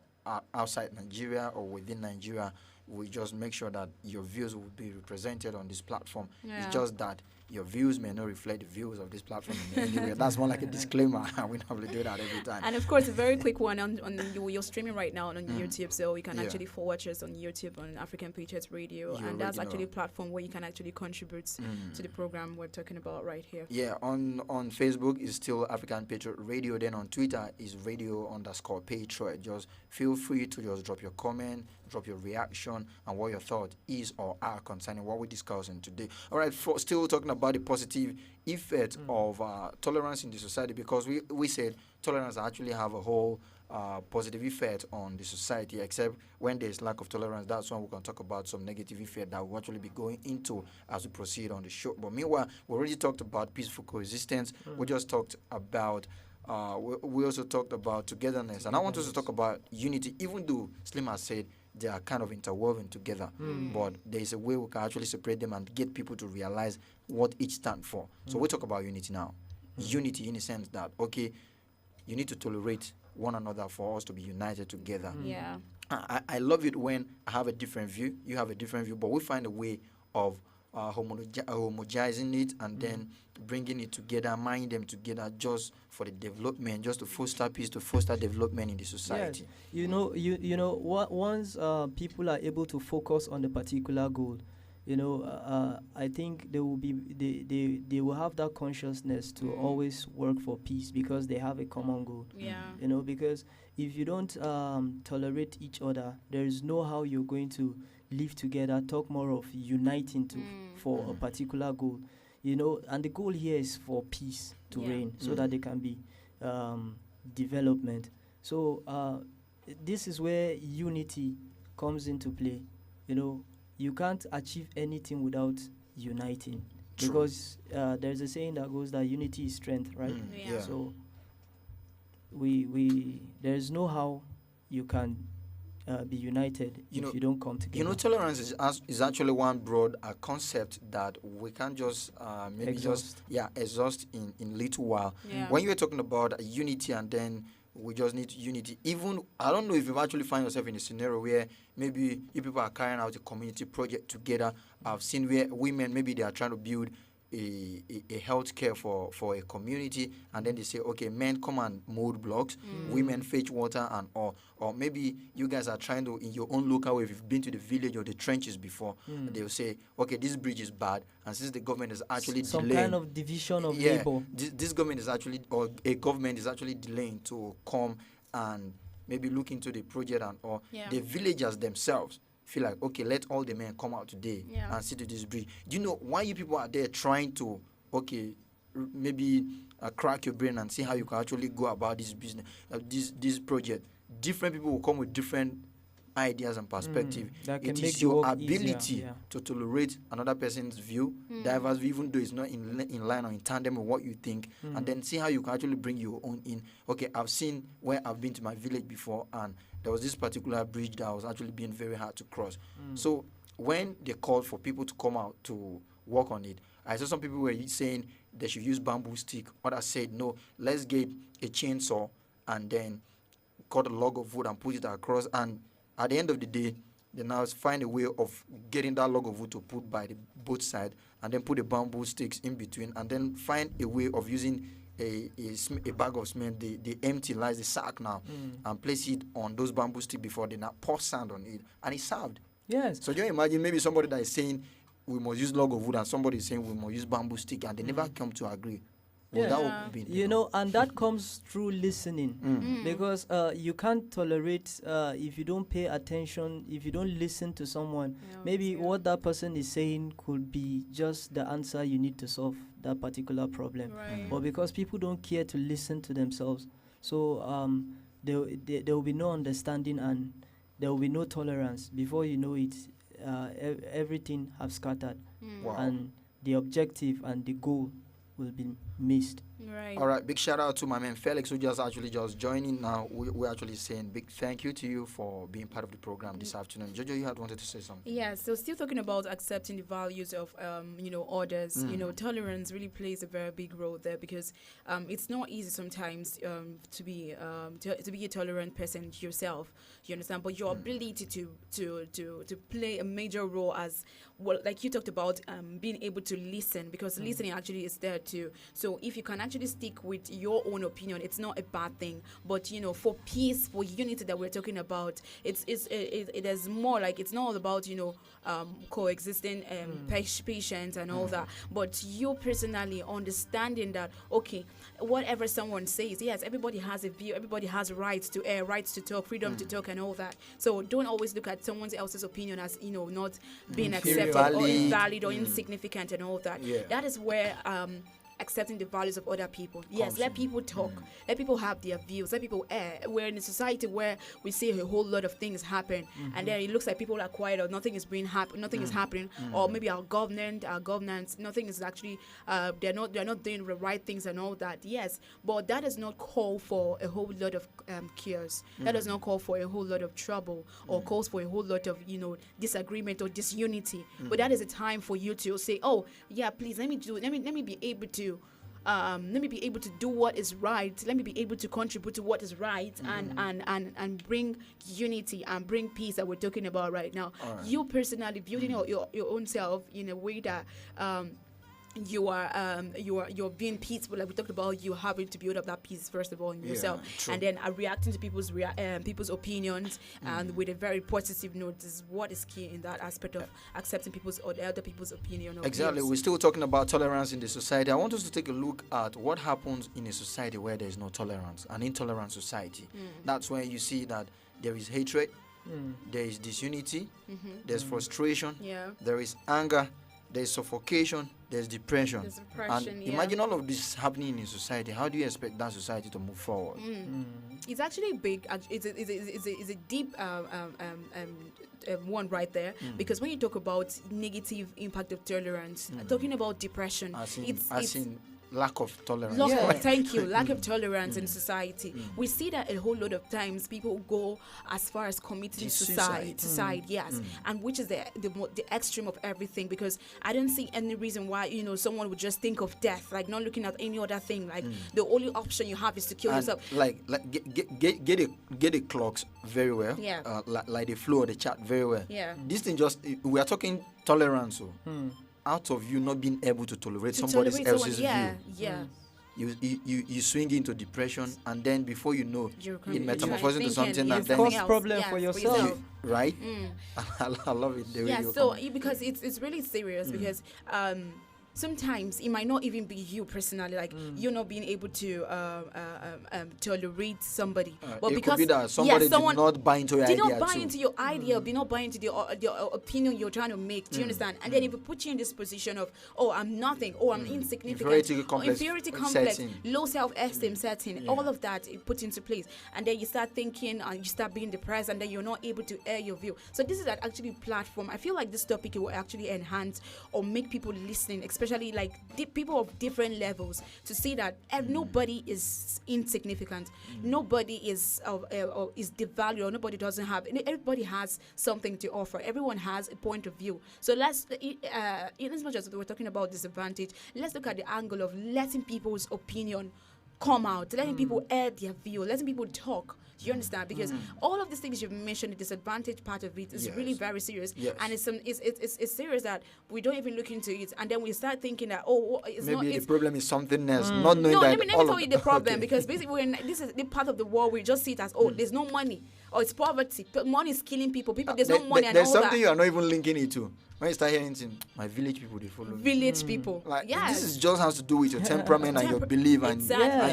outside Nigeria or within Nigeria. We just make sure that your views will be represented on this platform. It's just that your views may not reflect the views of this platform in any way. That's more like a disclaimer. We normally do that every time. And of course, a very quick one on you're streaming right now on YouTube, so you can actually watch us on YouTube on African Patriots Radio, and that's actually a platform where you can actually contribute to the program we're talking about right here. Yeah, on Facebook is still African Patriot Radio. Then on Twitter is radio_Patriot. Just feel free to just drop your comment, drop your reaction, and what your thought is or are concerning what we're discussing today. All right, still talking about the positive effect of tolerance in the society, because we said tolerance actually have a whole positive effect on the society, except when there's lack of tolerance. That's when we can talk about some negative effect that we'll actually be going into as we proceed on the show. But meanwhile, we already talked about peaceful coexistence. We just talked about we also talked about togetherness, and I want us to talk about unity, even though Slim has said they are kind of interwoven together, but there is a way we can actually separate them and get people to realize what each stand for. So we talk about unity now. Unity in the sense that, okay, you need to tolerate one another for us to be united together. Yeah. I love it when I have a different view, you have a different view, but we find a way of homogenizing it and then bringing it together, minding them together just for the development, just to foster peace, to foster development in the society. Yes. Once people are able to focus on a particular goal, I think they will have that consciousness to always work for peace because they have a common goal. Yeah. Because if you don't tolerate each other, there is no how you're going to live together, talk more of uniting for a particular goal. And the goal here is for peace to reign so that there can be development. So this is where unity comes into play. You can't achieve anything without uniting. True. Because there's a saying that goes that unity is strength, right? Yeah. So there's no how you can be united if you don't come together. Tolerance is actually one broad concept that we can't just exhaust in little while. Yeah. When you were talking about unity and then we just need unity. Even, I don't know if you actually find yourself in a scenario where maybe you people are carrying out a community project together. I've seen where women, maybe they are trying to build a healthcare for a community, and then they say, okay, men come and mold blocks, women fetch water and all. Or maybe you guys are trying to, in your own local way, if you've been to the village or the trenches before, they'll say, okay, this bridge is bad, and since the government is actually some delaying, kind of division of labor. this government is actually, or a government is actually delaying to come and maybe look into the project and all. The villagers themselves feel like, okay, let all the men come out today and sit to this bridge. Do you know why you people are there trying to, okay, maybe crack your brain and see how you can actually go about this business, this project? Different people will come with different ideas and perspective. It is your ability to tolerate another person's view, diverse view, even though it's not in line or in tandem with what you think, and then see how you can actually bring your own in. Okay, I've seen where I've been to my village before, and there was this particular bridge that was actually being very hard to cross. So when they called for people to come out to work on it, I saw some people were saying they should use bamboo stick. Others said, no, let's get a chainsaw and then cut a log of wood and put it across. And at the end of the day, they now find a way of getting that log of wood to put by both sides and then put the bamboo sticks in between and then find a way of using a bag of cement, the empty lies the sack now, and place it on those bamboo sticks before they now pour sand on it, and it's served. Yes. So you imagine maybe somebody that is saying we must use log of wood and somebody is saying we must use bamboo stick, and they never come to agree. Well, that would be, and that comes through listening, because you can't tolerate if you don't pay attention, if you don't listen to someone. Maybe what that person is saying could be just the answer you need to solve that particular problem, but because people don't care to listen to themselves, so there will be no understanding and there will be no tolerance. Before you know it, everything have scattered, and the objective and the goal will be missed. Right. All right, big shout out to my man Felix, who just joining now. We're actually saying big thank you to you for being part of the program this afternoon. Jojo, you had wanted to say something. Yeah, so still talking about accepting the values of others. Tolerance really plays a very big role there, because it's not easy sometimes to be a tolerant person yourself. You understand? But your ability to play a major role as well, like you talked about, being able to listen, because listening actually is there too. So if you can actually stick with your own opinion, it's not a bad thing. But for peace, for unity that we're talking about, it is more like, it's not all about coexisting, patience and all that. But you personally understanding that, okay, whatever someone says, yes, everybody has a view, everybody has rights to air, rights to talk, freedom to talk and all that. So don't always look at someone else's opinion as not being accepted or invalid or insignificant and all that. That is where accepting the values of other people. Yes, let people talk. Let people have their views. Let people air. We're in a society where we see a whole lot of things happen, and then it looks like people are quiet, or nothing is nothing is happening, or maybe our governance, nothing is actually. They're not doing the right things and all that. Yes, but that does not call for a whole lot of chaos. That does not call for a whole lot of trouble, or calls for a whole lot of disagreement or disunity. But that is a time for you to say, oh yeah, please let me be able to let me be able to do what is right. Let me be able to contribute to what is right, and bring unity and bring peace that we're talking about right now. Alright. You personally building your own self in a way that you're being peaceful, like we talked about, you having to build up that peace first of all in yourself, true. and then reacting to people's opinions and with a very positive note is what is key in that aspect of accepting people's or the other people's opinion. Exactly. We're still talking about tolerance in the society. I want us to take a look at what happens in a society where there is no tolerance, an intolerant society. That's where you see that there is hatred, there is disunity, there's frustration, there is anger, there's suffocation, there's depression. And imagine all of this happening in society. How do you expect that society to move forward? It's actually big. It's a deep one right there, because when you talk about negative impact of tolerance, talking about depression, as in lack of tolerance. Thank you. Lack of tolerance in society. We see that a whole lot of times people go as far as committing suicide. Yes, and which is the extreme of everything, because I don't see any reason why someone would just think of death, like not looking at any other thing. Like the only option you have is to kill yourself. Like get the clocks very well. Yeah. Like the flow of the chat very well. Yeah. This thing we are talking tolerance. Out of you not being able to tolerate somebody else's view. You swing into depression, and then before you know, it metamorphoses into something that then cause problem for yourself. Right? I love it. The way you so because it's really serious, because sometimes it might not even be you personally, like you're not being able to tolerate somebody, but it because could be that somebody did not buy into your idea. Did not buy into your idea, did not buy into the opinion you're trying to make. Do you understand? And then if it puts you in this position of, oh, I'm nothing, oh, I'm insignificant, inferiority complex, low self-esteem setting, all of that it puts into place, and then you start thinking and you start being depressed, and then you're not able to air your view. So this is actually platform. I feel like this topic will actually enhance or make people listening, especially like people of different levels, to see that nobody is insignificant, nobody is devalued, or nobody doesn't have. Everybody has something to offer. Everyone has a point of view. So let's, in as much as we're talking about disadvantage, let's look at the angle of letting people's opinion come out, letting people air their view, letting people talk. Do you understand? Because all of these things you've mentioned, the disadvantage part of it is really very serious, and it's serious that we don't even look into it, and then we start thinking that maybe the problem is something else, not knowing that. Let me tell you the problem, because basically this is the part of the world we just see it as there's no money, or it's poverty. Money is killing people. There's no money, and there's all something that. You are not even linking it to. When you start hearing things, my village people, they follow village people. Like, this is just has to do with your temperament and your belief and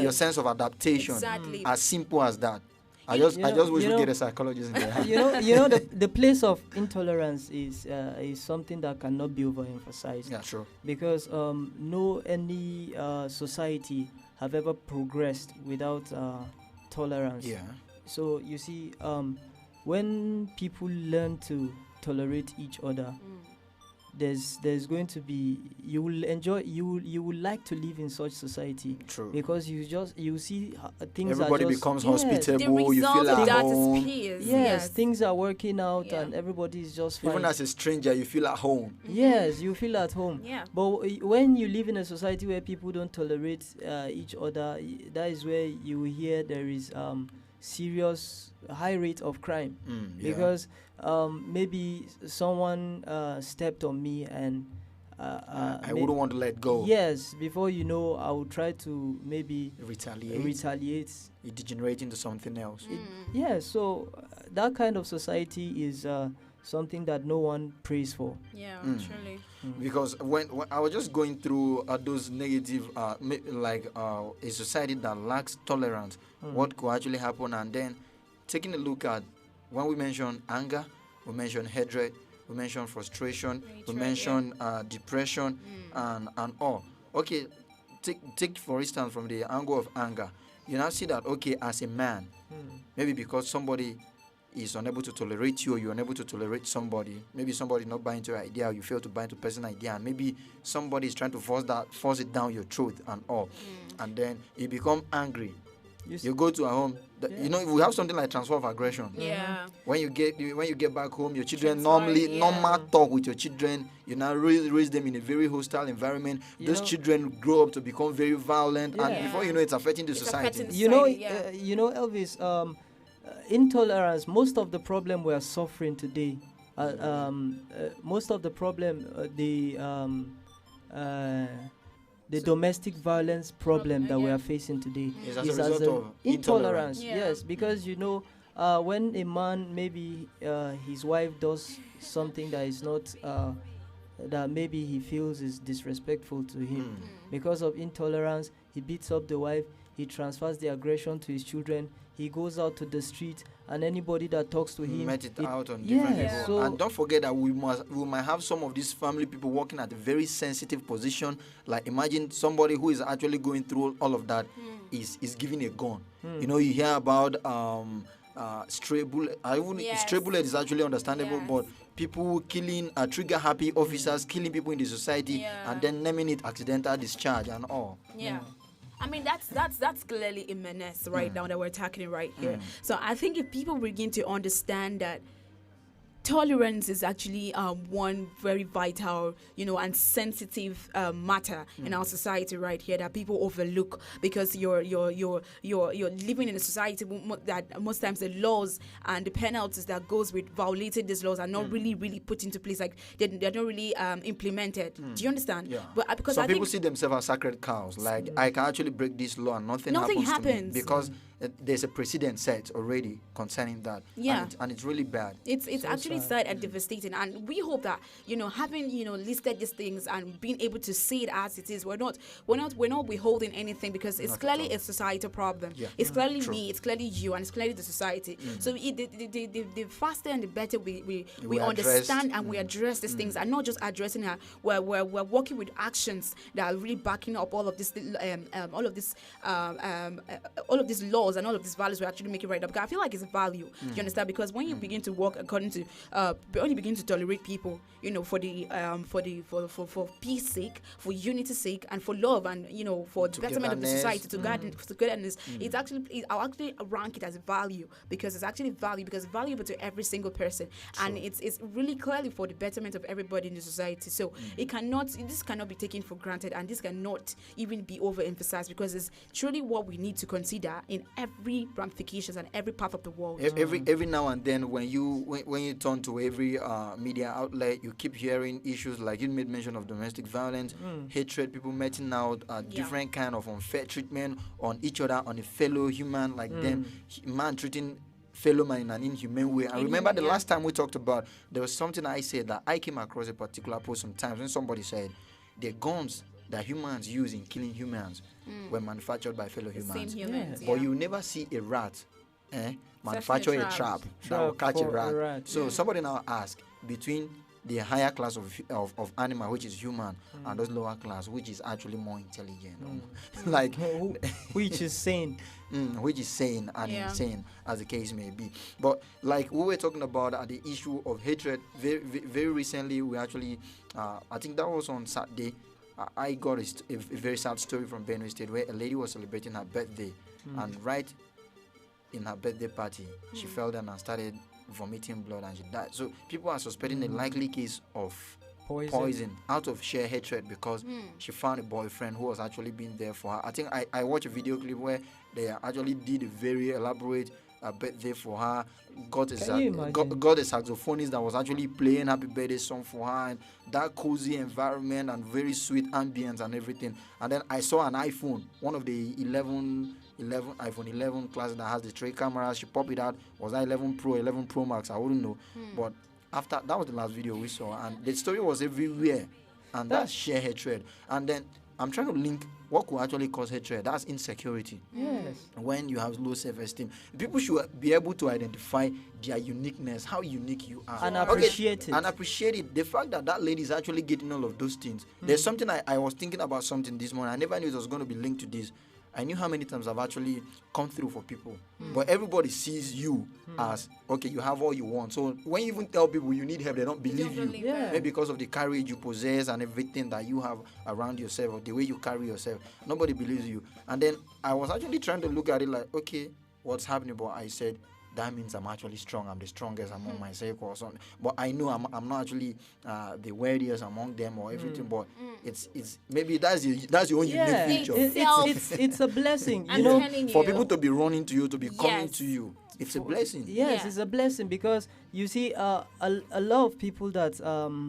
your sense of adaptation. Exactly. As simple as that. I just wish we get a psychologist in there. The place of intolerance is something that cannot be overemphasized. Yeah, true. Because any society have ever progressed without tolerance. Yeah. So you see, when people learn to tolerate each other, there's going to be, you will like to live in such society. True. Because you see things everybody are just, becomes hospitable, you feel at home. Yes, things are working out and everybody is just fine. Even as a stranger, you feel at home. Yes, you feel at home. Yeah. But when you live in a society where people don't tolerate each other, that is where you hear there is serious high rate of crime. Because maybe someone stepped on me and I wouldn't want to let go. Yes, before you know, I will try to maybe retaliate. It degenerates into something else. So that kind of society is something that no one prays for. Yeah, truly. Because when I was just going through those negative, a society that lacks tolerance, what could actually happen, and then taking a look at when we mention anger, we mention hatred, we mention frustration, we mention depression, and all. Okay, take for instance from the angle of anger, you now see that as a man, maybe because somebody is unable to tolerate you, or you're unable to tolerate somebody, maybe somebody not buying into your idea, or you fail to buy into person's idea, and maybe somebody is trying to force it down your throat and all, and then you become angry. You go to a home. You know, we have something like transfer of aggression. Yeah. When you get back home, your children normal talk with your children. You now raise them in a very hostile environment. Those children grow up to become very violent, and before you know, it's affecting the society. You know, Elvis. Intolerance. Most of the problem we are suffering today. Most of the problem, the domestic violence problem that we are facing today is as a result of intolerance. Yes, because when a man, maybe his wife does something that is not that maybe he feels is disrespectful to him, because of intolerance, he beats up the wife, he transfers the aggression to his children, he goes out to the street, and anybody that talks to him, met it out on different people. So and don't forget that we might have some of these family people working at a very sensitive position. Like, imagine somebody who is actually going through all of that is given a gun. You know, you hear about stray bullet. Stray bullet is actually understandable, but people killing trigger happy officers, killing people in the society, and then naming it accidental discharge and all. I mean, that's clearly a menace right now that we're tackling right here. So I think if people begin to understand that tolerance is actually one very vital, and sensitive matter in our society right here that people overlook, because you're living in a society that most times the laws and the penalties that goes with violating these laws are not really put into place. Like they're not really implemented. Do you understand? Yeah. But because some people see themselves as sacred cows. Like, I can actually break this law and nothing happens to me because there's a precedent set already concerning that. And it's really bad. It's actually sad and devastating, and we hope that having listed these things and being able to see it as it is, we're not withholding anything, because it's clearly a societal problem. It's clearly me, it's clearly you, and it's clearly the society. So the faster and the better we understand and we address these things, and not just addressing it, we're working with actions that are really backing up all of this all of these laws and all of these values we're actually making right now, because I feel like it's a value. You understand? Because when you begin to work according to when you begin to tolerate people, for peace sake, for unity's sake, and for love, and for the betterment of the society, togetherness, I'll actually rank it as a value, because it's actually value, because it's valuable to every single person. And it's really clearly for the betterment of everybody in the society. So this cannot be taken for granted, and this cannot even be overemphasized, because it's truly what we need to consider in every ramifications and every part of the world. Every now and then, when you turn to every media outlet, you keep hearing issues like you made mention of domestic violence, hatred, people meting out, different kind of unfair treatment on each other, on a fellow human, like them, man treating fellow man in an inhumane way. I remember the last time we talked about, there was something I said that I came across a particular post sometimes when somebody said the guns that humans use in killing humans were manufactured by fellow humans. But you never see a rat manufacture a trap that will catch a rat. So somebody now asked, between the higher class of animal, which is human, and those lower class, which is actually more intelligent, like which is sane, and insane, as the case may be. But like we were talking about the issue of hatred, very, very recently, we actually, I think that was on Saturday, I got a very sad story from Benue State, where a lady was celebrating her birthday, and right in her birthday party, she fell down and started vomiting blood, and she died. So people are suspecting a likely case of poison out of sheer hatred, because she found a boyfriend who was actually being there for her. I think I watched a video clip where they actually did a very elaborate birthday for her, got a saxophonist that was actually playing happy birthday song for her, and that cozy environment and very sweet ambience and everything. And then I saw an iPhone, one of the iPhone 11 class that has the 3 cameras. She popped it out. Was that 11 Pro, 11 Pro Max? I wouldn't know. But after that was the last video we saw, and the story was everywhere, and that's sheer hatred. And then I'm trying to link what could actually cause hatred. That's insecurity. Yes. When you have low self-esteem, people should be able to identify their uniqueness, how unique you are, and appreciate it. And appreciate it. The fact that lady is actually getting all of those things. There's something I was thinking about something this morning. I never knew it was going to be linked to this. I knew how many times I've actually come through for people. But everybody sees you as, okay, you have all you want. So when you even tell people you need help, they don't believe you. Yeah. Maybe because of the courage you possess and everything that you have around yourself, or the way you carry yourself. Nobody believes you. And then I was actually trying to look at it like, okay, what's happening? But I said, that means I'm actually strong. I'm the strongest among my circle or something. But I know I'm not actually the wealthiest among them or everything. But it's maybe that's your own unique feature. It's a blessing. You know, for people to be running to you, to be coming to you, it's a blessing. Yes, it's a blessing, because you see, a lot of people that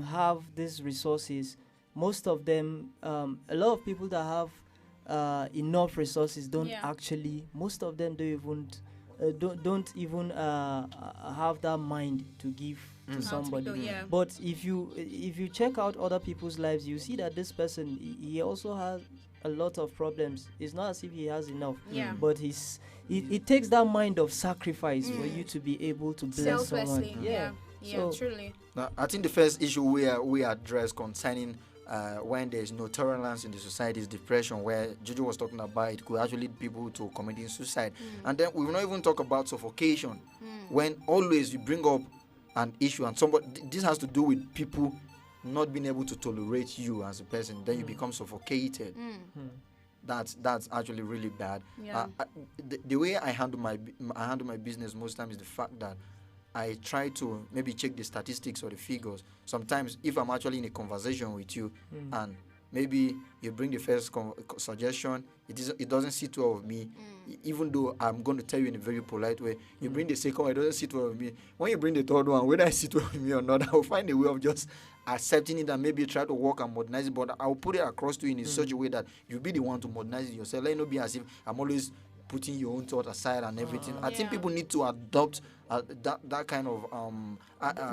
have these resources, most of them, a lot of people that have enough resources don't actually. Most of them don't even have that mind to give to somebody. But if you check out other people's lives, you see that this person, he also has a lot of problems. It's not as if he has enough, but it takes that mind of sacrifice for you to be able to bless someone. Truly. Now, I think the first issue we address concerning when there is no tolerance in the society is depression, where Jojo was talking about it could actually lead people to committing suicide. And then we will not even talk about suffocation, when always you bring up an issue and somebody, this has to do with people not being able to tolerate you as a person, then you become suffocated. That's actually really bad. The way I handle my business most times is the fact that I try to maybe check the statistics or the figures. Sometimes if I'm actually in a conversation with you and maybe you bring the first suggestion, it doesn't sit well with me, even though I'm going to tell you in a very polite way. You bring the second one, it doesn't sit well with me. When you bring the third one, whether it sit well with me or not, I will find a way of just accepting it and maybe try to work and modernize it. But I will put it across to you in such a way that you'll be the one to modernize it yourself. Let it not be as if I'm always putting your own thought aside and everything. I think people need to adopt that kind of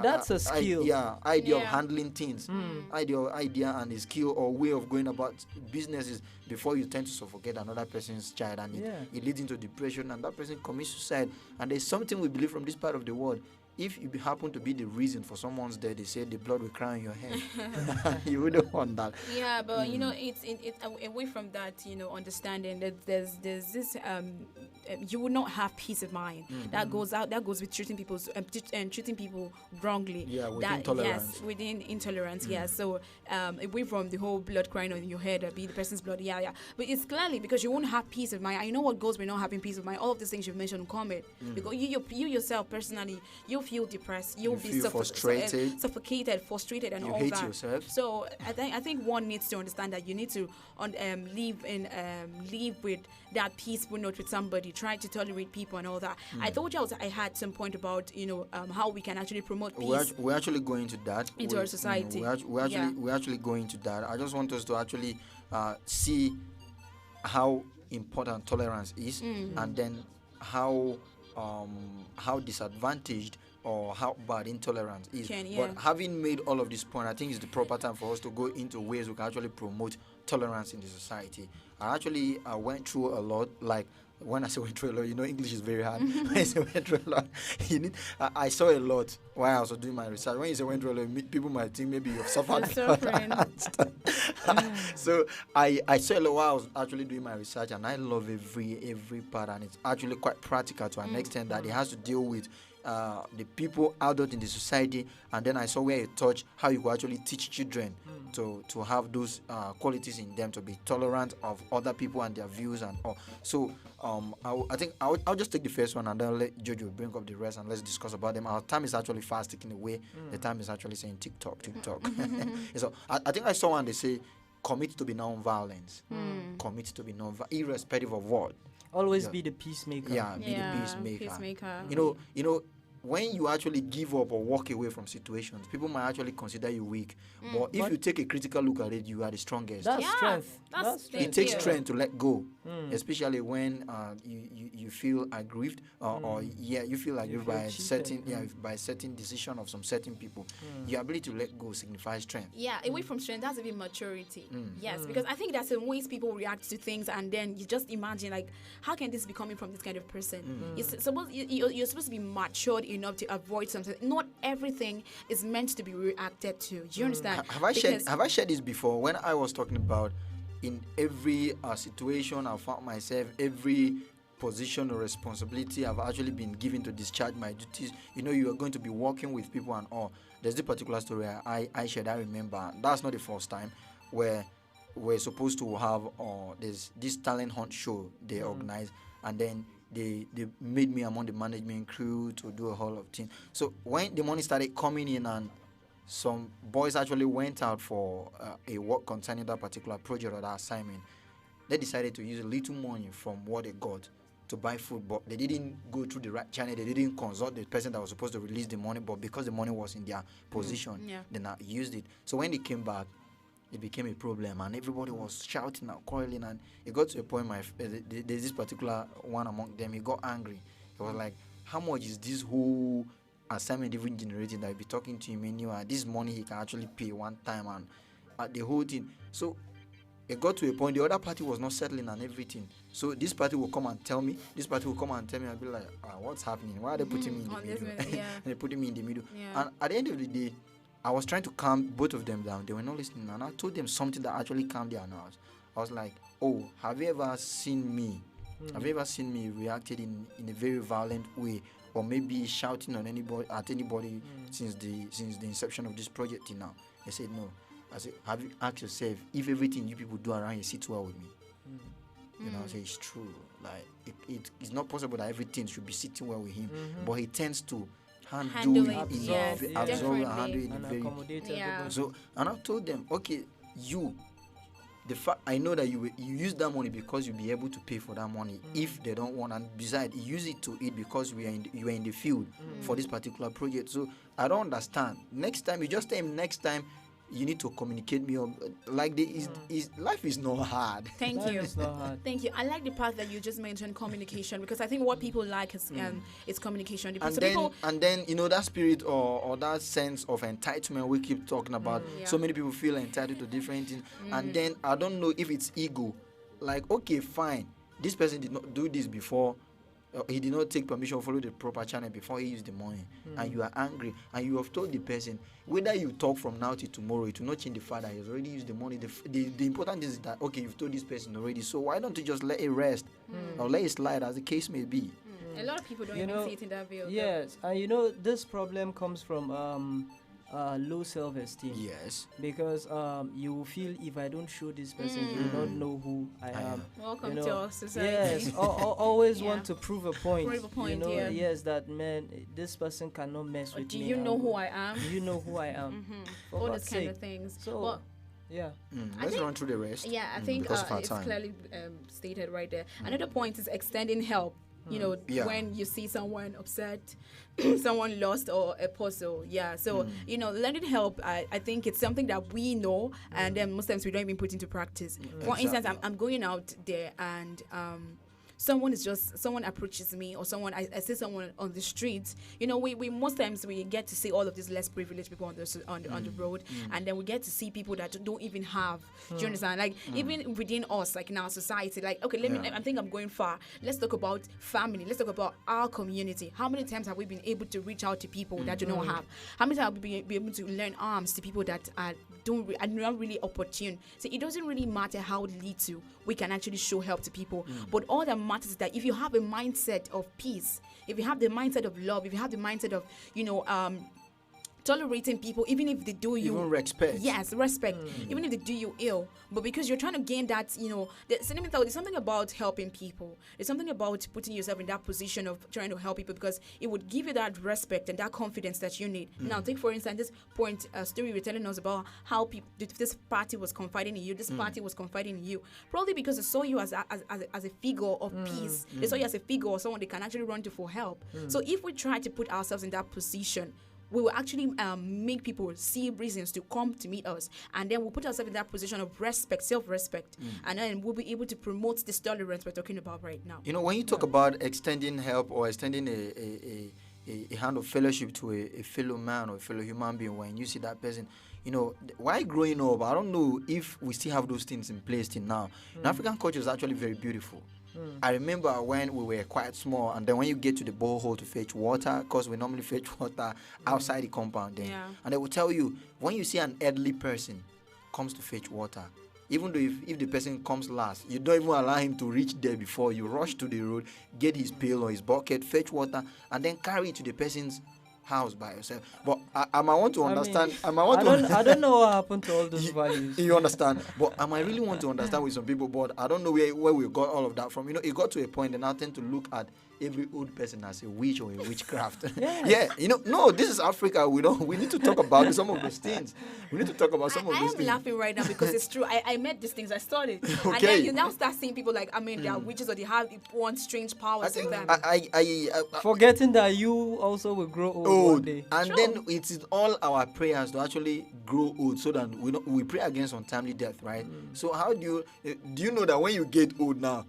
that's a skill. Idea of handling things, idea and a skill or way of going about businesses before you tend to suffocate another person's child, and it leads into depression, and that person commits suicide. And there's something we believe from this part of the world. If you happen to be the reason for someone's death, they say the blood will cry on your head. You wouldn't want that. Yeah, but you know, it's away from that, you know, understanding that there's this you will not have peace of mind. That goes with treating people wrongly. Yeah, with that, intolerance. Yes, within intolerance. Yeah, so away from the whole blood crying on your head, be the person's blood. Yeah. But it's clearly because you won't have peace of mind. I know what goes with not having peace of mind. All of these things you've mentioned comment because you yourself personally, you'll feel depressed. You'll be frustrated, suffocated, frustrated, and you all hate that. yourself. So I think one needs to understand that you need to live with that peaceful note with somebody. Try to tolerate people and all that. I told you I had some point about how we can actually promote peace. We're actually going to that into our society. We're actually going to that. I just want us to actually see how important tolerance is, and then how disadvantaged or how bad intolerance is. But having made all of this point, I think it's the proper time for us to go into ways we can actually promote tolerance in the society. I went through a lot. Like when I say went through a lot, English is very hard. When I say went through a lot, I saw a lot while I was doing my research. When you say went through a lot, people might think maybe you've suffered. So I saw a lot while I was actually doing my research, and I love every part, and it's actually quite practical to an extent that it has to deal with the people out in the society. And then I saw where it touched how you could actually teach children to have those qualities in them, to be tolerant of other people and their views and all. So I think I'll just take the first one, and then let Jojo bring up the rest, and let's discuss about them. Our time is actually fast ticking away. The time is actually saying TikTok. So I think I saw one, they say commit to be non-violence. Commit to be irrespective of what. Always be the peacemaker. Be the peacemaker. When you actually give up or walk away from situations, people might actually consider you weak. But if you take a critical look at it, you are the strengest. That's strength. It takes strength to let go, especially when you feel aggrieved or you feel aggrieved by a certain decision of some certain people. Your ability to let go signifies strength. Yeah, away from strength, that's even maturity. Yes, because I think that's the ways people react to things, and then you just imagine, like, how can this be coming from this kind of person? You're supposed to be matured enough to avoid something. Not everything is meant to be reacted to. Do you understand? Have I shared this before when I was talking about in every situation I found myself, every position or responsibility I've actually been given to discharge my duties. You are going to be working with people and all. There's this particular story I shared. I remember that's not the first time where we're supposed to have there's this talent hunt show they organized, and then they made me among the management crew to do a whole lot of things. So when the money started coming in and some boys actually went out for a work concerning that particular project or that assignment, they decided to use a little money from what they got to buy food, but they didn't go through the right channel. They didn't consult the person that was supposed to release the money, but because the money was in their position, they not used it. So when they came back, it became a problem, and everybody was shouting and quarreling, and it got to a point. There's this particular one among them. He got angry. He was like, "How much is this whole assignment even generating that I be talking to him anyway? This money he can actually pay one time and the whole thing." So it got to a point the other party was not settling and everything. So this party will come and tell me. This party will come and tell me. I'll be like, "What's happening? Why are they putting me in the middle?" And they putting me in the middle. And at the end of the day, I was trying to calm both of them down. They were not listening, and I told them something that actually calmed their nerves. I was like, "Oh, have you ever seen me? Have you ever seen me reacted in a very violent way, or maybe shouting on anybody since the inception of this project till now?" They said no. I said, "Have you asked yourself if everything you people do around here sits well with me?" I say it's true. Like it's not possible that everything should be sitting well with him, but he tends to handle it very. So, and I told them, okay, the fact I know that you use that money because you'll be able to pay for that money if they don't want, and besides, you use it to eat because you are in the field for this particular project. So I don't understand. Next time, you just tell him next time you need to communicate me up. Like life is not hard. Thank you. It's not hard. Thank you. I like the part that you just mentioned, communication, because I think what people like is communication. And then that spirit or that sense of entitlement we keep talking about. So many people feel entitled to different things, and then I don't know if it's ego. Like, okay, fine, this person did not do this before. He did not take permission, follow the proper channel before he used the money, and you are angry, and you have told the person whether you talk from now till tomorrow, it will not change the fact that he has already used the money. The important is that, okay, you've told this person already, so why don't you just let it rest or let it slide, as the case may be? A lot of people don't even see it in that view. Yes, and this problem comes from low self-esteem. Yes. Because you feel if I don't show this person, you will not know who I am. Welcome to our society. Yes, always want to prove a point. Prove a point, Yes, that man, this person cannot mess with me. Do you know who I am? Do you know who I am? All those kind of things. So, let's run through the rest. Yeah, I think it's clearly stated right there. Another point is extending help. When you see someone upset, someone lost or a puzzle. So lending help, I think it's something that we know, and then most times we don't even put into practice. For instance, I'm going out there and someone approaches me, or I see someone on the streets. We most times we get to see all of these less privileged people on the road, and then we get to see people that don't even have. Do you understand? Like even within us, like in our society, like okay, I think I'm going far. Let's talk about family. Let's talk about our community. How many times have we been able to reach out to people that do not have? How many times have we been able to lend arms to people that are not really opportune? So it doesn't really matter how little we can actually show help to people, but all that matters is that if you have a mindset of peace, if you have the mindset of love, if you have the mindset of tolerating people, even if they do you respect. Yes, respect. Even if they do you ill, but because you're trying to gain that, there's something about helping people. There's something about putting yourself in that position of trying to help people, because it would give you that respect and that confidence that you need. Now, take for instance this point story you're telling us about how this party was confiding in you. This party was confiding in you, probably because they saw you as a figure of peace. They saw you as a figure or someone they can actually run to for help. So if we try to put ourselves in that position, we will actually make people see reasons to come to meet us, and then we'll put ourselves in that position of respect, self-respect, and then we'll be able to promote this tolerance we're talking about right now. When you talk about extending help or extending a hand of fellowship to a fellow man or a fellow human being, when you see that person, while growing up, I don't know if we still have those things in place till now. African culture is actually very beautiful. I remember when we were quite small, and then when you get to the borehole to fetch water, because we normally fetch water outside the compound then, and they will tell you, when you see an elderly person comes to fetch water, even though if the person comes last, you don't even allow him to reach there before you rush to the road, get his pail or his bucket, fetch water, and then carry it to the person's house by yourself. But I might want to understand. I don't know what happened to all those values. You understand? But I might really want to understand with some people. But I don't know where we got all of that from. It got to a point, and I tend to look at every old person as a witch or a witchcraft. Yes. Yeah, no, this is Africa. We need to talk about some of those things. We need to talk about some of these things. I am laughing right now because it's true. I met these things. I started. Okay. And then you now start seeing people like, they are witches or they have one strange powers in them. Forgetting that you also will grow old one day. And then it is all our prayers to actually grow old so that we pray against untimely death, right? So how do you know that when you get old now,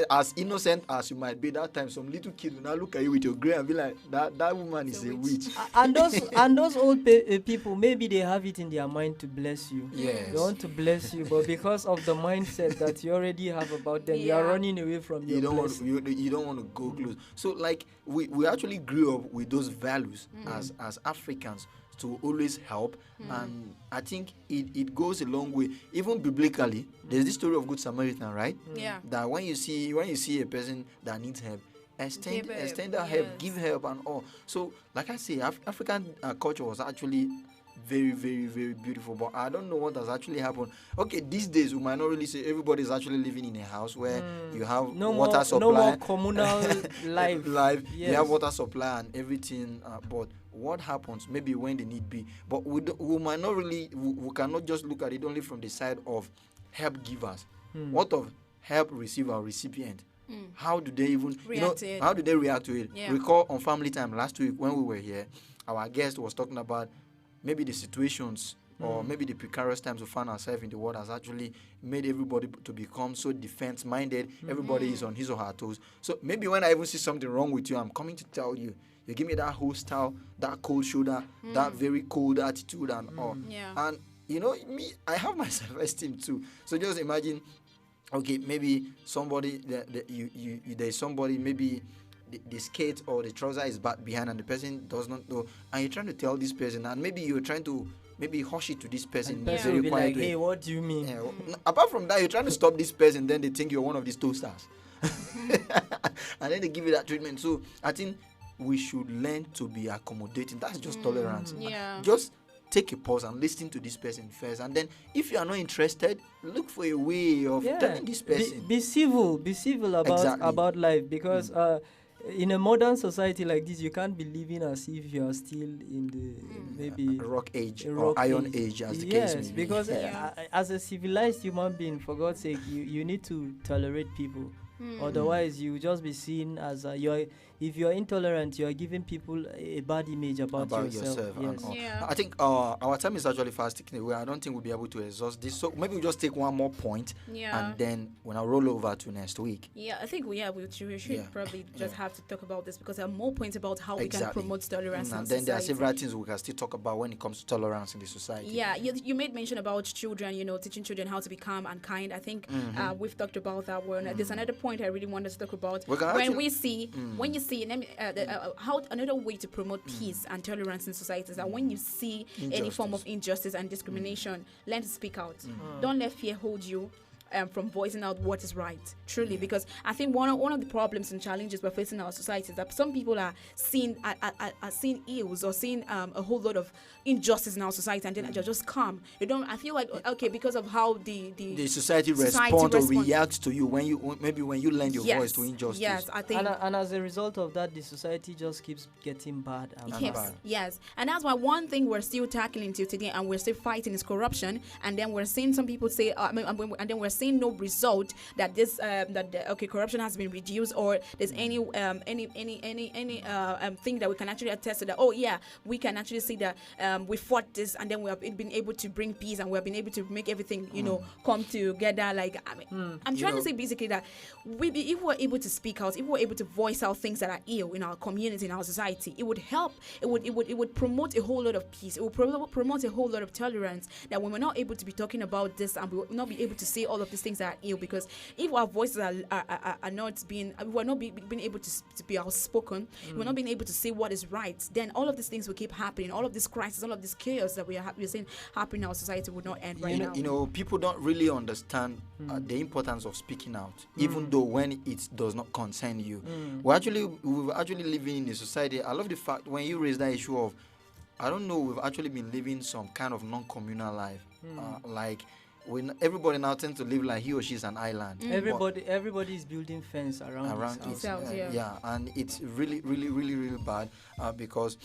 as innocent as you might be that time, some little kid will now look at you with your gray and be like, that woman is a witch. And those old people, maybe they have it in their mind to bless you. Yes. They want to bless you, but because of the mindset that you already have about them, you are running away from your blessing. You don't want to go close. So like we actually grew up with those values as Africans, to always help, and I think it goes a long way. Even biblically, there's this story of Good Samaritan, right? Yeah. That when you see a person that needs help, extend that help, give help and all. So like I say, African culture was actually very, very, very beautiful, but I don't know what has actually happened. Okay, these days we might not really say everybody's actually living in a house where you have water supply. No more communal life. Yes. You have water supply and everything, but what happens maybe when the need be? But we might not really, we cannot just look at it only from the side of help givers. What of help receiver or recipient? How do they even how do they react to it? Yeah. Recall on Family Time last week when we were here, our guest was talking about maybe the situations or maybe the precarious times we find ourselves in the world has actually made everybody to become so defense-minded. Everybody is on his or her toes. So maybe when I even see something wrong with you, I'm coming to tell you. You give me that hostile, that cold shoulder, that very cold attitude and all. Yeah. And me, I have my self-esteem too. So just imagine, okay, maybe somebody there's somebody maybe the skirt or the trouser is back behind and the person does not know, and you're trying to tell this person, and maybe you're trying to hush it to this person And person will be like, hey, what do you mean? Yeah, apart from that, you're trying to stop this person, then they think you're one of these toasters. And then they give you that treatment. So I think we should learn to be accommodating. That's just tolerance. Yeah. Just take a pause and listen to this person first, and then if you are not interested, look for a way of telling this person. Be civil about life, because in a modern society like this, you can't be living as if you are still in the maybe rock age or iron age, as the case may be. Because as a civilized human being, for God's sake, you need to tolerate people. Otherwise, you just be seen as if you are intolerant, you are giving people a bad image about yourself. Yes. I think our time is actually fast ticking away. I don't think we'll be able to exhaust this. So maybe we'll just take one more point, and then when I roll over to next week. Yeah, I think we should probably just have to talk about this, because there are more points about how we can promote tolerance in and society. then there are several things we can still talk about when it comes to tolerance in the society. Yeah, you made mention about children, teaching children how to be calm and kind. I think we've talked about that one. There's another point I really wanted to talk about. When you see, how another way to promote peace and tolerance in society is that when you see any form of injustice and discrimination, learn to speak out. Don't let fear hold you from voicing out what is right, truly, because I think one of the problems and challenges we're facing in our society is that some people are seeing ills or seeing a whole lot of injustice in our society, and then they're just calm. I feel like, okay, because of how the society responds or reacts to you when you lend your voice to injustice. Yes, I think, and as a result of that, the society just keeps getting bad and bad. Yes, and that's why one thing we're still tackling till today and we're still fighting is corruption. And then we're seeing some people say, and then we're seeing no result that this corruption has been reduced, or there's any thing that we can actually attest to that. Oh yeah, we can actually see that we fought this, and then we have been able to bring peace, and we have been able to make everything come together. Like I'm trying to say basically that if we're able to speak out, if we're able to voice out things that are ill in our community, in our society, it would help. It would promote a whole lot of peace. It would promote a whole lot of tolerance. That when we're not able to be talking about this, and we will not be able to say all of of these things are ill, because if our voices are not being, we're not being able to be outspoken, we're not being able to say what is right, then all of these things will keep happening. All of this crisis, all of this chaos that we're seeing happen in our society would not end right now. You know, people don't really understand the importance of speaking out, even though when it does not concern you. We're actually living in a society. I love the fact when you raise that issue of, I don't know, we've actually been living some kind of non-communal life. Like when everybody now tends to live like he or she's an island. Everybody is building fence around itself. Yeah, and it's really, really, really, really bad because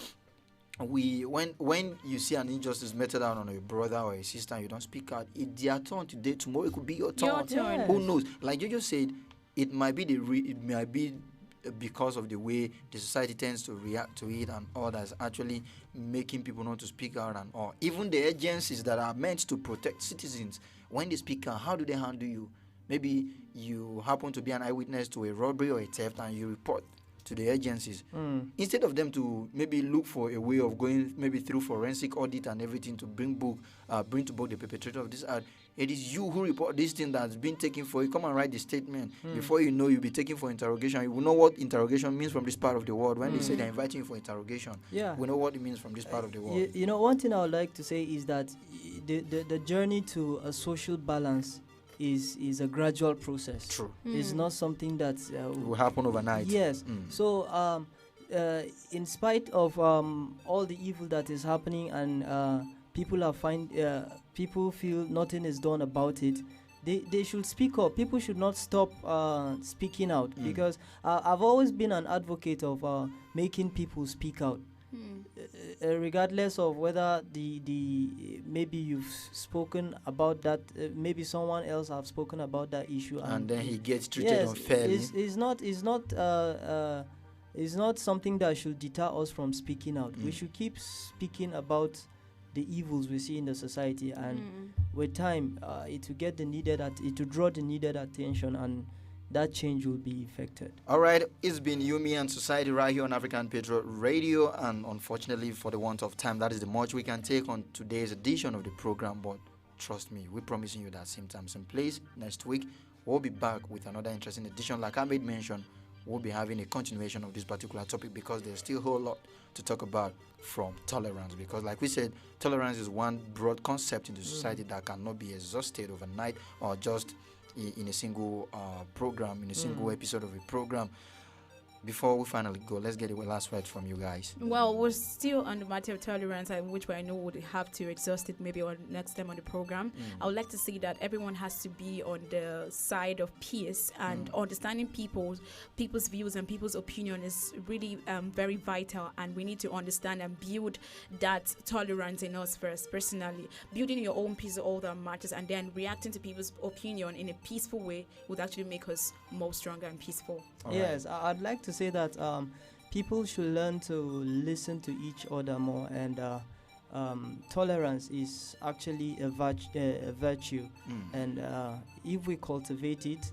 when you see an injustice meted out on a brother or a sister and you don't speak out, it's their turn today. Tomorrow it could be your turn. Yes. Who knows? Like you just said, it might be because of the way the society tends to react to it and all that's actually making people not to speak out and all. Even the agencies that are meant to protect citizens, when they speak out, how do they handle you? Maybe you happen to be an eyewitness to a robbery or a theft and you report to the agencies. Instead of them to maybe look for a way of going maybe through forensic audit and everything to bring to book the perpetrator of this act, it is you who report this thing that's been taken for you. Come and write the statement. Before you know, you'll be taken for interrogation. You will know what interrogation means from this part of the world. When they say they're inviting you for interrogation, we know what it means from this part of the world. You know, one thing I would like to say is that the journey to a social balance is a gradual process. True. It's not something that will happen overnight. Yes. So in spite of all the evil that is happening and people feel nothing is done about it, they should speak up. People should not stop speaking out, because I've always been an advocate of making people speak out. Regardless of whether the maybe you've spoken about that, maybe someone else have spoken about that issue, and then he gets treated unfairly. It's not something that should deter us from speaking out. We should keep speaking about the evils we see in the society, and with time, it will draw the needed attention, and that change will be effected. All right, it's been You, Me, and Society right here on African Patriot Radio, and unfortunately, for the want of time, that is the much we can take on today's edition of the program. But trust me, we're promising you that same time, same place next week. We'll be back with another interesting edition. Like I made mention, we'll be having a continuation of this particular topic because there's still a whole lot to talk about from tolerance. Because, like we said, tolerance is one broad concept in the society that cannot be exhausted overnight or just in a single program, in a single episode of a program. Before we finally go, let's get a last word from you guys. Well, we're still on the matter of tolerance, which I know would have to exhaust it maybe on next time on the program. I would like to say that everyone has to be on the side of peace, and understanding people's views and people's opinion is really very vital, and we need to understand and build that tolerance in us first. Personally, building your own peace is all that matters, and then reacting to people's opinion in a peaceful way would actually make us more stronger and peaceful. Yes, I'd like to say that people should learn to listen to each other more, and tolerance is actually a virtue, and if we cultivate it,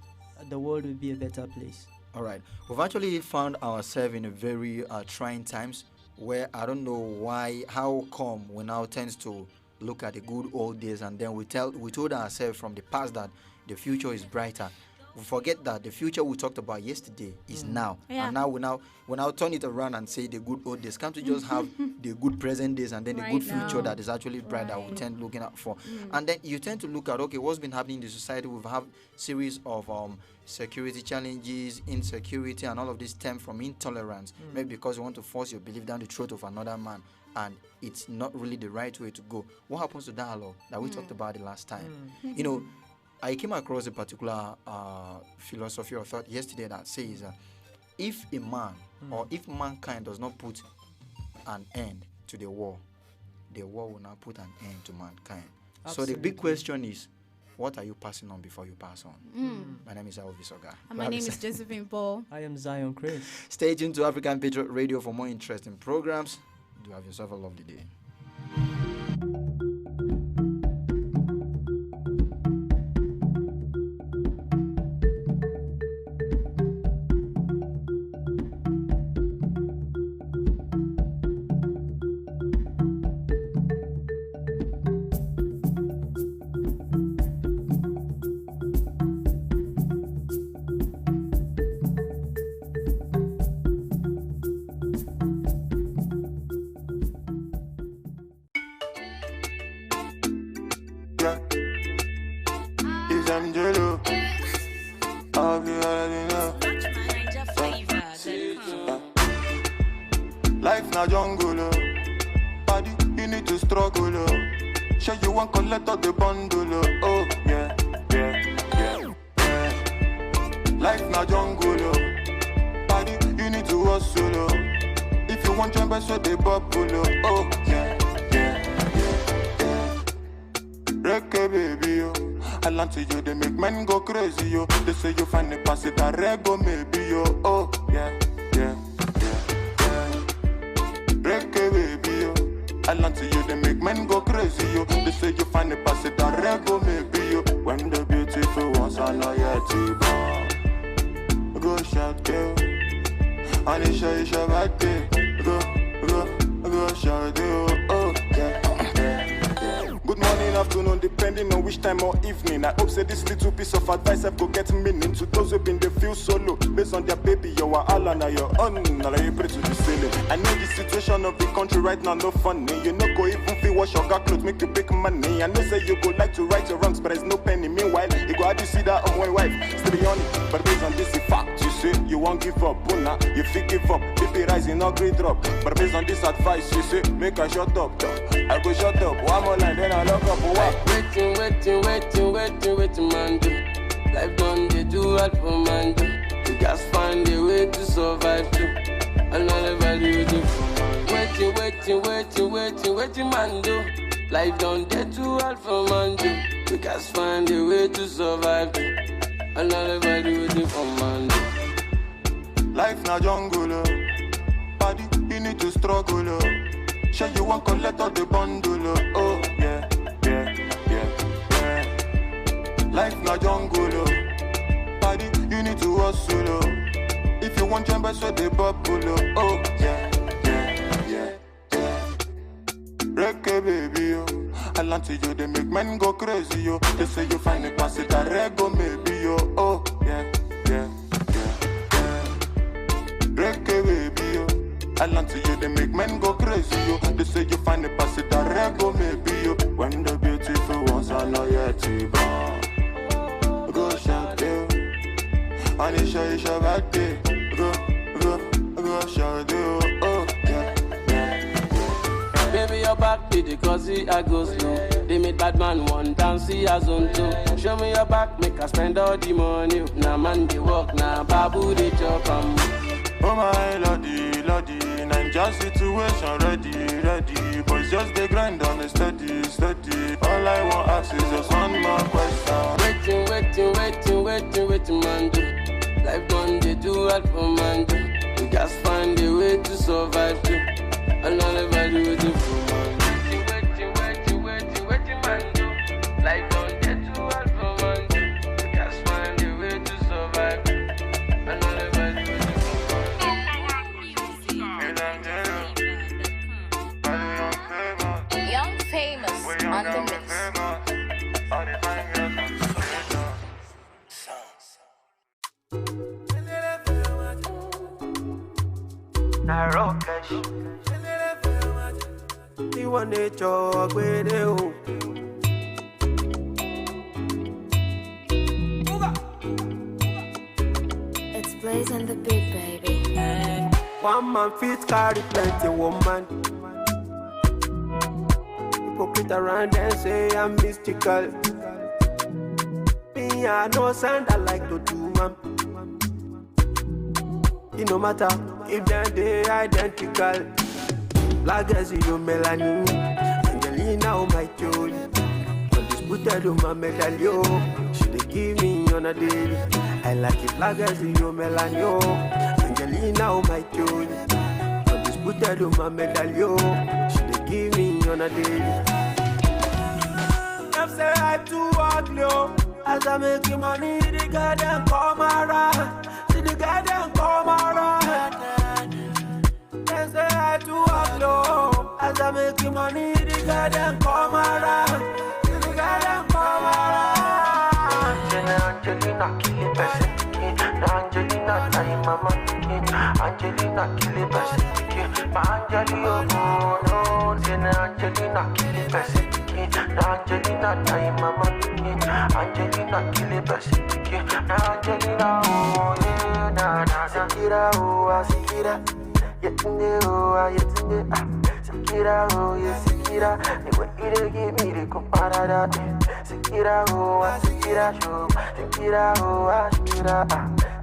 the world will be a better place. All right, we've actually found ourselves in a very trying times where I don't know how come we now tend to look at the good old days, and then we told ourselves from the past that the future is brighter. We forget that the future we talked about yesterday is now. And now we now turn it around and say the good old days. Can't we just have the good present days and then the good future that is actually bright that we tend looking out for? And then you tend to look at, okay, what's been happening in the society? We've had series of security challenges, insecurity, and all of this stem from intolerance. Maybe because you want to force your belief down the throat of another man, and it's not really the right way to go. What happens to dialogue that we talked about the last time? You know, I came across a particular philosophy or thought yesterday that says if a man or if mankind does not put an end to the war will not put an end to mankind. Absolutely. So the big question is, what are you passing on before you pass on? My name is Elvis Oga. And my name is Josephine Paul. I am Zion Chris. Stay tuned to African Patriot Radio for more interesting programs. Do have yourself a lovely day. Angelo. I'll be already know. Life na jungle, oh. Body, you need to struggle, oh. Sure you want collect all the bundle, oh. Yeah, yeah, yeah, yeah. Life na jungle, oh. Body, you need to hustle, oh. If you want jump, so they bubble, oh. Yeah, yeah, yeah, yeah. Reggae baby, oh. I land to you, they make men go crazy, yo. They say you find the pass it a rego, maybe, yo. Oh, yeah, yeah, yeah, yeah. Reggae baby, yo. I land to you, they make men go crazy, yo. They say you find the pass it a rego, maybe, yo. When the beautiful ones are not yet born. Go shout, girl. And it's your birthday. Go shout, oh, yeah. Good morning, afternoon, depending on which time or evening. I hope say this little piece of advice I go get meaning to those who been they feel solo. Based on their baby, you are all on your own. Now you pray to the ceiling. I know the situation of the country right now no funny. You know go even feel wash your got clothes, make you big money. I know say you go like to right your wrongs, but there's no penny. Meanwhile, you go hard to see that on one wife. Still be on it, but based on this fact, you say you won't give up. Una, you feel give up. Baby rising, no great drop. But based on this advice, you say make I shut up. I go shut up. One more line, then I lock up. What? Waiting, man, do. Life done, they do hard for man, do. You just find a way to survive, too. Another value, do. Waiting, man, do. Life done, they do hard for man, do. You just find a way to survive, too. Another value, do for man, do. Life na jungle, oh. Body, you need to struggle, oh. Sure you want collect all the bundle, oh. Yeah, yeah, yeah, yeah. Life na jungle, oh. Body, you need to hustle, oh. If you want jump, so they bubble, oh. Yeah, yeah, yeah, yeah. Reggae baby, oh. I land to you, they make men go crazy, yo. They say you find the pass it a rego, maybe, yo. Oh, yeah, yeah, yeah, yeah. Reggae baby, yo. I land to you, they make men go crazy, yo. They say you find the pass it a rego, maybe, yo. When the beautiful ones are not yet born. Go shout, yo. And it's your birthday. Go shout, yo. Oh, yeah, yeah, yeah. Baby, your back did it cause I go slow. They made bad man one down, see as on two. Show me your back, make us spend all the money. Now man they walk, now babu they chop. Oh my lordy, lordy, Ninja situation ready. Boys just they grind on the steady. All I want ask is just one more question. Waiting, man, do. Life done, they do hard for man, do. You just find a way to survive, too. Another value, do for man, do. Waiting, man, do. Life done, they do hard for man, do. You just find a way to survive, too. Another value, do for man. Young famous on the mix. You want to talk with you. It's Blaze on the beat, baby. One man fit carry plenty woman. Hypocrite around and say I'm mystical. Me, I know sound I like to do, man. It no matter if they identical. Black as you melanin, Angelina oh my joy. Undisputed on my medallion. She dey give me on a daily. I like it black as you melanin. Angelina oh my joy. Undisputed on my medallion. She dey give me on a daily. Them say I too ugly, oh. As I make money, the garden come around. See the garden come around. Them say I too ugly, oh. As I make money, the garden come around. See the garden come around. Angelina kill it person. Angelina time mama. Angelina kill it person. My Angelina, oh no. Angelina kill it person. Angelina, na mama, Angelina, kill it, Angelina, oh yeah, na Sikira, oh Sikira, Yetinde, oh Yetinde, Sikira, oh yeah, Sikira, the way you give me the comparada, Sikira, oh Sikira, show, Sikira, oh Sikira,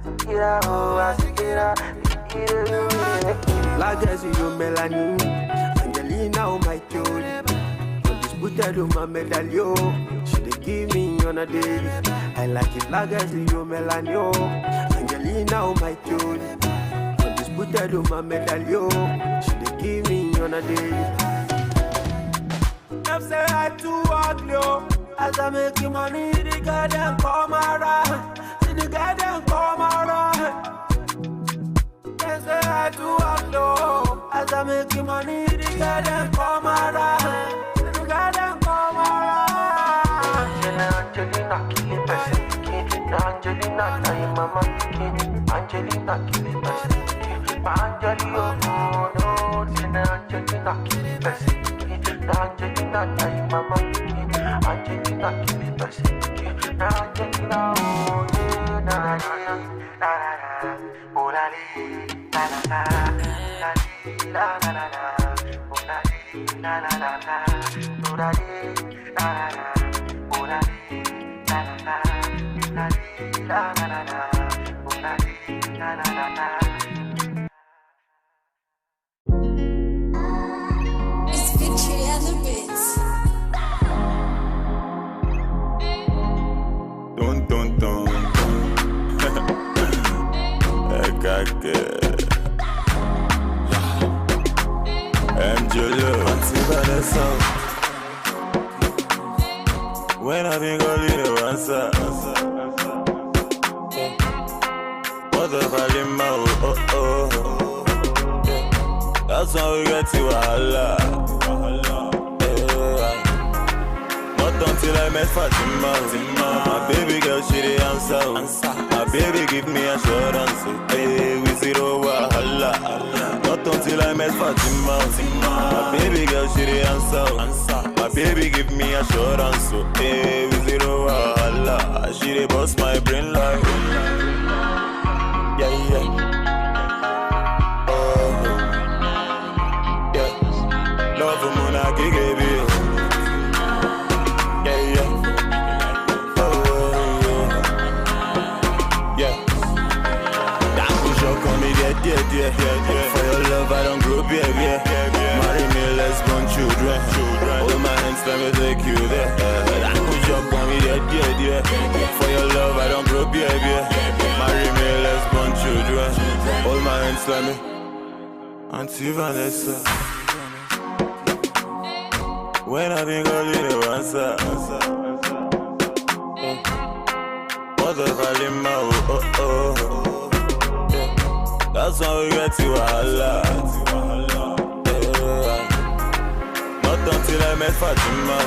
Sikira, oh Sikira, Legacy, you Melanie, Angelina, oh my Jolie. Undisputed on my medallion. She dey give me on a daily. I like it legacy, you Melanio. Angelina, oh my Jolie. Undisputed on my medallion. She dey give me on a daily. Them say I too ugly, oh. As I make you money, the girl them come around. See the girl them come around. Them say I too ugly, oh. As I make you money, the girl them come around. Angelina, kill it, Angelina, na mama, Angelina, kill it, Angelina, no, Angelina, kill it, Angelina, na mama, Angelina, kill it, Angelina, oh yeah, oh la la la la la, oh la la la la la, oh la la la. It's Victory and the Bits. Dun dun dun Angelo, Vanessa. When I think all you know answer. What the value, oh. That's how we get to Allah. Not until I met Fatima. My baby girl, she the answer. My baby give me assurance. Hey, we zero wahala. Not until I met Fatima. My baby girl, she the answer. My baby give me assurance. Hey, we zero wahala. She the bust my brain like. Yeah. Love for Mona Gigi. Yeah. For your love, I don't grow baby. Marry me, let's born children. Hold my hands, let me take you there. I push up on me, yeah. For your love, I don't grow baby. Marry me, let's born children. Hold my hands, let me. Auntie Vanessa. When I think all you know answer. What the value, oh. That's how we get to Allah. Not until I met Fatima.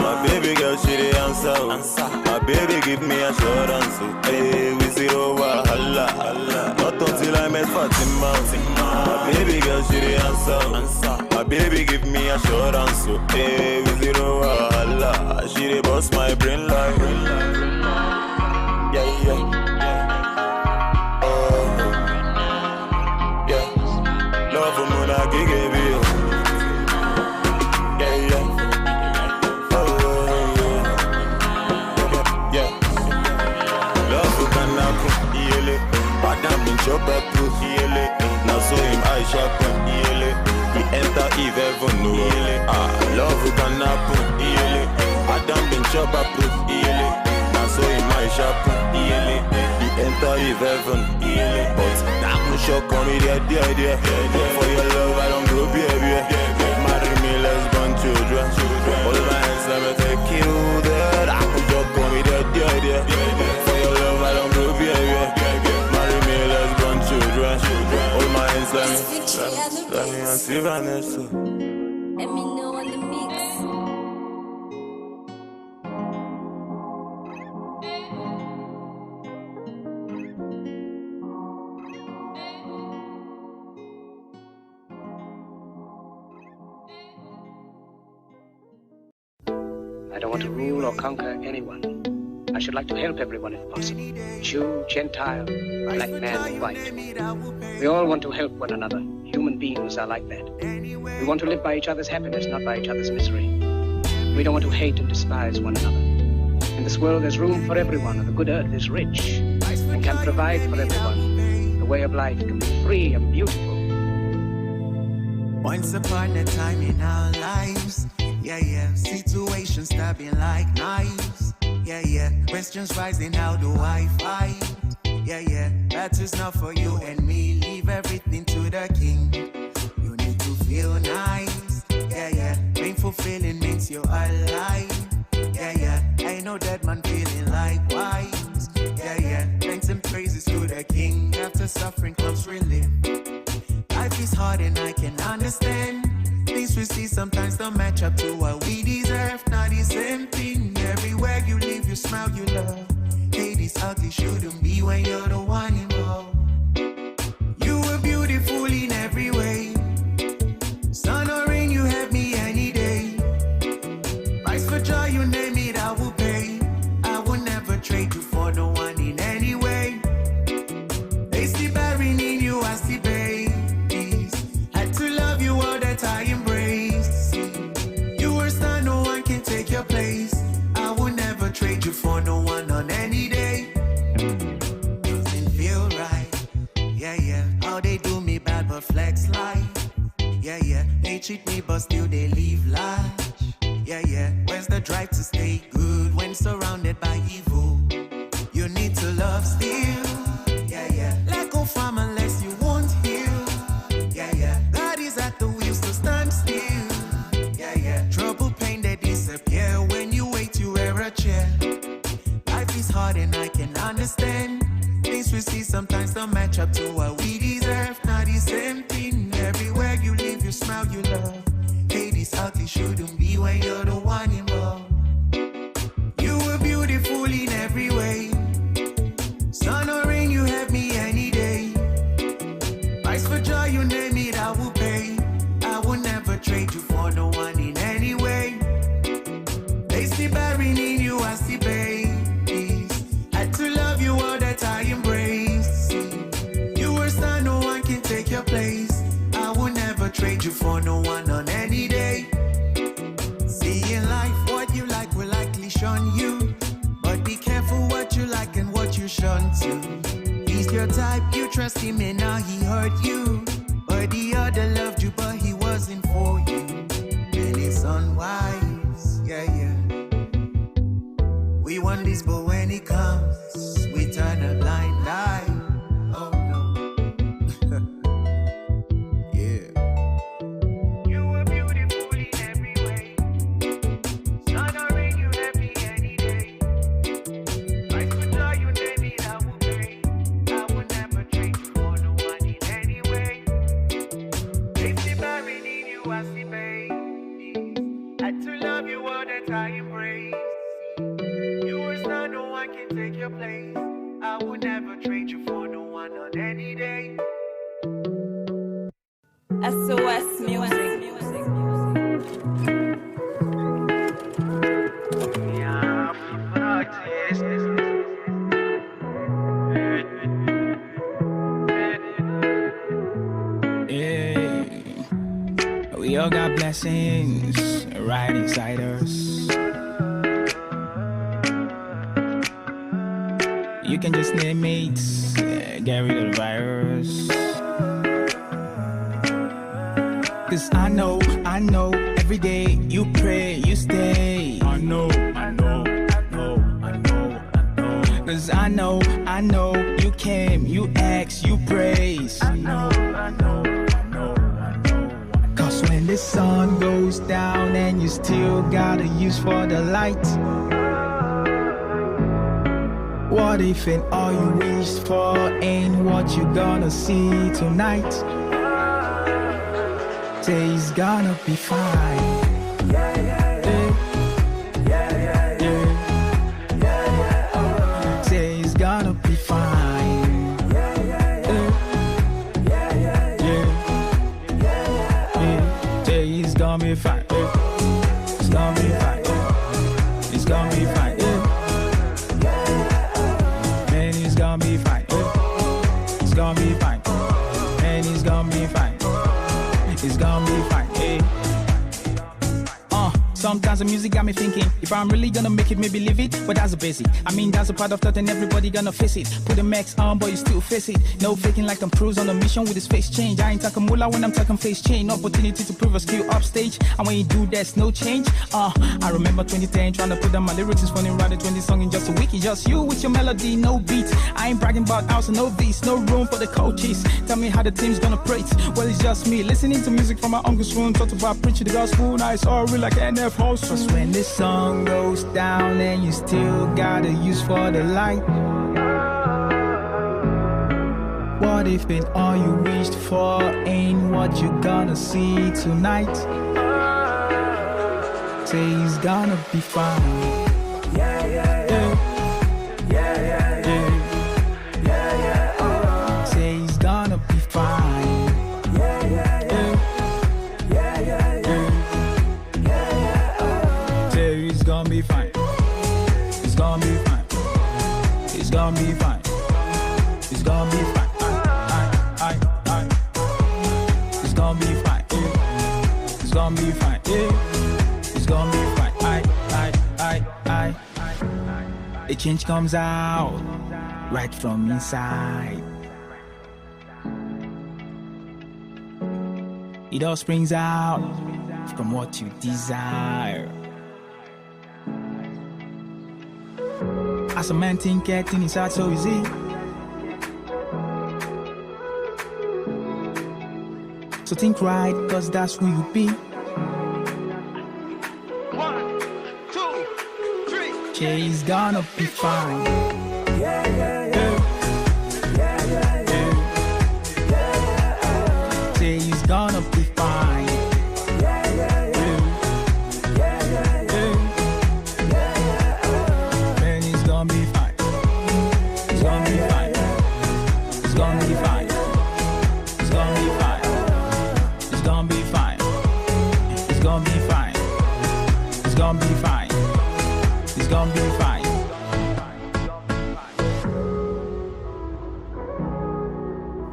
My baby girl, she the answer. My baby give me assurance. Hey, we zero wahala. Not until I met Fatima. My baby girl, she the answer. My baby give me assurance. Hey, we zero wahala. She the bust my brain like. Yeah. Love for Mona Gigi. Yeah. Love for Kanaku. Madam in chop up to now so him I sharpen. He enter Eve heaven no. Love for Kanaku. Madam in chop up to now so him I sharpen. He enter Eve heaven. But shock on me, dear. For your love, I don't grow baby. Marry me, let's born children. Hold my hands, let me take you there. Shock on me, dear. For your love, I don't grow baby. Marry me, let's born children. Hold my hands, let me see Vanessa. Let me know on the mix. want to rule or conquer anyone. I should like to help everyone if possible. Jew, Gentile, black man, white. We all want to help one another. Human beings are like that. We want to live by each other's happiness, not by each other's misery. We don't want to hate and despise one another. In this world, there's room for everyone, and the good earth is rich and can provide for everyone. The way of life can be free and beautiful. Once upon a time in our lives, situations stabbing like knives, questions rising, how do I fight? That is not for you and me, leave everything to the king. You need to feel nice, painful feeling makes you alive, I know that man feeling likewise, thanks and praises to the king, after suffering comes relief. Life is hard and I can understand. Things we see sometimes don't match up to what we deserve. Not the same thing. Everywhere you live, you smile, you love. Hey, this ugly shouldn't be when you're the one involved. You were beautiful in every way. Sun or rain, you have me any day. Price for joy, you name it, I will pay. I will never trade you for no one in any way. They see barren in you, I see babe. I embrace. You were star, no one can take your place. I will never trade you for no one on any day. Doesn't feel right. How they do me bad but flex life. They cheat me but still they leave large. Where's the drive to stay good when surrounded by evil? You need to love still. Let go from unless you won't heal. God is at the wheel, so stand still. Trouble, pain, they disappear when you wait, you wear a chair. Life is hard and I can understand. Things we see sometimes don't match up to what we deserve. Not the same thing. Everywhere you live, you smile, you love. Hey, this ugly shouldn't be when you're the one involved. You were beautiful in every way. Sun or rain, you have me any day. Price for joy, you name it, I will pay. I will never trade you for no one in any way. They see barren in you, I see babies. Had to love you all that I embrace. You were star, no one can take your place. I will never trade you for no one on any day. See in life, what you like will likely shun you. But be careful what you like and what you shun too. He's your type, you trust him and now he hurt you. Or the other loved you but he wasn't for you. And it's unwise, We want this but when it comes, we turn a blind eye. Oh no. You were beautiful in every way. Sun or rain, you have me any day. Price for joy, you name it, I will pay. I will never trade you for no one in any way. They see barren in you, I see baby. Had to love you all that I embrace. You were star, no one can take your place. I will never trade you for no one on any day. SOS Music. We all got blessings right inside us. You can just name it, get rid of the virus. Cause I know, every day you pray, you stay. I know. Cause I know, you came, you asked, you praise. I know. Cause when the sun goes down and you still gotta use for the light. What if and all you wish for ain't what you gonna see tonight? Say it's gonna be fine. Say it's gonna be fine. Say it's gonna be fine. It's gonna be fine. Sometimes the music got me thinking, if I'm really gonna make it, maybe live it, but that's a basic. I mean, that's a part of thought and everybody gonna face it. Put the max on, but you still face it. No faking like Tom Cruise on a mission with his face change. I ain't talking moolah when I'm talking face change. Opportunity to prove a skill upstage, and when you do, there's no change. I remember 2010 trying to put down my lyrics. It's funny, writing 20 songs in just a week. It's just you with your melody, no beat. I ain't bragging about house and no beats, no room for the coaches. Tell me how the team's gonna preach. Well, it's just me listening to music from my uncle's room. Talked about preaching the gospel. Now it's all real like NF host. Cause when this song goes down and you still got a use for the light. What if it all you reached for ain't what you gonna see tonight? Say he's gonna be fine. Yeah, yeah, yeah. Yeah, yeah, yeah. Yeah, yeah, oh. Say he's gonna be fine. Yeah, yeah, yeah. Yeah, yeah, yeah. Yeah, yeah, oh. Say he's gonna be fine. He's gonna be fine. He's gonna be fine. He's gonna be fine. He's gonna be fine. He's gonna be fine. It's gonna be fine. The change comes out right from inside. It all springs out from what you desire. As a man think getting inside so easy. So think right, cause that's who you be. She's gonna be fine. Yeah, yeah, yeah. Yeah, yeah, yeah. Yeah, yeah. She's gonna be fine. Yeah, yeah, yeah. Yeah, yeah, yeah. Yeah, yeah. Man, he's gonna be fine. He's gonna be fine. He's gonna be fine. He's gonna be fine. He's gonna be fine. He's gonna be fine. He's gonna be fine. It's gonna be fine.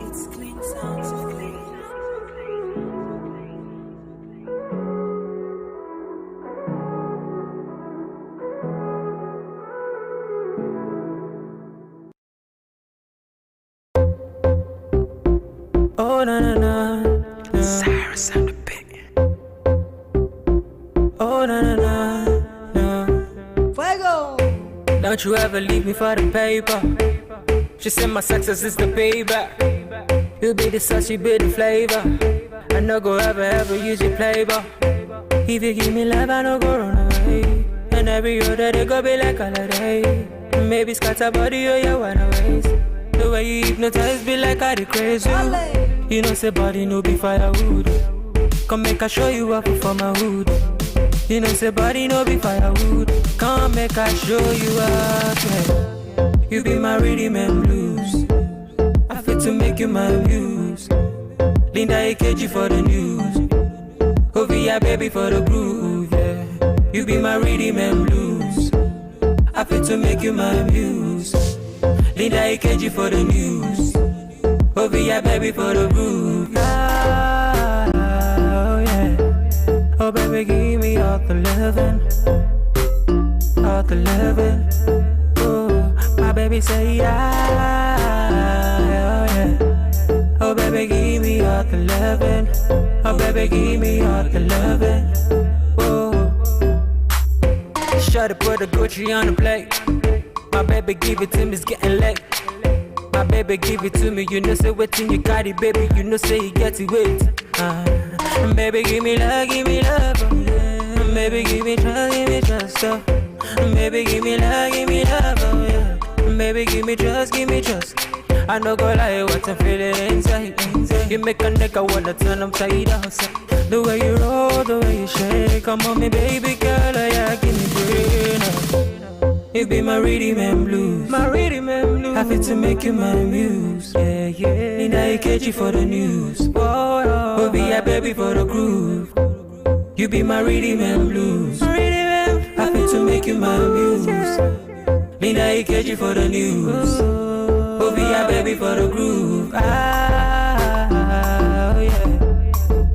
It's clean sounds of clean. Oh na na na, Cyrus on the beat. Oh na na na. Don't you ever leave me for the paper. She said my success is the payback. You be the sauce, you be the flavor. I no go ever use your playboy. If you give me love, I no go run away. And every other day go be like holiday. Maybe scatter body or your one ways. The way you hypnotize be like I the crazy. You know say body no be firewood. Come make I show you up for my hood. You know say body no be firewood. Come make I show you up, yeah. You be my rhythm and blues. I fit to make you my muse. Linda AKG for the news. Ovia baby for the groove, yeah. You be my rhythm and blues. I fit to make you my muse. Linda AKG for the news. Ovia baby for the groove. Oh yeah. Oh baby, give me all the loving, all the loving. Oh, my baby say yeah, oh yeah. Oh baby, give me all the loving. Oh baby, give me all the loving. Oh, shut up, put the Gucci on the plate. My baby, give it to me, it's getting late. My baby, give it to me, you know say waiting, you got it, baby, you know say you get it, wait. Baby, give me love, oh, yeah. Baby, give me trust, oh. Baby, give me love, oh, yeah. Baby, give me trust. I no go lie, what I'm feeling inside. You make a nigga wanna turn upside down. The way you roll, the way you shake, come on me, baby girl, oh, yeah, give me brain. You be my rhythm and blues. My rhythm and blues. Happy to make you my muse. Yeah, yeah. Need I catch you for the news. Oh, be a baby for the groove. You be my rhythm and blues. Happy to make you my muse. Need I catch you for the news. Oh, be a baby for the groove. Ah, oh, yeah.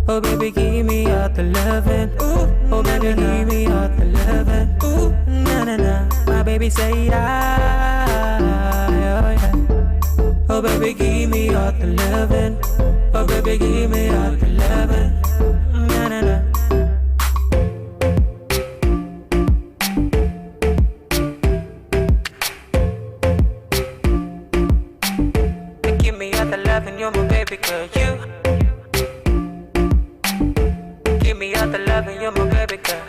Oh, baby. baby, give me all the loving. Ooh, oh baby, give me all the loving. Ooh, na na na. My baby say I, oh yeah. Oh baby, give me all the loving. Oh baby, give me all the loving. Na na na. Give me all the loving, you're my baby girl. You give me all the loving, you're my baby girl.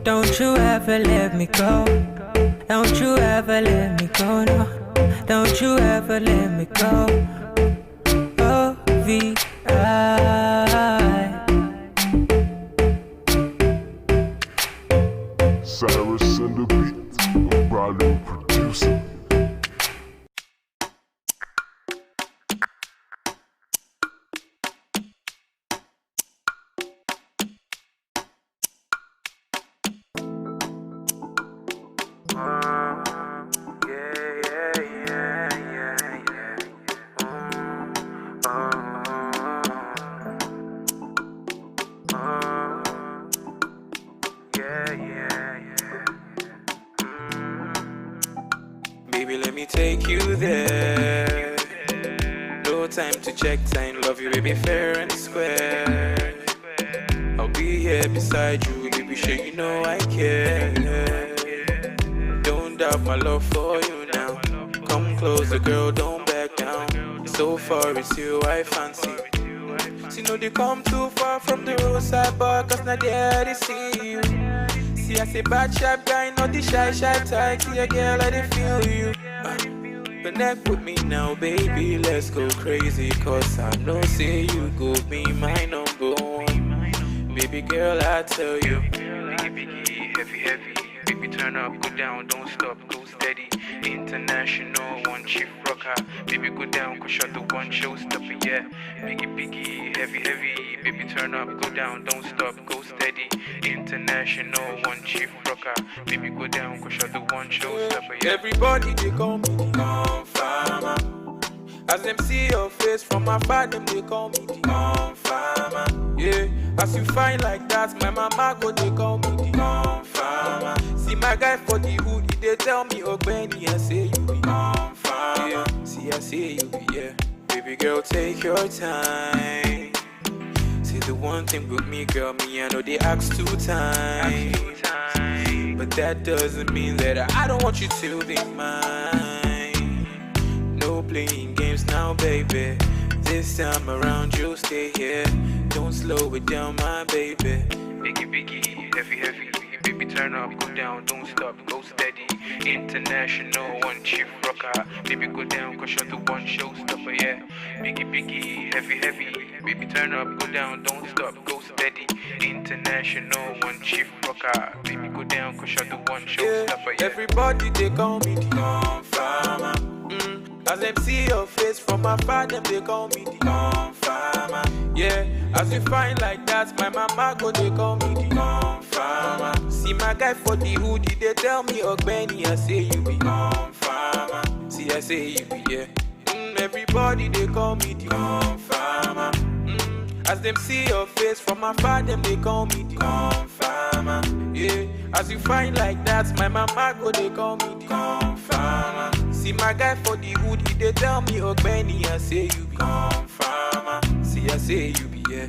Don't you ever let me go. Don't you ever let me go, no. Don't you ever let me go. O-V-I. Cyrus and the beat, a brand producer. Baby, let me take you there. No time to check time, love you, baby, fair and square. I'll be here beside you, baby, sure you know I care. Don't doubt my love for you now. Come closer, girl, don't back down. So far it's you I fancy. See, no, they come too far from the roadside bar, cause not there they see you. See, I say bad sharp guy, not the shy type. See a girl, I dey feel you. Connect with me now, baby, let's go crazy. Cause I know, say you go be my number one. Baby girl, I tell you. Biggie, heavy. Baby, turn up, go down, don't stop, go steady. International, one chief rocker. Baby, go down, go shut the one showstopper, yeah. Biggie, heavy. Baby, turn up, go down, don't stop, go steady. International, one chief rocker. Baby, go down, go shut the one showstopper, yeah. Everybody, they call me the farmer. As them see your face from afar, them they call me the farmer. Yeah, as you find like that, my mama go they call me the farmer. See my guy for the hood, they tell me, oh Benny, I say you be farmer. Yeah, see I say you be, yeah. Baby girl, take your time. See the one thing with me, girl, me I know they ask 2 times. But that doesn't mean that I don't want you to be mine. No playing games now, baby. This time around, you'll stay here. Don't slow it down, my baby. Biggie, heavy. Baby, turn up, go down, don't stop, go steady. International, one chief rocker. Baby, go down, go shut the one showstopper, yeah. Biggie, heavy. Baby, turn up, go down, don't stop, go steady. International, one chief rocker. Baby, go down, go shut the one showstopper, yeah. Everybody, they call me the farmer. As them see your face from afar, them they call me the farmer. Yeah, as you find like that, my mama go they call me the farmer. See my guy for the hoodie, they tell me, oh Benny, I say you be farmer. See I say you be, yeah. Everybody they call me the farmer. As them see your face from afar, them they call me the farmer. Yeah, as you find like that, my mama go they call me the farmer. See my guy for the hoodie, they tell me, oh Benny, I say you be farmer. See I say you be, yeah.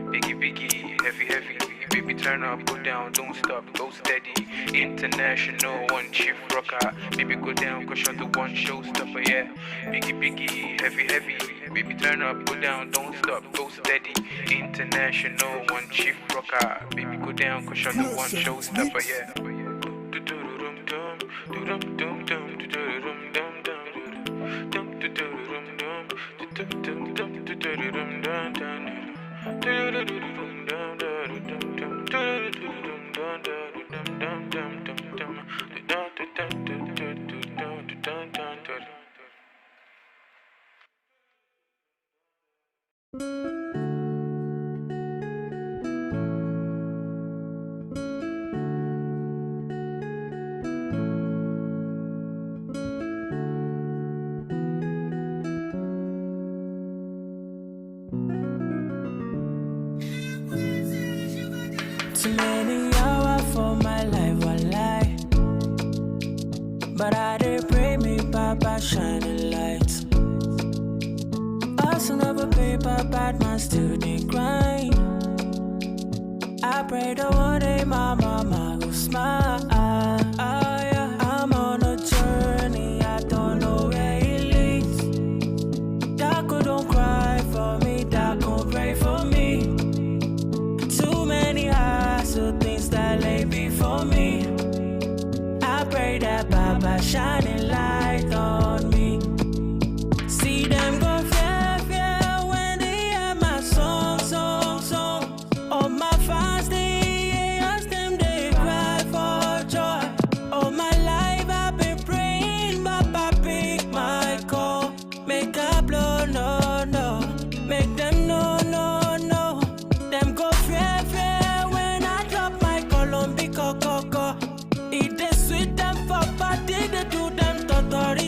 Biggie, heavy. Baby, turn up, go down, don't stop, go steady. International, one chief rocker. Baby, go down, go shut the one showstopper, yeah. Biggie, heavy. Baby, turn up, go down, don't stop, go steady. International, one chief rocker. Baby, go down, go shut the one showstopper, yeah. Too many hours for my life, I lie. But I did pray me, Papa, shining lights. Also never paper, bad man still they grind. I pray the one day my mama will smile. Yeah. I'm on a journey, I don't know where it leads. Daco don't cry for me, Daco pray for me. Too many eyes, so things that lay before me. I pray that Baba shining light on me. See them go fair when they hear my song. All my fans, they ask them, they cry for joy. All my life I've been praying, Baba pick my call. Make a blow, no. Make them no. Them go fair when I drop my Colombi coco. It is sweet them for party, they do them totori.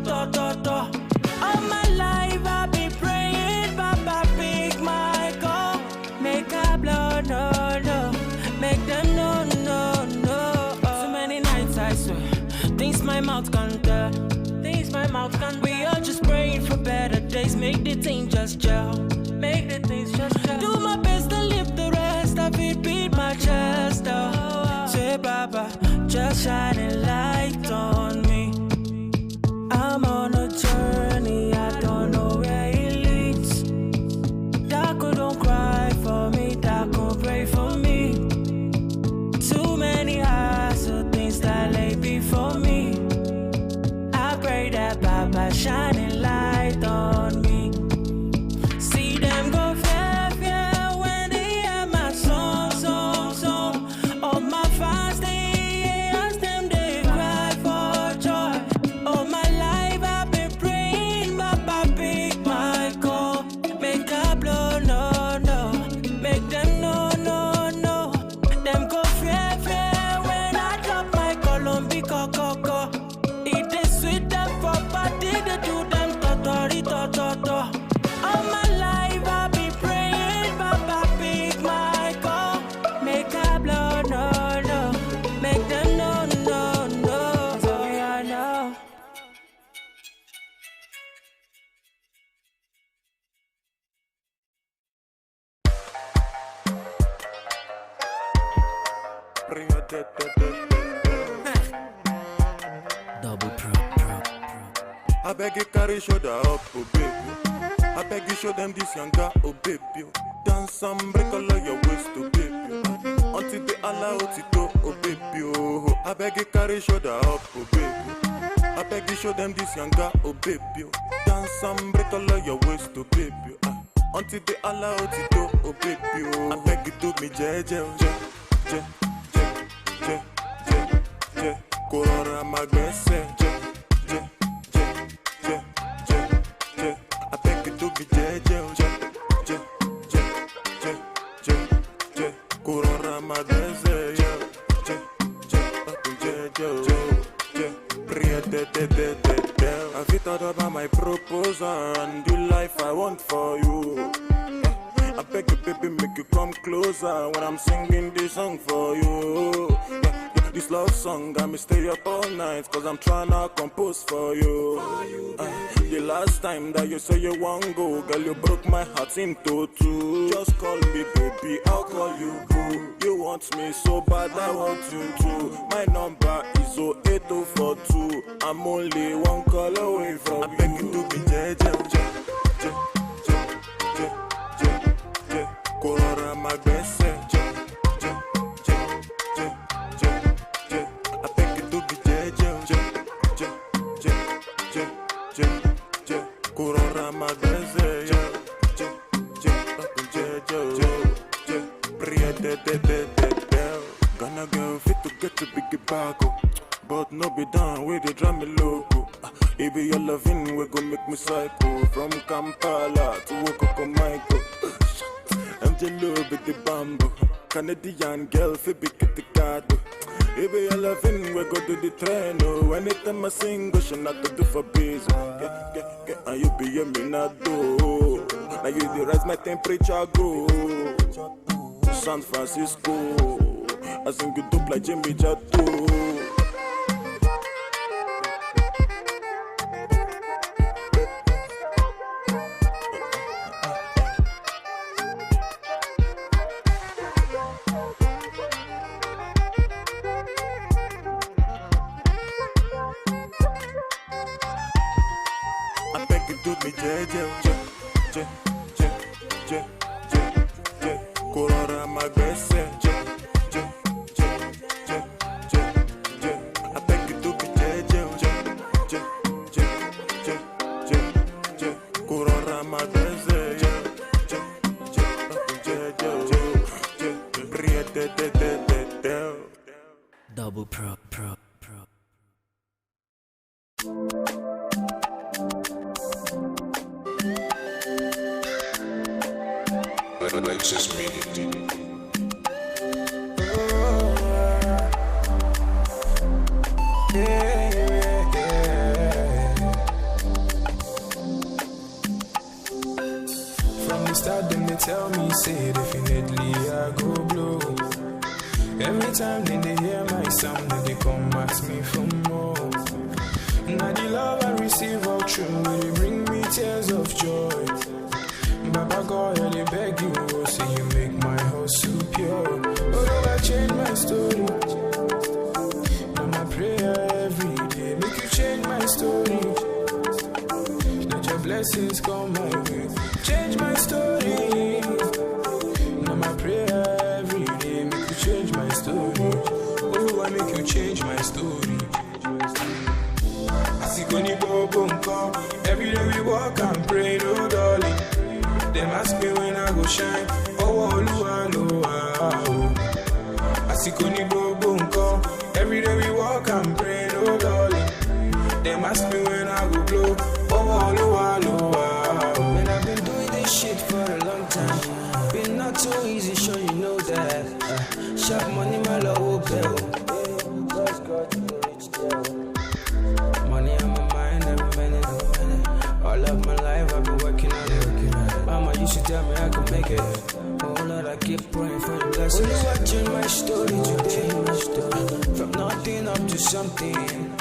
All my life I've been praying, Baba pick my call. Make a blow, no. Make them no. So many nights I swear, things my mouth can't tell. We all just praying for better days. Make the thing just gel. Do my best to live the rest of it, beat my chest out. Say Baba, just shining light on me. I'm on a journey, I don't know where it leads. Daco don't cry for me, Daco pray for me. Too many eyes, so things that lay before me. I pray that Baba shining light on me. See them go fair when they hear my song. All my fans, they ask them, they cry for joy. All my life I've been praying, Baba pick my call. Make a blow, no. Make them no. Them go fair when I drop my Colombi coco. It is sweet them for party, they do them totori. All my life I've been praying, Baba pick my call. Make a blow, no. Make them no. So I know. Double pro. I beg you carry shoulder up, oh baby. I beg you show them this younger, oh baby. Dance and break all of your waist, oh baby. Until they allow it to, oh baby. Oh, I beg you carry shoulder up, oh baby. I beg you show them this younger, oh baby. Dance and break all of your waist, oh baby. Until they allow it to, oh baby. Oh, I beg you do me jeje. Corona magbese. I beg you to be jeje. Corona magbese. I fit out about my proposal and the life I want for you. I beg you, baby, make you come closer when I'm singing this song for you. This love song got me stay up all night, cause I'm tryna compose for you. The last time that you say you want go, girl, you broke my heart into two. Just call me baby, I'll call you boo. You want me so bad, I want you too. My number is 08042. I'm only one call away from I beg you to be jeje. Corona magbese. I beg you to be jeje. Corona magbese. Gonna go fit to get to big bag, but no be down with the drum loco. If your loving, we gon' make me psycho. From Kampala to Michael. I'm jello with the bamboo. Canadian girl, fi big at the card. If your loving, we go to the train. Oh, anytime I sing, go should not do for biz. And you be a minado. Now you the rise my temperature go. San Francisco. I sing it up like Jimmy Jatto. I beg you do me je Korora magbese je I beg you do me je Korora magbese je Double pro. Alexis Media. From the start, them they tell me, say definitely I go blow. Every time then they hear my sound, then they come ask me for more. Now the love I receive all true, they bring me tears of joy. Baba God, I dey beg you, oh, say you make my heart so pure. Oh, I change my story. Now my prayer every day, make you change my story. Let your blessings come my way, change my story. Now my prayer every day, make you change my story. Oh, I make you change my story. I see Goni Bobo come, every day we walk and pray, no darling. Them ask me when I go shine. Oh, I see Koni Bobo nko. Every day we walk and pray, no darling. Them ask me when I go blow. Oh, man, I've been doing this shit for a long time. Been not so easy, sure you know that. Sharp money, my love, bill. Money on my mind every minute. All of my life I've been working on it. Mama used to tell me I could make it. Oh Lord, I keep praying for your blessings. Only watching my story today. From nothing up to something.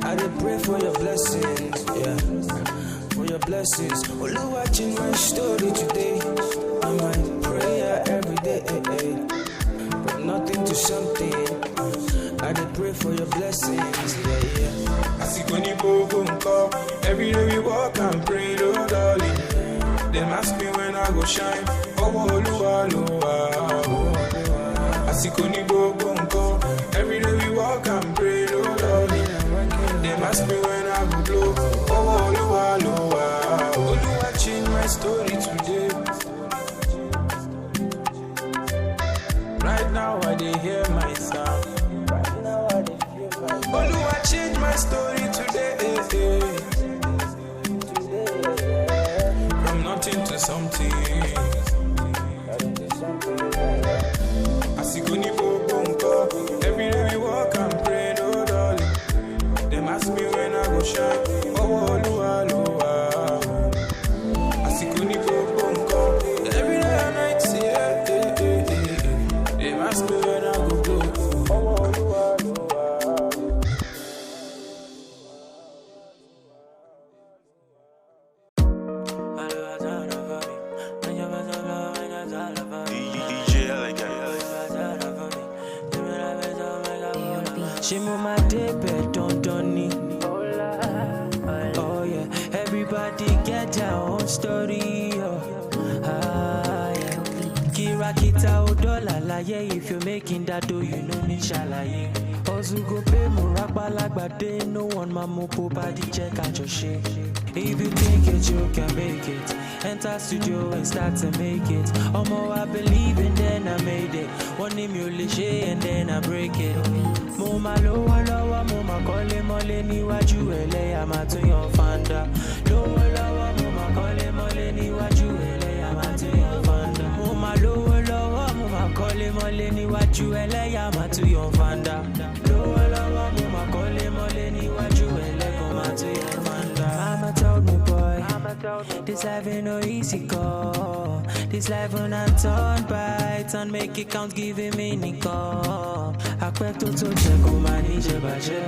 I did pray for your blessings, yeah. For your blessings. Only watching my story today. And my prayer every day. From nothing to something. I did pray for your blessings, yeah. I see Koni Bobo nko. Every day we walk and pray, no darling. Them ask me when I go shine. Oh, I see Koni Bobo nko. Every day we walk and pray, no darling. Them ask me when I go blow. Oh, Oluwa change my story today. Right now I dey hear my sound. Oluwa change my story today. From nothing to something. I see Koni Bobo nko. Every day we walk and pray, no darling. Them ask me when I go shine. Oh, I see Koni Bobo nko. Every day and night, yeah. Them ask me when I go blow. She move my debit, don't it. Oh yeah, everybody get their own story. Yeah. Kira kita odola laye. If you're making that dough, you know me shalaye. Ozu go pay muraba lagbade. No one mamopo body check out your shit. If you think it, you can make it. Enter studio and start to make it. Omo, I believe and then I made it. One name you lishe and then I break it. Mo ma lowa lowa, mo ma kole mole niwaju eleya ma tun yan fanda. Lowa lowa, mo ma kole mole niwaju eleya ma tun yan fanda. Mo ma lowa lowa, mo ma kole mole niwaju eleya ma tun yan fanda. Lowa lowa, mo ma kole mole niwaju eleya ma tun yan fanda. I'm a told me boy. This life ain't no easy go. This life when I turn by turn, make it count, give it meaning go. I quit to check on my nije,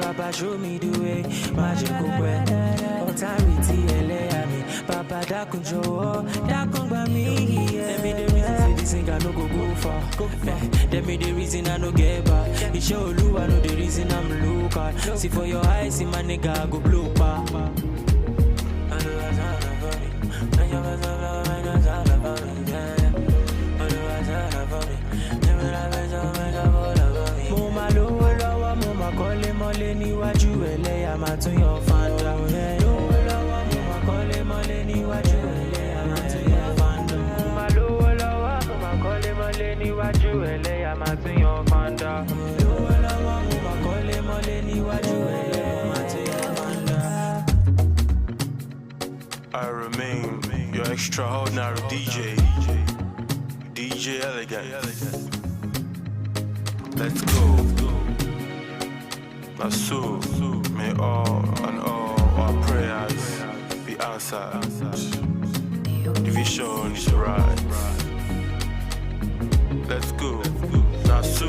Baba show me the way. Magic way. Authority, Papa Dakunjo, Dakun by me. Tell me the reason this ain't got no go far. Tell me the reason I no get back. You show Lu, I know the reason I'm looking. See for your eyes, see my nigga go blue pa. Mama lowo lowo, mama kole mole níwájú ẹlẹ́yà máa tún yọ fanda. Lowo lowo, mama kole mole níwájú ẹlẹ́yà máa tún yọ fanda. Mama lowo lowo, mama kole mole níwájú ẹlẹ́yà máa tún yọ fanda. Lowo lowo, mama kole mole níwájú ẹlẹ́yà máa tún yọ fanda. I remain your extraordinary DJ Elegant. Let's go. Now so, may all and all our prayers be answered. The vision is right. Let's go. Now so.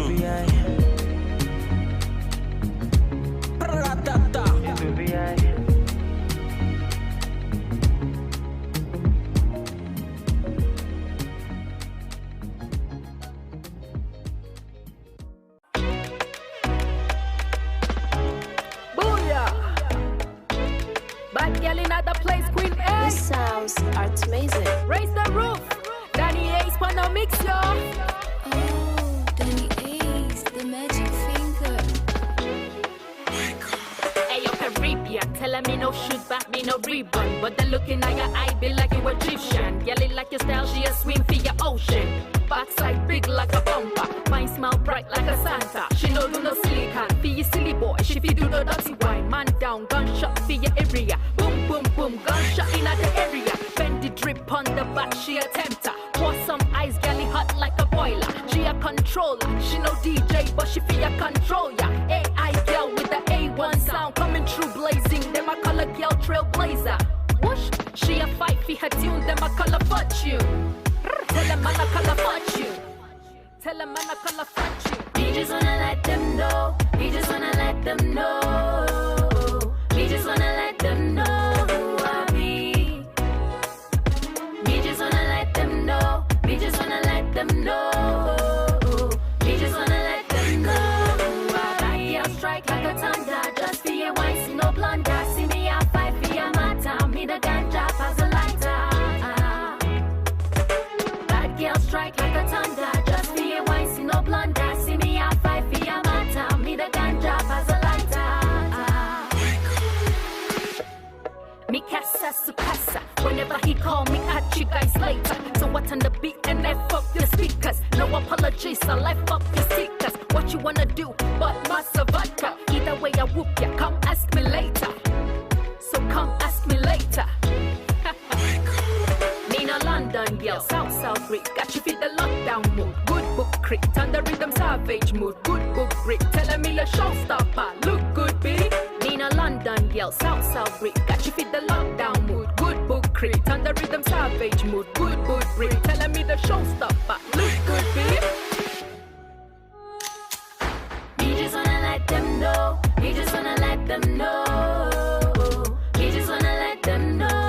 These sounds are amazing. Raise the roof. Danny Ace Pano mix yo. Oh, Danny Ace, the magic finger. Hey yo, Caribbean, telling me no shoot back, me no rebound. But then looking at your eye, be like you Egyptian. Yelling like your style, she a swim for your ocean. Backside big like a bumper, mind smile bright like a Santa. She no do no silicon, be your silly boy. She fi do no dirty wine, man down, gunshot for your area. Boom boom boom, gunshot in the area. Bend the drip on the back, she a tempter. Pour some ice, galley hot like a boiler. She a controller, she no DJ, but she fi a control ya. AI girl with the A1 sound coming through blazing. Them a color girl trailblazer. Whoosh, she a fight for her tune, them a color fortune. Tell them man I call a fortune. Tell them man I call a fortune. We just wanna let them know. We just wanna let them know. We just wanna let them know who I be. We just wanna let them know. We just wanna let them know. We just wanna let them know who I be. I'll strike like a thunder. Just for your wine, see no blunder. See me I fight for your matter. Me the ganja as a lighter. Girl strike like a thunder, just for your wine, see no blunder. See me I fight for your matter, me the ganja as a lighter. Me casa su casa, whenever he call me, catch you guys later. So what on the beat and F up your speakers. No apologies, I life up your stickers. What you wanna do, but massa vodka. Either way I whoop ya, come ask me later. So come ask me later. Nina London girl, South Rick, got you feel the lockdown mood. Good book crit, on the rhythm savage mood. Good book brick, telling me the showstopper. Look good, bitty. Nina London girl, South Rick, got you feel the lockdown mood. Good book crit, on the rhythm savage mood. Good book brick, telling me the showstopper. Look good, bitty. We just wanna let them know. We just wanna let them know. We just wanna let them know.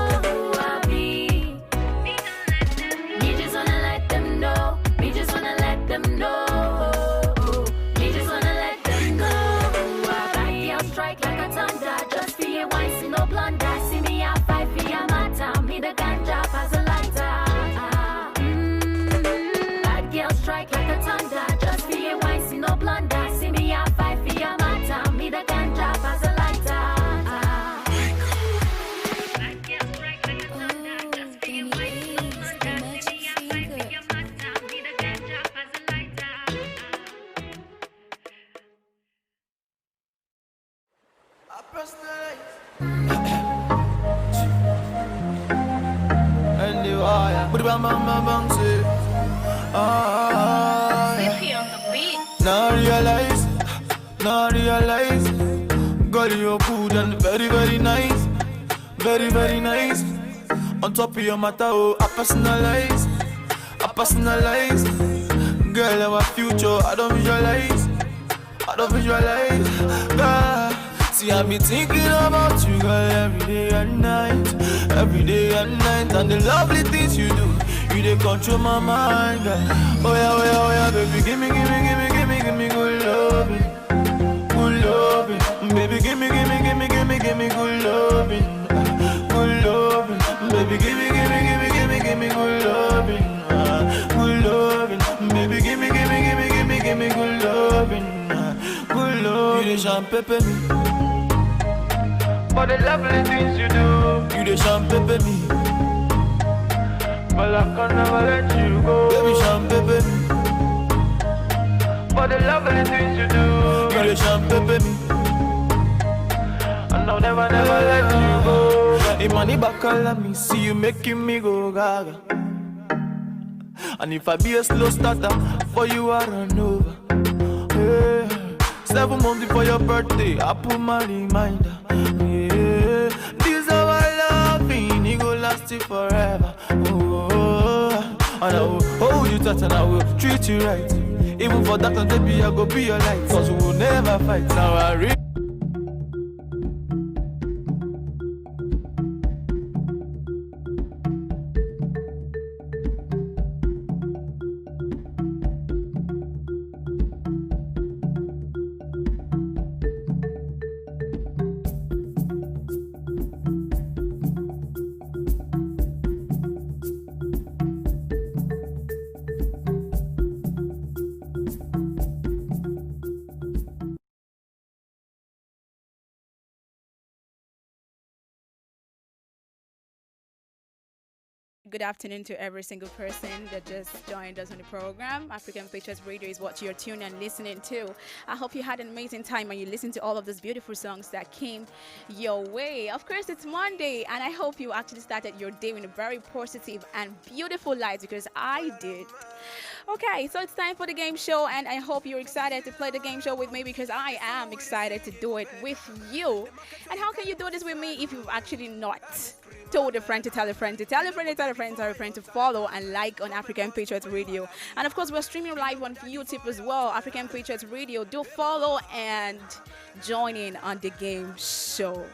Now realize, God, you're good and very, very nice. Very, very nice. On top of your matter, oh, I personalize. Girl, our future, I don't visualize. God, see, I be thinking about you, girl, every day and night. And the lovely things you do, you they control my mind, girl. Oh yeah, baby, give me good loving. Baby, give me good loving. Baby, give me good loving. Baby, give me good loving. You the champagne me. For the lovely things you do. You the champagne me. But I can never let you go. Baby, champagne me. For the lovely things you do. You the champagne me. And I'll never let you go. If money back all at me, see you making me go gaga. And if I be a slow starter, for you I run over. Yeah. 7 months before your birthday, I put my reminder. Yeah. This is how I love you, it go last you forever. Oh, and I will hold you tight and I will treat you right. Even for that, and baby, I go be your light. Cause we will never fight. Now I really. Good afternoon to every single person that just joined us on the program. African Patriots Radio is what you're tuning and listening to. I hope you had an amazing time and you listened to all of those beautiful songs that came your way. Of course, it's Monday, and I hope you actually started your day in a very positive and beautiful light, because I did. Okay, so it's time for the game show, and I hope you're excited to play the game show with me, because I am excited to do it with you. And how can you do this with me if you've actually not told a friend to tell a friend to tell a friend to tell a friend to tell a friend to follow and like on African Patriots Radio? And of course, we're streaming live on YouTube as well, African Patriots Radio. Do follow and join in on the game show.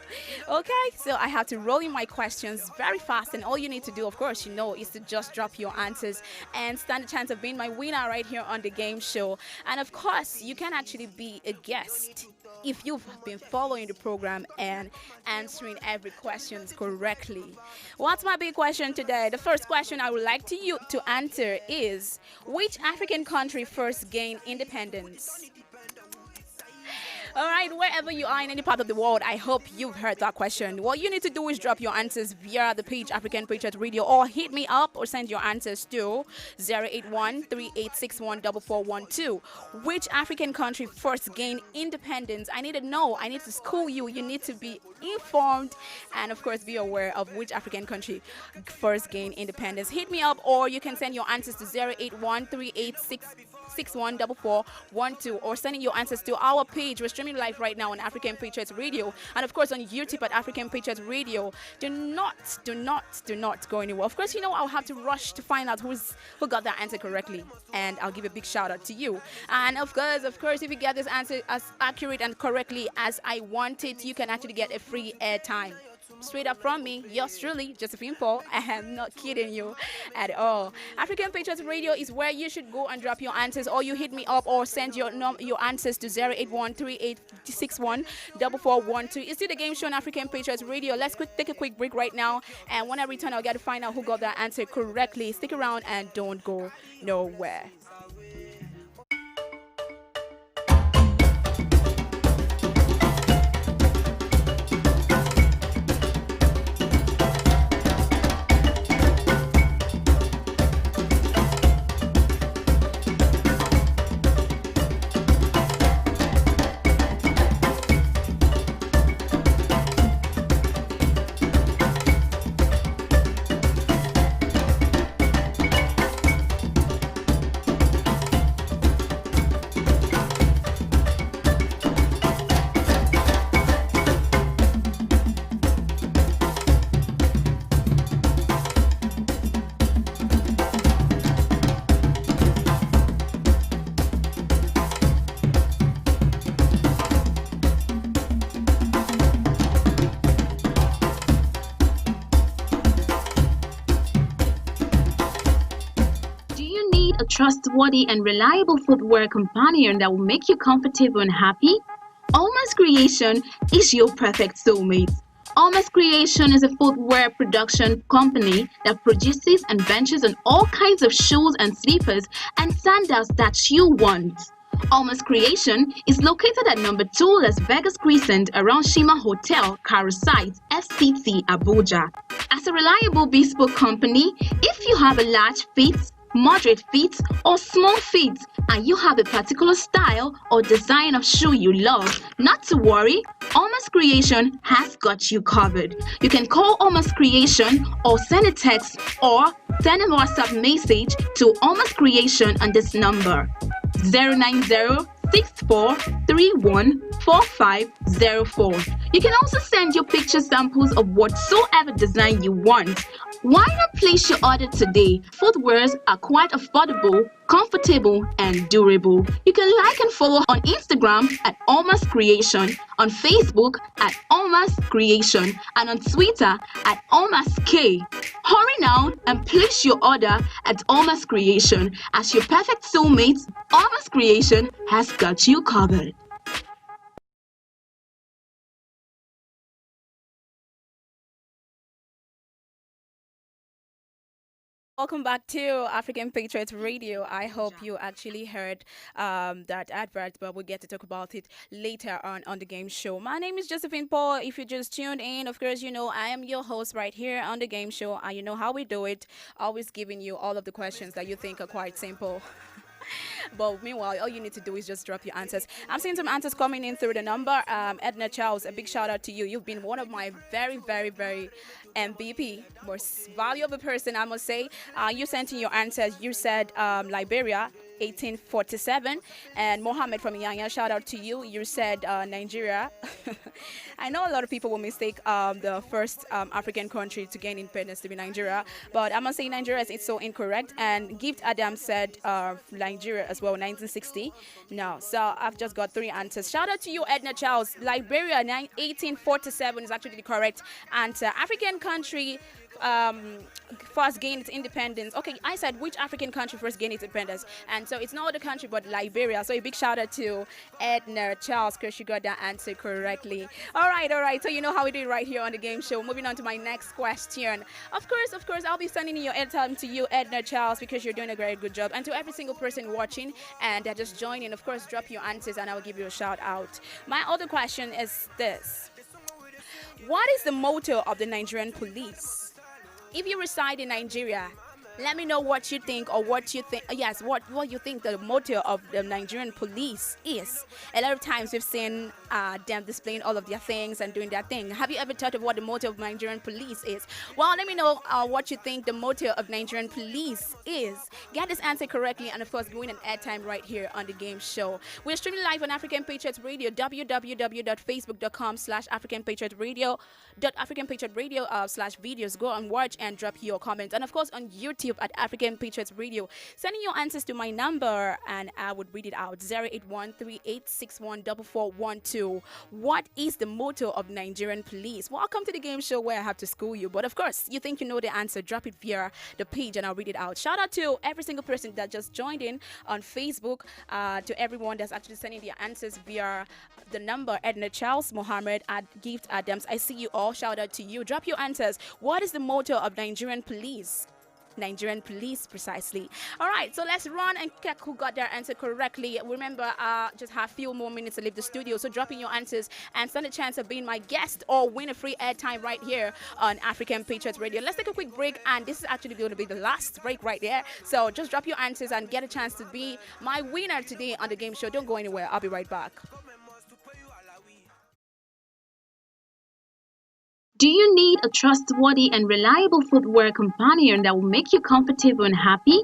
Okay, so I have to roll in my questions very fast, and all you need to do, of course, is to just drop your answers and stand a chance of being my winner right here on the game show. And of course, you can actually be a guest if you've been following the program and answering every question correctly. What's my big question today? The first question I would like you to answer is, which African country first gained independence? All right, wherever you are in any part of the world, I hope you've heard that question. What you need to do is drop your answers via the page African Patriots Radio, or hit me up or send your answers to 081-3861-4412. Which African country first gained independence? I need to know. I need to school you. You need to be informed and, of course, be aware of which African country first gained independence. Hit me up, or you can send your answers to 081-3861-4412, or sending your answers to our page. We're streaming live right now on African Patriots Radio, and of course on YouTube at African Patriots Radio. Do not go anywhere. Of course, I'll have to rush to find out who got that answer correctly, and I'll give a big shout out to you. And of course, if you get this answer as accurate and correctly as I want it, you can actually get a free airtime. Straight up from me, yours truly, Josephine Paul. I am not kidding you at all. African Patriots Radio is where you should go and drop your answers, or you hit me up or send your answers to 081-3861-4412. It's still the game show on African Patriots Radio. Let's take a quick break right now, and when I return, I'll get to find out who got that answer correctly. Stick around and don't go nowhere. trustworthy and reliable footwear companion that will make you comfortable and happy? Almas Creation is your perfect soulmate. Almas Creation is a footwear production company that produces and ventures on all kinds of shoes and slippers and sandals that you want. Almas Creation is located at number 2 Las Vegas Crescent around Shima Hotel, Karo Site, FCT, Abuja. As a reliable bespoke company, if you have a large fit, moderate fit, or small fit, and you have a particular style or design of shoe you love, not to worry, Almas Creation has got you covered. You can call Almas Creation or send a text or send a WhatsApp message to Almas Creation on this number 090-6431-4504. You can also send your picture samples of whatsoever design you want. Why not place your order today? Footwears are quite affordable, comfortable, and durable. You can like and follow on Instagram at Almas Creation, on Facebook at Almas Creation, and on Twitter at Almas K. Hurry now and place your order at Almas Creation. As your perfect soulmate, Almas Creation has got you covered. Welcome back to African Patriots Radio. I hope you actually heard that advert, but we'll get to talk about it later on the game show. My name is Josephine Paul. If you just tuned in, of course, you know I am your host right here on the game show, and you know how we do it, always giving you all of the questions that you think are quite simple. But meanwhile, all you need to do is just drop your answers. I'm seeing some answers coming in through the number. Edna Charles, a big shout out to you. You've been one of my very, very, very MVP, most valuable person, I must say. You sent in your answers. You said Liberia, 1847. And Mohammed from Yanya, shout out to you. You said Nigeria. I know a lot of people will mistake the first African country to gain independence to be Nigeria, but I must say Nigeria is so incorrect. And Gift Adam said Nigeria as well, 1960. No, so I've just got 3 answers. Shout out to you, Edna Charles. Liberia, 1847 is actually the correct answer. African country first gained its independence. Okay, I said which African country first gained its independence, and so it's no other country but Liberia. So a big shout out to Edna Charles because she got that answer correctly. All right. So you know how we do it right here on the game show. Moving on to my next question. Of course, I'll be sending your airtime to you, Edna Charles, because you're doing a very good job, and to every single person watching and just joining. Of course, drop your answers and I will give you a shout out. My other question is this: what is the motto of the Nigerian police? If you reside in Nigeria, let me know what you think, or what you think. Yes, what you think the motto of the Nigerian police is. A lot of times we've seen them displaying all of their things and doing their thing. Have you ever thought of what the motto of Nigerian police is? Well, let me know what you think the motto of Nigerian police is. Get this answer correctly, and of course, win an airtime right here on the game show. We're streaming live on African Patriots Radio, www.facebook.com/African Patriots Radio, /videos. Go and watch and drop your comments, and of course on YouTube at African Patriots Radio. Sending your answers to my number and I would read it out: 08138614412. What is the motto of Nigerian police? Welcome to the game show where I have to school you, but of course you think you know the answer, drop it via the page and I'll read it out. Shout out to every single person that just joined in on Facebook, to everyone that's actually sending their answers via the number. Edna Charles, Mohammed, Gift Adams, I see you all. Shout out to you. Drop your answers. What is the motto of Nigerian police? Nigerian police, precisely. All right, so let's run and check who got their answer correctly. Remember, just have a few more minutes to leave the studio, so drop in your answers and stand a chance of being my guest or win a free airtime right here on African Patriots Radio. Let's take a quick break, and this is actually going to be the last break right there. So just drop your answers and get a chance to be my winner today on the game show. Don't go anywhere. I'll be right back. Do you need a trustworthy and reliable footwear companion that will make you comfortable and happy?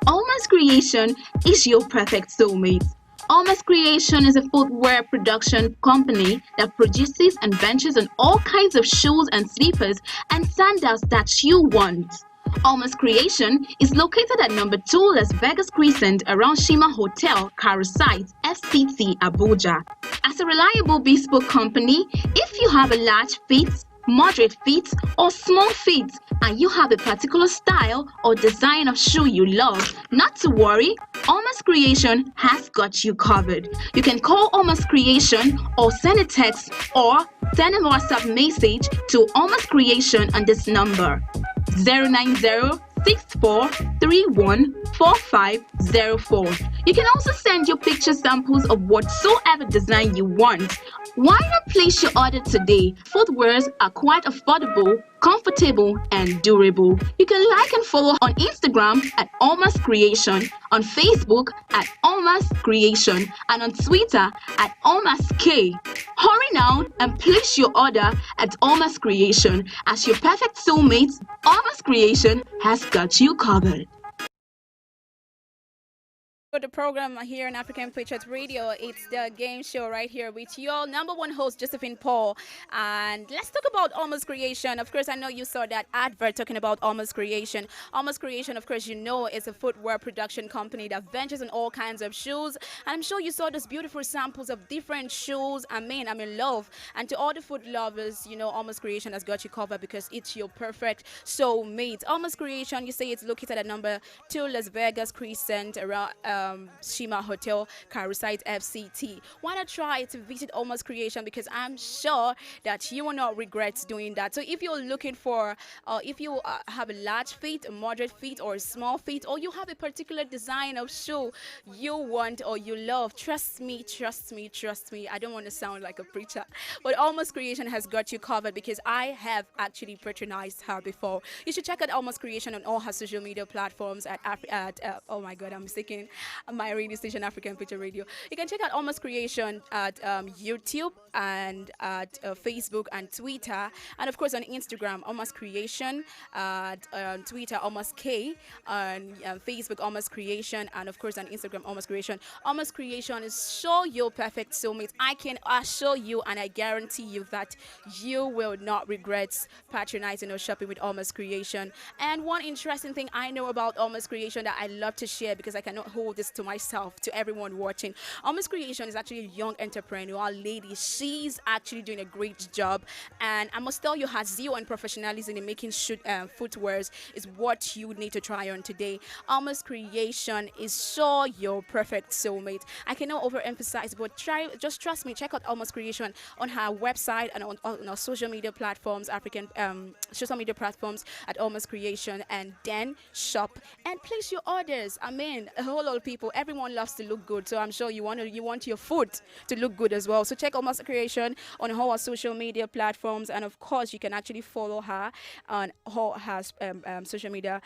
Almas Creation is your perfect soulmate. Almas Creation is a footwear production company that produces and ventures on all kinds of shoes and slippers and sandals that you want. Almas Creation is located at number 2 Las Vegas Crescent around Shima Hotel, Karo Site, FCT, Abuja. As a reliable bespoke company, if you have a large fit, moderate fit, or small fit, and you have a particular style or design of shoe you love, not to worry, Almost Creation has got you covered. You can call Almost Creation or send a text or send a WhatsApp message to Almost Creation on this number 090-6431-4504. You can also send your picture samples of whatsoever design you want. Why not place your order today? Footwears are quite affordable, comfortable, and durable. You can like and follow on Instagram at Almost Creation, on Facebook at Almost Creation, and on Twitter at Almost K. Hurry now and place your order at Almost Creation. As your perfect soulmate, Almost Creation has got you covered. For the program here on African Patriots Radio, it's the game show right here with your number one host, Josephine Paul. And let's talk about Almost Creation. Of course, I know you saw that advert talking about Almost Creation. Almost Creation, of course, you know, is a footwear production company that ventures in all kinds of shoes. And I'm sure you saw those beautiful samples of different shoes. I'm in love. And to all the food lovers, you know, Almost Creation has got you covered because it's your perfect soulmate. Almost Creation, you say it's located at number 2 Las Vegas Crescent around Shima Hotel, Carusite FCT. Why not try to visit Almost Creation, because I'm sure that you will not regret doing that. So if you're looking for, if you have a large feet, a moderate feet, or a small feet, or you have a particular design of shoe you want or you love, trust me, I don't want to sound like a preacher, but Almost Creation has got you covered because I have actually patronized her before. You should check out Almost Creation on all her social media platforms at oh my god, I'm mistaken my radio station, African Picture Radio. You can check out Almost Creation at YouTube and at Facebook and Twitter, and of course on Instagram, Almost Creation, Twitter, Almost K, on Facebook, Almost Creation, and of course on Instagram, Almost Creation. Almost Creation is show your perfect soulmate. I can assure you and I guarantee you that you will not regret patronizing or shopping with Almost Creation. And one interesting thing I know about Almost Creation that I love to share, because I cannot hold this to myself, to everyone watching. Almost Creation is actually a young entrepreneur lady. She's actually doing a great job, and I must tell you, her zeal and professionalism in making footwears is what you need to try on today. Almost Creation is sure your perfect soulmate. I cannot overemphasize, but just trust me. Check out Almost Creation on her website and on our social media platforms, African social media platforms at Almost Creation, and then shop and place your orders. I mean, a whole lot of people, everyone loves to look good, so I'm sure you want your food to look good as well. So check Almost Creation on all our social media platforms, and of course you can actually follow her on all her social media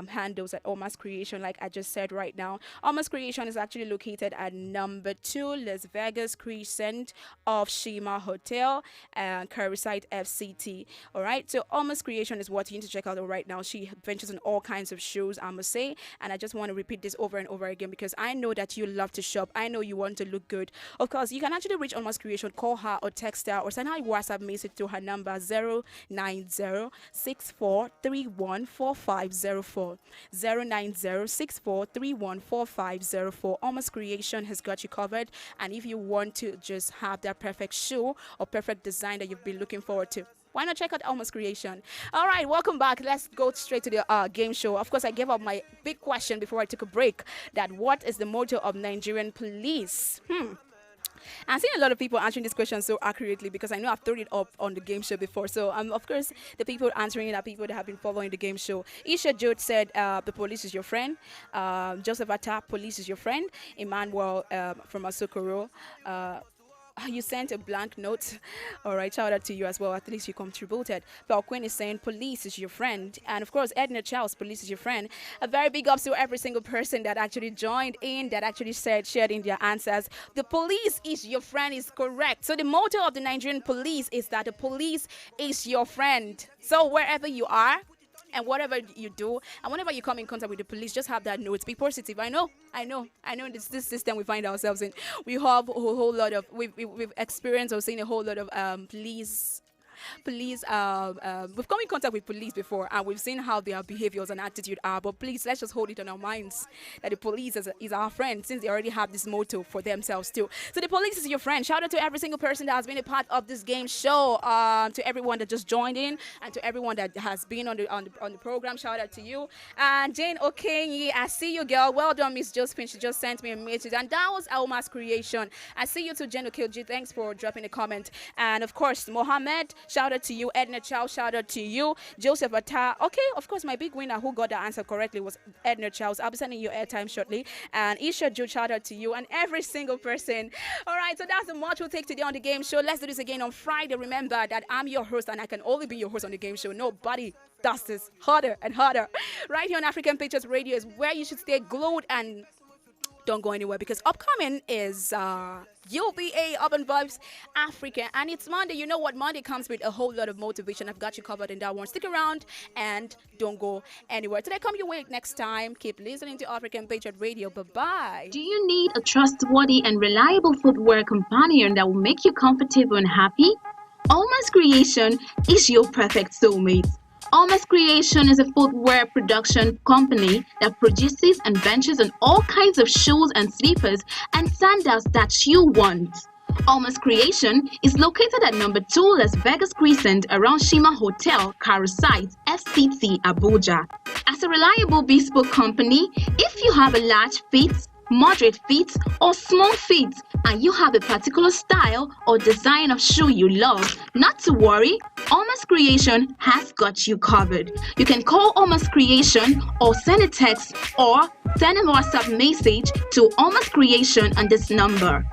handles at Almost Creation, like I just said right now. Almost Creation is actually located at number 2 Las Vegas Crescent of Shima Hotel and Carusite FCT. All right, so Almost Creation is what you need to check out right now. She ventures in all kinds of shoes, I must say, and I just want to repeat this over and over again because I know that you love to shop. I know you want to look good. Of course, you can actually reach Almost Creation, call her or text her or send her a WhatsApp message to her number 090-6431-4504. 090-6431-4504. Almost Creation has got you covered, and if you want to just have that perfect shoe or perfect design that you've been looking forward to, why not check out Almost Creation? All right, welcome back. Let's go straight to the game show. Of course, I gave up my big question before I took a break, that what is the motto of Nigerian police? I've seen a lot of people answering this question so accurately because I know I've thrown it up on the game show before. So, of course, the people answering it are people that have been following the game show. Isha Jode said, the police is your friend. Joseph Atta, police is your friend. Emmanuel from Asokoro, you sent a blank note. All right, shout out to you as well. At least you contributed. But Quinn is saying police is your friend. And of course, Edna Charles, police is your friend. A very big ups to every single person that actually joined in, that actually shared in their answers. The police is your friend is correct. So the motto of the Nigerian police is that the police is your friend. So wherever you are, and whatever you do, and whenever you come in contact with the police, just have that note. Be positive. I know. This system we find ourselves in. We have a whole lot of, we've experienced or seen a whole lot of police police, we've come in contact with police before, and we've seen how their behaviors and attitude are. But please, let's just hold it in our minds that the police is our friend, since they already have this motto for themselves too. So the police is your friend. Shout out to every single person that has been a part of this game show, to everyone that just joined in, and to everyone that has been on the program. Shout out to you. And Jane Okenyi, I see you, girl. Well done, Miss Josephine. She just sent me a message, and that was Alma's creation. I see you too, Jane Okenyi. Thanks for dropping a comment. And of course, Mohammed, shout out to you. Edna Chow, shout out to you. Joseph Atta. Okay, of course, my big winner who got the answer correctly was Edna Chow. I'll be sending you airtime shortly. And Isha Jude, shout out to you, and every single person. All right, so that's the much we'll take today on the game show. Let's do this again on Friday. Remember that I'm your host, and I can only be your host on the game show. Nobody does this harder and harder. Right here on African Patriots Radio is where you should stay glued and don't go anywhere, because upcoming is UVA Urban Vibes Africa, and it's Monday. You know what? Monday comes with a whole lot of motivation. I've got you covered in that one. Stick around and don't go anywhere. Till I come your way next time, keep listening to African Patriot Radio. Bye-bye. Do you need a trustworthy and reliable footwear companion that will make you comfortable and happy? Alma's Creation is your perfect soulmate. Alma's Creation is a footwear production company that produces and ventures on all kinds of shoes and slippers and sandals that you want. Alma's Creation is located at number 2 Las Vegas Crescent around Shima Hotel, Karo Site, FCT, Abuja. As a reliable bespoke company, if you have a large fit, moderate fit, or small fit, and you have a particular style or design of shoe you love, not to worry, Alma's Creation has got you covered. You can call Alma's Creation or send a text or send a WhatsApp message to Alma's Creation on this number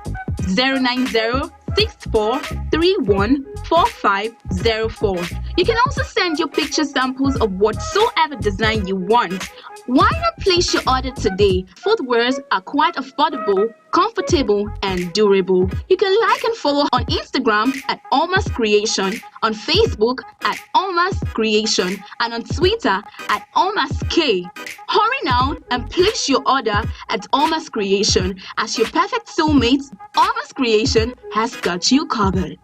090-6431-4504. You can also send your picture samples of whatsoever design you want. Why not place your order today? Footwears are quite affordable, comfortable, and durable. You can like and follow on Instagram at Alma's Creation, on Facebook at Alma's Creation, and on Twitter at Alma's K. Hurry now and place your order at Alma's Creation. As your perfect soulmate, Alma's Creation has got you covered.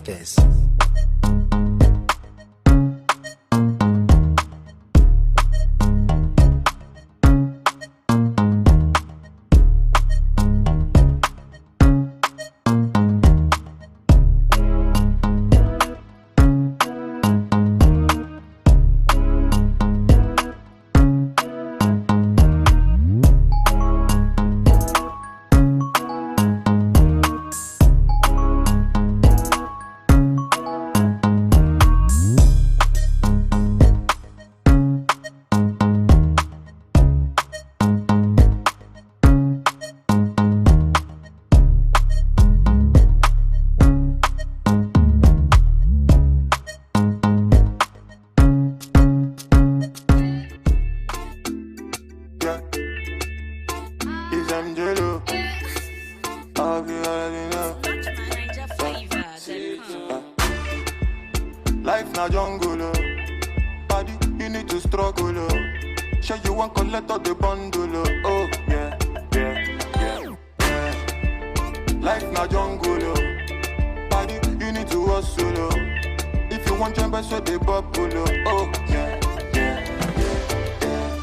Cates. na jungle, oh. Body, you need to struggle, oh. Sure you want collect all the bundle, oh. Oh, yeah, yeah, yeah, yeah. Life na jungle, oh. Body, you need to hustle, oh. If you want jump, so they bubble, oh. Oh, yeah, yeah, yeah, yeah.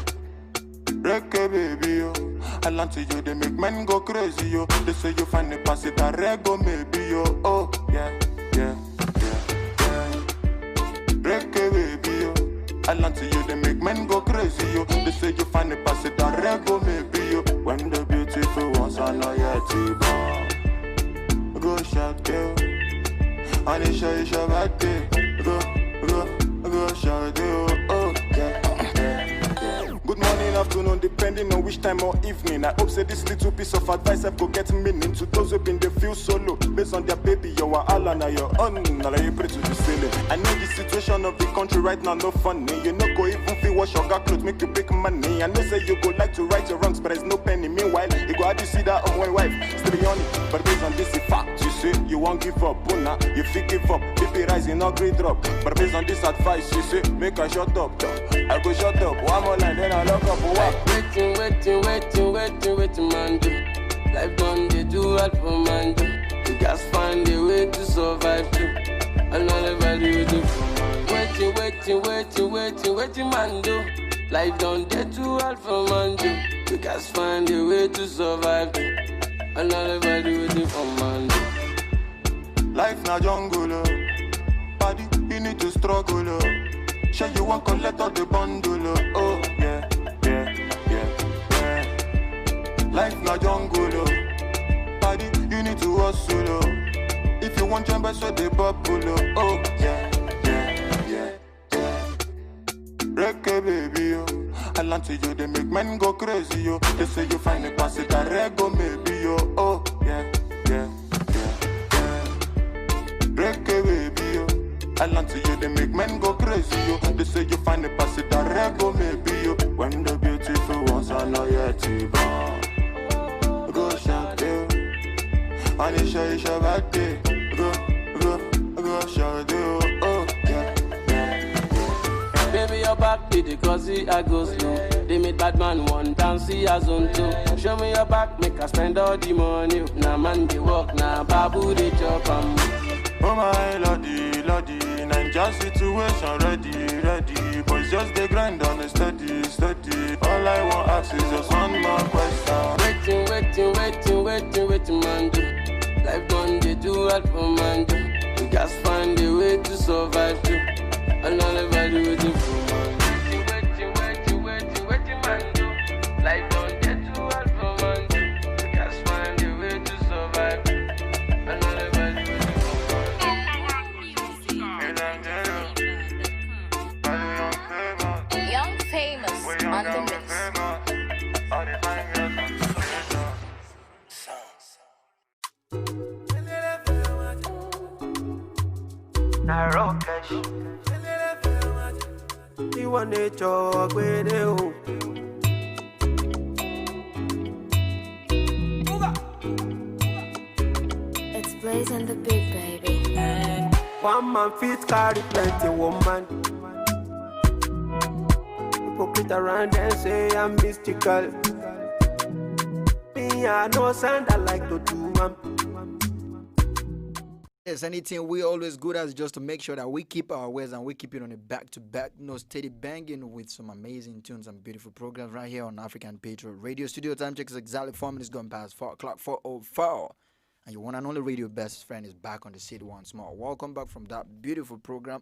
Reggae baby, oh. I learn to you, they make men go crazy, yo. They say you find the pass it a rego, maybe, yo. Oh, yeah, yeah, yeah, yeah. Reggae baby, yo. I learn to you, they make men go crazy, yo. They say you find the pass it a rego, maybe, yo. When the beautiful ones are not yet born. Go shout, girl. And it's your birthday. Go shout, girl. Oh, yeah. Good morning, afternoon, depending on which time or evening. I hope say this little piece of advice I've got get meaning to those who been they feel solo. Based on their baby, you are all on your own. Now you pray to the ceiling. I know the situation of the country right now, no funny. You know, go even feel wash your clothes, make you big money. I know say you go like to right your wrongs, but there's no penny. Meanwhile, you go how you see that on my wife, still on it. But based on this fact, you say you won't give up. Buna, you feel give up. BP rising, not great drop. But based on this advice, you say make a shut up. I go shut up. One more line, then I lock up. What? Waiting, man, do. Life done, they do hard for man, do. You guys find a way to survive, too. Another value, do. Waiting, man, do. Life done, they do hard for man, do. You guys find a way to survive, too. Another value, do for man, do. Life na jungle, oh. Body, you need to struggle, oh. Sure you want collect all the bundle, oh. Oh, yeah, yeah, yeah, yeah. Life na jungle, oh. Body, you need to hustle, oh. If you want jump, so they bubble, oh. Oh, yeah, yeah, yeah, yeah. Reggae baby, oh. I learn to you, they make men go crazy, yo. They say you find a pass it a rego, maybe, yo. Oh, yeah, yeah, yeah, yeah. Reggae baby, yo. I learn to you, they make men go crazy, yo. They say you find a pass it a rego, maybe, yo. When the beautiful ones are not yet born. Go shout, yo. And it's your birthday. Go shout, yo. Oh, yeah, yeah, yeah. Baby, your back be the cozy, I go slow. They made bad man one dance, see as on two. Show me your back, make I spend all the money. Now man, they walk, now babu, they chop, oh my lordy, lordy, Ninja situation ready. Boys just the grind on the steady. All I want ask is just one more question. Waiting, man, do. Life done, they do hard for man, do. You guys find a way to survive, too. Another value waiting for man. Waiting, man, do. Life done, they do hard for man, do. You guys find a way to survive, too. Another value waiting for man. Young famous on the mix. It's Blaze and the Big Baby. One man feet carry plenty woman. Hypocrite around and say I'm mystical. Me, I know sound I like to do, man. Yes, anything we always good as just to make sure that we keep our ways and we keep it on a back-to-back, steady banging with some amazing tunes and beautiful programs right here on African Patriot Radio. Studio time check is exactly 4 minutes going past 4 o'clock, 4:04. And your one and only radio best friend is back on the seat once more. Welcome back from that beautiful program.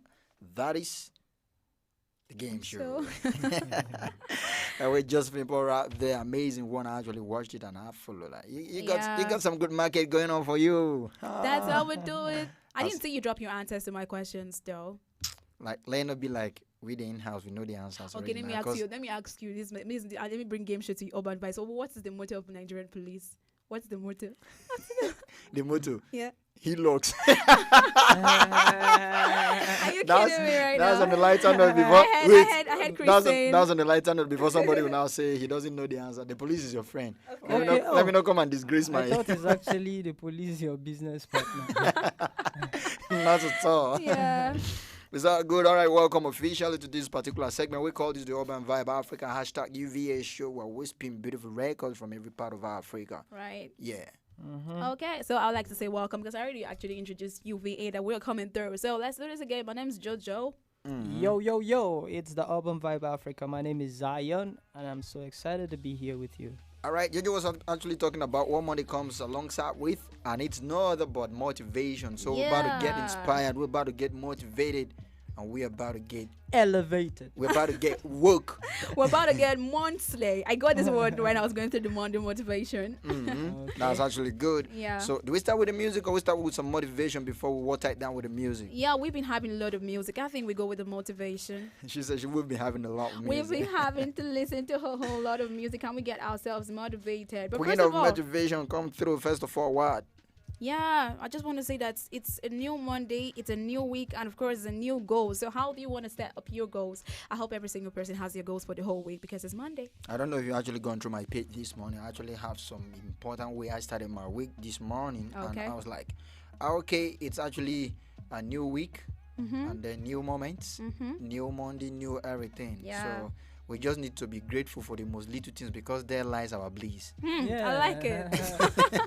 That is the game show. And with just people out there, amazing one. I actually watched it and I follow that. You got some good market going on for you. That's how we do it. I didn't see you drop your answers to my questions though. Like Lena be like, we the in-house, we know the answers. Okay, let me ask you. Let me bring game show to urban advice. So what is the motto of Nigerian police? What's the motto? The motto? Yeah. He looks. Are you kidding me right now? That's on the lighter note before. I had Chris saying. That's on the lighter note before somebody will now say he doesn't know the answer. The police is your friend. Okay. Let me not come and disgrace my. I thought it's actually the police your business partner. Not at all. Yeah. Is that good? All right, welcome officially to this particular segment. We call this the Urban Vibe Africa hashtag UVA show, where we spin beautiful records from every part of Africa. Right. Yeah. Okay, so I'd like to say welcome because I already actually introduced UVA that we're coming through. So let's do this again. My name is JoJo. Yo, it's the Urban Vibe Africa. My name is Zion, and I'm so excited to be here with you. All right, JoJo was actually talking about what money comes alongside with, and it's no other but motivation. So we're about to get inspired, we're about to get motivated, and we're about to get elevated. We're about to get woke. We're about to get monthly. I got this word when I was going through the Monday motivation. Okay. That's actually good. Yeah. So do we start with the music or we start with some motivation before we water it down with the music? Yeah, we've been having a lot of music. I think we go with the motivation. She said she will be having a lot of music. We've been having to listen to a whole lot of music and we get ourselves motivated. But Queen first of all, motivation come through. First of all, what? Yeah, I just want to say that it's a new Monday, it's a new week, and of course, it's a new goal. So how do you want to set up your goals? I hope every single person has their goals for the whole week because it's Monday. I don't know if you actually gone through my page this morning. I actually have some important way I started my week this morning. Okay. And I was like, okay, it's actually a new week and then new moments, new Monday, new everything. Yeah. So we just need to be grateful for the most little things because there lies our bliss. I like it.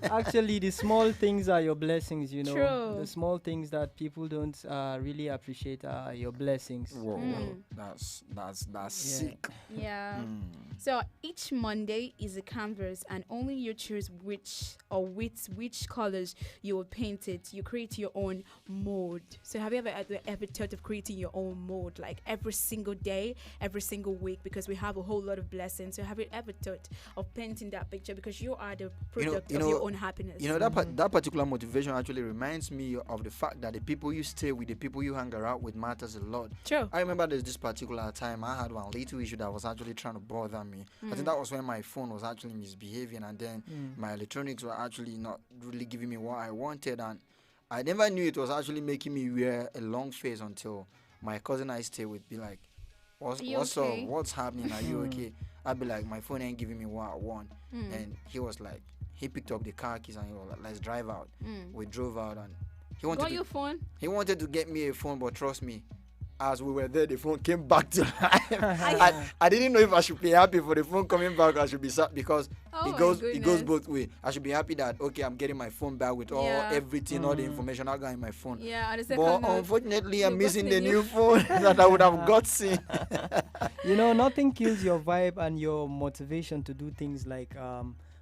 Actually, the small things are your blessings, you know. True. The small things that people don't really appreciate are your blessings. Whoa, that's sick. Yeah. So each Monday is a canvas, and only you choose which or with which colors you will paint it. You create your own mode. So have you ever thought of creating your own mode, like every single day, every single week? Because we have a whole lot of blessings. So have you ever thought of painting that picture? Because you are the product of your own happiness. You know, that particular motivation actually reminds me of the fact that the people you stay with, the people you hang around with matters a lot. True. I remember there's this particular time I had one little issue that was actually trying to bother me. I think that was when my phone was actually misbehaving, and then my electronics were actually not really giving me what I wanted, and I never knew it was actually making me wear a long face until my cousin I stay with be like, what's okay? up? What's happening? Are you okay? I'd be like, my phone ain't giving me what I want. And he was like, he picked up the car keys and he was like, let's drive out. We drove out and he wanted your phone? He wanted to get me a phone, but trust me, as we were there, the phone came back to life. I didn't know if I should be happy for the phone coming back or I should be sad because it goes both ways. I should be happy that, okay, I'm getting my phone back with everything, all the information I got in my phone. Yeah, but unfortunately, I'm missing the new phone that I would have got seen. You know, nothing kills your vibe and your motivation to do things like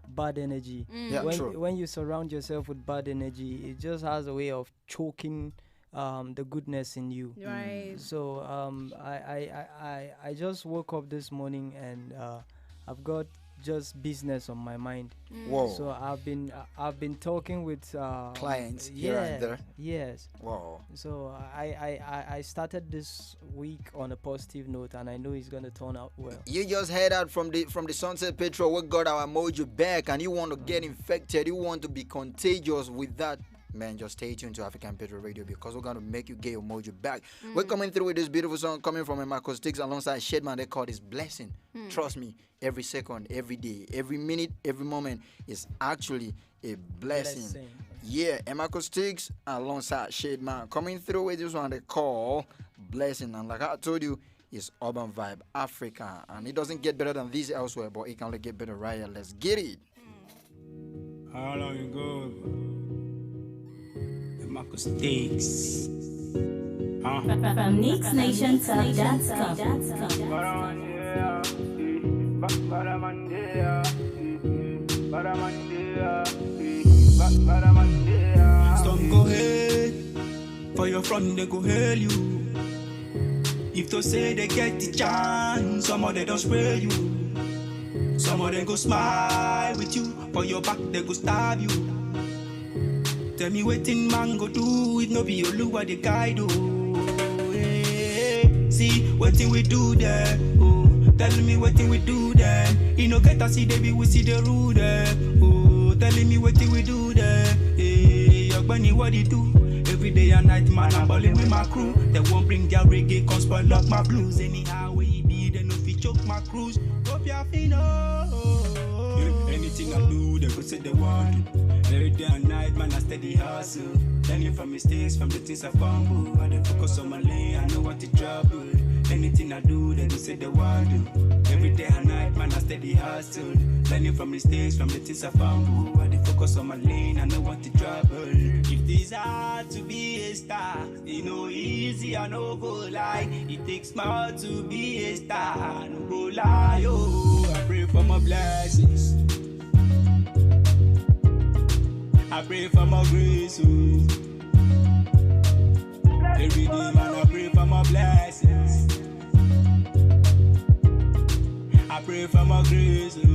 bad energy. Yeah, true. When you surround yourself with bad energy, it just has a way of choking the goodness in you. Right. So I just woke up this morning and I've got just business on my mind. Whoa. So I've been talking with clients here and there. Yes. Wow. So I started this week on a positive note, and I know it's gonna turn out well. You just heard out from the Sunset Petrol. We got our mojo back, and you want to get infected. You want to be contagious with that. Man, just stay tuned to African Patriot Radio because we're going to make you get your mojo back. We're coming through with this beautiful song coming from Marcus Sticks alongside Shedman. They call this Blessing. Trust me, every second, every day, every minute, every moment is actually a blessing. Yeah, Marcus Sticks alongside Shedman coming through with this one they call Blessing. And like I told you, it's Urban Vibe Africa. And it doesn't get better than this elsewhere, but it can only get better right here. Let's get it. How long ago? Marcus Sticks. From Next Nation to Some go ahead, for your front they go hail you. If they say they get the chance, some of them don't spray you. Some of them go smile with you, for your back they go stab you. Tell me wetin man go do if no be Oluwa the guide hey, see wetin we do there. Oh, tell me wetin we do there. You no get to see the we see the rule there. Oh, telling me wetin we do there. Hey, your bunny what you do? Every day and night man I'm balling with my crew. They won't bring their reggae, cause spoil up my blues. Anyhow we be, they no fit choke my cruise. Hope you feel Anything I do, they go say they want to. Every day and night, man, I steady hustle. Learning from mistakes, from the things I fumble. I dey focus on my lane, I know what to trouble. Anything I do, they go say they want to. Every day and night, man, I steady hustle. Learning from mistakes, from the things I fumble. I dey focus on my lane, I know what to trouble. It is hard to be a star. You know, easy, I know go lie. It takes more to be a star. No go lie, oh. I pray for my blessings. I pray for my grace, oh. Every day, man, I pray for my blessings. I pray for my grace, oh.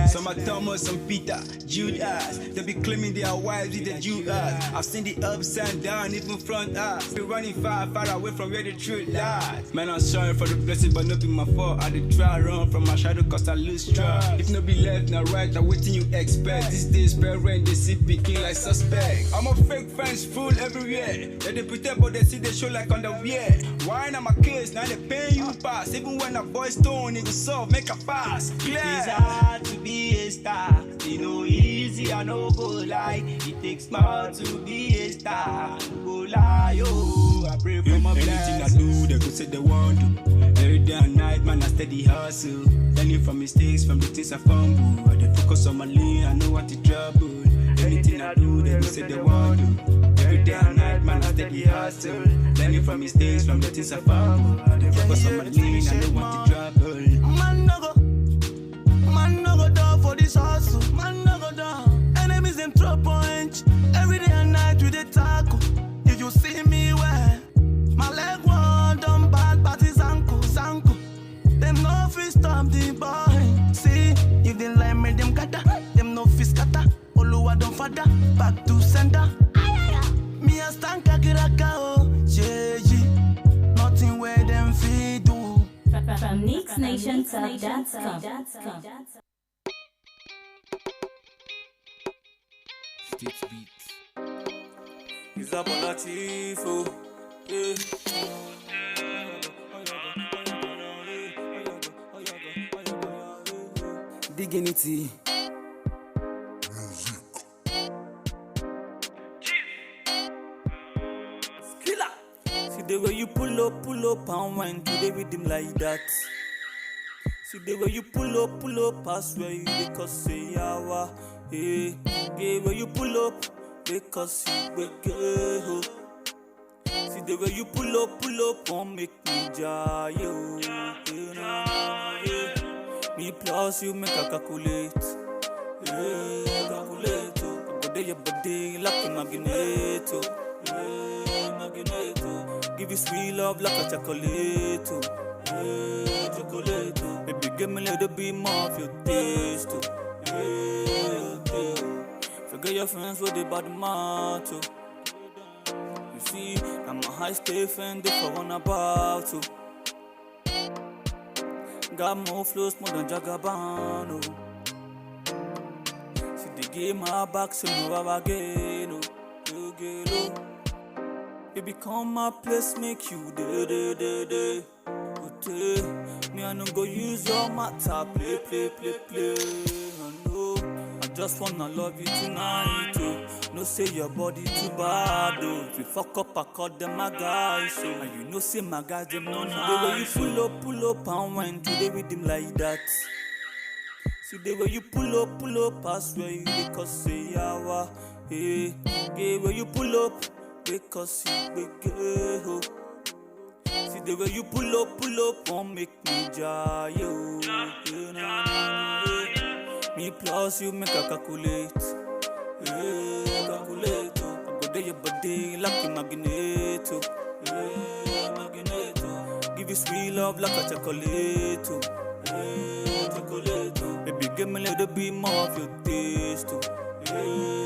Some are Thomas, some Peter, Judas. They be claiming they are wives with the Judas. I've seen the ups and downs, even front us. Be running far, far away from where the truth lies. Man, I'm sorry for the blessing, but not be my fault. I did try run from my shadow cause I lose trust. If no be left, not right, now waiting you expect. These days, parents, they see picking like suspect. I'm a fake friends full everywhere. They pretend, but they see the show like underwear. Why not my kids, now they pay you pass. Even when a boy stone, it will solve, make a pass. Clear. It's hard to be a star. You know, easy, I know go lie. It takes more to be a star. No go lie, oh. I pray for my blessings. Anything I do, they go say they want to. Every day and night, man, I steady hustle. Learning from mistakes, from the things I fumble. I dey focus on my lane, I know what to trouble. Anything I do, they go say they want to. Every day and night, man, I steady hustle. Learning from mistakes, from the things I fumble. I dey focus on my lane, I know what to trouble. Man no go down for this hustle. Man no go down. Enemies them throw punch. Every day and night we dey tackle. If you see me well, my leg one done bad, but it's ankle. Them no fit stop the boy. See, if they lie, make them gather. Them no fit scatter. Oluwa don't father. Back to sender. Me a stand kakiraka oh. Yeah. Nothing where them feed do. From NixNationTalk.com. Stitch beats. It's up on that chief, oh. Yeah. Dignity. See the way you pull up and wine today with him like that. See the way you pull up, pass where you dey cause say yawa. Hey, the way you pull up, because you go. See the way you pull up, won't make me jay yo. Me plus you make a calculate. Yeah, calculate. Go there your body like a magnet. Yeah, magnet. Give you sweet love like a chocolate. Yeah, chocolate. Baby, give me a little bit more of your taste. Yeah. Forget your friends with the bad matter. You see, I'm a high stay fan, they for one about you. Got more flows, more than Jagabano. See, they give my back, so no again. Baby, come my place, make you day. Me, I no go use your matter, play. I know, I just wanna love you tonight, oh. No say your body too bad, oh. If you fuck up, I call them my guys, so. And you know say my guys, them no nice. The way you pull up and went today with them like that. See the way you pull up, I swear you because say yawa. Hey, the way you pull up, because you go. See the way you pull up, won't make me jay yo. Me plus you make a calculate. Yeah, calculate. I go there your body like a magnet. Yeah, magnet. Give you sweet love like a chocolate. Yeah, chocolate. Baby, give me a little bit more of your taste. Yeah.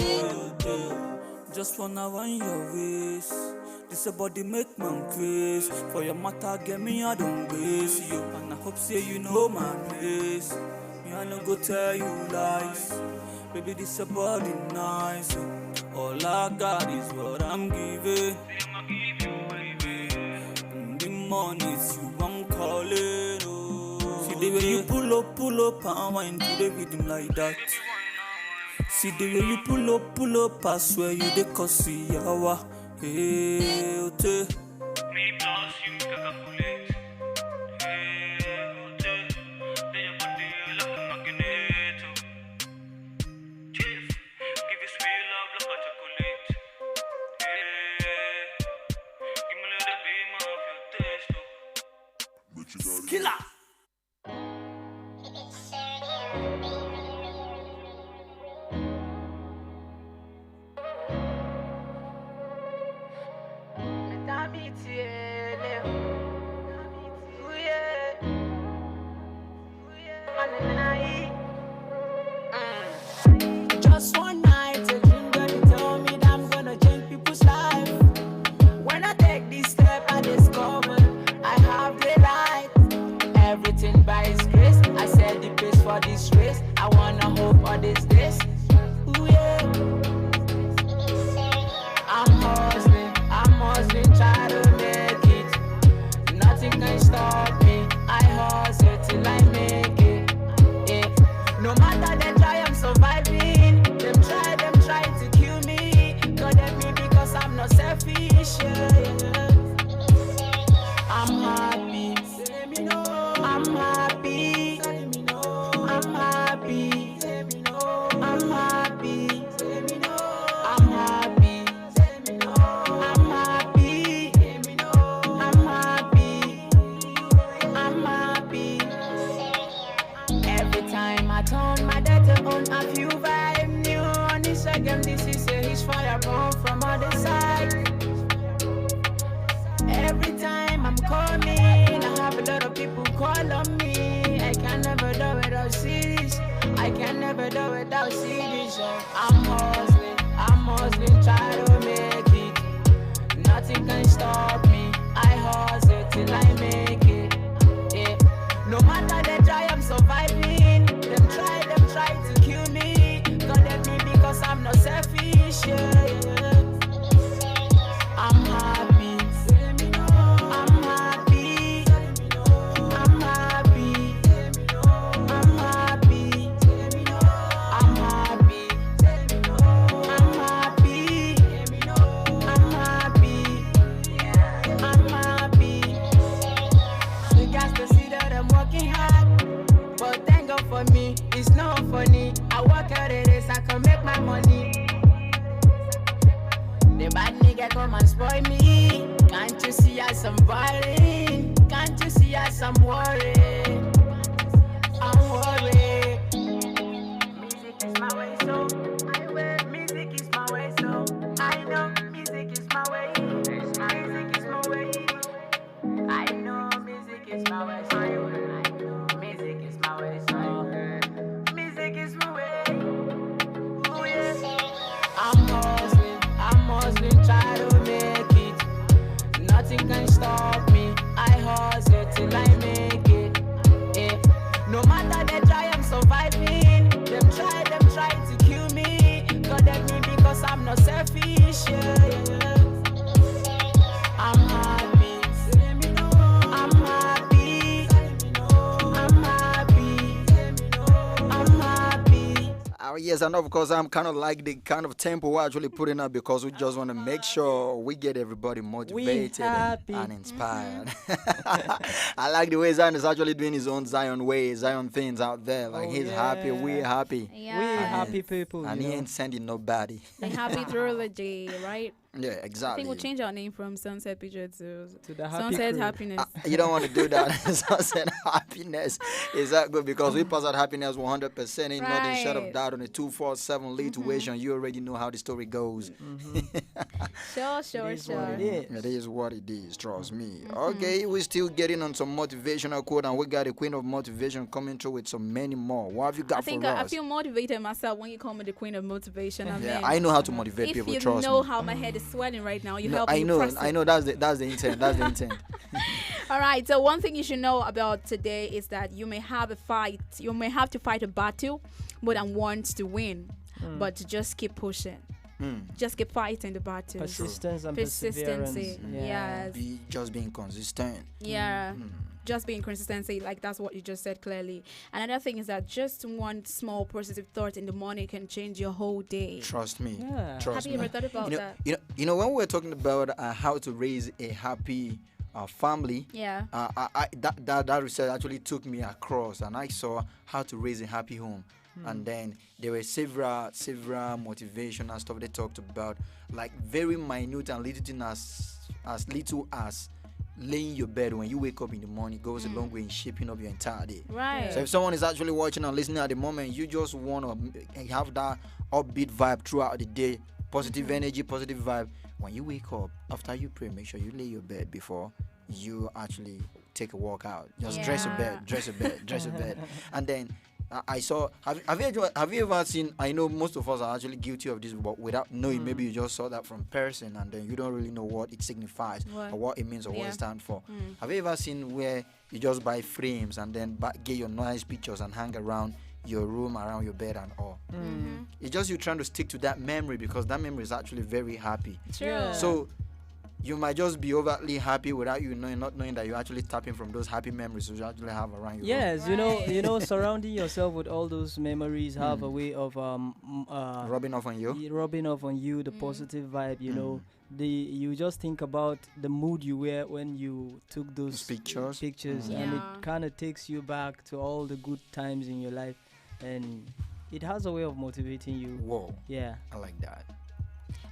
Just wanna run your waist. This a body make man craze. For your matter, get me, I don't base you. And I hope say you know my place. Me, I no go tell you lies. Baby, this a body nice. All I got is what I'm giving. In the morning, it's you I'm calling. Oh. See the way you pull up and wind to the rhythm like that. See the way you pull up, I swear you the cosy yawa. Hey, ote. Me plus you calculate. Hey, ote. Then your body like a magnet. Chief, give you sweet love like a chocolate. Hey, give me a little beam of your taste. Killer. Just one night, a dream gonna tell me that I'm gonna change people's life. When I take this step, I discover I have the light. Everything by His grace. I set the pace for this race. I wanna hope for this days. Ooh, yeah. I'm hustling, try to make it. Nothing can stop me. I hustle till I make it. Yeah. No matter they try, I'm surviving. Them try to kill me. Condemn me because I'm not selfish. Yeah. I'm happy. I'm happy. I'm happy. I'm happy. I'm happy. I'm happy. I'm happy. I'm happy. Every time I turn my data on, I feel vibe new. On this again, this is a his fire bomb from other side. Every time I'm coming, I have a lot of people call on me. I can never do without cities. I can never do without cities. I'm hustling, try to make it. Nothing can stop me. I hustle till I make it. Yeah. No matter they try, I'm surviving. Them try to kill me. Condemn me because I'm not selfish. Yeah. I'm happy. I'm happy. I'm happy. I'm happy. I'm happy. I'm happy. I'm happy. I'm happy. You got to see that I'm working hard. But thank God for me, it's not funny. I work out it is, I can make my money. The bad nigga come and spoil me. Can't you see us I'm worrying? Can't you see us I'm worried? I'm worried. Music is my way, so I wear. Music is my way, so I know. Music is my way. Music is my way. I know music is my way, so I know. Music is my way, so music is my way. Ooh, yeah. I'm hustling, try to make it. Nothing can stop me. I hustle till I make it. Yeah. No matter they try, I'm surviving. Them try to kill me. Condemn me because I'm not selfish. Yeah. I'm happy. I'm happy. I'm happy. I'm happy. Yes, and of course, I'm kind of like the kind of tempo we're actually putting up because we just want to make sure we get everybody motivated and inspired. I like the way Zion is actually doing his own Zion way, Zion things out there. Like he's happy, we're happy. Yeah. We're happy people. And he ain't sending nobody. They're happy through the day, right? Yeah, exactly. I think we'll change our name from Sunset Picture to the Happy Sunset Crew. Happiness. You don't want to do that. Sunset Happiness is that good because we pass out happiness 100%. Ain't nothing short of that on a 247 lead tuition. You already know how the story goes. Sure. It is what it is, trust me. Okay, we're still getting on some motivational quote, and we got a queen of motivation coming through with so many more. What have you got for us? I feel motivated myself when you call me the queen of motivation. I know how to motivate people, trust me. If you know how my head is sweating right now, you help me. I know that's the intent. That's the intent. All right, so one thing you should know about today is that you may have a fight. You may have to fight a battle more than once to win, but to just keep pushing. Just keep fighting the battle. Persistence and perseverance. Yes. Just being consistent. Yeah. just being consistency, like that's what you just said clearly. Another thing is that just one small positive thought in the morning can change your whole day. Trust me. Yeah. Trust Have you me. ever thought about that? You know, when we're talking about how to raise a happy family, Yeah. That research actually took me across, and I saw how to raise a happy home. And then there were several motivational stuff they talked about, like very minute and little thing as little as laying your bed when you wake up in the morning goes a long way in shaping up your entire day. Right. So if someone is actually watching and listening at the moment, you just want to have that upbeat vibe throughout the day, positive energy, positive vibe. When you wake up, after you pray, make sure you lay your bed before you actually take a walk out. Just dress your bed. And then I saw. Have you ever seen? I know most of us are actually guilty of this, but without knowing, maybe you just saw that from person, and then you don't really know what it signifies or what it means or what it stands for. Have you ever seen where you just buy frames and then get your nice pictures and hang around your room, around your bed, and all? It's just you trying to stick to that memory because that memory is actually very happy. True. So you might just be overtly happy without you knowing, not knowing that you're actually tapping from those happy memories you actually have around you. Yes, you know, surrounding yourself with all those memories have a way of rubbing off on you. The positive vibe. You know, you just think about the mood you were when you took those pictures, and it kind of takes you back to all the good times in your life, and it has a way of motivating you. Whoa. Yeah, I like that.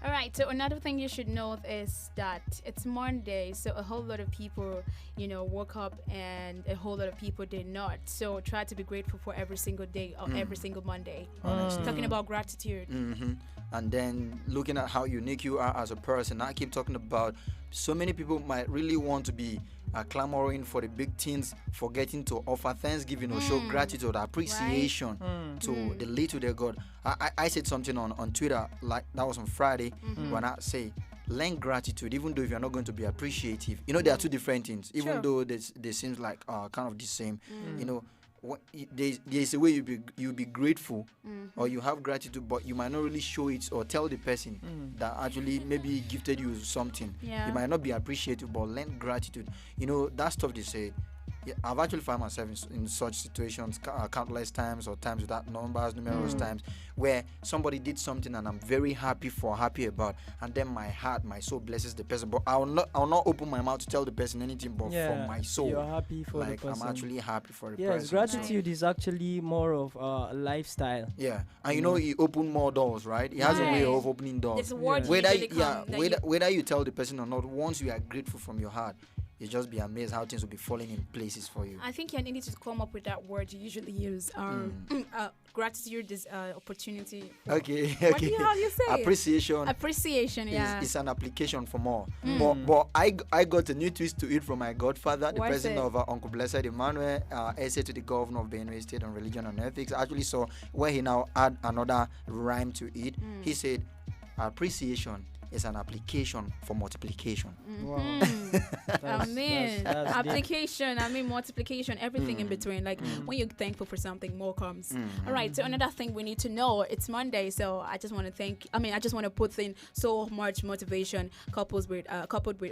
All right, so another thing you should know is that it's Monday, so a whole lot of people, woke up, and a whole lot of people did not. So try to be grateful for every single day or every single Monday. Honestly. Talking about gratitude. And then looking at how unique you are as a person. I keep talking about so many people might really want to be clamoring for the big things, forgetting to offer thanksgiving or show gratitude, appreciation to the little they got. I said something on Twitter, like that was on Friday, when I say learn gratitude, even though if you're not going to be appreciative. There are two different things, even though they seem like kind of the same. There's a way you be grateful or you have gratitude, but you might not really show it or tell the person that actually maybe gifted you something. You might not be appreciative, but learn gratitude. That stuff they say. Yeah, I've actually found myself in such situations countless times, or times without numerous times, where somebody did something and I'm very happy about, and then my heart, my soul blesses the person, but I'll not open my mouth to tell the person anything, but from my soul, you're happy for the person. I'm actually happy for the person. Yes, gratitude is actually more of a lifestyle. Yeah, and he opened more doors, right? He has a way of opening doors. It's a word whether you tell the person or not, once you are grateful from your heart, you just be amazed how things will be falling in places for you. I think you need to come up with that word you usually use. Gratitude is opportunity. Okay. How do you say Appreciation. Appreciation, yeah. Is an application for more. But I got a new twist to it from my godfather, the president of Uncle Blessed Emmanuel, essay to the governor of Benue State on religion and ethics. I actually saw where he now add another rhyme to it. He said, appreciation is an application for multiplication. Wow. That's application, multiplication, everything in between. Like when you're thankful for something, more comes. All right, so another thing we need to know, it's Monday, so I just want to put in so much motivation coupled with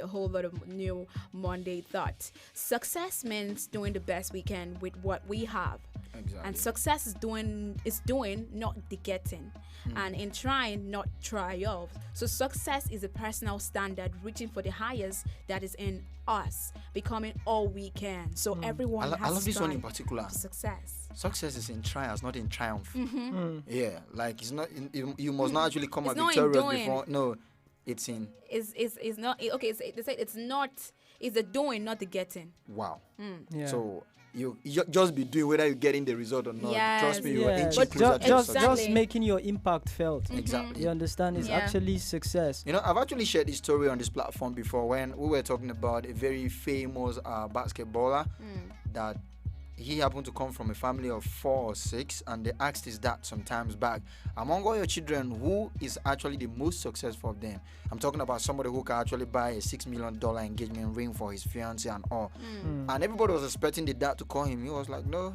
a whole lot of new Monday thoughts. Success means doing the best we can with what we have. Exactly. And success is doing, not the getting. And in trying, not triumph. So success is a personal standard, reaching for the highest that is in us, becoming all we can. So everyone has I love this one in particular. Success. Success is in trials, not in triumph. Yeah, like it's not. You must not actually come out not victorious before. No, it's in. It's not okay. They say it's not. It's the doing, not the getting. Wow. Yeah. So you just be doing whether you're getting the result or not. Yes. Trust me, you are inching But closer to success. just making your impact felt. Exactly. You understand? It's actually success. I've actually shared this story on this platform before when we were talking about a very famous basketballer that he happened to come from a family of 4 or 6, and they asked his dad sometimes back, among all your children, who is actually the most successful of them? I'm talking about somebody who can actually buy a $6 million engagement ring for his fiancée and all. And everybody was expecting the dad to call him. He was like, no,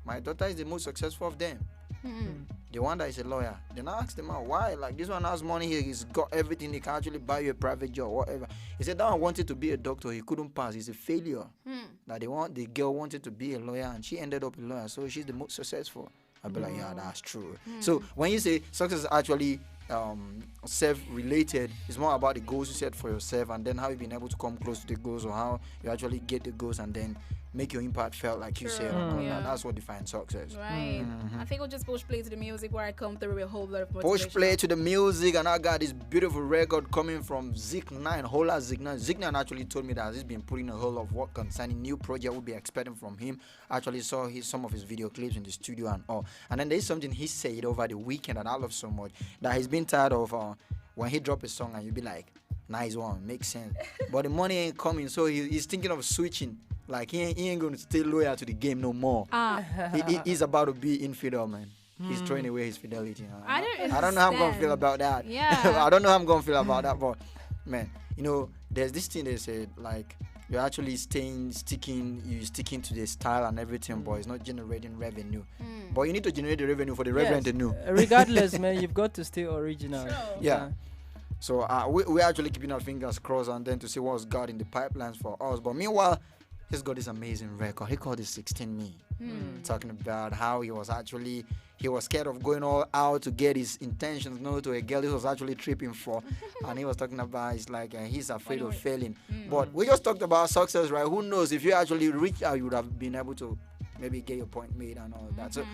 my daughter is the most successful of them. The one that is a lawyer. Then I asked him out, why? Like, this one has money here, he's got everything, he can actually buy you a private job, whatever. He said that one wanted to be a doctor, he couldn't pass, he's a failure. that the girl wanted to be a lawyer and she ended up a lawyer, so she's the most successful. I'll be like, yeah, that's true. So when you say success is actually self-related, it's more about the goals you set for yourself and then how you've been able to come close to the goals, or how you actually get the goals and then make your impact felt, like you said. That's what defines success. Right. I think we'll just push play to the music where I come through with a whole lot of Push motivation. play to the music, and I got this beautiful record coming from Zik9, Hola Zik9. Zik9 actually told me that he's been putting a whole lot of work concerning new project we'll be expecting from him. I actually saw some of his video clips in the studio and all. And then there's something he said over the weekend that I love so much, that he's been tired of when he drop a song and you be like, nice one, makes sense. But the money ain't coming, so he's thinking of switching. Like, he ain't going to stay loyal to the game no more. He's about to be infidel, man. He's throwing away his fidelity. I don't know how I'm going to feel about that. Yeah. I don't know how I'm going to feel about that. But, man, there's this thing they said, like, you're actually sticking to the style and everything, but it's not generating revenue. But you need to generate the revenue for the reverend to know. Regardless, man, you've got to stay original. Yeah. So we're actually keeping our fingers crossed and then to see what's got in the pipelines for us. But meanwhile, he's got this amazing record. He called it 16 Me. Talking about how he was scared of going all out to get his intentions known to a girl he was actually tripping for. And he was talking about, it's like he's afraid of failing. But we just talked about success, right? Who knows, if you actually reach out, you would have been able to maybe get your point made and all that. So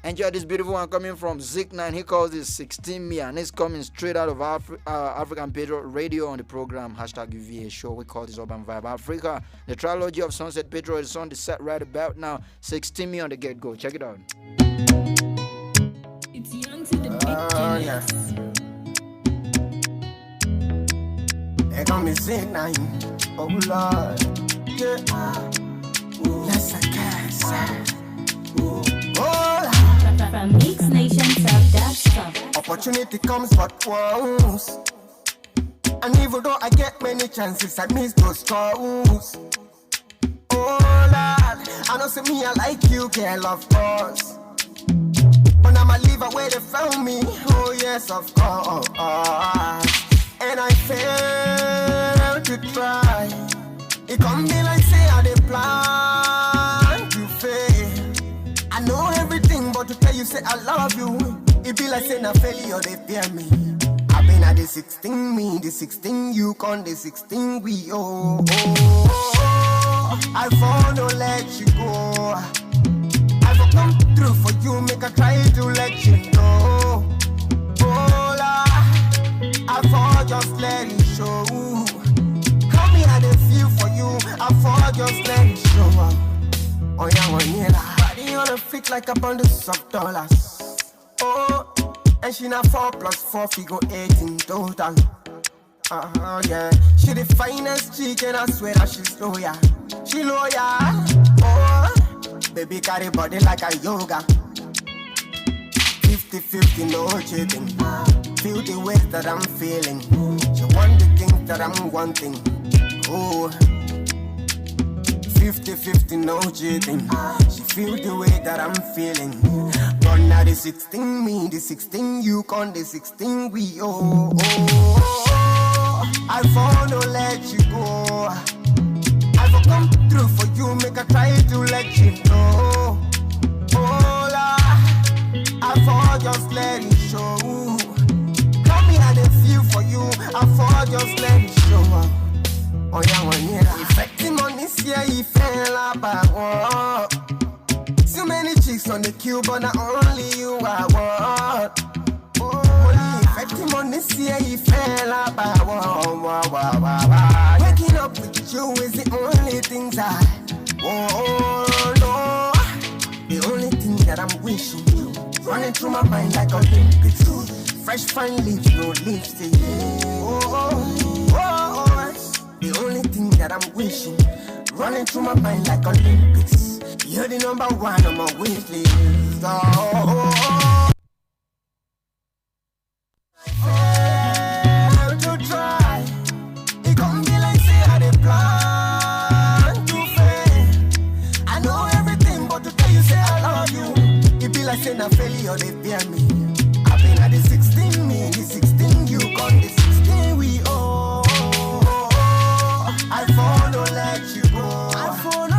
enjoy this beautiful one coming from Zik9. He calls it 16 Me, and it's coming straight out of African Patriot Radio on the program #UVA show. We call this Urban Vibe Africa. The trilogy of Sunset Patriot is on the set right about now. 16 Me on the get-go. Check it out. It's young to the They got me Zik9. Oh Lord. Yeah. Yes, I can. From Mix Nation Top. Opportunity comes but once, and even though I get many chances, I miss those calls. Oh Lord, I know say me I like you, girl, of course, but now I leave away they found me. Oh yes, of course, and I failed to try. It come be like say I dey plan to fail. I know everything, but to tell you say I love you, it be like saying a failure, they fear me. I've been at the 16 me, the 16 you con, the 16 we, I fall, no let you go. I will come through for you, make a try to let you know. Oh Lord, I fall, just let it show. Come me how they feel for you, I fall, just let it show. Oh yeah, body on a flick like a bundle of dollars. Oh, and she not 4 + 4 figure 8 in total. Yeah, she the finest chick and I swear that she's loyal. She loyal. Oh, baby got a body like a yoga. 50-50, no cheating. Feel the way that I'm feeling. She want the things that I'm wanting. Oh. 50-50, no cheating. She feel the way that I'm feeling. But now the 16 me, the 16 you con, the 16 we, I fall, no let you go. I will come through for you, make a try to let you know. Oh Lord, I fall, just let it show. Come me how they feel for you, I fall, just let it show. Oh yeah, effective money, yeah, he fell about one. So many chicks on the queue, but not only you I want. Oh, effective money, yeah, he fell about one. Waking up with you is the only things I want. No, the only thing that I'm wishing you, running through my mind like Olympics. Fresh fine lips, no lipstick. The only thing that I'm wishing, running through my mind like Olympics. You're the number one on my wish list. To try, it gon' be like say I dey plan to fail. I know everything, but to tell you say I love you, it be like saying a failure, they fear me. I've been at the 16 me, the 16 you gon' the 16 we I fall, no let you go. I fall, no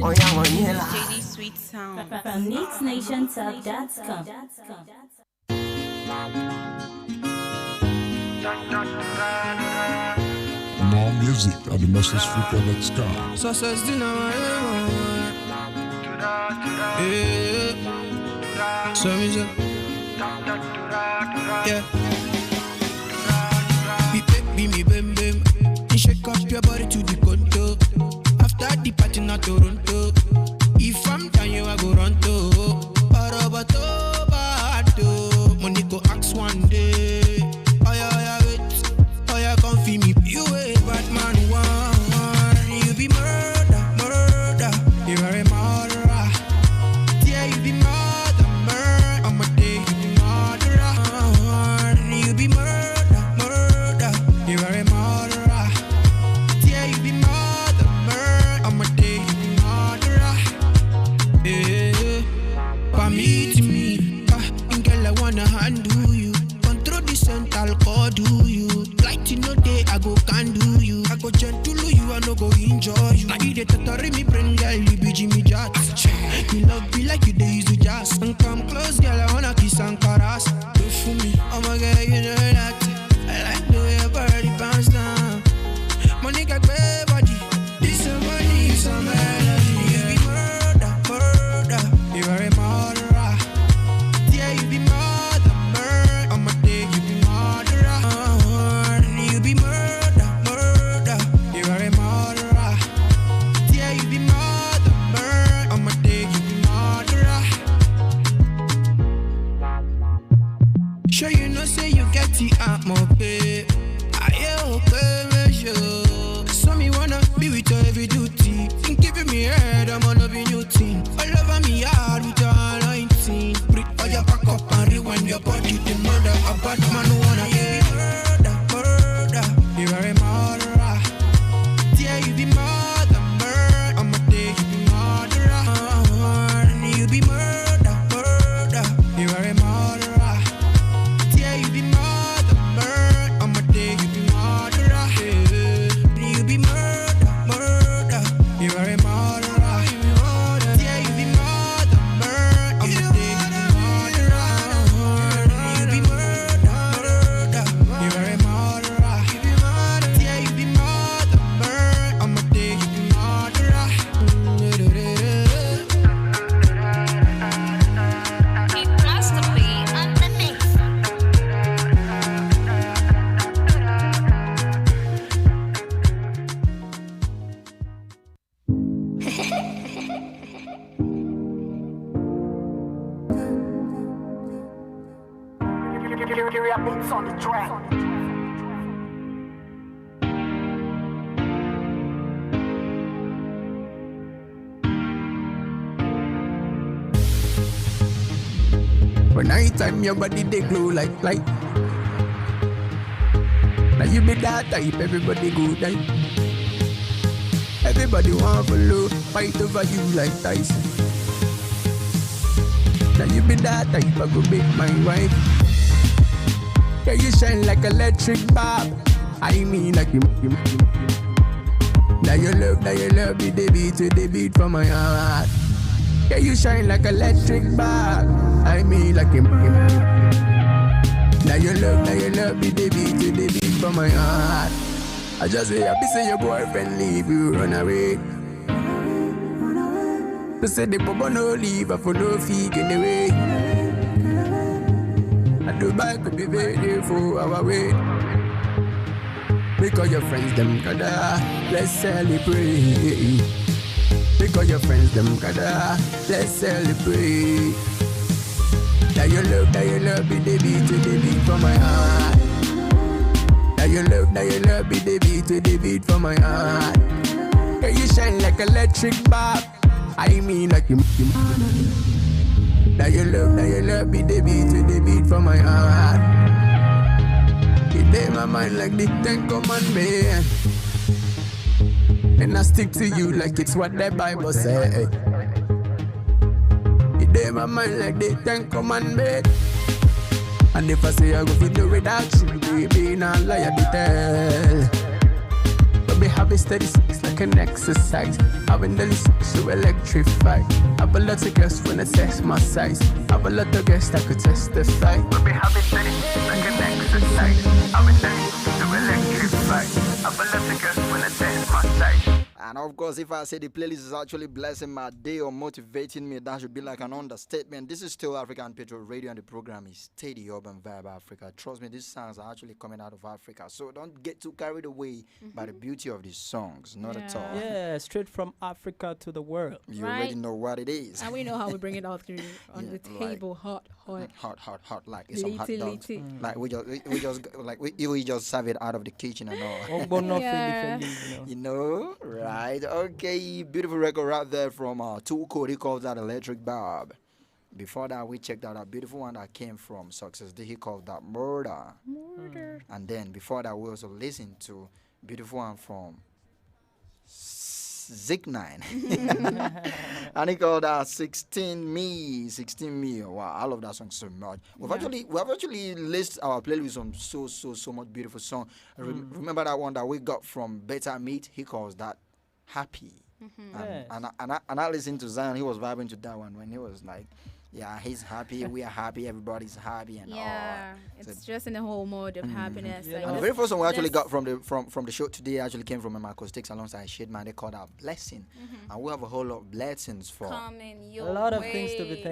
Oh yeah, Manila. JD Sweet Sound. From NixNationTop.com. More music at the MastersFreaker.com. So says dinner. So is it? Yeah. Me bim bim. You shake up your body to the contour. After the party na Toronto. If I'm down you I go run to. Parabato bato. Money go ask one day. Oh yeah wait. Oh yeah come feel me. You a bad man one. You be murder. You are a murderer. Yeah you be murder. I'm a day you be murderer. You be murder. You are a murderer. Yeah you be murder. I'm a day you be murderer. Yeah. Permit me. Girl I wanna handle you. Control the central cord do you. Like you know day I go can do you. I go gentle you I no go enjoy you. I eat it to me brain girl you be Jimmy Jack. You love me like you dey use the jazz. And come close girl I wanna kiss and caress. Do for me, oh my girl you know that. I like the way your body bounce down. Money got great body. This some money, some melody. You be murder. You are a murderer. Yeah, you be murder. I'm a day you be murderer. You be murder. You are a murderer. Yeah, you be murder. I'm a day you be murderer. Sure you know say you get the more pay. I okay sure. So me wanna be with you every duty. Think giving me head I'm gonna be new thing. All over me hard with your 19. Breathe all your back up and rewind your body. The murder a bad man who wanna be murder. You are a murderer. Yeah you be murder. I'm a day you be murderer. You be murder. You are a murderer. Yeah you be murder. I'm a day you be murderer. You be murder. You are a murderer. Yeah you be murder. I'm a day you be murderer. You be murder. You are a murderer. Yeah you be murder. I'm a day you be murderer. It has to be on the mix. Beats on the track. When night time your body they glow like light. Now you be that type, everybody good like. Everybody want follow, fight over you like Tyson. Now you be that type, I go make my wife. Yeah, you shine like electric bulb. I mean like you. Now you love me, the beat to the beat from my heart. Yeah, you shine like electric bulb. I mean like him. Now you love me, the beat to the beat from my heart. I just say happy say your boyfriend leave you, run away. To say the bubble no leave, I follow feet in the way. And Dubai could be waiting for our way. Because your friends them kada, let's celebrate. Because your friends them kada, let's celebrate. Now you love me, the beat to the beat from my heart. Now you love me, the beat to the beat from my heart. Yeah, you shine like electric bulb. I mean like you. Now you love me, the beat to the beat from my heart. It in my mind like the 10 commandments. And I stick to you like it's what the Bible say. It in my mind like the 10 commandments. And if I say I go fi do without you, baby, not lie I tell. But be happy steady six like like an exercise. I've been the sex to electrify. Have a lot of girls when I test my size. Have a lot of girls that could testify. We'll be having sex like an exercise. I've been the sex to electrify. Have a lot of girls when I test my size. And of course, if I say the playlist is actually blessing my day or motivating me, that should be like an understatement. This is still African Patriots Radio, and the program is Steady Urban Vibe Africa. Trust me, these songs are actually coming out of Africa. So don't get too carried away by the beauty of these songs. Not at all. Yeah, straight from Africa to the world. You already know what it is. And we know how we bring it out through on the table, hot. Hot, like it's some hot dogs. Like we just serve it out of the kitchen and all. You know, right? Okay, beautiful record right there from Two Code. He calls that Electric Bob. Before that, we checked out a beautiful one that came from Success D. He called that Murder. And then before that, we also listened to beautiful one from Zik 9. And he called that 16 Me. Wow, I love that song so much. We've actually listed our playlist on so much beautiful song. Remember that one that we got from Better Meat? He calls that Happy. And I listened to Zion. He was vibing to that one when he was like, yeah, he's happy, we are happy, everybody's happy, and it's just in the whole mode of happiness. Like, and the very first one we actually got from the show today actually came from Marcos Sticks alongside Shade Man. They called out Blessing, and we have a whole lot of blessings for a lot of things to be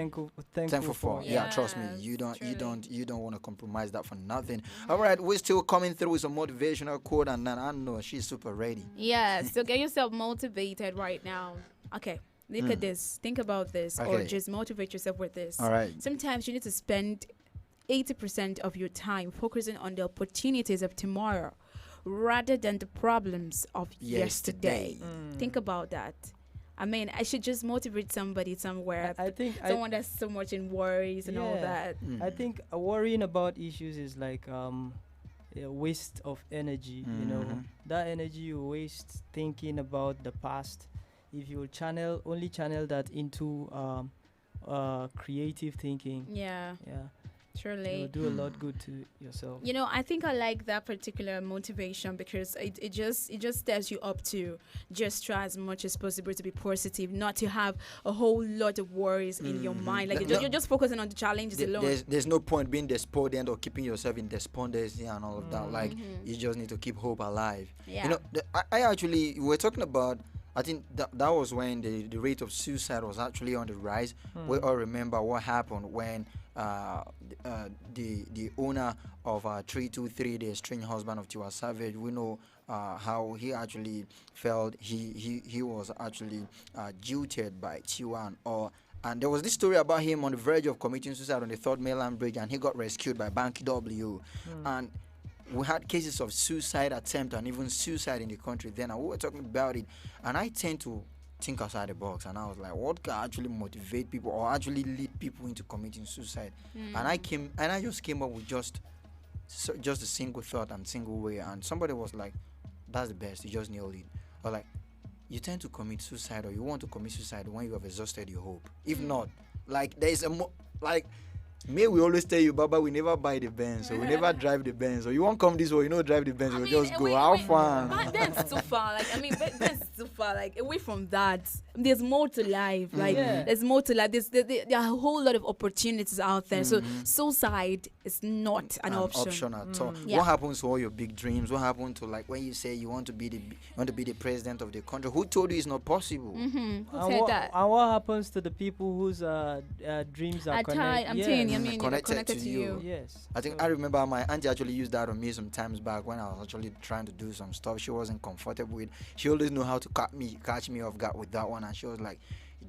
thankful for. Yeah, trust me, you don't want to compromise that for nothing. All right, we're still coming through with some motivational quote, and then I know she's super ready. Yeah, so get yourself motivated right now. Okay. Look at this. Think about this, or just motivate yourself with this. All right. Sometimes you need to spend 80% of your time focusing on the opportunities of tomorrow rather than the problems of yesterday. Think about that. I mean, I should just motivate somebody somewhere. I think someone that's so much in worries and all that. I think worrying about issues is like a waste of energy. You know, that energy you waste thinking about the past. If you channel that into creative thinking, surely you'll do a lot good to yourself. You know, I think I like that particular motivation because it just steps you up to just try as much as possible to be positive, not to have a whole lot of worries in your mind. Like you're just focusing on the challenges alone. There's no point being despondent or keeping yourself in despondency and all of that. Like you just need to keep hope alive. You know, I actually we're talking about. I think that was when the rate of suicide was actually on the rise. We all remember what happened when the owner of 323, the estranged husband of Tiwa Savage, we know how he actually felt. He was actually jilted by Tiwa and all. And there was this story about him on the verge of committing suicide on the 3rd Mainland Bridge, and he got rescued by Banky W. And we had cases of suicide attempt and even suicide in the country then, and we were talking about it, and I tend to think outside the box, and I was like, what can actually motivate people or actually lead people into committing suicide? And I just came up with just a single thought and single way, and somebody was like, that's the best, you just nailed it. Or like, you tend to commit suicide, or you want to commit suicide when you have exhausted your hope. If not, like there is may we always tell you, Baba, we never buy the Benz, or we never drive the Benz, or you won't come this way, you know, drive the Benz, we'll just go. How fun? That's too far. Like, I mean, that's too far. Like, away from that, there's more to life. Like, there's more to life. There are a whole lot of opportunities out there. So, suicide is not an option at all. What happens to all your big dreams? What happened to, like, when you say you want to be the president of the country? Who told you it's not possible? Who said that? And what happens to the people whose dreams are connected to you? Yes. I remember my auntie actually used that on me some times back when I was actually trying to do some stuff she wasn't comfortable with. She always knew how to catch me off guard with that one, and she was like,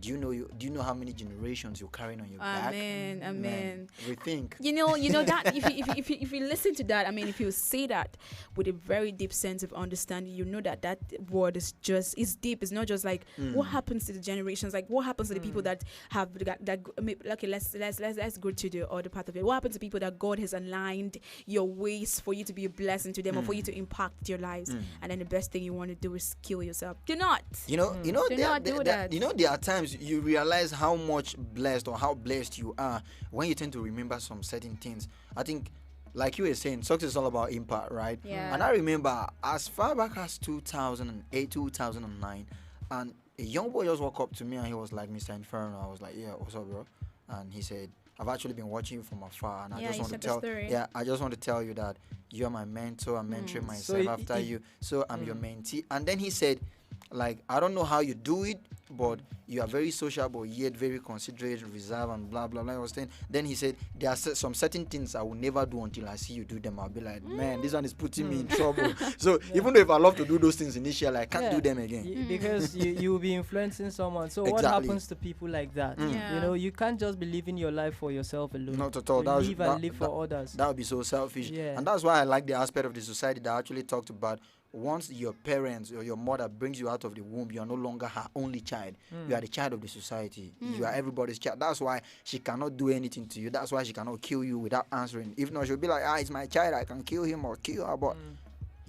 do you know how many generations you're carrying on your back? Amen. We think. You know that if you listen to that, I mean, if you say that with a very deep sense of understanding, you know that word is deep. It's not just like what happens to the generations, like what happens to the people that have that. Okay, let's go to the other part of it. What happens to people that God has aligned your ways for you to be a blessing to them or for you to impact your lives? And then the best thing you want to do is kill yourself. Do not. Do not do that. You know, there are times you realize how much blessed or how blessed you are when you tend to remember some certain things. I think like you were saying, success is all about impact, right? Yeah. And I remember as far back as 2008, 2009, and a young boy just walked up to me and he was like, Mr. Inferno. I was like, yeah, what's up, bro? And he said, I've actually been watching you from afar, and I just want to tell, I just want to tell you that you are my mentor. I'm mentoring myself after you, so I'm your mentee. And then he said, like, I don't know how you do it, but you are very sociable, yet very considerate, reserved, and blah blah blah. I was saying. Then he said, there are some certain things I will never do until I see you do them. I'll be like, man, this one is putting me in trouble. So even though if I love to do those things initially, I can't do them again. Because you will be influencing someone. So what happens to people like that? You know, you can't just be living your life for yourself alone. Not at all. Live for others. That would be so selfish. And that's why I like the aspect of the society that actually talked about once your parents or your mother brings you out of the womb, you are no longer her only child. You are the child of the society. You are everybody's child. That's why she cannot do anything to you. That's why she cannot kill you without answering. If not, she'll be like, it's my child. I can kill him or kill her. But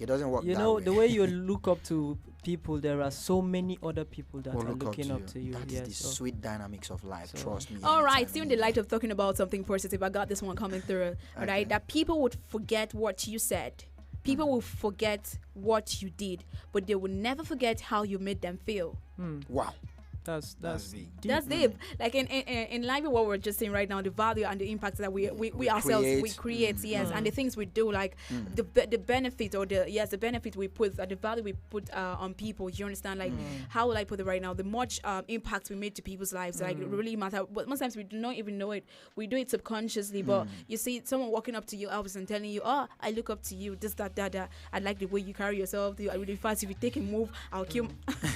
it doesn't work that way. You know, the way you look up to people, there are so many other people that are looking up to you. That is the sweet dynamics of life. Trust me. All right. Still in the light of talking about something positive, I got this one coming through. All right. That people would forget what you said. People will forget what you did, but they will never forget how you made them feel. Wow. That's deep. That's deep. Like in line with what we're just saying right now, the value and the impact that we ourselves create, and the things we do, like the benefit or the benefit we put, the value we put on people. You understand? Like how will I put it right now? The much impact we made to people's lives, like it really matter. But most times we do not even know it. We do it subconsciously. But you see someone walking up to you, Elvis, and telling you, "Oh, I look up to you. This, that. I like the way you carry yourself. I really fast. If you take a move, I'll kill."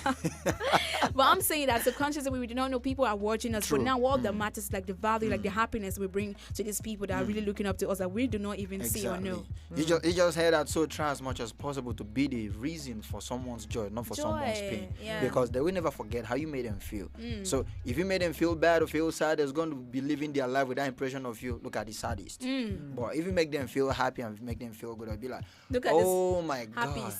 But I'm saying that subconsciously we do not know people are watching us. But now all that matters, like the value, like the happiness we bring to these people that are really looking up to us that we do not even see or know. You just heard that, so try as much as possible to be the reason for someone's joy, not for someone's pain. Because they will never forget how you made them feel. So if you made them feel bad or feel sad, they're going to be living their life with that impression of you. Look at the saddest. But if you make them feel happy and make them feel good, I'll be like, look at oh my God.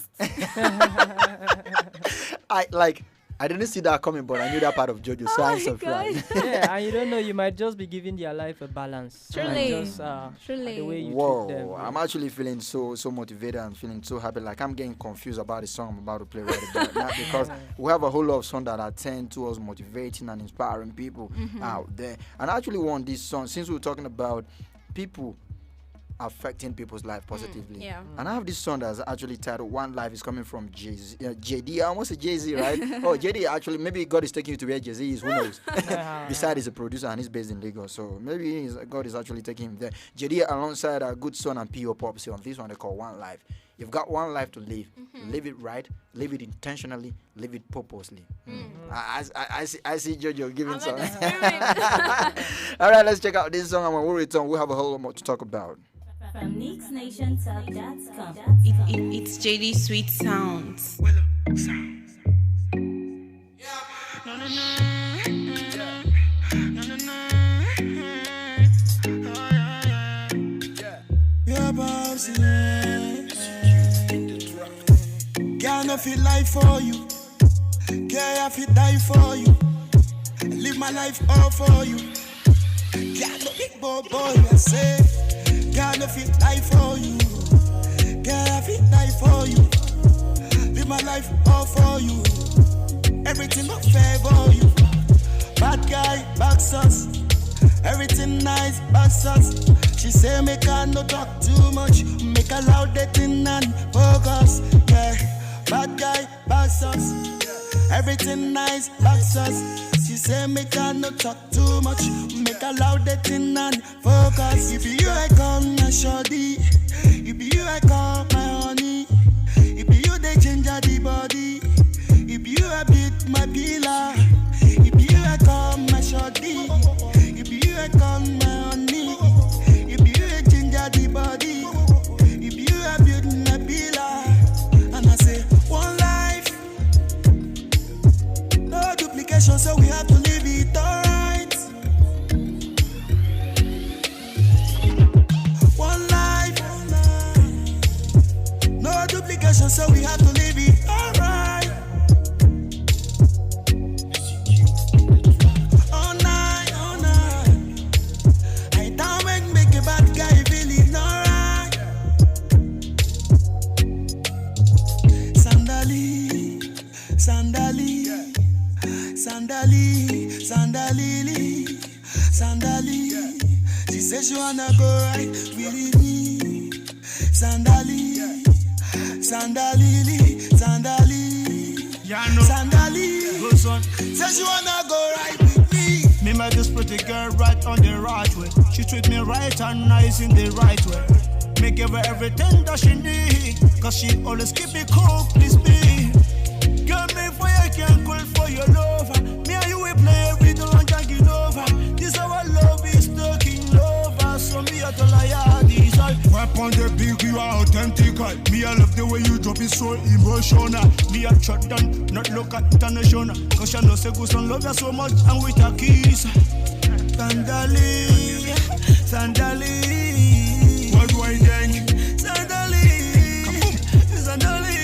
I didn't see that coming, but I knew that part of JoJo, so I'm surprised. And you don't know, you might just be giving their life a balance. Truly. The way you Whoa, treat them. I'm actually feeling so motivated and feeling so happy. Like I'm getting confused about the song I'm about to play right about now, because we have a whole lot of songs that are tend towards motivating and inspiring people out there. And I actually want this song, since we're talking about people affecting people's life positively. And I have this song that's actually titled One Life. Is coming from JD. I almost said Jay-Z, right? JD actually, maybe God is taking you to where Jay-Z is, who knows? Besides, he's a producer and he's based in Lagos, so maybe God is actually taking him there. JD alongside a good son and P.O. Pop. So on this one they call One Life. You've got one life to live. Live it right, live it intentionally, live it purposely. I see Jojo giving some. All right, let's check out this song, and when we return, we'll have a whole lot more to talk about. From NixNationTalk.com. It's JD Sweet Sounds. Girl, I feel life for you. Girl, I feel die for you. I live my life all for you. Girl, no big boy, I say. Girl, I feel die for you. Girl, I feel die for you. Live my life all for you. Everything but favor you. Bad guy, back sus. Everything nice, back sus. She say make her no talk too much. Make her loud that thing and focus. Yeah, bad guy, back sus. Everything nice, back sus. She say make her no talk too much. Make her loud that thing and focus. If you I call my shorty, if you I call my honey, if you they ginger the body, if you I beat my pillar, if you I call my shorty, if you I call my honey, if you I ginger the body, if you I beat my pillar, and I say one life, no duplication, so we have to live it alright. One life. Sandali. She says she wanna go right with me. Sandali. Sandali. Sandali. Go son. Says she wanna go right with me. Me met this pretty girl right on the right way. She treat me right and nice in the right way. Me give her everything that she need, cause she always keep me cool, please me. Girl, me for you can't call for your lover. Me and you we play every long dragging over. This our love is stuck in lover. So me a tell her this all. Rap on the beat, you are authentic. Me I love the way you drop it so emotional. Me a shut down, not look at international. Cause you know say good son love you so much and with a kiss. Sandali, Sandali. What do I think? Sandali, Sandali,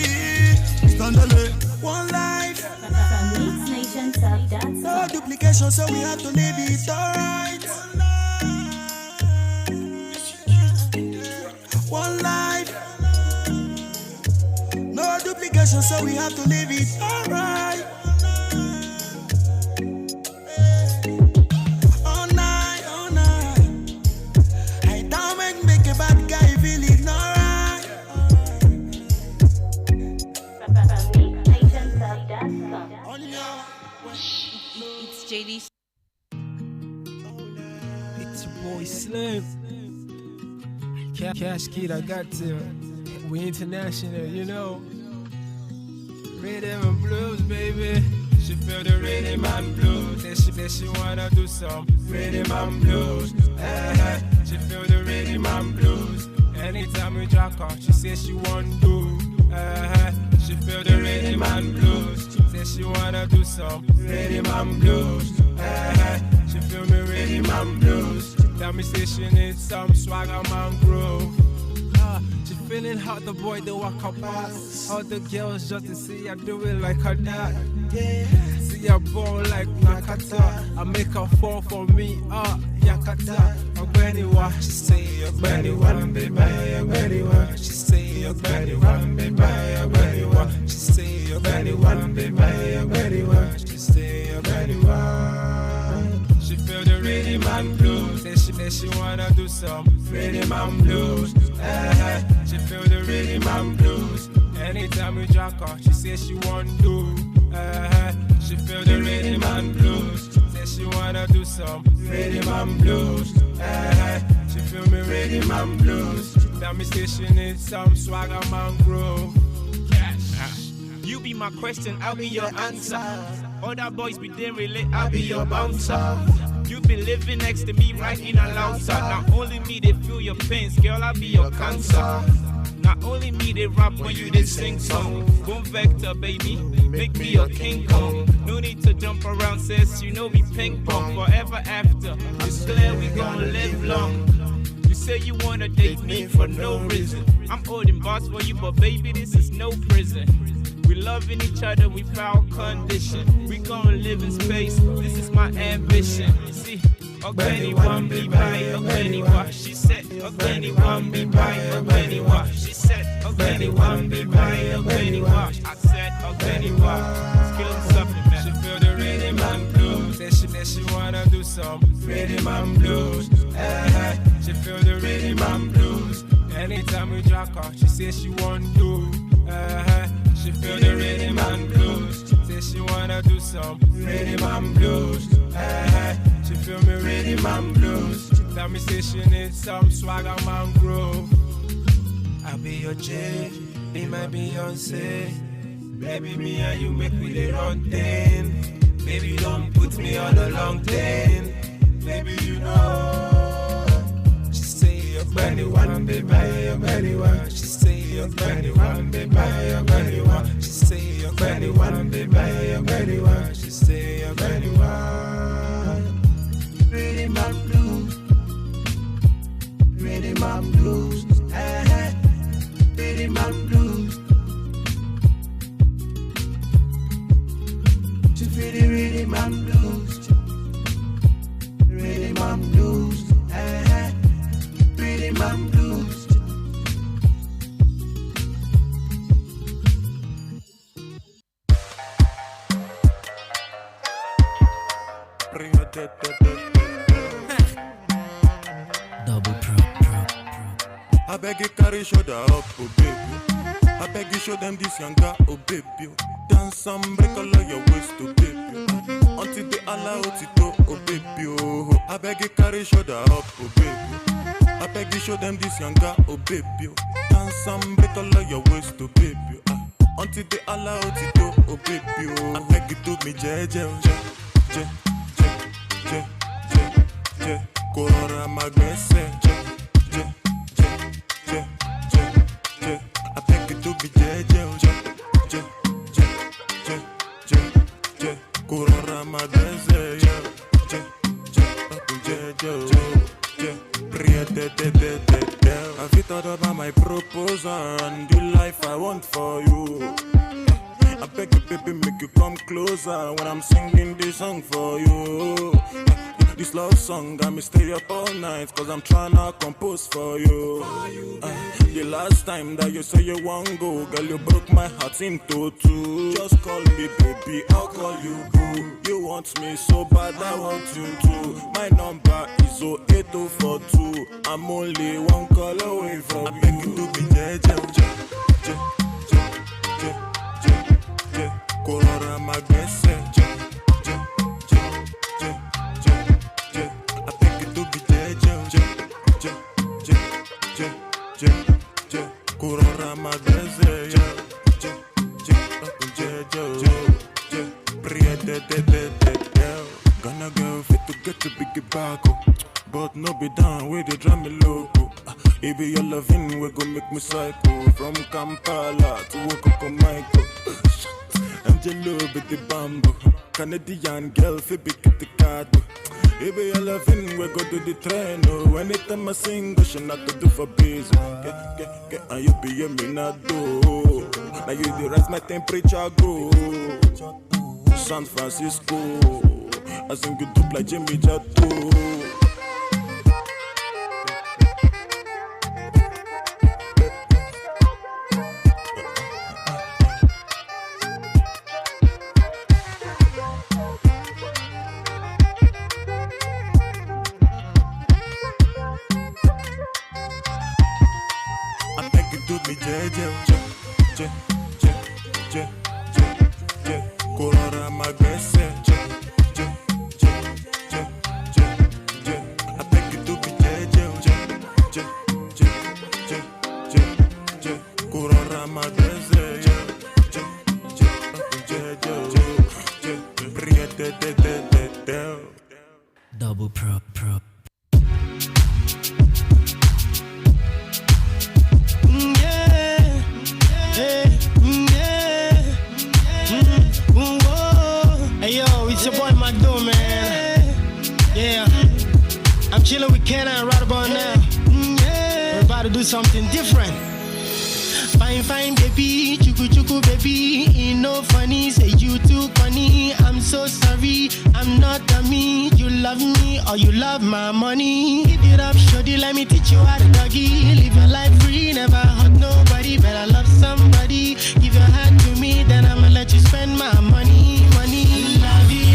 Sandali. One life. Mixnation No duplication, so we have to live it alright. One life. No duplication, so we have to live it alright. All night, all night. I don't make a bad guy feeling alright. It's JD. It's your boy Slim. Cash Kid, I got to. We international, you know. Rhythm and blues, baby. She feel the rhythm and blues. Then she wanna do some rhythm and blues. She feel the rhythm and blues. Anytime we drop her, she says she want to. She feel the rhythm and blues. Say she wanna do some rhythm and blues. She feel me rhythm and blues. Tell me say she needs some swagger man groove. She feeling hot, the boy they walk up past. All the girls just to see her do it like her dad. See her ball like Nakata. I make her fall for me, Yakata. Ogbeniwa, she say Ogbeniwa, baby, Ogbeniwa. She say Ogbeniwa, baby, Ogbeniwa. She say Ogbeniwa, baby, Ogbeniwa. She say Ogbeniwa. She feel the rhythm and blues. Then she wanna do some rhythm and blues. She feel the rhythm and blues. Anytime we drop her, she says she want to. She feel the rhythm and blues. Say she wanna do some rhythm and blues. She feel me rhythm and blues. Tell me say she needs some swagger man groove. You be my question, I'll be your answer. Other boys we didn't relate, I'll be your bouncer. You be living next to me right in a louder. Not only me they feel your pains, girl, I'll be your cancer. Not only me they rap when you they sing song. Boom vector, baby, make me your King Kong. No need to jump around, says you know we ping pong forever after. It's clear we gon' live long. You say you wanna date me for no reason. I'm holding bars for you, but baby, this is no prison. We loving each other without condition. We gon' live in space, this is my ambition. See, Ogbeni one be by Ogbeni wa. She said, Ogbeni one be by Ogbeni wa. She said, Ogbeni one be by Ogbeni wa. I said, Ogbeni wa. Skill supplement. She feel the rhythm and blues. Then she wanna do some rhythm and blues. She feel the rhythm and blues. Anytime we drop her, she says she want to. She feel the rhythm and blues. Say she wanna do some rhythm and blues. She feel me rhythm and blues. Tell me say she needs some swagger man groove. I'll be your J, be my Beyonce. Baby, me and you make me the wrong thing. Baby, don't put me on a long thing. Baby, you know. She say you're body one, baby, you're body one. She say you're body one, baby, you're body one. She say you're body one, baby, you're body one. She say you're body one. Rhythm and blues, rhythm and blues, rhythm and blues. She feel the rhythm and blues, rhythm and blues, rhythm and blues. Bring it, I beg you carry shoulder up, oh baby. I beg you show them this younger, oh baby. Dance some break all of your waist, oh baby. Until they allow it to, oh baby. Oh, I beg you carry shoulder up, oh baby. I beg you show them this younger, oh baby. Dance some break all of your waist, oh baby. Until they allow it to, oh baby. Oh, I beg you do me jeje, je. Corona magnese, je. I beg you to be je. Corona magnese, Have you thought about my proposal and the life I want for you? I beg you, baby, make you come closer when I'm singing this song for you. This love song got me stay up all night, cause I'm tryna compose for you. The last time that you say you want go, girl, you broke my heart into two. Just call me baby, I'll call you boo. You want me so bad, I want you too. My number is 08042. I'm only one call away from you. I beg you to be Corona magnese, Corona magnese, Gonna go fit to get to big bago, but no be down with the drum loco. If your loving we go make me psycho. From Kampala to Michael. Angelo with the bamboo, Canadian girl fi big at the card. If your loving we go to the train. Oh, anytime I sing, go she not to do for biz. Get, and you be a minado. Now you the rise my temperature go. San Francisco, I sing you dope like Jimmy Jatto. Corona magnese, I beg you to be Corona magnese, Double prop. Hey yo, it's your boy Magdo, man. Yeah, I'm chilling with Kenna right about now. We're about to do something different. Fine, baby, chuku, baby. Ain't no funny, say you too funny. I'm so sorry, I'm not dummy. You love me or you love my money. Give it up, shorty, let me teach you how to doggy. Live your life free, never hurt nobody. Better love somebody. Give your heart to me, then I'ma let you spend my money. Love me.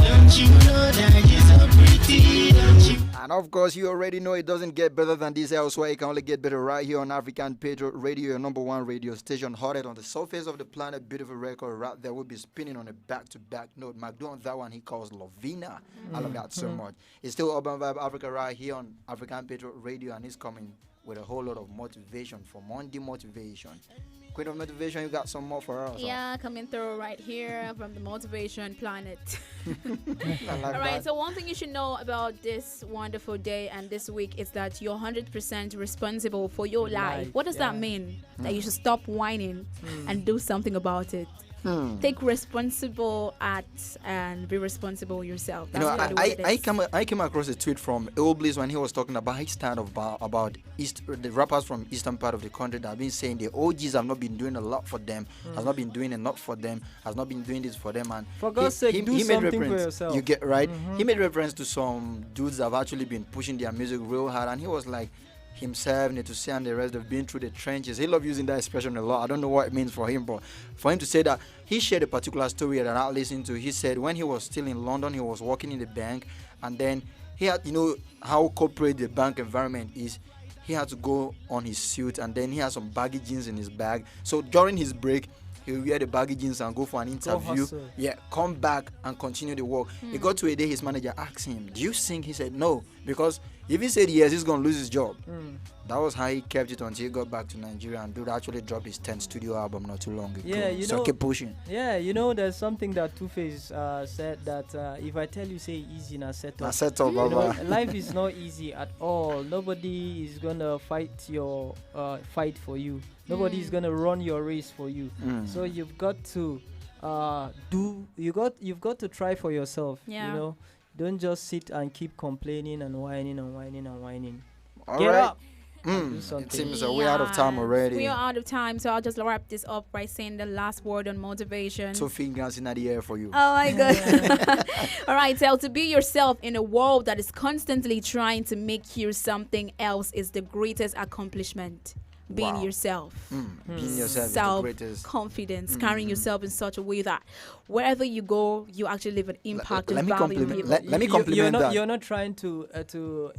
Don't you know that you're so pretty? Don't you? And of course, you already know it doesn't get better than this elsewhere. It can only get better right here on African Patriot Radio, your number one radio station, hottest on the surface of the planet. Beautiful record right there. We'll be spinning on a back-to-back note. McDonald, that one he calls Lovina. I love that so much. It's still Urban Vibe Africa right here on African Patriot Radio, and he's coming with a whole lot of motivation for Monday motivation. Queen of Motivation, you got some more for us? Yeah, coming through right here from the Motivation Planet. Like all right, so one thing you should know about this wonderful day and this week is that you're 100% responsible for your life. What does that mean? That you should stop whining and do something about it. Take responsible acts and be responsible yourself. That's I came across a tweet from Obliz when he was talking about his stand about the rappers from eastern part of the country that have been saying the OGs have not been doing a lot for them, has not been doing enough for them, has not been doing this for them, and for God's sake, do something for yourself. You get right. He made reference to some dudes that have actually been pushing their music real hard, and he was like, himself, Netusia and the rest have been through the trenches. He loves using that expression a lot. I don't know what it means for him, but for him to say that, he shared a particular story that I listened to. He said when he was still in London, he was working in the bank, and then he had, how corporate the bank environment is. He had to go on his suit, and then he had some baggy jeans in his bag. So during his break, he'll wear the baggy jeans and go for an interview. Come back and continue the work. It got to a day his manager asked him, "Do you sing?" He said no, because if he said yes, he's gonna lose his job. That was how he kept it until he got back to Nigeria, and dude actually dropped his 10th studio album not too long ago. Yeah, so keep pushing. Yeah, there's something that Two-Face said that if I tell you say easy na set up. Life is not easy at all. Nobody is gonna fight your fight for you. Nobody is gonna run your race for you. So you've got to you've got to try for yourself. Yeah. Don't just sit and keep complaining and whining and whining and whining. All Get right. up. It seems we're out of time already. We are out of time, so I'll just wrap this up by saying the last word on motivation. 2 fingers in the air for you. Oh my God. All right, so to be yourself in a world that is constantly trying to make you something else is the greatest accomplishment. Being yourself. Being yourself is the greatest. Self-confidence, carrying yourself in such a way that wherever you go, you actually leave an impact and value in people. Let me compliment that. You're not trying to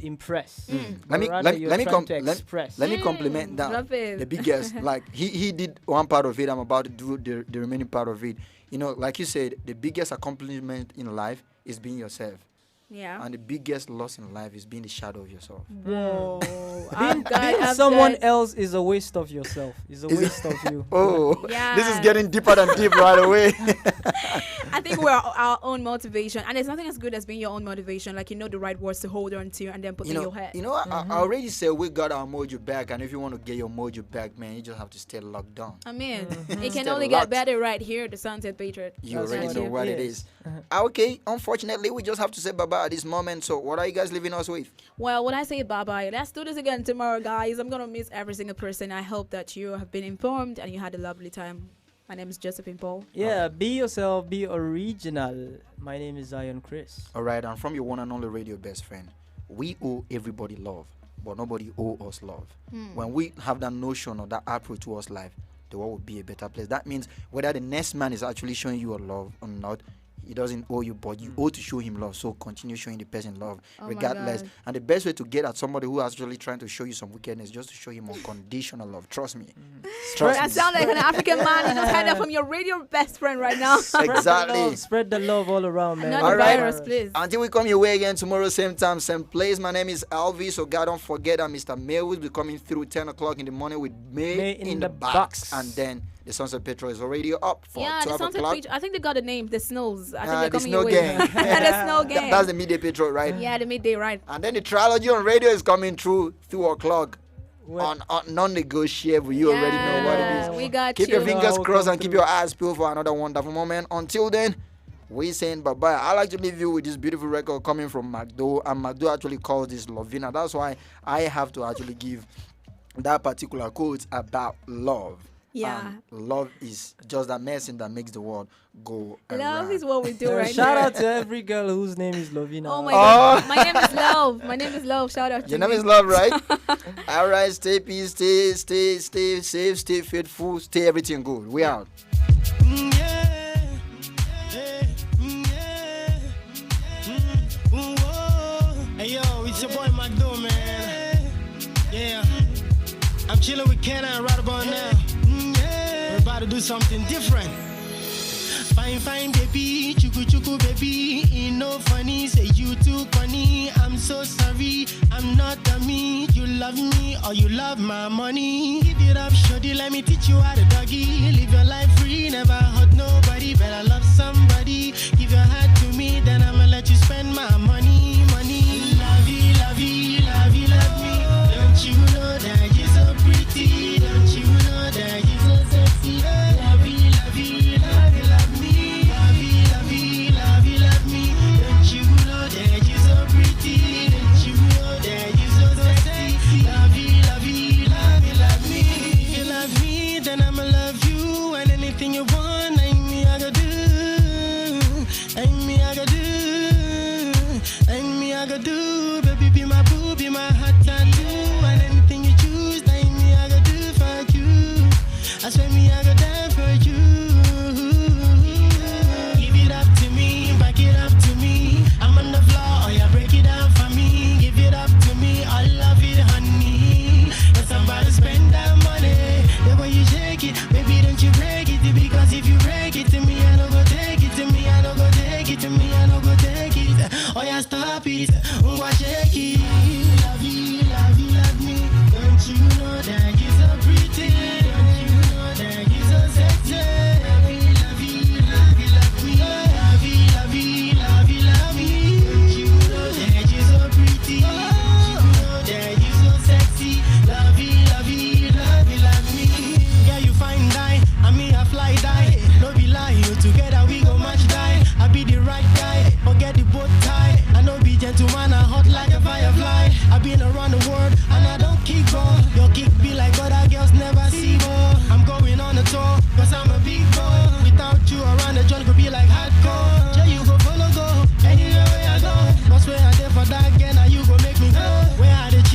impress. Let me compliment that. Love it. The biggest, like he did one part of it. I'm about to do the remaining part of it. Like you said, the biggest accomplishment in life is being yourself. Yeah. And the biggest loss in life is being the shadow of yourself. Whoa. being someone else is a waste of yourself. Is a waste of you. This is getting deeper than deep right away. I think we're our own motivation, and there's nothing as good as being your own motivation. Like the right words to hold on to, and then put in your head. I already said we got our mojo back, and if you want to get your mojo back, man, you just have to stay locked down. I mean, it can only get better right here, the Sunset Patriot. You already know what it is. Okay, unfortunately, we just have to say bye-bye at this moment. So, what are you guys leaving us with? Well, when I say bye-bye, let's do this again tomorrow, guys. I'm gonna miss every single person. I hope that you have been informed and you had a lovely time. My name is Josephine Paul. Yeah, be yourself, be original. My name is Zion Chris. All right, and from your one and only radio best friend, we owe everybody love, but nobody owe us love. When we have that notion or that approach towards life, the world will be a better place. That means whether the next man is actually showing you a love or not, he doesn't owe you, but you owe to show him love. So continue showing the person love, regardless. And the best way to get at somebody who is actually trying to show you some wickedness is just to show him unconditional love. Trust me. That sounds like an African man. Kind of from your radio best friend right now. Exactly. Spread the love all around, man. Not the virus, please. Until we come your way again tomorrow, same time, same place. My name is Alvi. So God, don't forget that Mr. May will be coming through 10 o'clock in the morning with May in the box. And then the Sunset Petrol is already up for 12 o'clock. I think they got a name, the Snows. I think the they're Snow coming Gang. The Snow Gang. That's the midday Petrol, right? Yeah, the midday, right. And then the Trilogy on radio is coming through 2 o'clock. On non-negotiable. You already know what it is. We got keep your fingers crossed and keep your eyes peeled for another wonderful moment. Until then, we're saying bye-bye. I like to leave you with this beautiful record coming from Magdo. And Magdo actually calls this Lovina. That's why I have to actually give that particular quote about love. Yeah. Love is just that medicine that makes the world go around. Love is what we do right Shout now. out to every girl whose name is Lovina. Oh my God. My name is Love. My name is Love. Shout out to Your name is Love, right? All right. Stay peace. Stay safe. Stay faithful. Stay everything good. We out. Hey yo, it's your boy Magdo, man. Yeah. I'm chilling with Kenna right about now. We're about to do something different. Fine, baby. Chuku, baby. Ain't no funny. Say you too funny. I'm so sorry. I'm not dummy. You love me or you love my money. Give it up, shorty. Let me teach you how to doggy. Live your life free. Never hurt nobody. Better love somebody. Give your heart to me. Then I'ma let you spend my money. Love you, love me. Don't you know that you're so pretty? Don't you know that you're so sexy? Love you, love me. Love me. Don't you know that you're so pretty? Don't you know that you're so sexy? Love me. If you love me, then I'ma love you. And anything you want, I gotta do.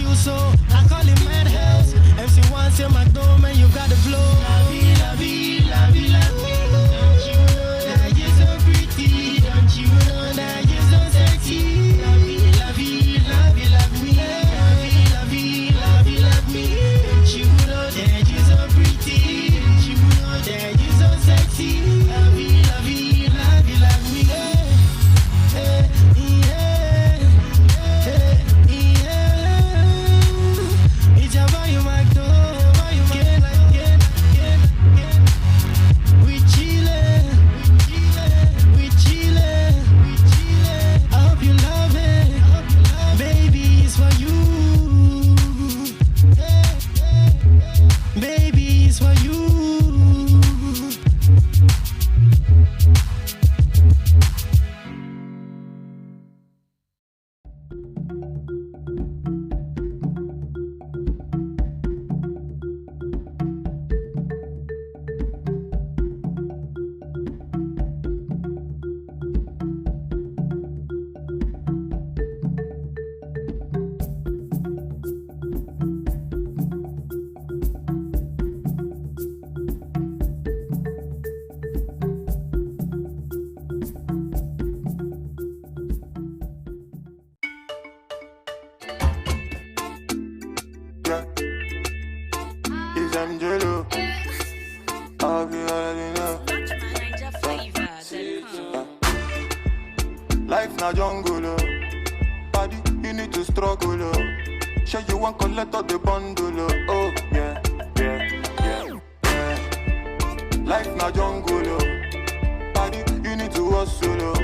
you, so I call it madhouse. MC1 say McDo, man, you got the flow. La vie, la vie, la vie, la vie. Don't you know that you're so pretty? Don't you know that you're so sexy? La vie, la vie, la vie, la vie. La vie, la vie, la vie, la vie. Don't you know that you're so pretty? Don't you know that you're so sexy? La vie, la vie, la vie, la vie. Yeah, yeah, yeah. It's your boy, McDo. We chillin', we chillin'. I hope you love it, baby. It's for you, baby. It's for you. Is Angelo? I'll be already know. Life na jungle, oh. Body, you need to struggle, oh. Sure you want collect all the bundle, oh. Yeah, yeah, yeah, yeah. Life na jungle, oh. Body, you need to hustle, oh.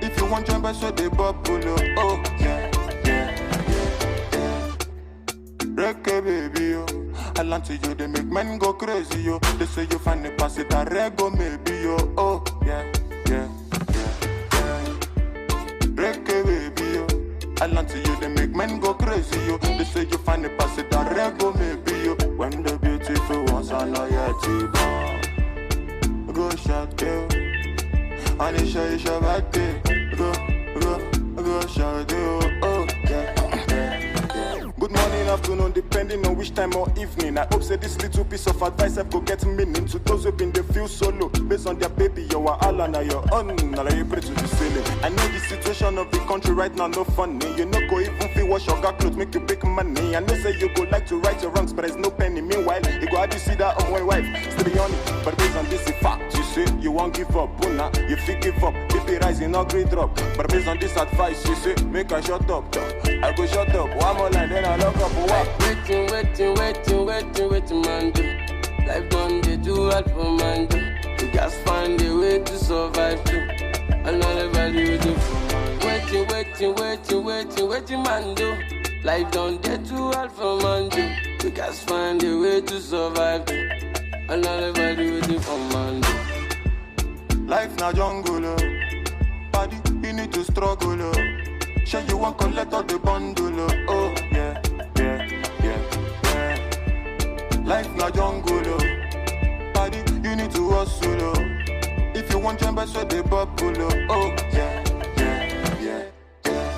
If you want jump, so they bubble, oh. Yeah, yeah, yeah, yeah. Reggae baby, oh. I land to you, they make men go crazy, yo. They say you find the pass it a rego, maybe, yo. Oh, yeah, yeah, yeah, yeah. Reggae baby, yo. I land to you, they make men go crazy, yo. They say you find the pass it a rego, maybe, yo. When the beautiful ones are not yet go shot, yo. And it's your birthday. Go shot, yo. Oh, yeah. Good morning, afternoon, depending on which time or evening. I hope say this little piece of advice I go get meaning to those who been they feel solo. Based on their baby, you are all on your own. Now you pray to the ceiling. I know the situation of the country right now no funny. You know go even feel wash your got clothes, make you big money. I know say you go like to right your wrongs, but there's no penny. Meanwhile, you go hard to see that on my wife. Still be on it, but based on this fact, you say you won't give up. Buna, you feel give up. Baby rising, no great drop. But based on this advice, you say make I shut up. I go shut up. One more line, then I lock up. Waiting, man, do. Life done, they do hard for man, do. You just find a way to survive, too. Another value, do. Waiting, man, do. Life done, they do hard for man, do. You just find a way to survive, too. Another value, do for man, do. Life na jungle, oh. Body, you need to struggle, oh. Sure you want collect all the bundle, oh. Yeah, yeah, yeah, yeah. Life na jungle, oh. Body, you need to hustle, oh. If you want jump, so they bubble, oh. Yeah, yeah, yeah, yeah.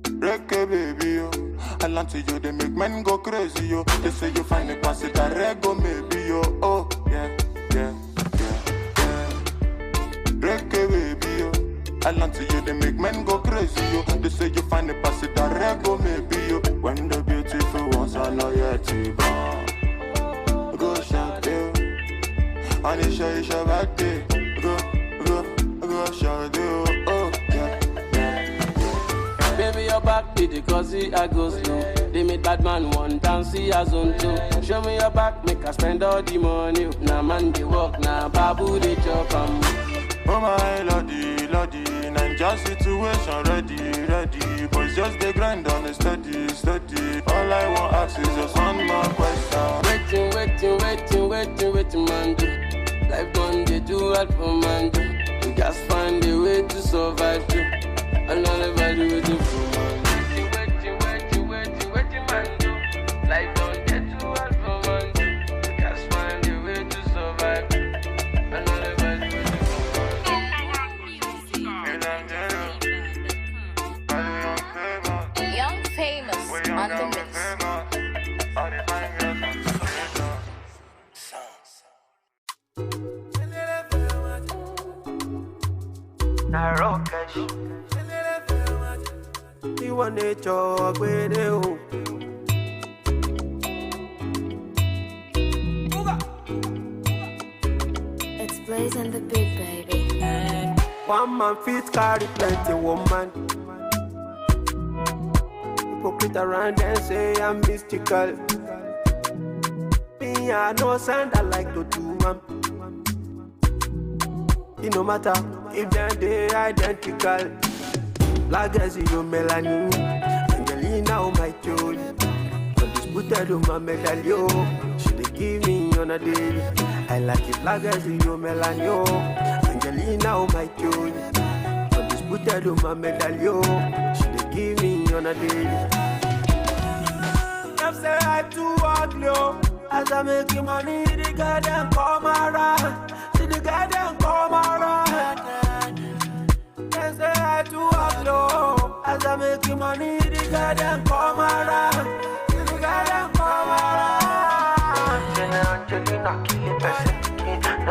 Reggae baby, oh. I land to you, they make men go crazy, yo. They say you find a pass it a rego, maybe, yo. Oh, yeah, yeah, yeah, yeah. Reggae baby, yo. I land to you, they make men go crazy, yo. They say you find a pass it a rego, maybe, yo. When the beautiful ones are not yet born. Go shout, yo. And it's your birthday. Go shout, yo. Oh, yeah, yeah, yeah. Baby, your back did it cause I go slow. They made bad man one down, see as on two. Show me your back, make I spend all the money. Now man they walk, now babu they chop. Oh my lordy, lordy, Ninja situation ready. Boys just they grind on a steady. All I want ask is just one more question. Waiting, man do. Life done they do hard for man do. You just find a way to survive too. Another value with you for man do. Waiting, man do. Life done they do hard for man do. You just find a way to survive too. Another value with you for man do. Young famous on the my rockets. You want it all with you. It's Blaze and the Big Baby. One man fit carry plenty woman. Hypocrite around and say I'm mystical. Me, I know sound I like to do, man. It no matter if they identical. Black as you melanin, Angelina on my tune. Undisputed on my medallion. She dey give me on a daily. I like it black as you melanin. Angelina on my tune. Undisputed on my medallion. She dey give me on a daily. Them say I too ugly. As I make money, the guy them come around. See the guy them come around. They say I too ugly. As I make money, the guy them come around. See the guy them come around. Angelina kill the person.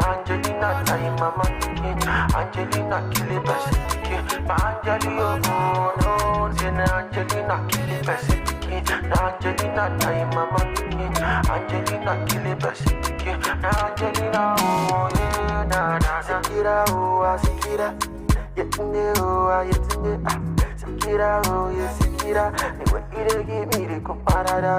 Angelina tie mama. Angelina kill the person. My Angelina no. Angelina kill the person. Angelina tie mama. Angelina kill the person. Angelina oh yeah na na. Sikira oh sikira. Yetunde oh yetunde ah. Sikira oh yeah sikira. The way you give me the comparada.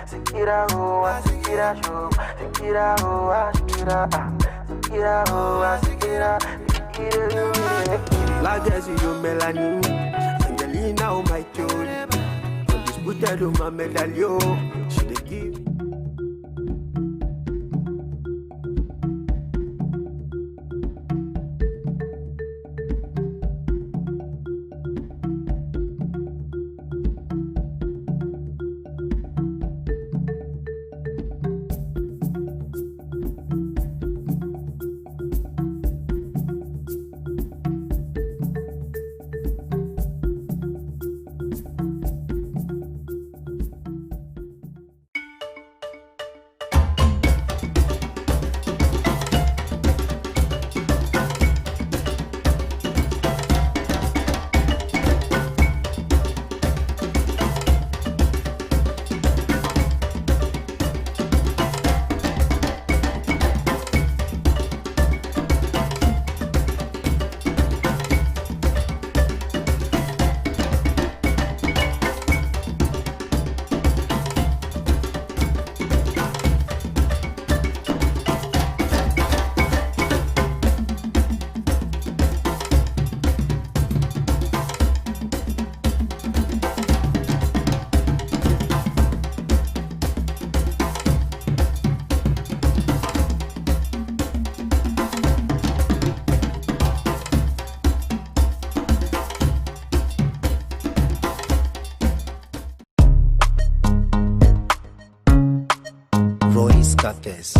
Sikira oh sikira show. Sikira oh sikira ah. Sikira oh sikira. Like as you melanin. Angelina oh my tune. Undisputed on my medallion. She dey give. Royce Cates.